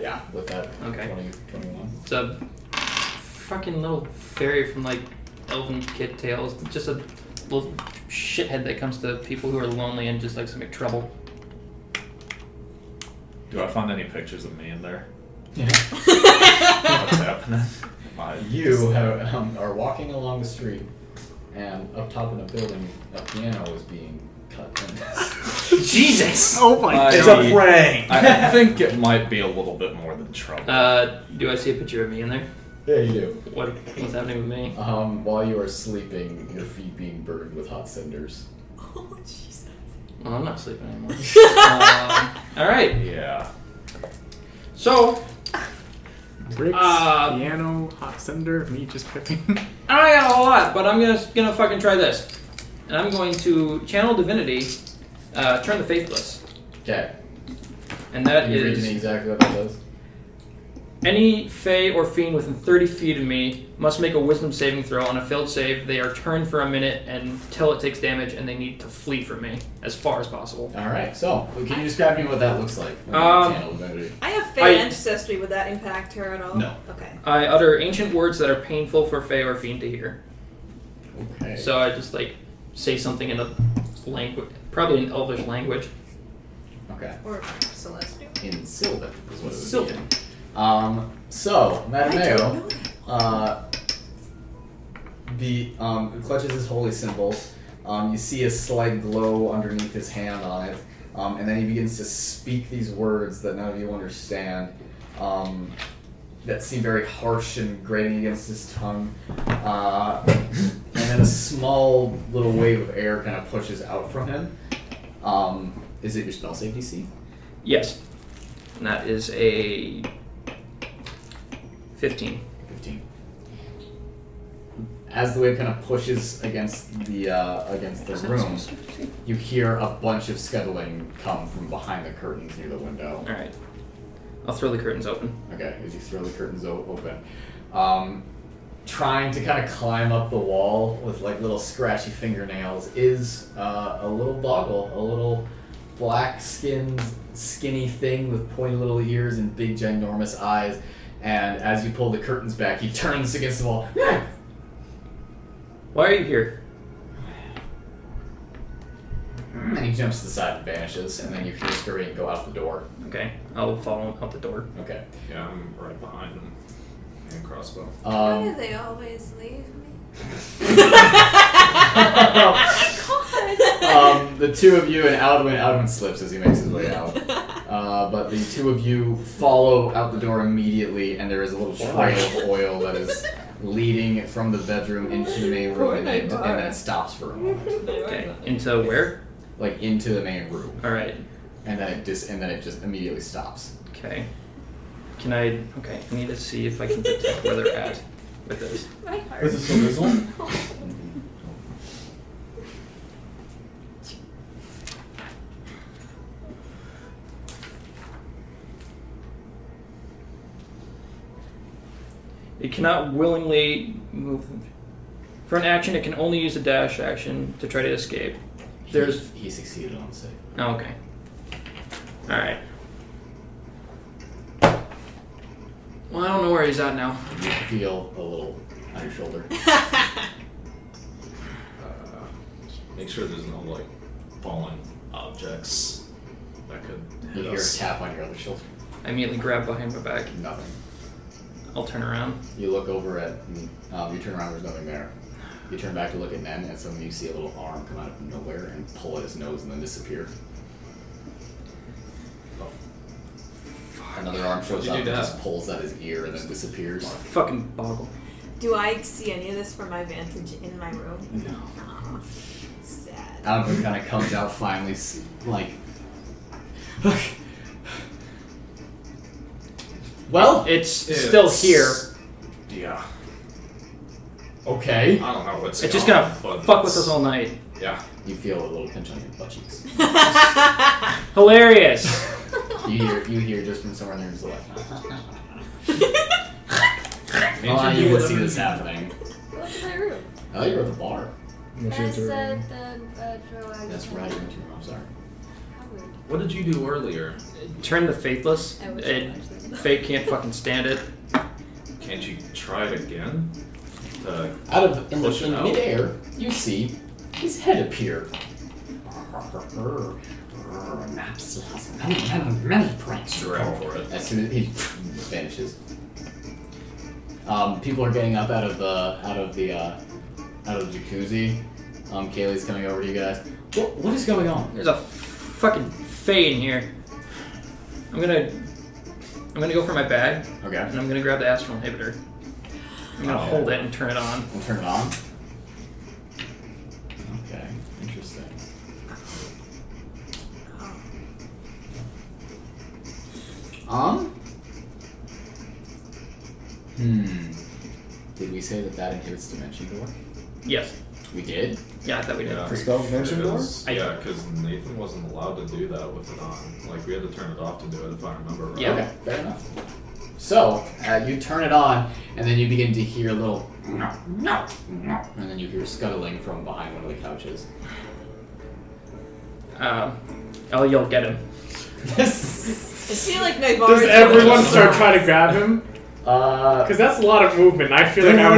S1: Yeah, with that
S4: Okay.
S1: 21.
S4: It's a fucking little fairy from like Elven Kid Tales. Just a little shithead that comes to people who are lonely and just likes to make trouble.
S7: Do I find any pictures of me in there?
S1: Yeah.
S7: What's happening?
S1: You are walking along the street, and up top in a building, a piano is being cut in.
S4: Jesus!
S6: Oh my
S7: It's
S6: god.
S7: a
S5: prank.
S7: I think it might be a little bit more than trouble.
S4: Do I see a picture of me in there?
S1: Yeah, you do.
S4: What's happening with me?
S1: While you are sleeping, your feet being burned with hot cinders.
S11: Oh, Jesus.
S4: Well, I'm not sleeping anymore. Alright.
S7: Yeah.
S4: So,
S6: Bricks, piano, hot cinder, me just picking.
S4: I don't got a whole lot, but I'm gonna fucking try this. And I'm going to channel divinity, turn the faithless.
S1: Okay.
S4: And that
S1: Can you read
S4: is...
S1: to me exactly what that does?
S4: Any fae or fiend within 30 feet of me must make a wisdom saving throw. On a failed save, they are turned for a minute until it takes damage, and they need to flee from me as far as possible.
S1: Alright, so, can you describe me what that looks like? When you channel divinity?
S8: I have Fey
S4: I-
S8: ancestry. Would that impact her at all?
S1: No.
S8: Okay.
S4: I utter ancient words that are painful for fae or fiend to hear.
S1: Okay.
S4: So I just say something in a language, probably an Elvish language.
S1: Okay.
S8: Or celestial.
S1: In Sylvan is what it would
S4: Sylvan.
S1: be in. So, Mattimeo, clutches his holy symbol. You see a slight glow underneath his hand on it. And then he begins to speak these words that none of you understand. That seem very harsh and grating against his tongue. And then a small little wave of air kind of pushes out from him. Is it your spell save DC?
S4: Yes. And that is a 15.
S1: 15. As the wave kind of pushes against the room, you hear a bunch of scuttling come from behind the curtains near the window.
S4: Alright. I'll throw the curtains open.
S1: Okay, as you throw the curtains open. Trying to kind of climb up the wall with like little scratchy fingernails is a little boggle, a little black-skinned, skinny thing with pointy little ears and big, ginormous eyes. And as you pull the curtains back, he turns against the wall.
S4: Why are you here?
S1: And he jumps to the side and vanishes, and then you hear scurrying go out the door.
S4: Okay, I'll follow him out the door.
S1: Okay.
S7: Yeah, I'm right behind him. And crossbow.
S8: Why do they always leave me?
S1: The two of you and Alwyn slips as he makes his way out. But the two of you follow out the door immediately, and there is a little trail of oil that is leading from the bedroom into the main room, and then it stops for a moment.
S4: Okay, into where?
S1: Like into the main room.
S4: Alright.
S1: and then it just immediately stops.
S4: Okay. I need to see if I can detect where they're at with this.
S3: My heart.
S7: Is it still visible?
S4: It cannot willingly move. For an action, it can only use a dash action to try to escape.
S1: He succeeded on the save.
S4: Oh, okay. Alright. Well, I don't know where he's at now.
S1: You feel a little on your shoulder.
S7: Make sure there's no like falling objects that could
S1: You
S7: hit
S1: hear a
S7: us.
S1: tap on your other shoulder.
S4: I immediately grab behind my back.
S1: Nothing.
S4: I'll turn around.
S1: You look over at. You turn around. There's nothing there. You turn back to look at Nen, and suddenly you see a little arm come out of nowhere and pull at his nose and then disappear. Another arm shows up and just pulls at his ear and then disappears.
S4: Fucking boggle.
S8: Do I see any of this from my vantage in my room?
S1: No.
S8: Aw, sad.
S1: Out of it kind of comes out finally, like. Well,
S4: It's still here.
S7: Yeah.
S1: okay.
S7: I don't know what's
S4: It's just
S7: going
S4: gonna
S7: on, but
S4: fuck with
S7: it's-
S4: us all night.
S7: Yeah.
S1: You feel a little pinch on your butt cheeks.
S4: Hilarious!
S1: You hear just from somewhere near the left. Well, you would see this happening.
S3: Go to my room.
S1: Oh, you're at the bar.
S3: I said the draw.
S1: That's right. I'm sorry.
S7: What did you do earlier?
S4: Turn the Faithless.
S3: I wish
S4: Fate can't fucking stand it.
S7: Can't you try it again? To
S1: In
S7: push it out?
S1: midair, you see his head appear. Many pranks.
S7: You're out for it.
S1: As soon as he vanishes, people are getting up out of the jacuzzi. Kaylee's coming over to you guys. What is going on?
S4: There's a fucking Fae in here. I'm gonna go for my bag,
S1: Okay.
S4: and I'm gonna grab the astral inhibitor. I'm gonna hold it and turn it on.
S1: And turn it on. Okay. Interesting. Did we say that inhibits dimension door?
S4: Yes.
S1: We did.
S4: Yeah, I thought we did.
S7: Yeah.
S5: The spell dimension door?
S7: Yeah, because Nathan wasn't allowed to do that with it on. Like, we had to turn it off to do it, if I remember right.
S4: Yeah.
S1: Okay, fair enough. So, you turn it on, and then you begin to hear a little no, and then you hear scuttling from behind one of the couches.
S4: I'll yell, get him.
S8: I feel like Naivara.
S6: Does everyone start trying to grab him? Because that's a lot of movement. I feel like I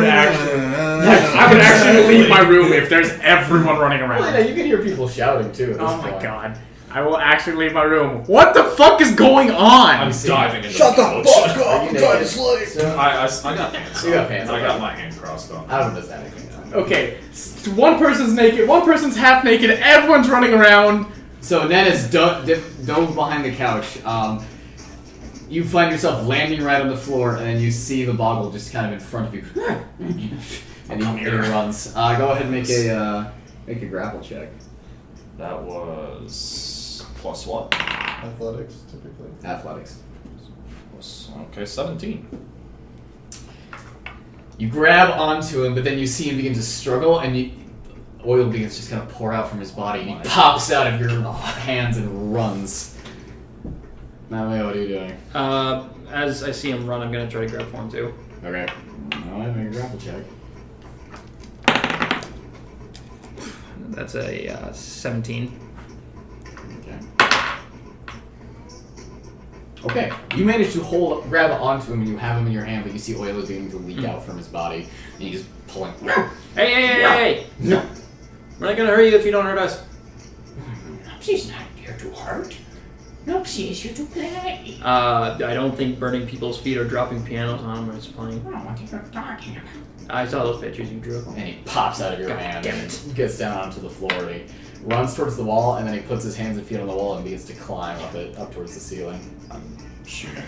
S6: would actually leave my room if there's everyone running
S1: Well, yeah,
S6: around.
S1: you can hear people shouting too. At this
S6: Oh my
S1: point.
S6: god. I will actually leave my room. What the fuck is going on?
S7: I'm diving into
S5: Shut the
S7: couch.
S5: fuck up!
S1: Are
S5: I'm
S1: you
S5: trying to
S1: naked?
S5: sleep!
S1: So,
S7: I got pants.
S1: You got pants
S7: I
S1: on.
S7: got my hand crossed on.
S1: I don't know that anything.
S6: Okay, one person's naked, one person's half naked, everyone's running around.
S1: So Ned is dove behind the couch. You find yourself landing right on the floor, and then you see the boggle just kind of in front of you. And he runs. Go ahead and make a grapple check.
S7: That was plus what?
S5: Athletics, typically.
S1: Athletics.
S7: Okay, 17.
S1: You grab onto him, but then you see him begin to struggle, and oil begins to just kind of pour out from his body, and he pops out of your hands and runs. Mattimeo, what are you doing?
S4: As I see him run, I'm gonna try to grab for him too.
S1: Okay. Alright, make a grapple check.
S4: That's a 17.
S1: Okay, you manage to grab onto him, and you have him in your hand, but you see oil is beginning to leak out from his body, and you just pull him.
S4: Hey!
S1: No!
S4: We're not gonna hurt you if you don't hurt us.
S1: She's not here to hurt. No, she is here to play.
S4: I don't think burning people's feet or dropping pianos on them is playing.
S1: I don't know what you're talking about.
S4: I saw those pictures you drew.
S1: And he pops out of your
S4: God
S1: hand
S4: damn
S1: and
S4: it.
S1: gets down onto the floor, and he runs towards the wall, and then he puts his hands and feet on the wall and begins to climb up towards the ceiling.
S7: I'm shooting.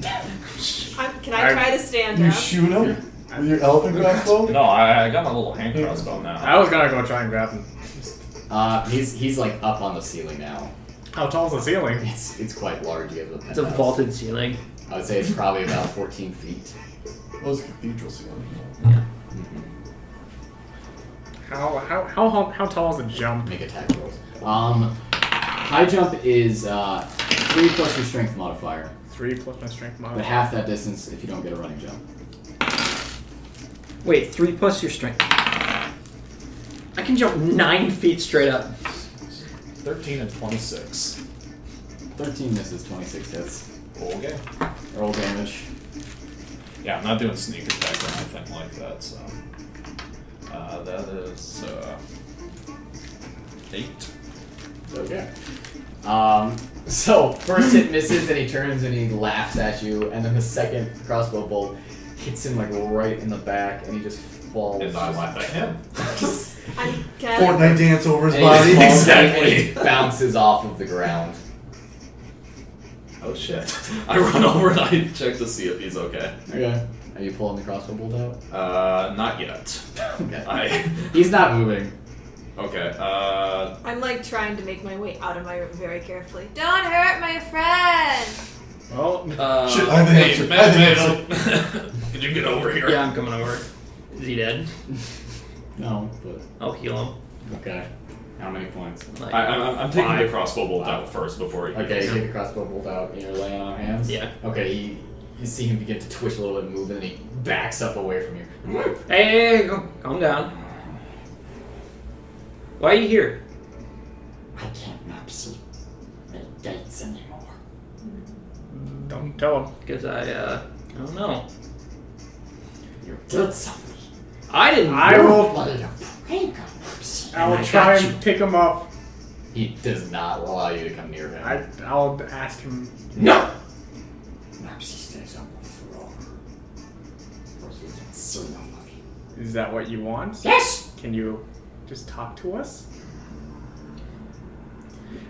S8: Can I try to stand
S5: You
S8: up?
S5: shoot him? With your elephant crossbow?
S7: No, I got my little hand crossbow now.
S6: I was gonna go try and grab him.
S1: He's like up on the ceiling now.
S6: How tall is the ceiling?
S1: It's quite large. You have
S4: It's a vaulted ceiling.
S1: I would say it's probably about 14 feet.
S5: What was cathedral ceiling?
S4: Yeah.
S6: How tall is the jump?
S1: Make attack rolls. High jump is 3 plus your strength modifier.
S6: 3 plus my strength
S1: But
S6: modifier.
S1: half that distance if you don't get a running jump.
S4: Wait, 3 plus your strength. I can jump 9 feet straight up.
S7: 13 and 26.
S1: 13 misses, 26 hits.
S7: Okay.
S1: Roll damage.
S7: Yeah, I'm not doing sneak attack or anything like that, so. That is 8.
S1: Okay. So first it misses, and he turns and he laughs at you, and then the second crossbow bolt hits him like right in the back, and he just falls.
S7: And I laugh at him.
S8: I'm
S5: Fortnite dance over his
S1: And
S5: body.
S1: he falls
S7: Exactly.
S1: and he bounces off of the ground.
S7: Oh shit. I run over and I check to see if he's okay.
S1: Okay. Are you pulling the crossbow bolt out?
S7: Not yet.
S1: Okay. He's not moving.
S7: Okay,
S8: I'm like trying to make my way out of my room very carefully. Don't hurt my friend!
S6: Well,
S5: Shit, I have the answer. I have the
S7: man, could you get over here?
S4: Yeah, I'm coming over. Is he dead?
S1: No, but
S4: I'll heal him.
S1: okay. How many points?
S4: Like,
S7: I'm taking
S4: 5.
S7: the crossbow bolt out first before he
S1: Okay, you take the crossbow bolt out and you're laying on hands?
S4: Yeah.
S1: Okay, you see him begin to twitch a little bit and move, and then he backs up away from you.
S4: Hey, calm down. Why are you here?
S1: I can't Mopsy make dates anymore.
S6: don't tell him.
S4: Because I don't know.
S1: You did something.
S4: I didn't.
S6: I will.
S1: Bloody a prank on Mopsy.
S6: I will
S1: And
S6: try
S1: got you.
S6: and pick him up.
S1: He does not allow you to come near him.
S6: I'll ask him.
S1: No! Mopsy stays on the floor. Or he can see nobody.
S6: Is that what you want?
S1: Yes!
S6: Can you just talk to us?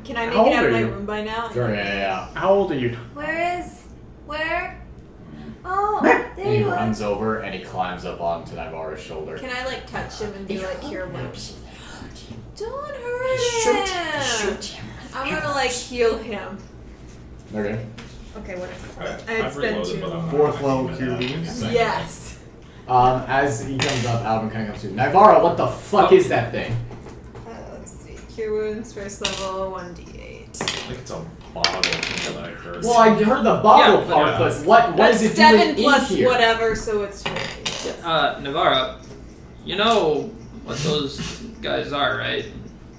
S8: Can I make
S6: How
S8: it
S6: old
S8: out of
S6: are
S8: my
S6: you?
S8: room by now?
S1: Sure, yeah.
S6: How old are you?
S8: Where? Oh,
S1: And
S8: there
S1: he
S8: you are.
S1: runs over and he climbs up onto Naivara's shoulder.
S8: Can I like touch him and be like, here, what?
S1: Mopsy, they hurt him.
S8: Don't hurt
S1: Shoot
S8: him.
S1: him.
S8: I'm gonna like heal him.
S1: Okay.
S8: Okay, what is
S7: Alright,
S8: It's
S7: I've
S8: been
S7: reloaded,
S8: too
S7: but I'm
S8: long.
S7: not
S5: Fourth
S7: gonna
S5: level
S7: keep
S5: cure
S7: it out.
S5: wounds.
S8: Yes.
S1: As he comes up, Alvin kind of comes to Naivara, what the fuck is that thing?
S8: Let's see. Cure wounds, first level, 1d8.
S7: I think it's a bottle from what I heard.
S1: Well, I heard the bottle
S4: Yeah,
S1: part,
S7: yeah.
S1: but what
S8: That's
S1: is it
S8: 7
S1: doing
S8: plus
S1: in here?
S8: whatever, so it's 40.
S4: Navarra, you know what those guys are, right?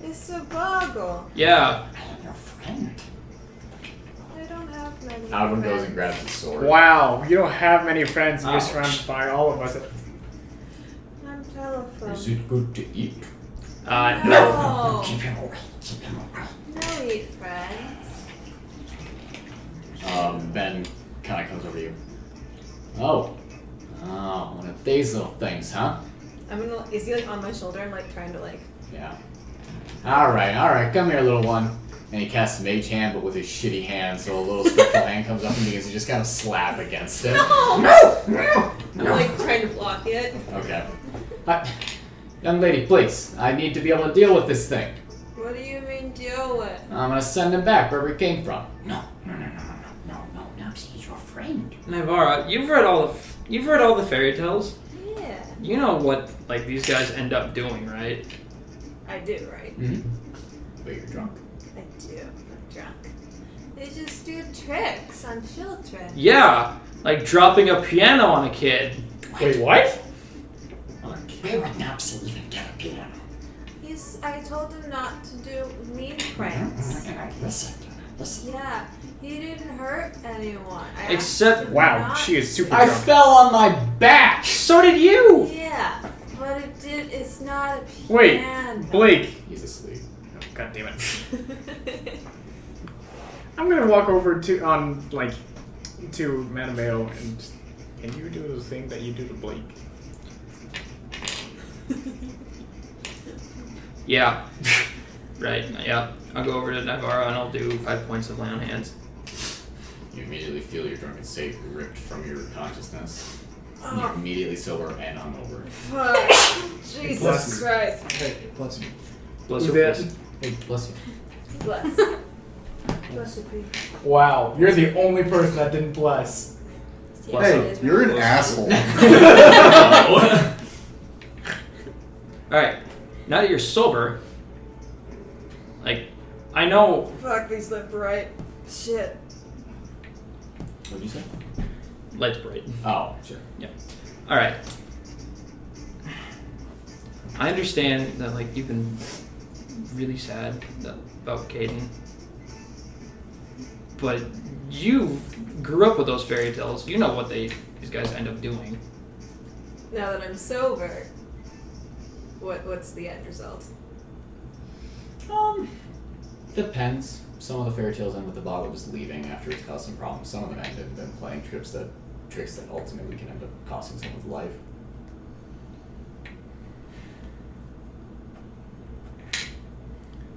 S8: It's a boggle.
S4: Yeah.
S1: I am your friend.
S8: I don't have many.
S1: Alvin goes
S8: friends.
S1: and grabs his sword.
S6: Wow, you don't have many friends and you're
S7: Ouch.
S6: surrounded by all of us.
S8: I'm telephone.
S1: Is it good to eat?
S8: No.
S1: Keep him away. Keep him away.
S8: No eat friends.
S1: Ben kind of comes over to you. Oh, one of these little things, huh?
S8: I'm gonna. Is he like on my shoulder? I'm like trying to like.
S1: Yeah. All right, come here, little one. And he casts Mage Hand, but with his shitty hand, so a little spectral hand comes up and begins to just kind of slap against it.
S8: No! I'm like trying to block it.
S1: Okay. Young lady, please. I need to be able to deal with this thing.
S8: What do you mean deal with?
S1: I'm gonna send him back wherever he came from. No, he's your friend.
S4: Navarra, you've read all the fairy tales.
S8: Yeah.
S4: You know what like these guys end up doing, right?
S8: I do, right?
S1: Mm-hmm. But you're drunk.
S8: I do. I'm drunk. They just do tricks on children.
S4: Yeah, like dropping a piano on a kid.
S6: Wait, what?
S1: Where would Napsy even get a piano?
S8: I told him not to do mean pranks.
S1: And I listened.
S8: Yeah, he didn't hurt anyone. I asked
S4: Except-
S8: him
S6: Wow,
S8: not-
S6: she is super
S1: I
S6: drunk.
S1: fell on my back!
S4: So did you.
S8: Yeah, but it's not a piano.
S6: Wait, Blake.
S1: He's asleep.
S6: God damn it. I'm gonna walk over to Mattimeo and can you do the thing that you do to Blake?
S4: Yeah. Right. Yeah. I'll go over to Navarra and I'll do 5 points of lay on hands.
S1: You immediately feel your drunken state ripped from your consciousness.
S8: Oh.
S1: You're immediately sober and hungover.
S8: Fuck. Jesus Christ.
S5: Hey, bless you.
S4: Bless
S6: Who's
S4: your
S6: that?
S4: face.
S1: Hey, bless you.
S8: Bless. Recipe.
S6: Wow, you're the only person that didn't bless.
S5: Hey, you're an asshole.
S4: Alright, now that you're sober, like, I know.
S8: Fuck, these look bright. Shit.
S1: What'd you say?
S4: Light's bright.
S1: Oh, sure.
S4: Alright. I understand that, like, you've been really sad about Caden. But you grew up with those fairy tales. You know what these guys end up doing.
S8: Now that I'm sober, what's the end result?
S1: Depends. Some of the fairy tales end with the bottle just leaving after it's caused some problems. Some of them end in them playing tricks that ultimately can end up costing someone's life.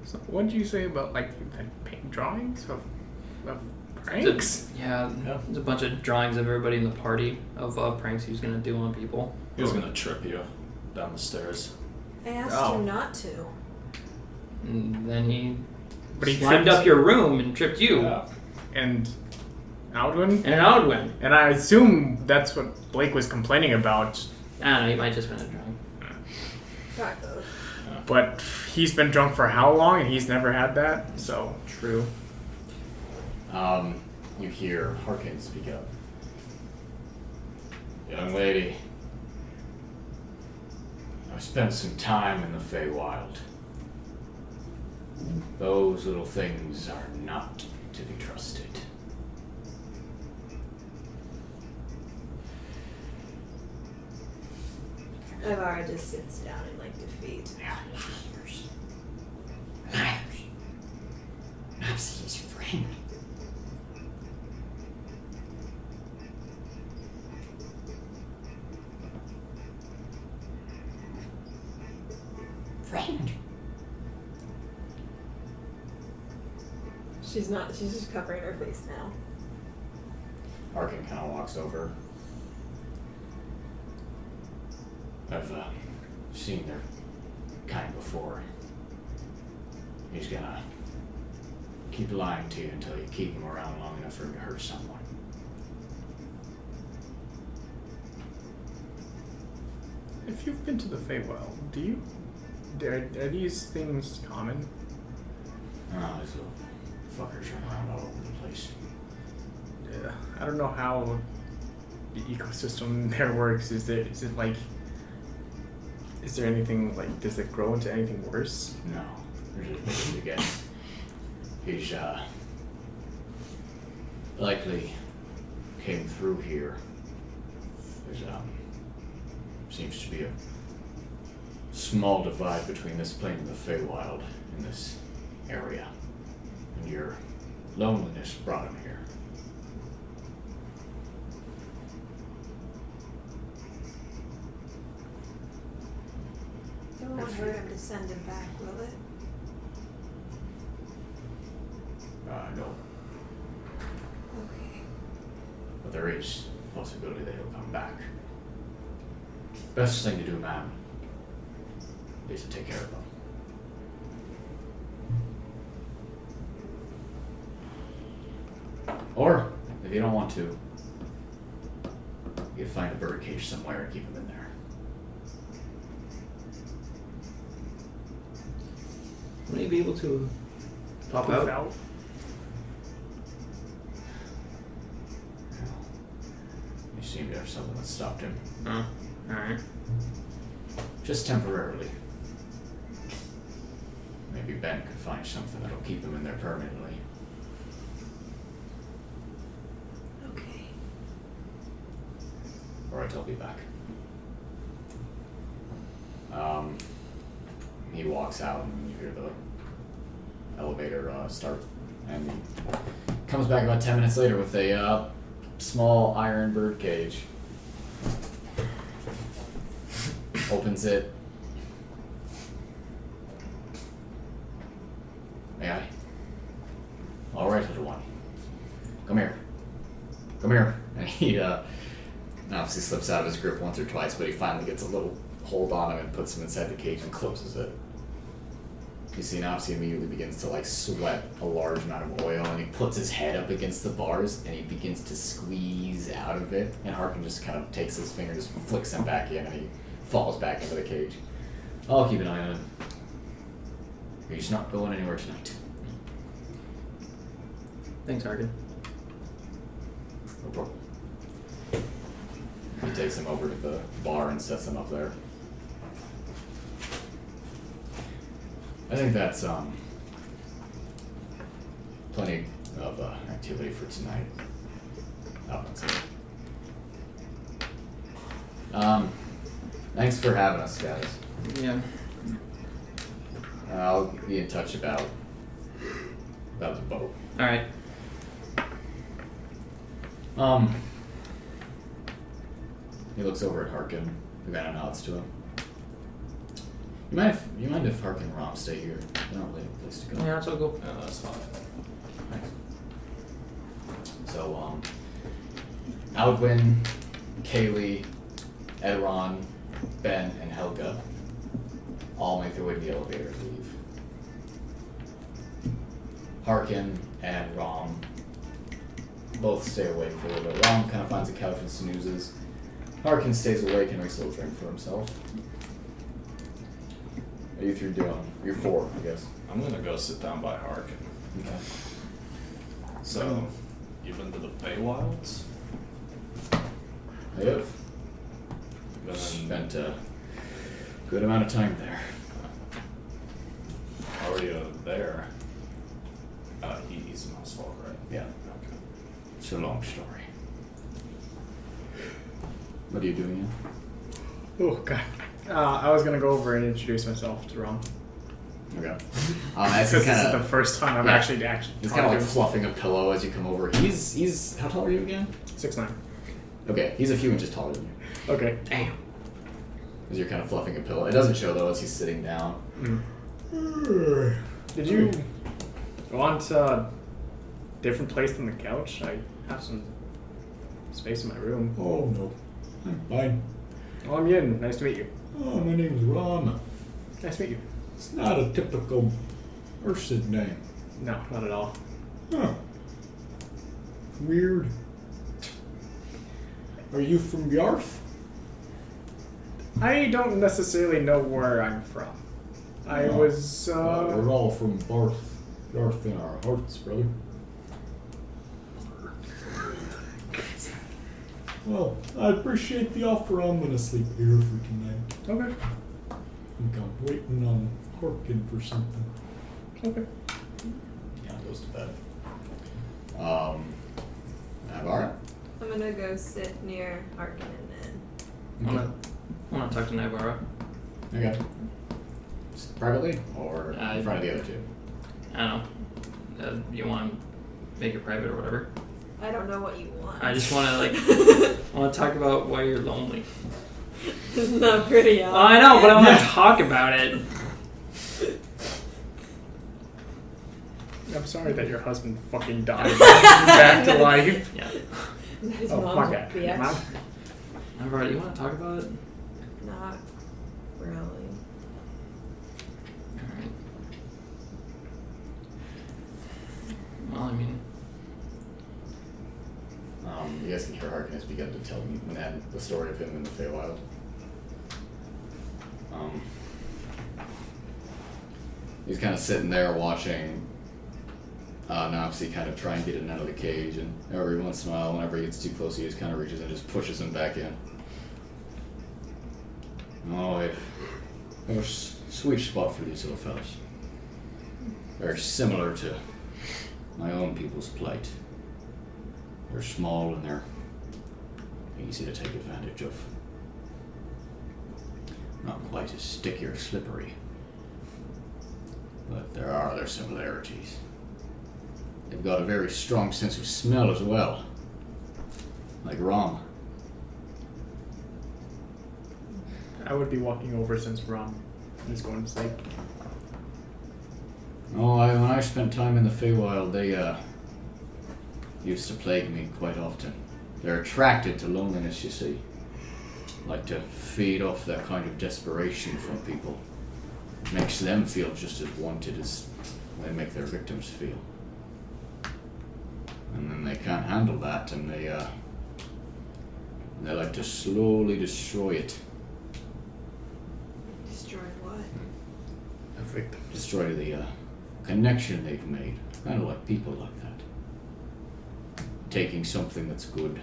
S6: So what did you say about like the paint drawings of pranks?
S4: There's a bunch of drawings of everybody in the party of pranks he was gonna do on people.
S7: He was gonna trip you down the stairs.
S8: I asked him not to.
S4: And then he
S6: But he
S4: climbed
S6: tripped-
S4: up your room and tripped you.
S7: Yeah.
S6: And Alduin?
S4: And Alduin.
S6: And I assume that's what Blake was complaining about.
S4: I don't know, he might just been a drunk.
S8: Fuck those.
S6: But he's been drunk for how long and he's never had that? So
S4: True.
S1: You hear Harkin speak up. Young lady, I've spent some time in the Feywild. Those little things are not to be trusted.
S8: Naivara just sits down in like defeat.
S1: They are liars. Liars. Not his friend. Friend.
S8: She's not. She's just covering her face now.
S1: Arkin kind of walks over. I've seen their kind before. He's gonna keep lying to you until you keep him around long enough for him to hurt someone.
S6: if you've been to the Feywild, are these things common?
S1: Oh, these little fuckers run around all over the place.
S6: Yeah, I don't know how the ecosystem there works. Is there anything like, does it grow into anything worse?
S1: No, there's a thing again. He's likely came through here. There's seems to be a small divide between this plane and the Feywild in this area, and your loneliness brought him here.
S8: It won't hurt him to send him back, will it?
S1: No,
S8: Okay.
S1: but there is a possibility that he'll come back. Best thing to do, ma'am, is to take care of him. Or, if you don't want to, you can find a birdcage somewhere and keep him in there.
S4: Will you be able to pop
S6: Poof
S4: out?
S6: out?
S1: You seem to have something that stopped him.
S4: Oh, alright.
S1: Just temporarily. Maybe Ben could find something that'll keep him in there permanently.
S8: Okay.
S1: Alright, I'll be back. He walks out and you hear the elevator start, and he comes back about 10 minutes later with a small iron bird cage. Opens it. May I? Alright, little one. Come here. Come here. And he obviously slips out of his grip once or twice, but he finally gets a little hold on him and puts him inside the cage and closes it. You see Amyssia immediately begins to like sweat a large amount of oil, and he puts his head up against the bars, and he begins to squeeze out of it. And Harkin just kind of takes his finger, just flicks him back in, and he falls back into the cage. I'll keep an eye on him. He's not going anywhere tonight.
S4: Thanks, Harkin.
S1: No problem. He takes him over to the bar and sets him up there. I think that's plenty of activity for tonight. Thanks for having us, guys.
S4: Yeah.
S1: I'll be in touch about the boat.
S4: All right.
S1: He looks over at Harkin. The guy nods to him. You mind if Harkin and Rom stay here? They don't really have a place to go.
S4: Yeah, that's all cool.
S7: Yeah, that's fine.
S1: Thanks. So, Alwyn, Kaylee, Edron, Ben, and Helga all make their way to the elevator to leave. Harkin and Rom both stay awake for a little bit. Rom kind of finds a couch and snoozes. Harkin stays awake and makes a little drink for himself. What are you three doing? You're four, I guess.
S7: I'm gonna go sit down by Harkin.
S1: Okay.
S7: So, you've been to the Feywilds?
S1: I have. Spent a good amount of time there.
S7: How are you there? He's a mouse folk, right?
S1: Yeah.
S7: Okay.
S1: It's a long story. What are you doing
S10: Oh god. I was gonna go over and introduce myself to Rom.
S1: now? Okay.
S10: This is the first time I've
S1: yeah.
S10: actually
S1: He's
S10: talked
S1: kind of
S10: to
S1: like
S10: him.
S1: fluffing a pillow as you come over. He's how tall are you again?
S10: 6'9".
S1: Okay, he's a few inches taller than you.
S10: Okay.
S4: Damn.
S1: As you're kind of fluffing a pillow. It doesn't show though as he's sitting down.
S10: Did you want a different place than the couch? I have some space in my room.
S12: Oh, no. I'm fine.
S10: Oh, I'm Yin. Nice to meet you.
S12: Oh, my name's Ron.
S10: Nice to meet you.
S12: It's not a typical Ursid name.
S10: No, not at all.
S12: Huh. Weird. Are you from Yarth?
S10: I don't necessarily know where I'm from. I
S12: Oh.
S10: was,
S12: We're all from Yarth in our hearts, brother. Well, I appreciate the offer. I'm gonna sleep here for tonight.
S10: Okay.
S12: I think I'm waiting on Harkin for something.
S10: Okay.
S1: Yeah, goes to bed. Naivara?
S8: I'm gonna go sit near Harkin and then.
S4: I want to talk to Naivara.
S1: Okay. Privately or in front of the other two?
S4: I don't know. You want to make it private or whatever?
S8: I don't know what you want.
S4: I just want to I want to talk about why you're lonely.
S8: It's not pretty.
S4: Oh, I know, but I want to talk about it.
S10: I'm sorry that your husband fucking died. Back to life.
S4: Yeah.
S8: His
S10: Oh,
S8: mom's
S10: fuck
S8: a
S10: it.
S8: bitch.
S10: Mom?
S4: Naivara, you want to talk about it?
S8: Not really.
S4: Alright. Well, I mean,
S1: You guys can hear Harkin has begun to tell Ned the story of him in the Feywild. He's kind of sitting there watching Nopsy kind of try and get him out of the cage, and every once in a while, whenever he gets too close, he just kind of reaches and just pushes him back in. Oh, there's a sweet spot for these little fellas. Very similar to my own people's plight. They're small and they're easy to take advantage of. Not quite as sticky or slippery, but there are other similarities. They've got a very strong sense of smell as well, like Rom.
S10: I would be walking over since Rom is going to sleep.
S1: Oh, when I spent time in the Feywild, they used to plague me quite often. They're attracted to loneliness, you see. Like to feed off that kind of desperation from people. makes them feel just as wanted as they make their victims feel. And then they can't handle that, and they like to slowly destroy it.
S8: Destroy what?
S5: A victim.
S1: Destroy the connection they've made. Kind of like people like that. Taking something that's good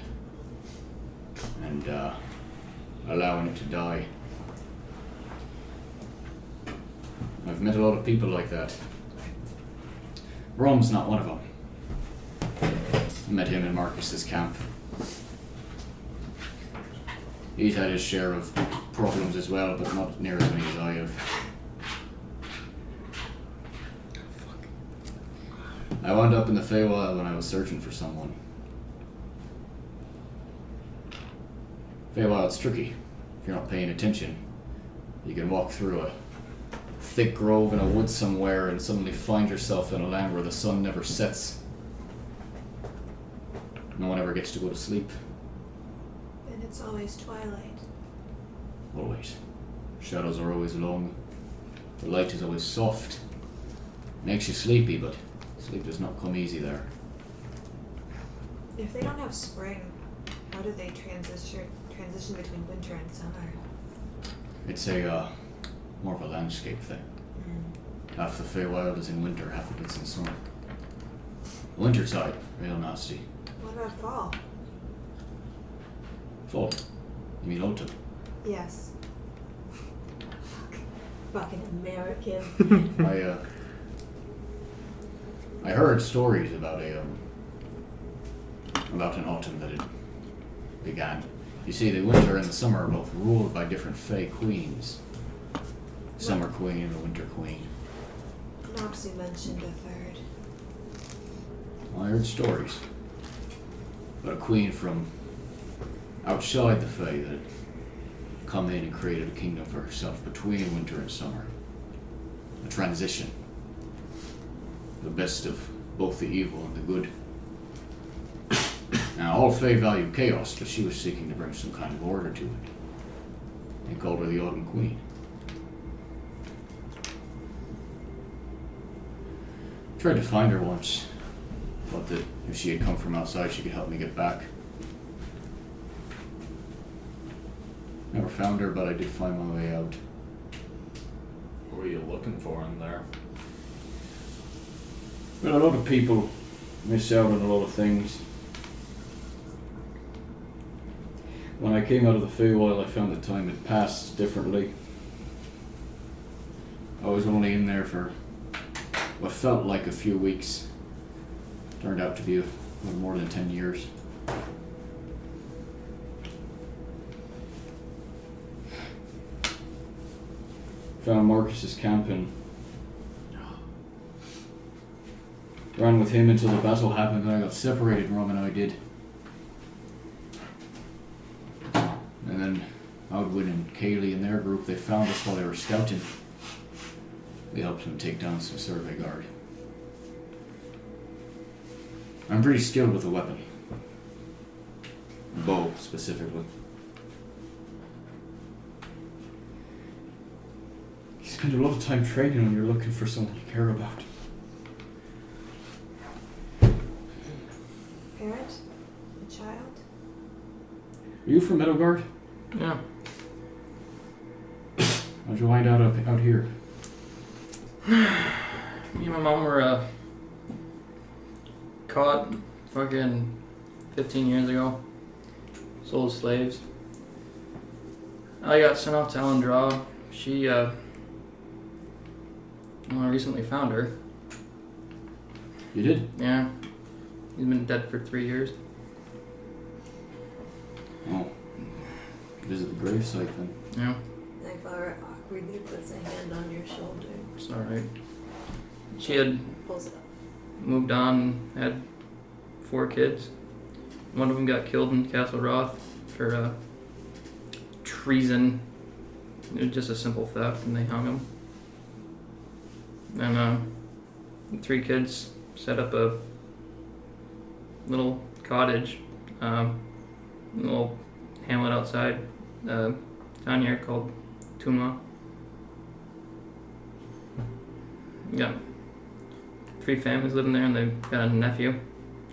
S1: and allowing it to die. I've met a lot of people like that. Rome's not one of them. I met him in Marcus's camp. He's had his share of problems as well, but not near as many as I have. I wound up in the Feywild when I was searching for someone. Feywild's tricky. If you're not paying attention, you can walk through a thick grove in a wood somewhere and suddenly find yourself in a land where the sun never sets. No one ever gets to go to sleep.
S8: And it's always twilight.
S1: Always. Shadows are always long. The light is always soft. Makes you sleepy, but sleep does not come easy there.
S8: If they don't have spring, how do they transition between winter and summer?
S1: It's a more of a landscape thing. Half the Feywild is in winter, half of it's in summer. Winter side, real nasty.
S8: What about fall?
S1: Fall. You mean autumn?
S8: Yes. Fucking American.
S1: I heard stories about an autumn that it began. You see, the winter and the summer are both ruled by different Fey queens. Summer queen and the winter queen.
S8: Noxie mentioned a third.
S1: I heard stories about a queen from outside the Fey that had come in and created a kingdom for herself between winter and summer. A transition. The best of both the evil and the good. Now, all Fey value chaos, but she was seeking to bring some kind of order to it. They called her the Autumn Queen. Tried to find her once. Thought that if she had come from outside, she could help me get back. Never found her, but I did find my way out.
S7: What were you looking for in there?
S1: Well, a lot of people miss out on a lot of things. When I came out of the Feywild, I found that time had passed differently. I was only in there for what felt like a few weeks. Turned out to be a little more than 10 years. Found Marcus's camp and ran with him until the battle happened, and I got separated, Rom and I did. And then Audwin and Kaylee and their group, they found us while they were scouting. We helped them take down some survey guard. I'm pretty skilled with a weapon. Bow, specifically. You spend a lot of time training when you're looking for someone you care about.
S8: Parent? A child?
S1: Are you from Meadowguard?
S4: Yeah.
S1: How'd you wind out here?
S4: Me and my mom were caught fucking 15 years ago. Sold as slaves. I got sent off to Allendraw. She, I recently found her.
S1: You did?
S4: Yeah. He's been dead for 3 years.
S1: Oh. Visit the gravesite then.
S4: Yeah.
S8: Naivara awkwardly puts a hand on your shoulder.
S4: It's alright. She had
S8: Pulls it up.
S4: moved on, had 4 kids. One of them got killed in Castle Roth for treason. It was just a simple theft, and they hung him. And 3 kids set up a little cottage, a little hamlet outside town here called Tunma. got 3 families living there, and they've got a nephew.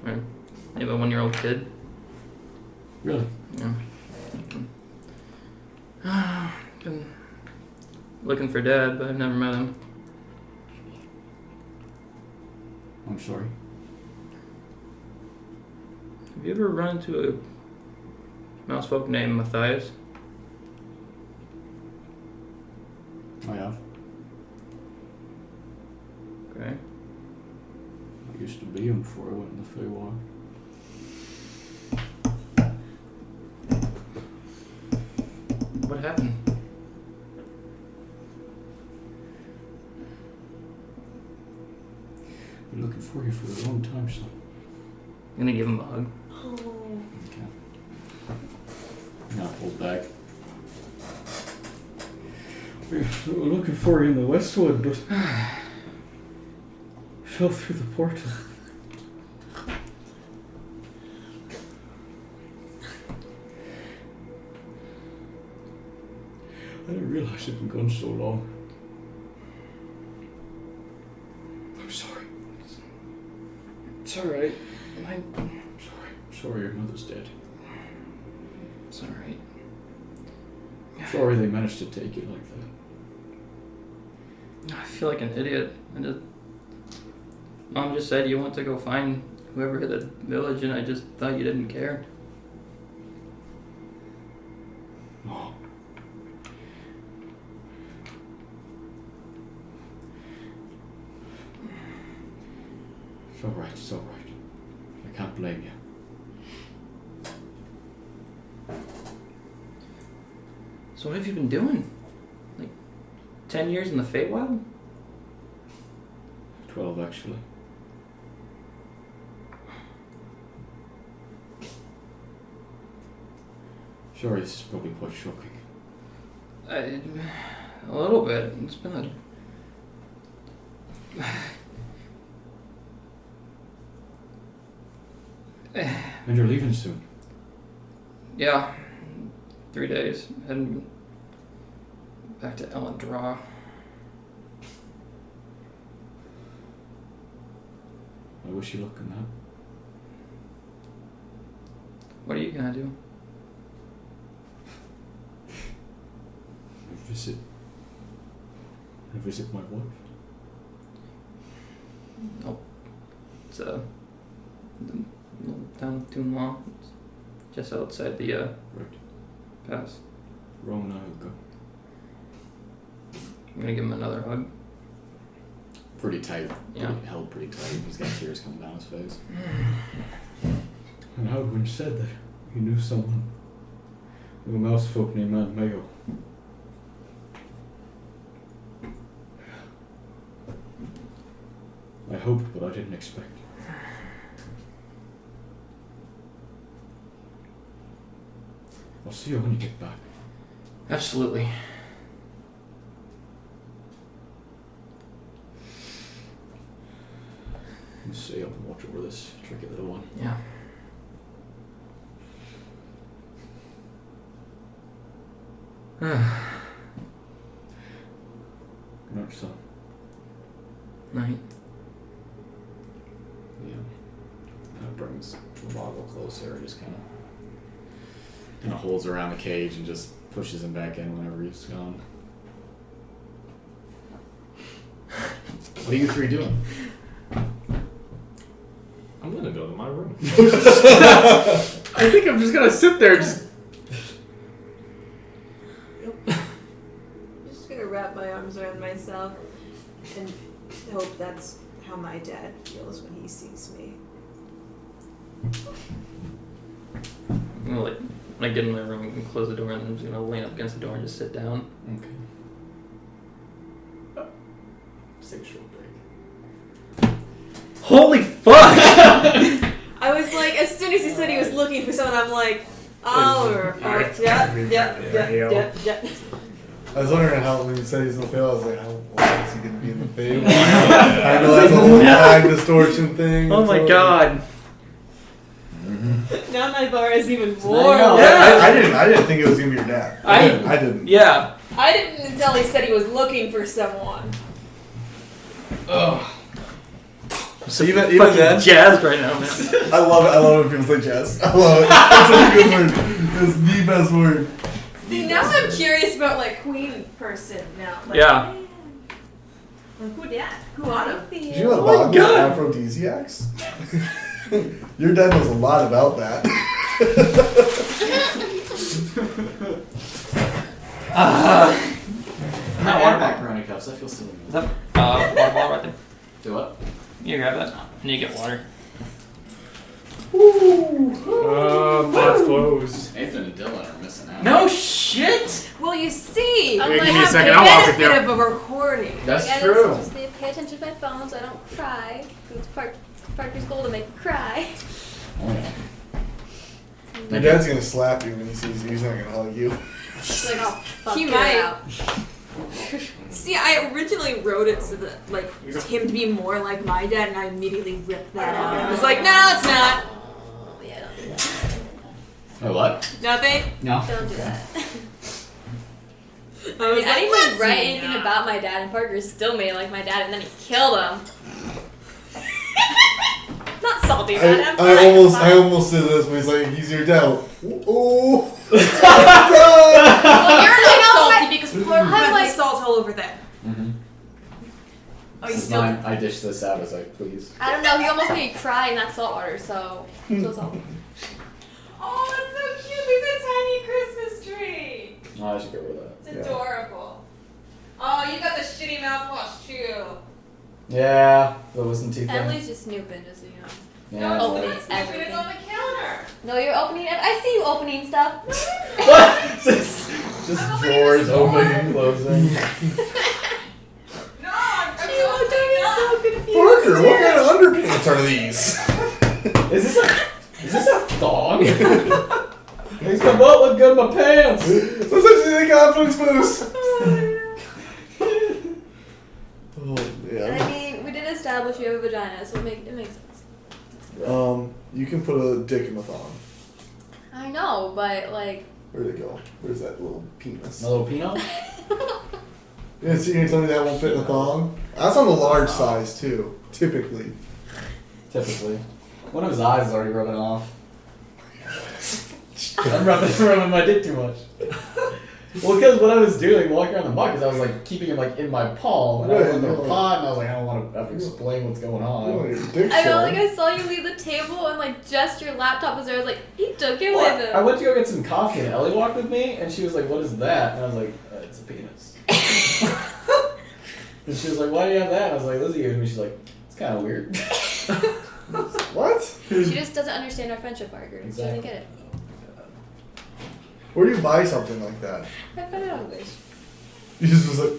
S4: Or they have a 1-year-old kid.
S1: Really?
S4: Yeah. Been looking for Dad, but I've never met him.
S1: I'm sorry.
S4: Have you ever run into a mousefolk named Matthias?
S1: I have.
S4: Okay.
S1: I used to be him before I went in the Feywild.
S4: What happened?
S1: Been looking for you for a long time, son.
S4: I'm gonna give him a hug.
S8: Oh.
S1: Okay. Now hold back.
S12: We were looking for you in the Westwood, but fell through the portal. I didn't realize it'd been gone so long. I'm sorry.
S4: It's alright.
S12: I'm sorry your mother's dead.
S4: It's alright.
S12: Sorry they managed to take you like that.
S4: I feel like an idiot. Mom just said you want to go find whoever hit the village, and I just thought you didn't care.
S12: No. It's alright, it's alright. I can't blame you.
S4: So what have you been doing? Like 10 years in the Feywild?
S12: 12 actually. Sorry, this is probably quite shocking.
S4: A little bit. It's been
S12: And you're leaving soon.
S4: Yeah. 3 days. Heading back to Elendra.
S12: I wish you luck in that.
S4: What are you gonna do?
S12: I visit my wife.
S4: It's a little town of Tunla. It's just outside the
S12: Right.
S4: pass.
S12: Rome, I'll go.
S4: I'm gonna give him another hug.
S1: Pretty tight.
S4: Yeah.
S1: Held pretty tight. He's got tears coming down his face.
S12: And Edmund said that he knew someone. A mouse folk named Mattimeo. I hoped, but I didn't expect. I'll see you when you get back.
S4: Absolutely.
S12: You stay up and watch over this tricky little one.
S4: Yeah.
S12: Good night, son.
S4: Night.
S1: Yeah. Kind of brings the bottle closer and just kind of holds around the cage and just pushes him back in whenever he's gone. What are you three doing?
S7: I'm gonna go to my room.
S6: I think I'm just gonna sit there just...
S8: I'm just gonna wrap my arms around myself and hope that's how my dad feels when he sees me.
S4: I'm gonna like get in my room and close the door, and I'm just gonna lean up against the door and just sit down.
S1: Okay. Just take a short break.
S4: Holy fuck!
S8: I was like, as soon as he said he was looking for someone, I'm like, oh, yeah.
S5: I was wondering how when you said he's in the Fey, I was like, how long is he going to be in the Fey? I realized the whole time distortion thing.
S4: Oh my god.
S8: Now Naivara is even more.
S5: I didn't think it was going to be your dad. I didn't.
S4: Yeah.
S8: I didn't until he said he was looking for someone.
S7: Oh.
S5: So even
S4: Fucking
S5: then,
S4: jazzed right now, man.
S5: I love it. I love it when people say jazz. I love it. That's a good word. It's the best word.
S11: See, now I'm curious about like queen person now. Like,
S4: Yeah.
S11: Like, who dat? Who ought to?
S5: Did you know
S4: Oh my
S5: about
S4: God.
S5: aphrodisiacs? Your dad knows a lot about that.
S1: I have macaroni cups. I feel silly.
S4: Is that water bottle right there?
S1: Do what?
S4: You grab that. And you get water.
S6: Pot's closed.
S1: Nathan and Dylan are missing out.
S4: No shit!
S11: Well, you see,
S3: I'm
S6: Wait,
S3: like,
S6: give me a
S3: have
S6: second,
S3: the
S6: I'll walk with you.
S11: benefit of a recording.
S1: That's
S3: I
S1: true.
S3: Just need to pay attention to my phone so I don't cry. It's Parker's goal to make me cry.
S1: Oh, yeah.
S5: Your dad's gonna slap you when he sees you. He's not gonna hug you.
S3: She's like, oh, fuck
S11: He
S3: you
S11: might.
S3: out.
S11: See, I originally wrote it so that like him to be more like my dad, and I immediately ripped that out. I was like, no, it's not.
S3: Yeah, don't do that.
S1: Oh, what?
S11: Nothing.
S1: No.
S3: Don't do that.
S11: I
S3: I
S11: was
S3: mean, I didn't
S11: like,
S3: even write anything about my dad, and Parker still made it like my dad, and then he killed him. Not salty about it.
S5: I almost did this when he's like, he's your dad. Ooh.
S11: Well, you're not salty because Parker
S3: I'm
S11: had
S3: like-
S11: the salt all over there.
S1: Mm-hmm.
S11: Oh, you
S1: This is
S11: still?
S1: mine. I dish this out as I please.
S3: I don't know. He almost made me cry in that salt water, so salty.
S11: Oh, it's so cute. There's a tiny Christmas tree.
S1: Oh, I should get rid of that.
S11: It's adorable. Oh, you got the shitty mouthwash too.
S1: Yeah, the wisdom teeth thing.
S3: Emily's just snooping, just so you know.
S1: Yeah.
S3: Oh,
S1: it's
S3: it's
S11: It's
S3: everything.
S11: on the counter.
S3: No, you're opening it. I see you opening stuff.
S1: What? Just drawers opening and closing.
S11: No, I'm
S3: She looked at me so confused.
S5: Parker, what kind of underpants are these?
S1: Is this a thong? Makes my butt look good in my pants.
S5: Sometimes you need a confidence boost. Oh,
S3: I
S5: yeah.
S3: mean, we did establish you have a vagina, so it makes sense.
S5: You can put a dick in the thong.
S3: I know, but like.
S5: Where'd it go? Where's that little penis?
S1: My little peanut?
S5: Yeah, so you're gonna tell me that won't fit in a thong? That's on the large size too, typically.
S1: Typically. One of his eyes is already rubbing off. I'm rubbing my dick too much. Well, because what I was doing walking around the mug is I was like keeping him like in my palm, and I was in the pot, and I was like, I don't want to have to explain what's going on.
S5: Your dick
S3: I know,
S5: showing.
S3: like I saw you leave the table and like just your laptop was there. I was like, he took it
S1: Well,
S3: with him.
S1: I went to go get some coffee, and Ellie walked with me, and she was like, "What is that?" And I was like, "It's a penis." And she was like, "Why do you have that?" And I was like, "Lizzie gave it to me." She's like, "It's kind of weird."
S5: What?
S3: She just doesn't understand our friendship, Parker. She
S1: Exactly.
S3: doesn't get it.
S5: Where do you buy something like that?
S3: I found it on Wish.
S5: You just was like,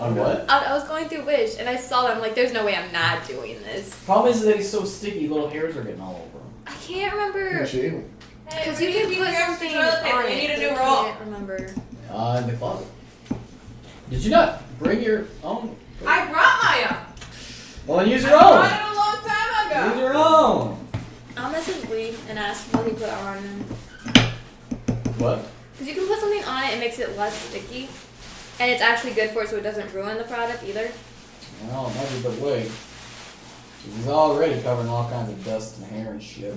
S1: On what?
S3: I was going through Wish and I saw them. Like, there's no way I'm not doing this.
S1: Problem is that he's so sticky, little hairs are getting all over him.
S3: I can't remember.
S5: shave him.
S3: Because you can put something
S11: toilet paper.
S3: on
S11: You
S3: it.
S11: need a
S3: but
S11: new
S3: I
S11: roll.
S3: can't remember.
S1: In the closet. Did you not bring your own?
S11: I brought my own.
S1: Well, then use
S11: I
S1: your
S11: brought
S1: own.
S11: it a long time ago.
S1: Use your own.
S3: I'll message Lee and ask what he put on it.
S1: What?
S3: Because you can put something on it and makes it less sticky. And it's actually good for it so it doesn't ruin the product either.
S1: Well, maybe, but wait. He's already covering all kinds of dust and hair and shit.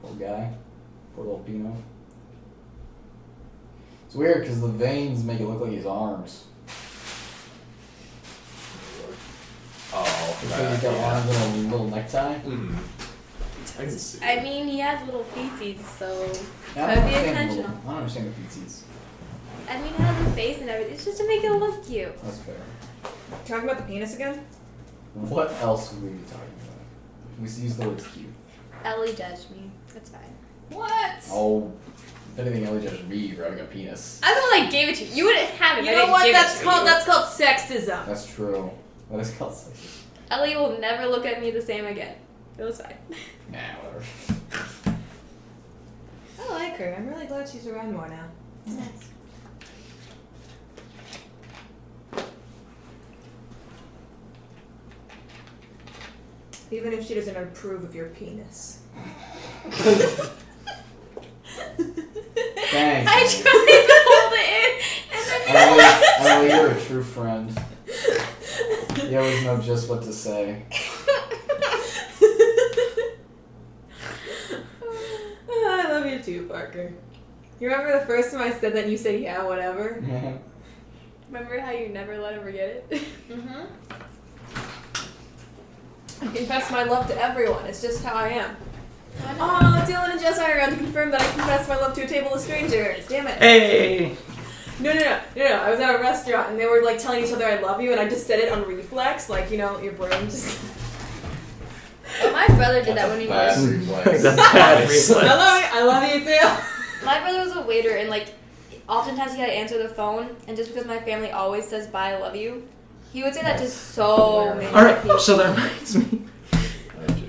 S1: Poor guy. Poor little Pino. It's weird because the veins make it look like his arms.
S7: Oh,
S1: Looks like he's got arms and a little necktie.
S9: I can see.
S3: I mean, he has little feetsies, so
S1: Yeah, I
S3: could
S1: don't
S3: be
S1: understand
S3: intentional.
S1: I don't understand the feetsies.
S3: I mean, it has a face and everything. It's just to make it look cute.
S1: That's fair.
S11: Talking about the penis again?
S1: What else would we be talking about? We use the words cute.
S3: Ellie judged me. That's fine.
S11: What?
S1: Oh, if anything, Ellie judged me for having a penis.
S3: I'm the one that gave it to you. You wouldn't have it.
S11: You
S3: if I
S11: know
S3: didn't
S11: what
S3: give
S11: that's
S3: it to
S11: called?
S3: you.
S11: That's called sexism.
S1: That's true. That is called sexism.
S3: Ellie will never look at me the same again. It was fine.
S1: Nah, whatever.
S11: I like her. I'm really glad she's around more now.
S3: Nice.
S11: Even if she doesn't approve of your penis.
S1: Thanks.
S3: I tried to hold it in, and then
S1: Ellie, you're a true friend. You always know just what to say.
S11: I love you too, Parker. You remember the first time I said that and you said, yeah, whatever?
S3: Remember how you never let him forget it?
S11: Mm-hmm. I confess my love to everyone. It's just how I am. Oh, Dylan and Jess are around to confirm that I confess my love to a table of strangers. Damn it.
S4: Hey!
S11: No. I was at a restaurant and they were like telling each other I love you and I just said it on reflex. Like, you know, your brain just...
S3: My brother did that when he
S1: Bad
S3: was...
S1: reflex.
S4: That's bad reflex.
S11: I love you too.
S3: My brother was a waiter and like, oftentimes he had to answer the phone and just because my family always says bye, I love you, he would say that to so many people.
S4: Alright, so that reminds me.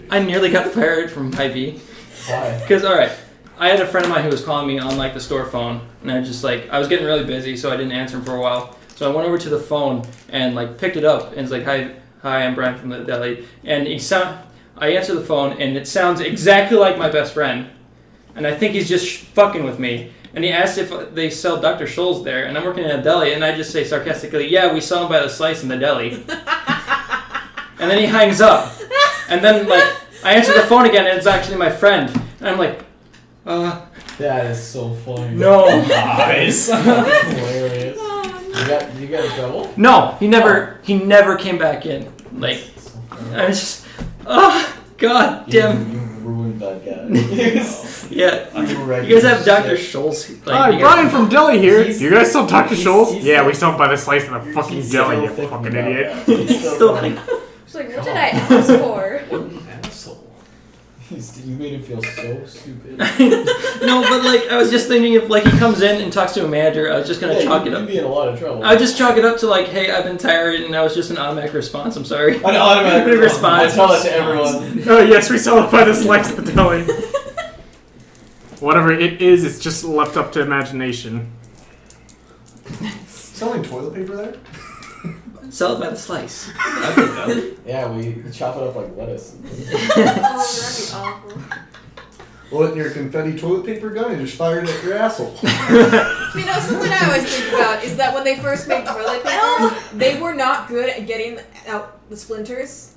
S4: I nearly got fired from Hy-Vee.
S1: Why?
S4: Because, alright, I had a friend of mine who was calling me on, like, the store phone, and I was getting really busy, so I didn't answer him for a while. So I went over to the phone and, like, picked it up, and it's like, hi, I'm Brian from the deli. And I answer the phone, and it sounds exactly like my best friend. And I think he's just fucking with me. And he asked if they sell Dr. Scholl's there, and I'm working in a deli, and I just say sarcastically, yeah, we sell them by the slice in the deli. And then he hangs up. And then, like, I answer the phone again, and it's actually my friend. And I'm like,
S1: That is so funny.
S4: no.
S7: Nice.
S1: Hilarious. You got in trouble?
S4: No, he never came back in. Like, I was just, god damn.
S1: You ruined that guy.
S4: Yeah.
S1: You
S4: You guys have Dr. Scholl's. Like,
S6: Hi,
S4: you guys-
S6: Brian from Deli here.
S1: He's-
S6: You guys still Dr. Scholl's?
S1: he's
S6: Yeah,
S1: still-
S6: we still buy the slice in the fucking
S1: He's
S6: deli,
S1: still
S6: you
S1: thinking
S6: fucking
S1: about
S6: idiot.
S1: that. He's still
S4: Still-
S3: She's like, what did I ask for?
S7: Asshole.
S1: You made him feel so stupid.
S4: No, but like, I was just thinking if like he comes in and talks to a manager, I was just gonna chalk it
S1: You'd
S4: up.
S1: be in a lot of trouble.
S4: I would just chalk it up to like, hey, I've been tired, and that was just an automatic response. I'm sorry.
S1: An automatic
S4: response.
S1: I tell that to everyone.
S6: Oh, yes, we sell it by the slice at the deli. Whatever it is, it's just left up to imagination.
S5: Selling toilet paper there?
S4: Sell it by the slice.
S1: Yeah, we chop it up like lettuce.
S3: Oh, that'd be awful.
S5: Well, in your confetti toilet paper gun, you just fired it at your asshole.
S11: You know, something I always think about is that when they first made toilet paper, they were not good at getting out the splinters.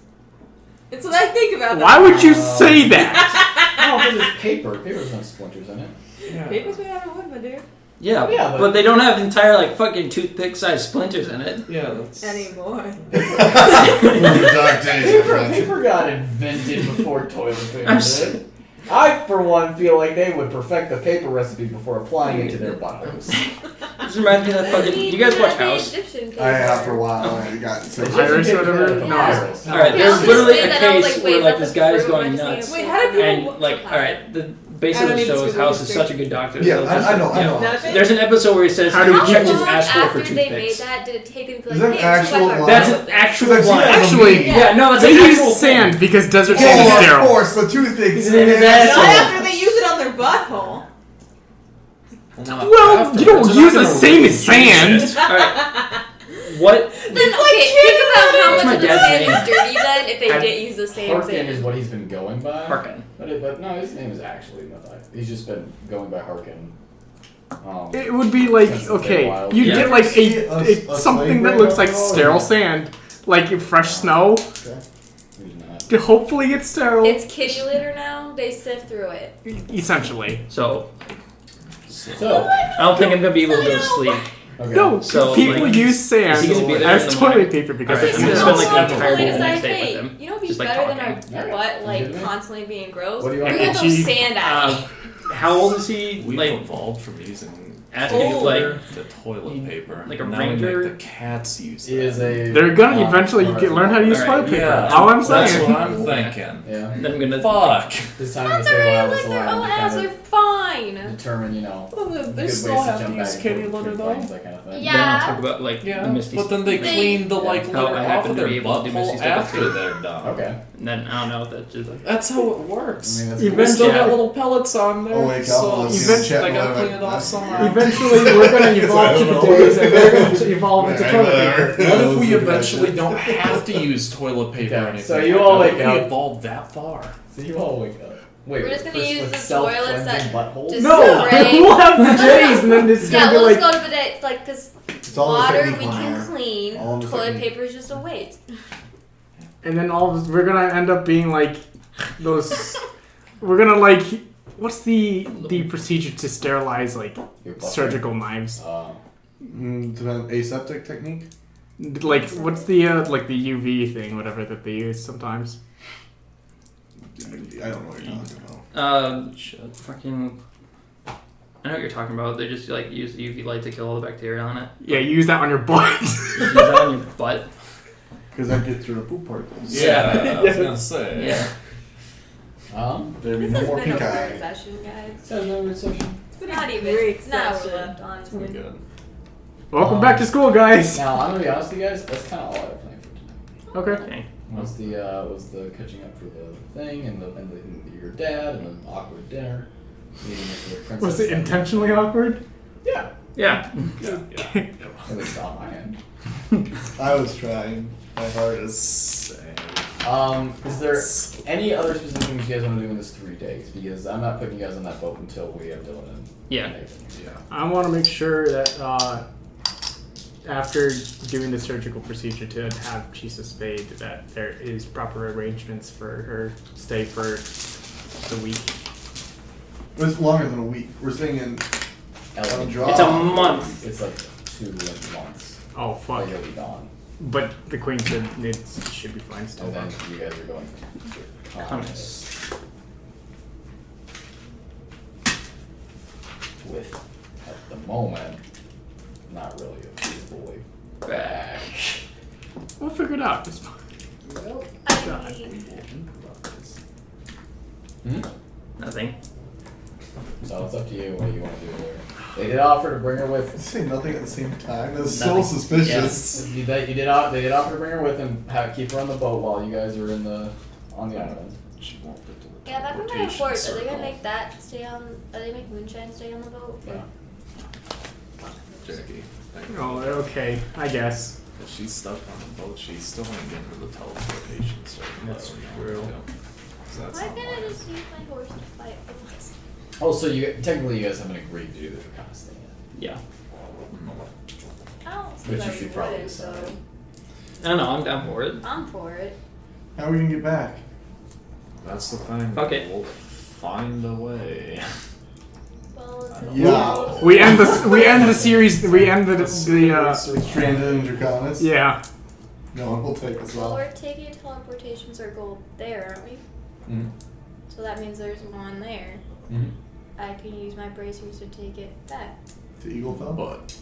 S11: It's what I think about.
S6: Why would you say that?
S1: No, because it's paper. Paper's not splinters in it.
S11: Paper's made out of wood, my dude.
S4: Yeah,
S1: Yeah,
S4: but they don't have entire like fucking toothpick-sized splinters in it.
S7: Yeah, that's...
S11: Anymore.
S5: Dark days, my friend.
S1: Paper got invented before toilet paper
S4: I'm
S1: did. I, for one, feel like they would perfect the paper recipe before applying it to their buttholes.
S4: This reminds me of that fucking. You guys watch House?
S3: Egyptian paper.
S5: I have for a while. I got
S6: Irish or whatever?
S1: No.
S6: No.
S4: Alright,
S3: Yeah,
S4: there's
S3: I'll
S4: literally
S3: just
S4: a
S3: say that I was
S4: case
S3: like,
S4: where
S3: wait,
S4: like
S3: is
S4: this
S3: that
S4: guy
S3: the
S4: is
S3: fruit
S4: going
S3: or just
S4: nuts.
S3: the-
S11: Wait, how do people?
S4: And like, alright, the base
S11: I
S4: of
S11: don't
S4: the
S11: need
S4: show
S11: to
S4: is
S11: do
S4: House is
S11: research.
S4: such a good doctor.
S5: Yeah,
S4: They'll
S5: I
S4: just-
S5: know.
S11: Nothing?
S4: There's an episode where he says,
S6: How do
S4: "How
S6: you
S4: check
S6: check
S4: his
S3: How long
S4: asshole for
S3: after they made
S4: toothpicks."
S3: that did it take them to
S5: Is
S3: like,
S5: that
S3: hey,
S5: actual
S3: check my
S5: line?
S4: That's
S3: butt?
S4: an actual
S5: Because I've seen
S4: line.
S5: that on
S6: Actually,
S5: media.
S4: Yeah, no, that's
S6: They
S4: an
S6: use
S4: actual
S6: sand
S4: thing.
S6: because desert
S5: Oh,
S6: sand is
S5: of
S6: sterile.
S5: course, the toothpicks.
S4: He's in his asshole.
S11: Not after they use it on their butthole.
S6: Well, you don't use the same as sand.
S4: Alright. What?
S3: Then, okay, think about how
S4: What's my
S3: much of the
S4: dad's
S3: sand
S4: name?
S3: is dirty then if they
S1: I-
S3: didn't use the same
S1: Harkin is
S3: sand.
S1: what he's been going by.
S4: Harkin.
S1: But no, his name is actually Mathai. He's just been going by Harkin.
S6: It would be like,
S1: Since the
S6: okay,
S1: wild.
S6: you
S4: Yeah.
S6: get like
S5: See a
S6: something
S5: slave
S6: that
S5: rig
S6: looks like
S5: on the road?
S6: sterile sand, like fresh snow,
S1: Okay. He's not.
S6: to hopefully get sterile.
S3: It's kitty litter now. They sift through it.
S6: Essentially.
S4: So,
S1: So,
S4: I don't think I'm gonna be able to go to sleep.
S1: okay.
S6: No,
S4: So,
S6: people
S4: like,
S6: use sand
S4: is he gonna be there
S6: as
S4: in the
S6: toilet
S4: morning?
S6: paper because
S4: Alright,
S6: it's
S4: I'm gonna
S6: sterile.
S4: spend like an entire day
S3: Decide,
S4: the next day
S3: hey,
S4: with him.
S3: you know, what'd be
S4: Just, like,
S3: better than
S4: talking.
S3: our
S1: Alright.
S3: butt like
S1: You good?
S3: constantly being gross.
S1: What do you
S3: We're
S1: want?
S3: gonna
S6: And
S3: throw
S6: she-
S3: sand at it.
S4: How old is he?
S7: We've
S4: Like,
S7: evolved from using
S4: asking you, like,
S7: the toilet paper.
S4: like a
S7: now
S4: ranger?
S7: we make the cats use
S1: He is
S7: that.
S1: a.
S6: They're gonna eventually learn how to use
S4: Alright,
S6: toilet paper.
S7: Yeah,
S6: All I'm
S7: that's
S6: saying.
S7: what I'm thinking.
S1: Yeah.
S4: then I'm gonna.
S7: Fuck.
S1: This time
S3: That's
S1: the table I
S3: alright,
S1: was
S3: like their
S1: allowed
S3: own
S1: to
S3: ass,
S1: kind
S3: they're
S1: of
S3: fine.
S1: determine, you know,
S10: Well,
S1: good
S10: they
S1: ways
S10: still
S1: to
S10: have
S1: jump
S10: to
S1: back
S10: use
S1: and
S10: kitty
S1: forth
S10: litter
S1: between
S10: though.
S1: planes, that kind of thing.
S3: Yeah.
S4: Then I'll talk about like the
S7: Yeah,
S4: Misty
S7: but then they
S3: They-
S7: clean the like
S4: How
S7: litter
S4: I
S7: off
S4: happen
S7: of
S4: to
S7: their
S4: be able to do Misty
S7: butthole
S4: stuff
S7: after
S4: too.
S7: they're done.
S1: Okay.
S4: And then I don't know if that's just like.
S7: That's how it works.
S1: I mean, that's
S7: We
S6: Eventually-
S7: still got
S4: Yeah.
S7: little pellets on there,
S5: Oh, wait,
S7: so
S5: I'll
S6: Eventually-
S7: they gotta
S5: chat
S7: clean it off somewhere.
S6: Eventually, we're gonna evolve to the days and they're going to evolve into toilet paper.
S7: What if we eventually don't have to use toilet paper
S1: Okay,
S7: or anything?
S1: so you
S7: like
S1: all
S7: that?
S1: wake
S7: What if we
S1: up.
S7: evolved that far?
S1: So you all wake up. Wait,
S3: We're just gonna
S1: first
S3: use
S1: with
S3: the
S1: self-cleansing
S3: toilets that
S1: buttholes?
S3: just
S6: No,
S3: spray.
S6: we'll have bidets and then it's
S3: Yeah,
S6: gonna be
S3: we'll
S6: like.
S3: just go to bidet, like, cause
S5: Install the
S3: Water
S5: technique
S3: we can
S5: monitor.
S3: clean.
S5: All in the
S3: Toilet
S5: technique.
S3: paper is just a waste.
S6: And then we're gonna end up being like those. We're gonna like. What's the procedure to sterilize like
S1: Your butt
S6: surgical knives?
S5: Aseptic technique?
S6: Like what's the like the UV thing, whatever that they use sometimes?
S5: I don't know what you're talking about.
S4: Fucking. I know what you're talking about. They just like use UV light to kill all the bacteria on it.
S6: Yeah, you use that on your butt.
S4: Use that on your butt.
S5: Because that gets rid of poop particles.
S7: Yeah, I was gonna say.
S4: Yeah.
S5: There'd be
S3: This
S5: no
S3: has
S5: more
S3: been a
S5: pink
S3: weird
S5: eye.
S3: session, guys.
S1: Says no good session.
S3: Not even.
S8: great
S3: It's not
S8: session.
S3: left,
S7: Pretty
S3: honestly.
S7: good.
S6: Welcome back to school, guys.
S1: Now I'm gonna be honest with you guys. That's kind of all I planned for tonight.
S6: Okay.
S4: Okay.
S1: Was the catching up for the thing and your dad and the awkward dinner. Meeting with the princess.
S6: Was it intentionally awkward?
S1: Yeah.
S6: Yeah.
S1: At least on my end.
S5: I was trying my hardest.
S1: Is there any other specific things you guys want to do in this 3 days? Because I'm not putting you guys on that boat until we have Dylan and
S4: Yeah.
S1: Nathan.
S7: Yeah.
S6: I want to make sure that after doing the surgical procedure to have Chisa spayed, that there is proper arrangements for her stay for the week.
S5: It's longer than a week. We're staying in
S1: Ellen.
S5: draw.
S4: It's a month.
S1: It's like 2 months.
S6: Oh fuck!
S1: Like you'll be gone.
S6: But the queen said it should be fine still.
S1: And then you guys are going to
S4: Nice.
S1: with, at the moment, not really a feasible way back.
S6: We'll figure it out. It's fine.
S3: I mean,
S4: Nothing.
S1: So it's up to you what you want to do there. They did offer to bring her with.
S5: Say nothing at the same time. That's so
S4: Nothing.
S5: suspicious.
S1: They did offer to bring her with and keep her on the boat while you guys are on the island.
S7: She won't fit to the
S3: yeah, back when I
S7: teleportation
S3: report, are they
S7: circle.
S3: gonna make that stay on? Are they make moonshine stay on the boat?
S1: Yeah.
S7: Jacky.
S6: Oh, okay. I guess.
S7: If she's stuck on the boat, she's still gonna get into the teleportation circle.
S6: That's
S7: though,
S6: true.
S7: So that's
S3: Why
S7: not
S3: can't I
S7: wise.
S3: just use my horse to fight the monster?
S1: Oh, so technically you guys haven't agreed to do the Draconis thing yet.
S4: Yeah.
S3: I don't see
S1: But
S3: why
S1: you should
S3: we
S1: probably
S3: wouldn't,
S1: decide.
S3: so
S4: I don't know. I'm down for it.
S3: I'm for it.
S5: How are we gonna get back?
S7: That's the thing.
S4: Fuck it.
S7: We'll find a way.
S3: Well,
S5: Yeah.
S6: We end the series. We end the
S5: Stranded in Draconis?
S6: yeah.
S5: No one will take us
S3: well,
S5: off.
S3: we're taking a teleportation circle there, aren't we?
S1: Mm-hmm.
S3: So that means there's one there.
S1: Mm-hmm.
S3: I can use my bracers to take it back.
S5: To Eagle Fell?
S7: But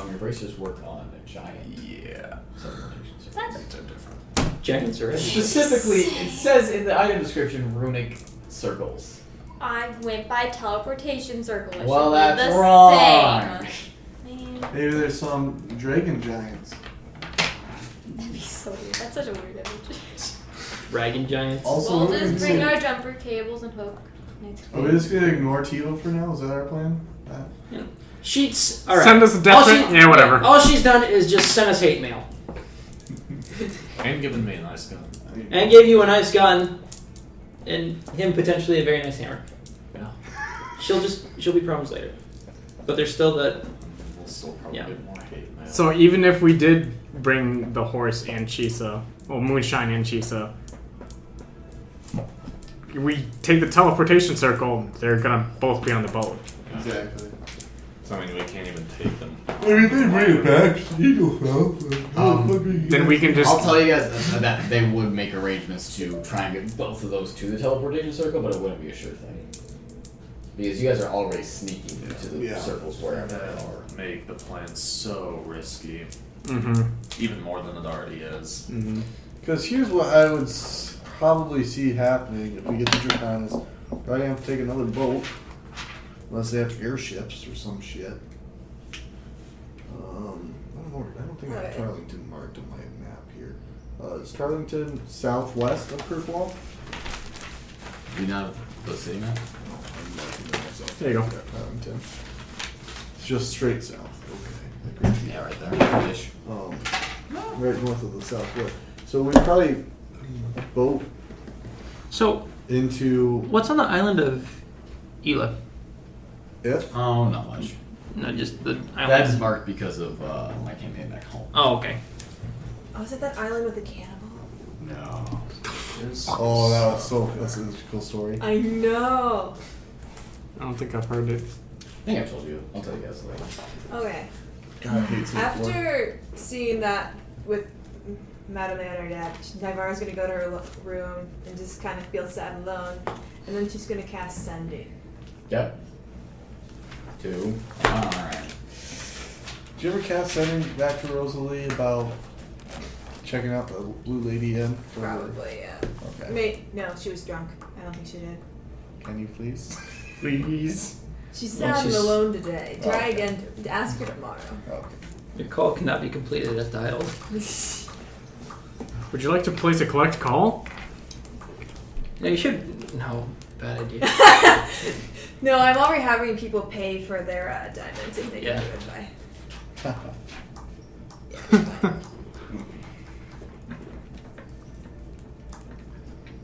S1: Your bracers work on a giant
S7: yeah,
S1: teleportation circle.
S3: That's
S7: they're different.
S4: Giants are
S1: Specifically, it says in the item description runic circles.
S3: I went by teleportation circle. It
S1: Well,
S3: should be
S1: that's
S3: the
S1: wrong.
S3: Same. Man,
S5: Maybe there's some dragon giants.
S3: that'd be so weird. That's such a weird image.
S4: dragon giants.
S5: Also,
S3: We'll
S5: what are we
S3: just bring
S5: gonna
S3: our
S5: do?
S3: jumper cables and hook next
S5: Are we just gonna ignore Tito for now? Is that our plan?
S4: Sheets. All right.
S6: Send us a death
S4: All
S6: threat?
S4: she-
S6: Yeah, whatever.
S4: All she's done is just send us hate mail
S7: And giving me a nice gun.
S4: and gave you a nice gun, and him potentially a very nice hammer.
S7: Yeah.
S4: She'll be problems later, but there's still that.
S7: We'll still probably
S4: Yeah.
S7: get more hate mail.
S6: So even if we did bring the horse and Chisa, well, Moonshine and Chisa, we take the teleportation circle, they're gonna both be on the boat.
S5: Exactly.
S7: So, I mean, we can't even take them.
S5: I mean, they bring it back to Eagle Fell.
S6: Then we can just.
S1: I'll tell you guys that they would make arrangements to try and get both of those to the teleportation circle, but it wouldn't be a sure thing. Because you guys are already sneaking into the
S5: Yeah.
S1: circles wherever they
S7: That
S1: are.
S7: would make the plan so risky,
S6: Mm-hmm.
S7: even more than it already is.
S6: Mm-hmm.
S5: Because here's what I would probably see happening if we get the Draconis. Probably have to take another boat. Unless they have airships or some shit. I don't know. I don't think I have
S8: Alright.
S5: Tarlington marked on my map here. Is Tarlington southwest of Kirkwall?
S1: Do you not have the city map?
S6: There you go.
S5: Tarlington. It's just straight south. Okay.
S1: Yeah, right there. Ish.
S5: Right north of the southwest. So we probably boat
S4: So
S5: into
S4: what's on the island of Ela?
S5: it.
S1: Oh, not much.
S4: No, just the island.
S1: That is marked because of my campaign back home.
S4: Oh, okay.
S8: Oh, is it that island with the cannibal?
S1: No.
S5: Oh, that's a cool story.
S8: I know.
S6: I don't think I've heard it.
S1: I think I told you. I'll tell you guys later.
S8: Okay.
S5: God, I hate Sleep
S8: After seeing that with Mattimeo and her dad, Naivara's gonna go to her room and just kind of feel sad and alone, and then she's gonna cast Sending.
S1: Yep. 2. Alright.
S5: Did you ever cast sending back to Rosalie about checking out the Blue Lady Inn?
S8: Probably, yeah.
S5: Okay.
S8: No, she was drunk. I don't think she did.
S5: Can you please?
S6: Please.
S8: She's
S4: Well,
S8: sad and
S4: she's-
S8: alone today. Try
S5: Okay.
S8: again. Ask her tomorrow.
S5: Okay.
S4: Your call cannot be completed as dialed.
S6: Would you like to place a collect call?
S4: No, you should. No, bad idea.
S8: No, I'm already having people pay for their diamonds if they
S4: Yeah.
S8: can do it by.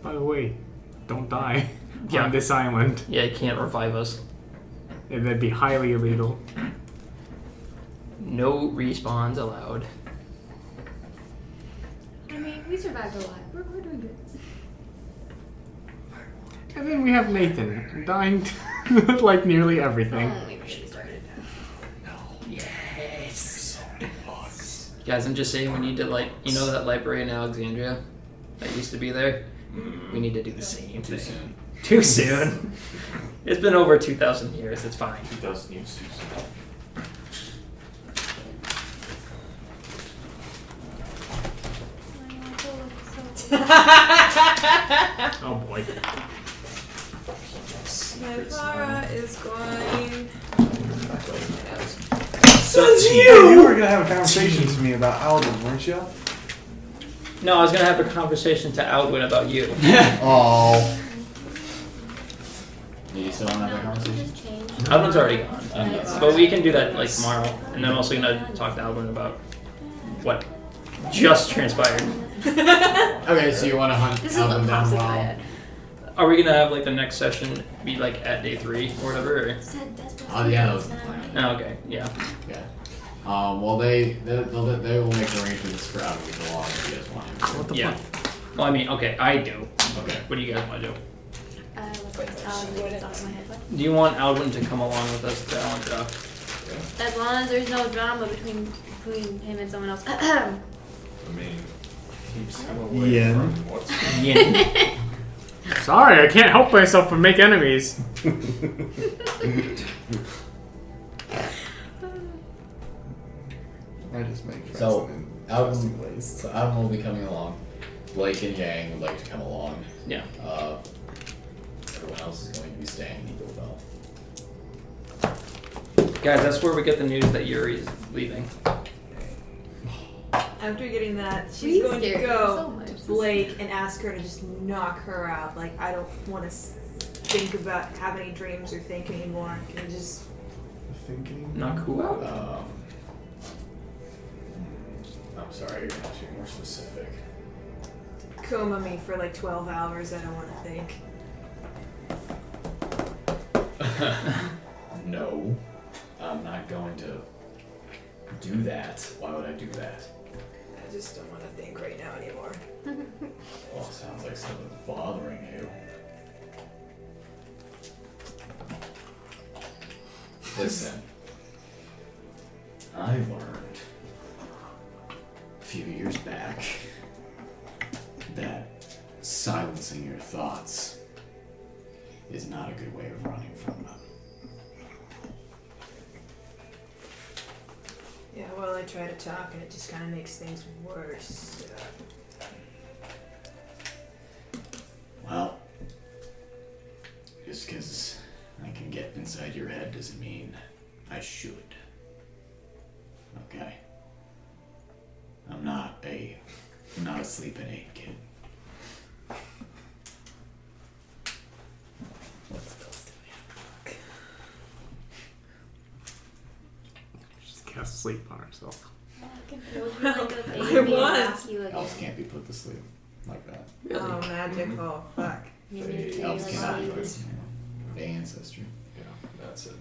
S6: By the way, don't die
S4: Yeah.
S6: on this island.
S4: Yeah, you can't revive us.
S6: That'd be highly illegal.
S4: No respawns allowed.
S3: I mean, we survived a lot. We're doing good.
S6: And then we have Nathan dying like nearly everything.
S3: Only when we started.
S4: Guys, I'm just saying we need to, like, you know that library in Alexandria that used to be there? We need to do the same
S1: Too
S4: thing.
S1: soon.
S4: Too soon. It's been over 2,000 years. It's fine.
S7: 2000 years too soon.
S6: Oh boy.
S8: Naivara is going.
S5: You were gonna have a conversation to me about Alden, weren't you?
S4: No, I was going to have a conversation to Outwin about you.
S5: Oh.
S1: You still want to have a conversation?
S4: Outwin's already gone.
S1: Yes.
S4: But we can do that, like, tomorrow. And I'm also going to talk to Outwin about what just transpired.
S1: Okay, so you want to hunt
S3: This is
S1: Alvin
S3: what
S1: down
S3: pops in my
S1: while...
S3: head.
S4: Are we going to have, like, the next session be, like, at day 3 or whatever? Or?
S1: Oh, yeah, that was the plan.
S4: Oh, okay, yeah.
S1: Yeah. Well, they will make arrangements for Alvin to go along if you guys want him to.
S6: What the
S4: Yeah.
S6: fuck?
S4: Well, I mean, okay, I do.
S1: Okay.
S4: What do you guys want to do?
S3: What's off my head? What?
S4: Do you want Alwyn to come along with us to Allendraw?
S3: As long as there's no drama between him and someone else.
S7: I mean, keeps him away
S5: Yen.
S7: from what's
S4: Yin.
S6: Sorry, I can't help myself but make enemies.
S5: I just make friends
S1: So,
S5: in
S1: Alvin,
S5: interesting ways.
S1: so Alvin will be coming along. Blake and Yang would like to come along.
S4: Yeah.
S1: Everyone else is going to be staying in Eaglefell.
S4: Guys, that's where we get the news that Yuri's leaving.
S8: After getting that, she's
S3: Please
S8: going to
S3: scare me
S8: go
S3: so much.
S8: to Blake and ask her to just knock her out. Like, I don't want to think about have any dreams or think anymore. Can you just
S5: Thinking.
S4: Not cool.
S1: I'm sorry, you're going to have to be more specific.
S8: coma me for like 12 hours? I don't want to think.
S1: No, I'm not going to do that. Why would I do that?
S8: I just don't want to think right now anymore.
S1: Well, it sounds like something's bothering you. Listen, I learned a few years back that silencing your thoughts is not a good way of running from them.
S8: Yeah, well, I try to talk and it just kind of makes things worse.
S1: Well, just because I can get inside your head doesn't mean I should. Okay? I'm not a sleeping aid kid.
S6: Just cast sleep on herself.
S1: Elves can't be put to sleep like that.
S8: Oh, magical. Fuck.
S1: Elves cannot be put to sleep. The ancestry.
S7: Yeah, that's it.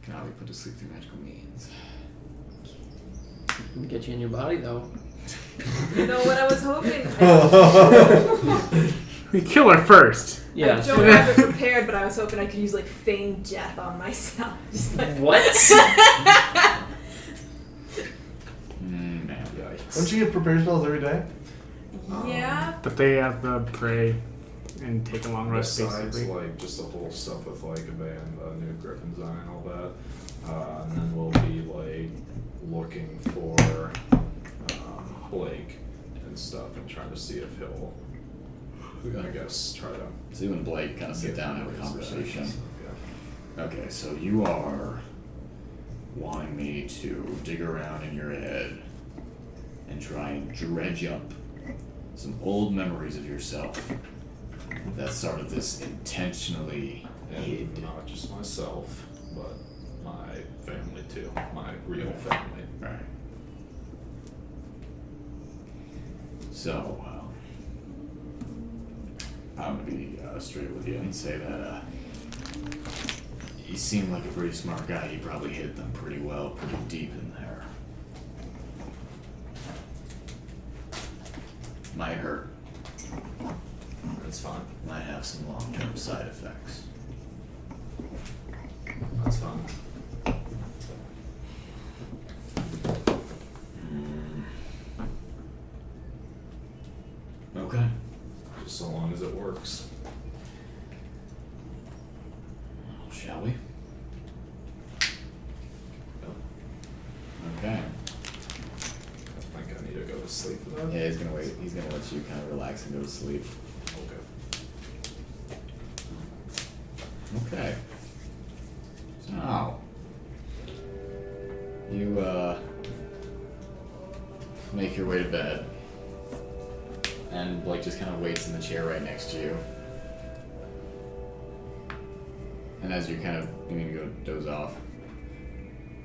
S1: Cannot be put to sleep through magical means.
S4: Can get you in your body though.
S8: You know what I was hoping?
S6: We kill her first.
S4: Yeah.
S8: I don't have it prepared, but I was hoping I could use like feign death on myself. Just like
S4: What?
S1: Man.
S5: Don't you get prepared spells every day?
S8: Yeah.
S6: But they have to pray and take a long rest,
S7: Besides,
S6: basically.
S7: like, just the whole stuff with, like, a band, new Griffin's Eye and all that. And then we'll be, like, looking for Blake and stuff and trying to see if he'll, I guess, try to...
S1: So you and Blake kind of sit down and have a
S7: his
S1: conversation.
S7: back. Yeah.
S1: Okay, so you are wanting me to dig around in your head and try and dredge up some old memories of yourself that started this intentionally hid.
S7: And not just myself, but my family too. My real family.
S1: Right. So, I'm gonna be straight with you and say that you seem like a pretty smart guy. You probably hid them pretty well, pretty deep in there. Might hurt.
S7: That's fine.
S1: Might have some long-term side effects.
S7: That's fine.
S1: Okay.
S7: Just so long as it works.
S1: Shall we? Okay.
S7: I think I need to go to sleep for that.
S1: Yeah, he's gonna wait. He's gonna let you kind of relax and go to sleep.
S7: Okay.
S1: Okay. So you make your way to bed, and Blake just kind of waits in the chair right next to you. And as you're kind of you need to go doze off,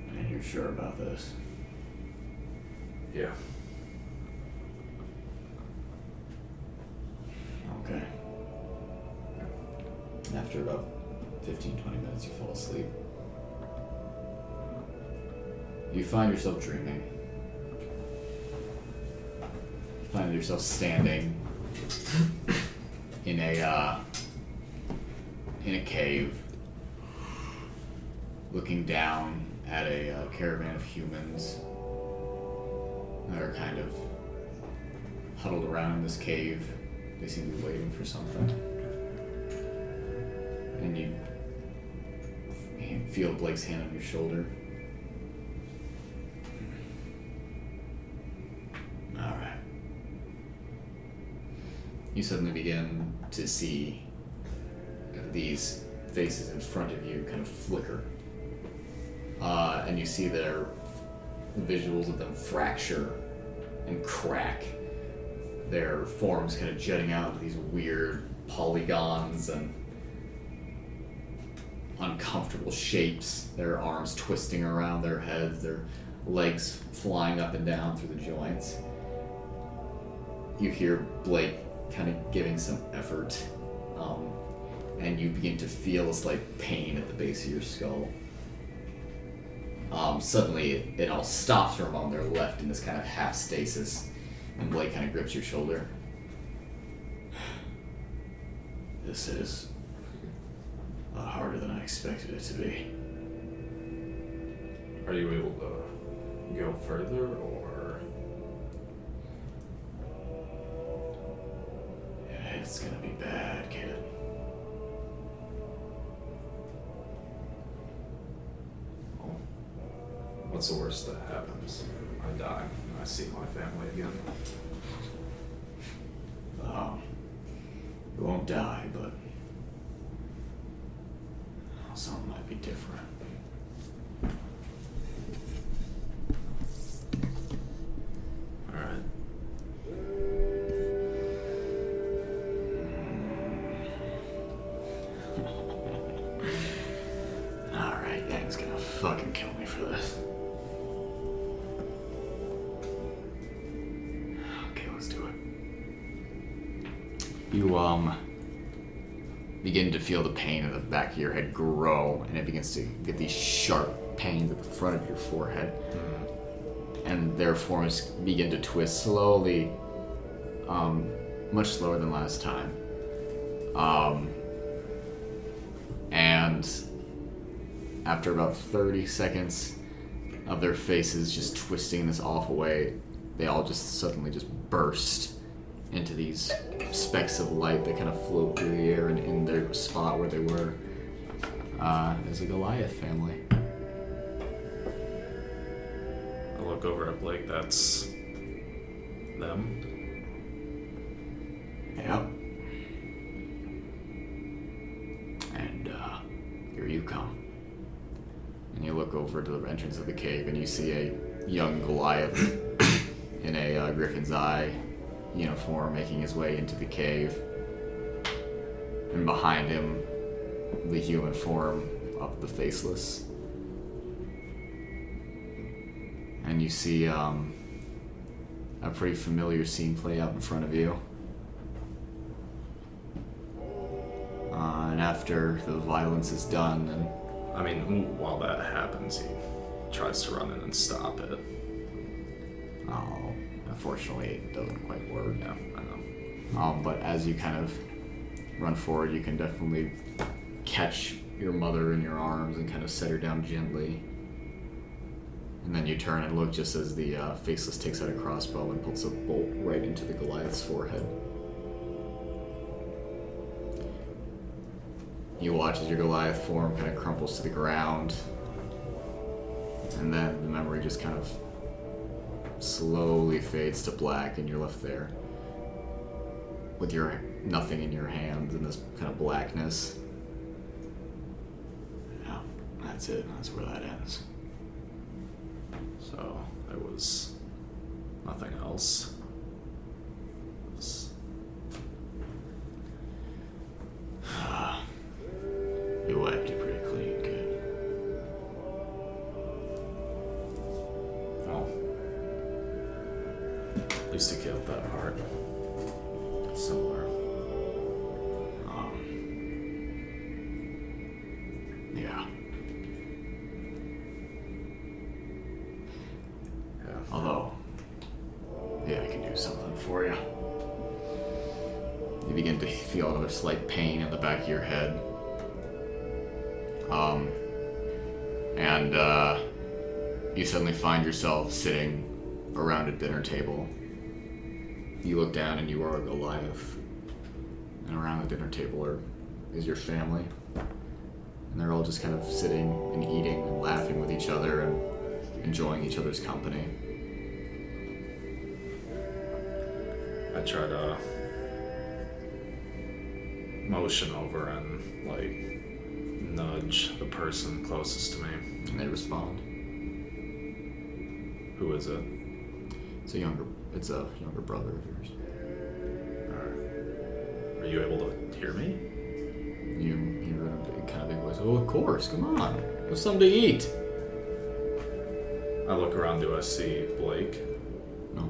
S1: and you're sure about this.
S7: Yeah.
S1: Okay. And after about 15-20 minutes, you fall asleep. You find yourself dreaming. You find yourself standing in a cave, looking down at a caravan of humans that are kind of huddled around in this cave. They seem to be waiting for something. And you feel Blake's hand on your shoulder. Alright. You suddenly begin to see these faces in front of you kind of flicker. And you see their visuals of them fracture and crack. Their forms kind of jutting out into these weird polygons and uncomfortable shapes, their arms twisting around their heads, their legs flying up and down through the joints. You hear Blake kind of giving some effort, and you begin to feel a slight pain at the base of your skull. Suddenly, it all stops for a moment. They're left in this kind of half stasis, and Blake kind of grips your shoulder. This is a lot harder than I expected it to be.
S7: Are you able to go further, or?
S1: Yeah, it's gonna be bad, kid.
S7: Well, what's the worst that happens? I die and I see my family again.
S1: You won't die, but something might be different.
S7: Alright.
S1: Alright, Gang's gonna fucking kill me for this. Okay, let's do it. begin to feel the pain in the back of your head grow, and it begins to get these sharp pains at the front of your forehead. And their forms begin to twist slowly, much slower than last time. And after about 30 seconds of their faces just twisting in this awful way, they all just suddenly just burst into these specks of light that kind of float through the air and in their spot where they were. As a Goliath family.
S7: I look over at Blake. That's them.
S1: Yep. And here you come. And you look over to the entrance of the cave and you see a young Goliath in a Griffin's Eye uniform making his way into the cave. And behind him, the human form of the Faceless. And you see a pretty familiar scene play out in front of you. And after the violence is done, and
S7: I mean, while that happens, he tries to run in and stop it.
S1: oh, unfortunately, it doesn't quite work.
S7: Yeah, I know.
S1: But as you kind of run forward, you can definitely catch your mother in your arms and kind of set her down gently. And then you turn and look just as the Faceless takes out a crossbow and puts a bolt right into the Goliath's forehead. You watch as your Goliath form kind of crumples to the ground, and then the memory just kind of slowly fades to black, and you're left there with your nothing in your hands in this kind of blackness. Yeah, that's it. That's where that ends.
S7: So there was nothing else. It was...
S1: You wiped it pretty clean, good.
S7: Well, at least I killed that part. Similar.
S1: Yeah.
S7: Yeah.
S1: Although, yeah, I can do something for you. You begin to feel another slight pain in the back of your head. And you suddenly find yourself sitting around a dinner table. You look down and you are a Goliath. And around the dinner table is your family. And they're all just kind of sitting and eating and laughing with each other and enjoying each other's company.
S7: I try to motion over and, nudge the person closest to me.
S1: And they respond.
S7: Who is it?
S1: It's a younger brother of yours.
S7: Are you able to hear me?
S1: You hear a kind of big voice. Oh, of course, come on. Have something to eat.
S7: I look around, do I see Blake?
S1: No.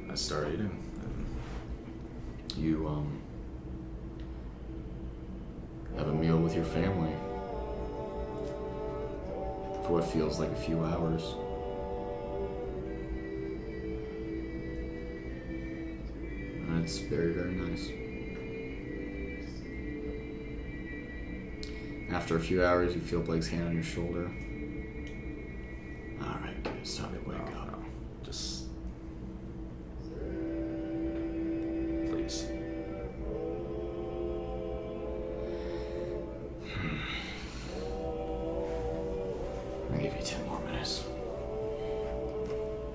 S7: I start eating.
S1: You, have a meal with your family for what feels like a few hours. And it's very, very nice. After a few hours, you feel Blake's hand on your shoulder. Alright, good. It's time to wake up.
S7: No, just... Please.
S1: I'll give you 10 more minutes.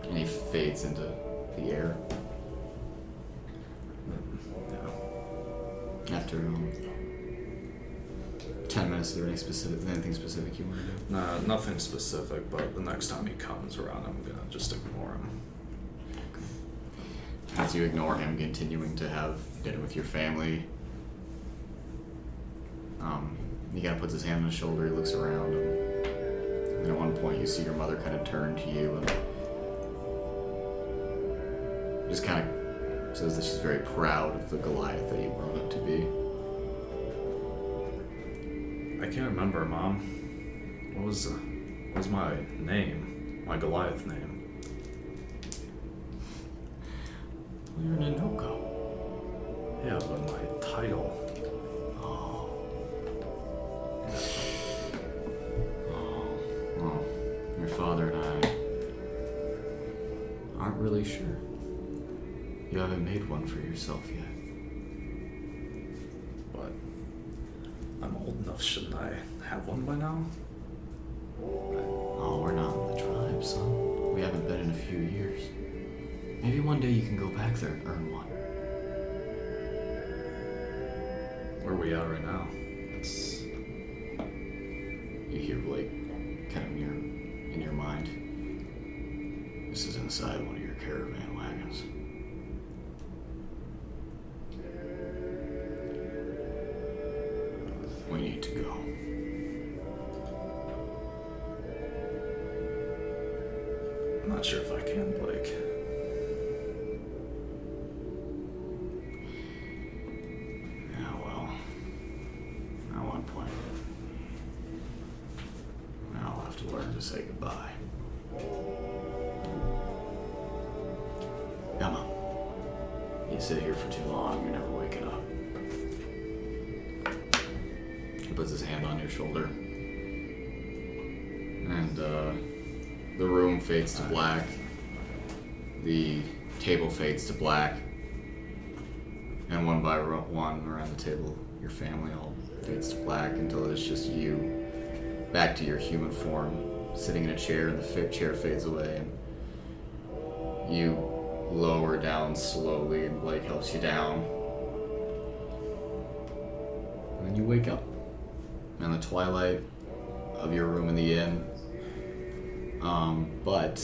S1: And he fades into the air.
S7: Yeah.
S1: After 10 minutes, is there anything specific you want to do?
S7: Nah, nothing specific, but the next time he comes around, I'm gonna just ignore him.
S1: As you ignore him, continuing to have dinner with your family, he kind of puts his hand on his shoulder, he looks around, and at one point you see your mother kind of turn to you and just kind of Says that she's very proud of the Goliath that you've grown up to be.
S7: I can't remember, Mom. What was my name? My Goliath name?
S1: Well, you're an Nenoko.
S7: Yeah, but my title.
S1: Oh. Well, your father and I aren't really sure. You haven't made one for yourself yet.
S7: But I'm old enough, shouldn't I have one by now?
S1: Oh, we're not in the tribe, son. We haven't been in a few years. Maybe one day you can go back there and earn one.
S7: Where are we at right now? It's
S1: You hear, like, kind of in your mind. This is inside one of your caravan wagons. We need to go.
S7: I'm not sure if I can, Blake.
S1: Yeah, well, at one point, I'll have to learn to say goodbye. Emma, you sit here for too long, you're never waking up. He puts his hand on your shoulder. And, the room fades to black. The table fades to black. And one by one around the table, your family all fades to black until it's just you, back to your human form, sitting in a chair, and the chair fades away. And you lower down slowly, and Blake helps you down. And then you wake up in the twilight of your room in the inn, but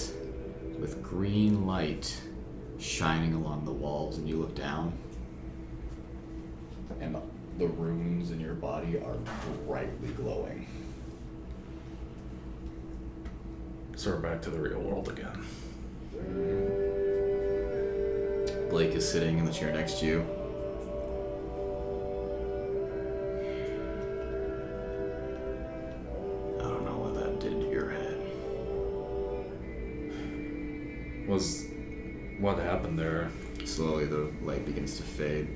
S1: with green light shining along the walls, and you look down, and the runes in your body are brightly glowing.
S7: So we're back to the real world again.
S1: Blake is sitting in the chair next to you. I don't know what that did to your head.
S7: What happened there?
S1: Slowly the light begins to fade.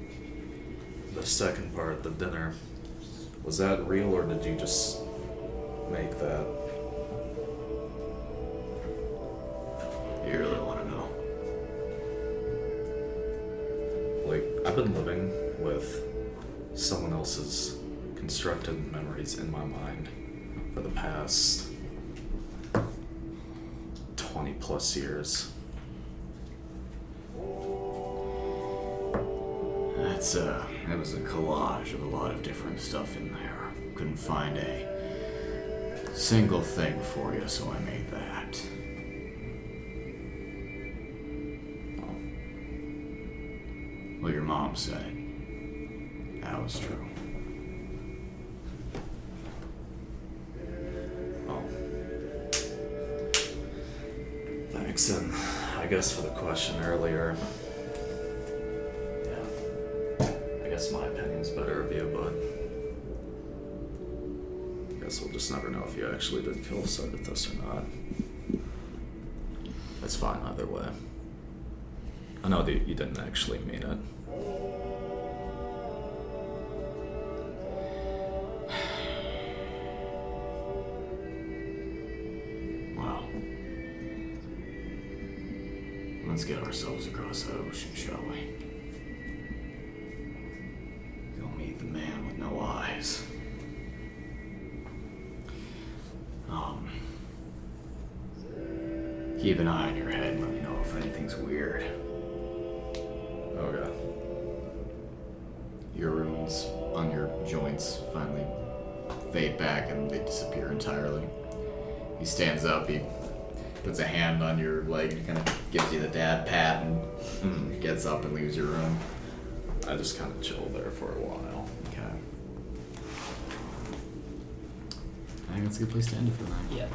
S7: The second part, the dinner, was that real or did you just make that?
S1: You really want to know?
S7: Like, I've been living with someone else's constructed memories in my mind for the past 20 plus years.
S1: It was a collage of a lot of different stuff in there. Couldn't find a single thing for you, so I made that. Well, your mom said that was true.
S7: Oh. Thanks, and I guess for the question earlier, I guess my opinion's better of you, but I guess we'll just never know if you actually did kill Sardathus or not. That's fine either way. I know that you didn't actually mean it.
S1: Well, let's get ourselves across that ocean, shall we? Go meet the man with no eyes. Keep an eye on your head and let me know if anything's weird.
S7: Okay.
S1: Your runes on your joints finally fade back and they disappear entirely. He stands up, he puts a hand on your leg and kind of gives you the dad pat and gets up and leaves your room.
S7: I just kind of chill there for a while.
S1: Okay. I think that's a good place to end it for the night.
S4: Yeah.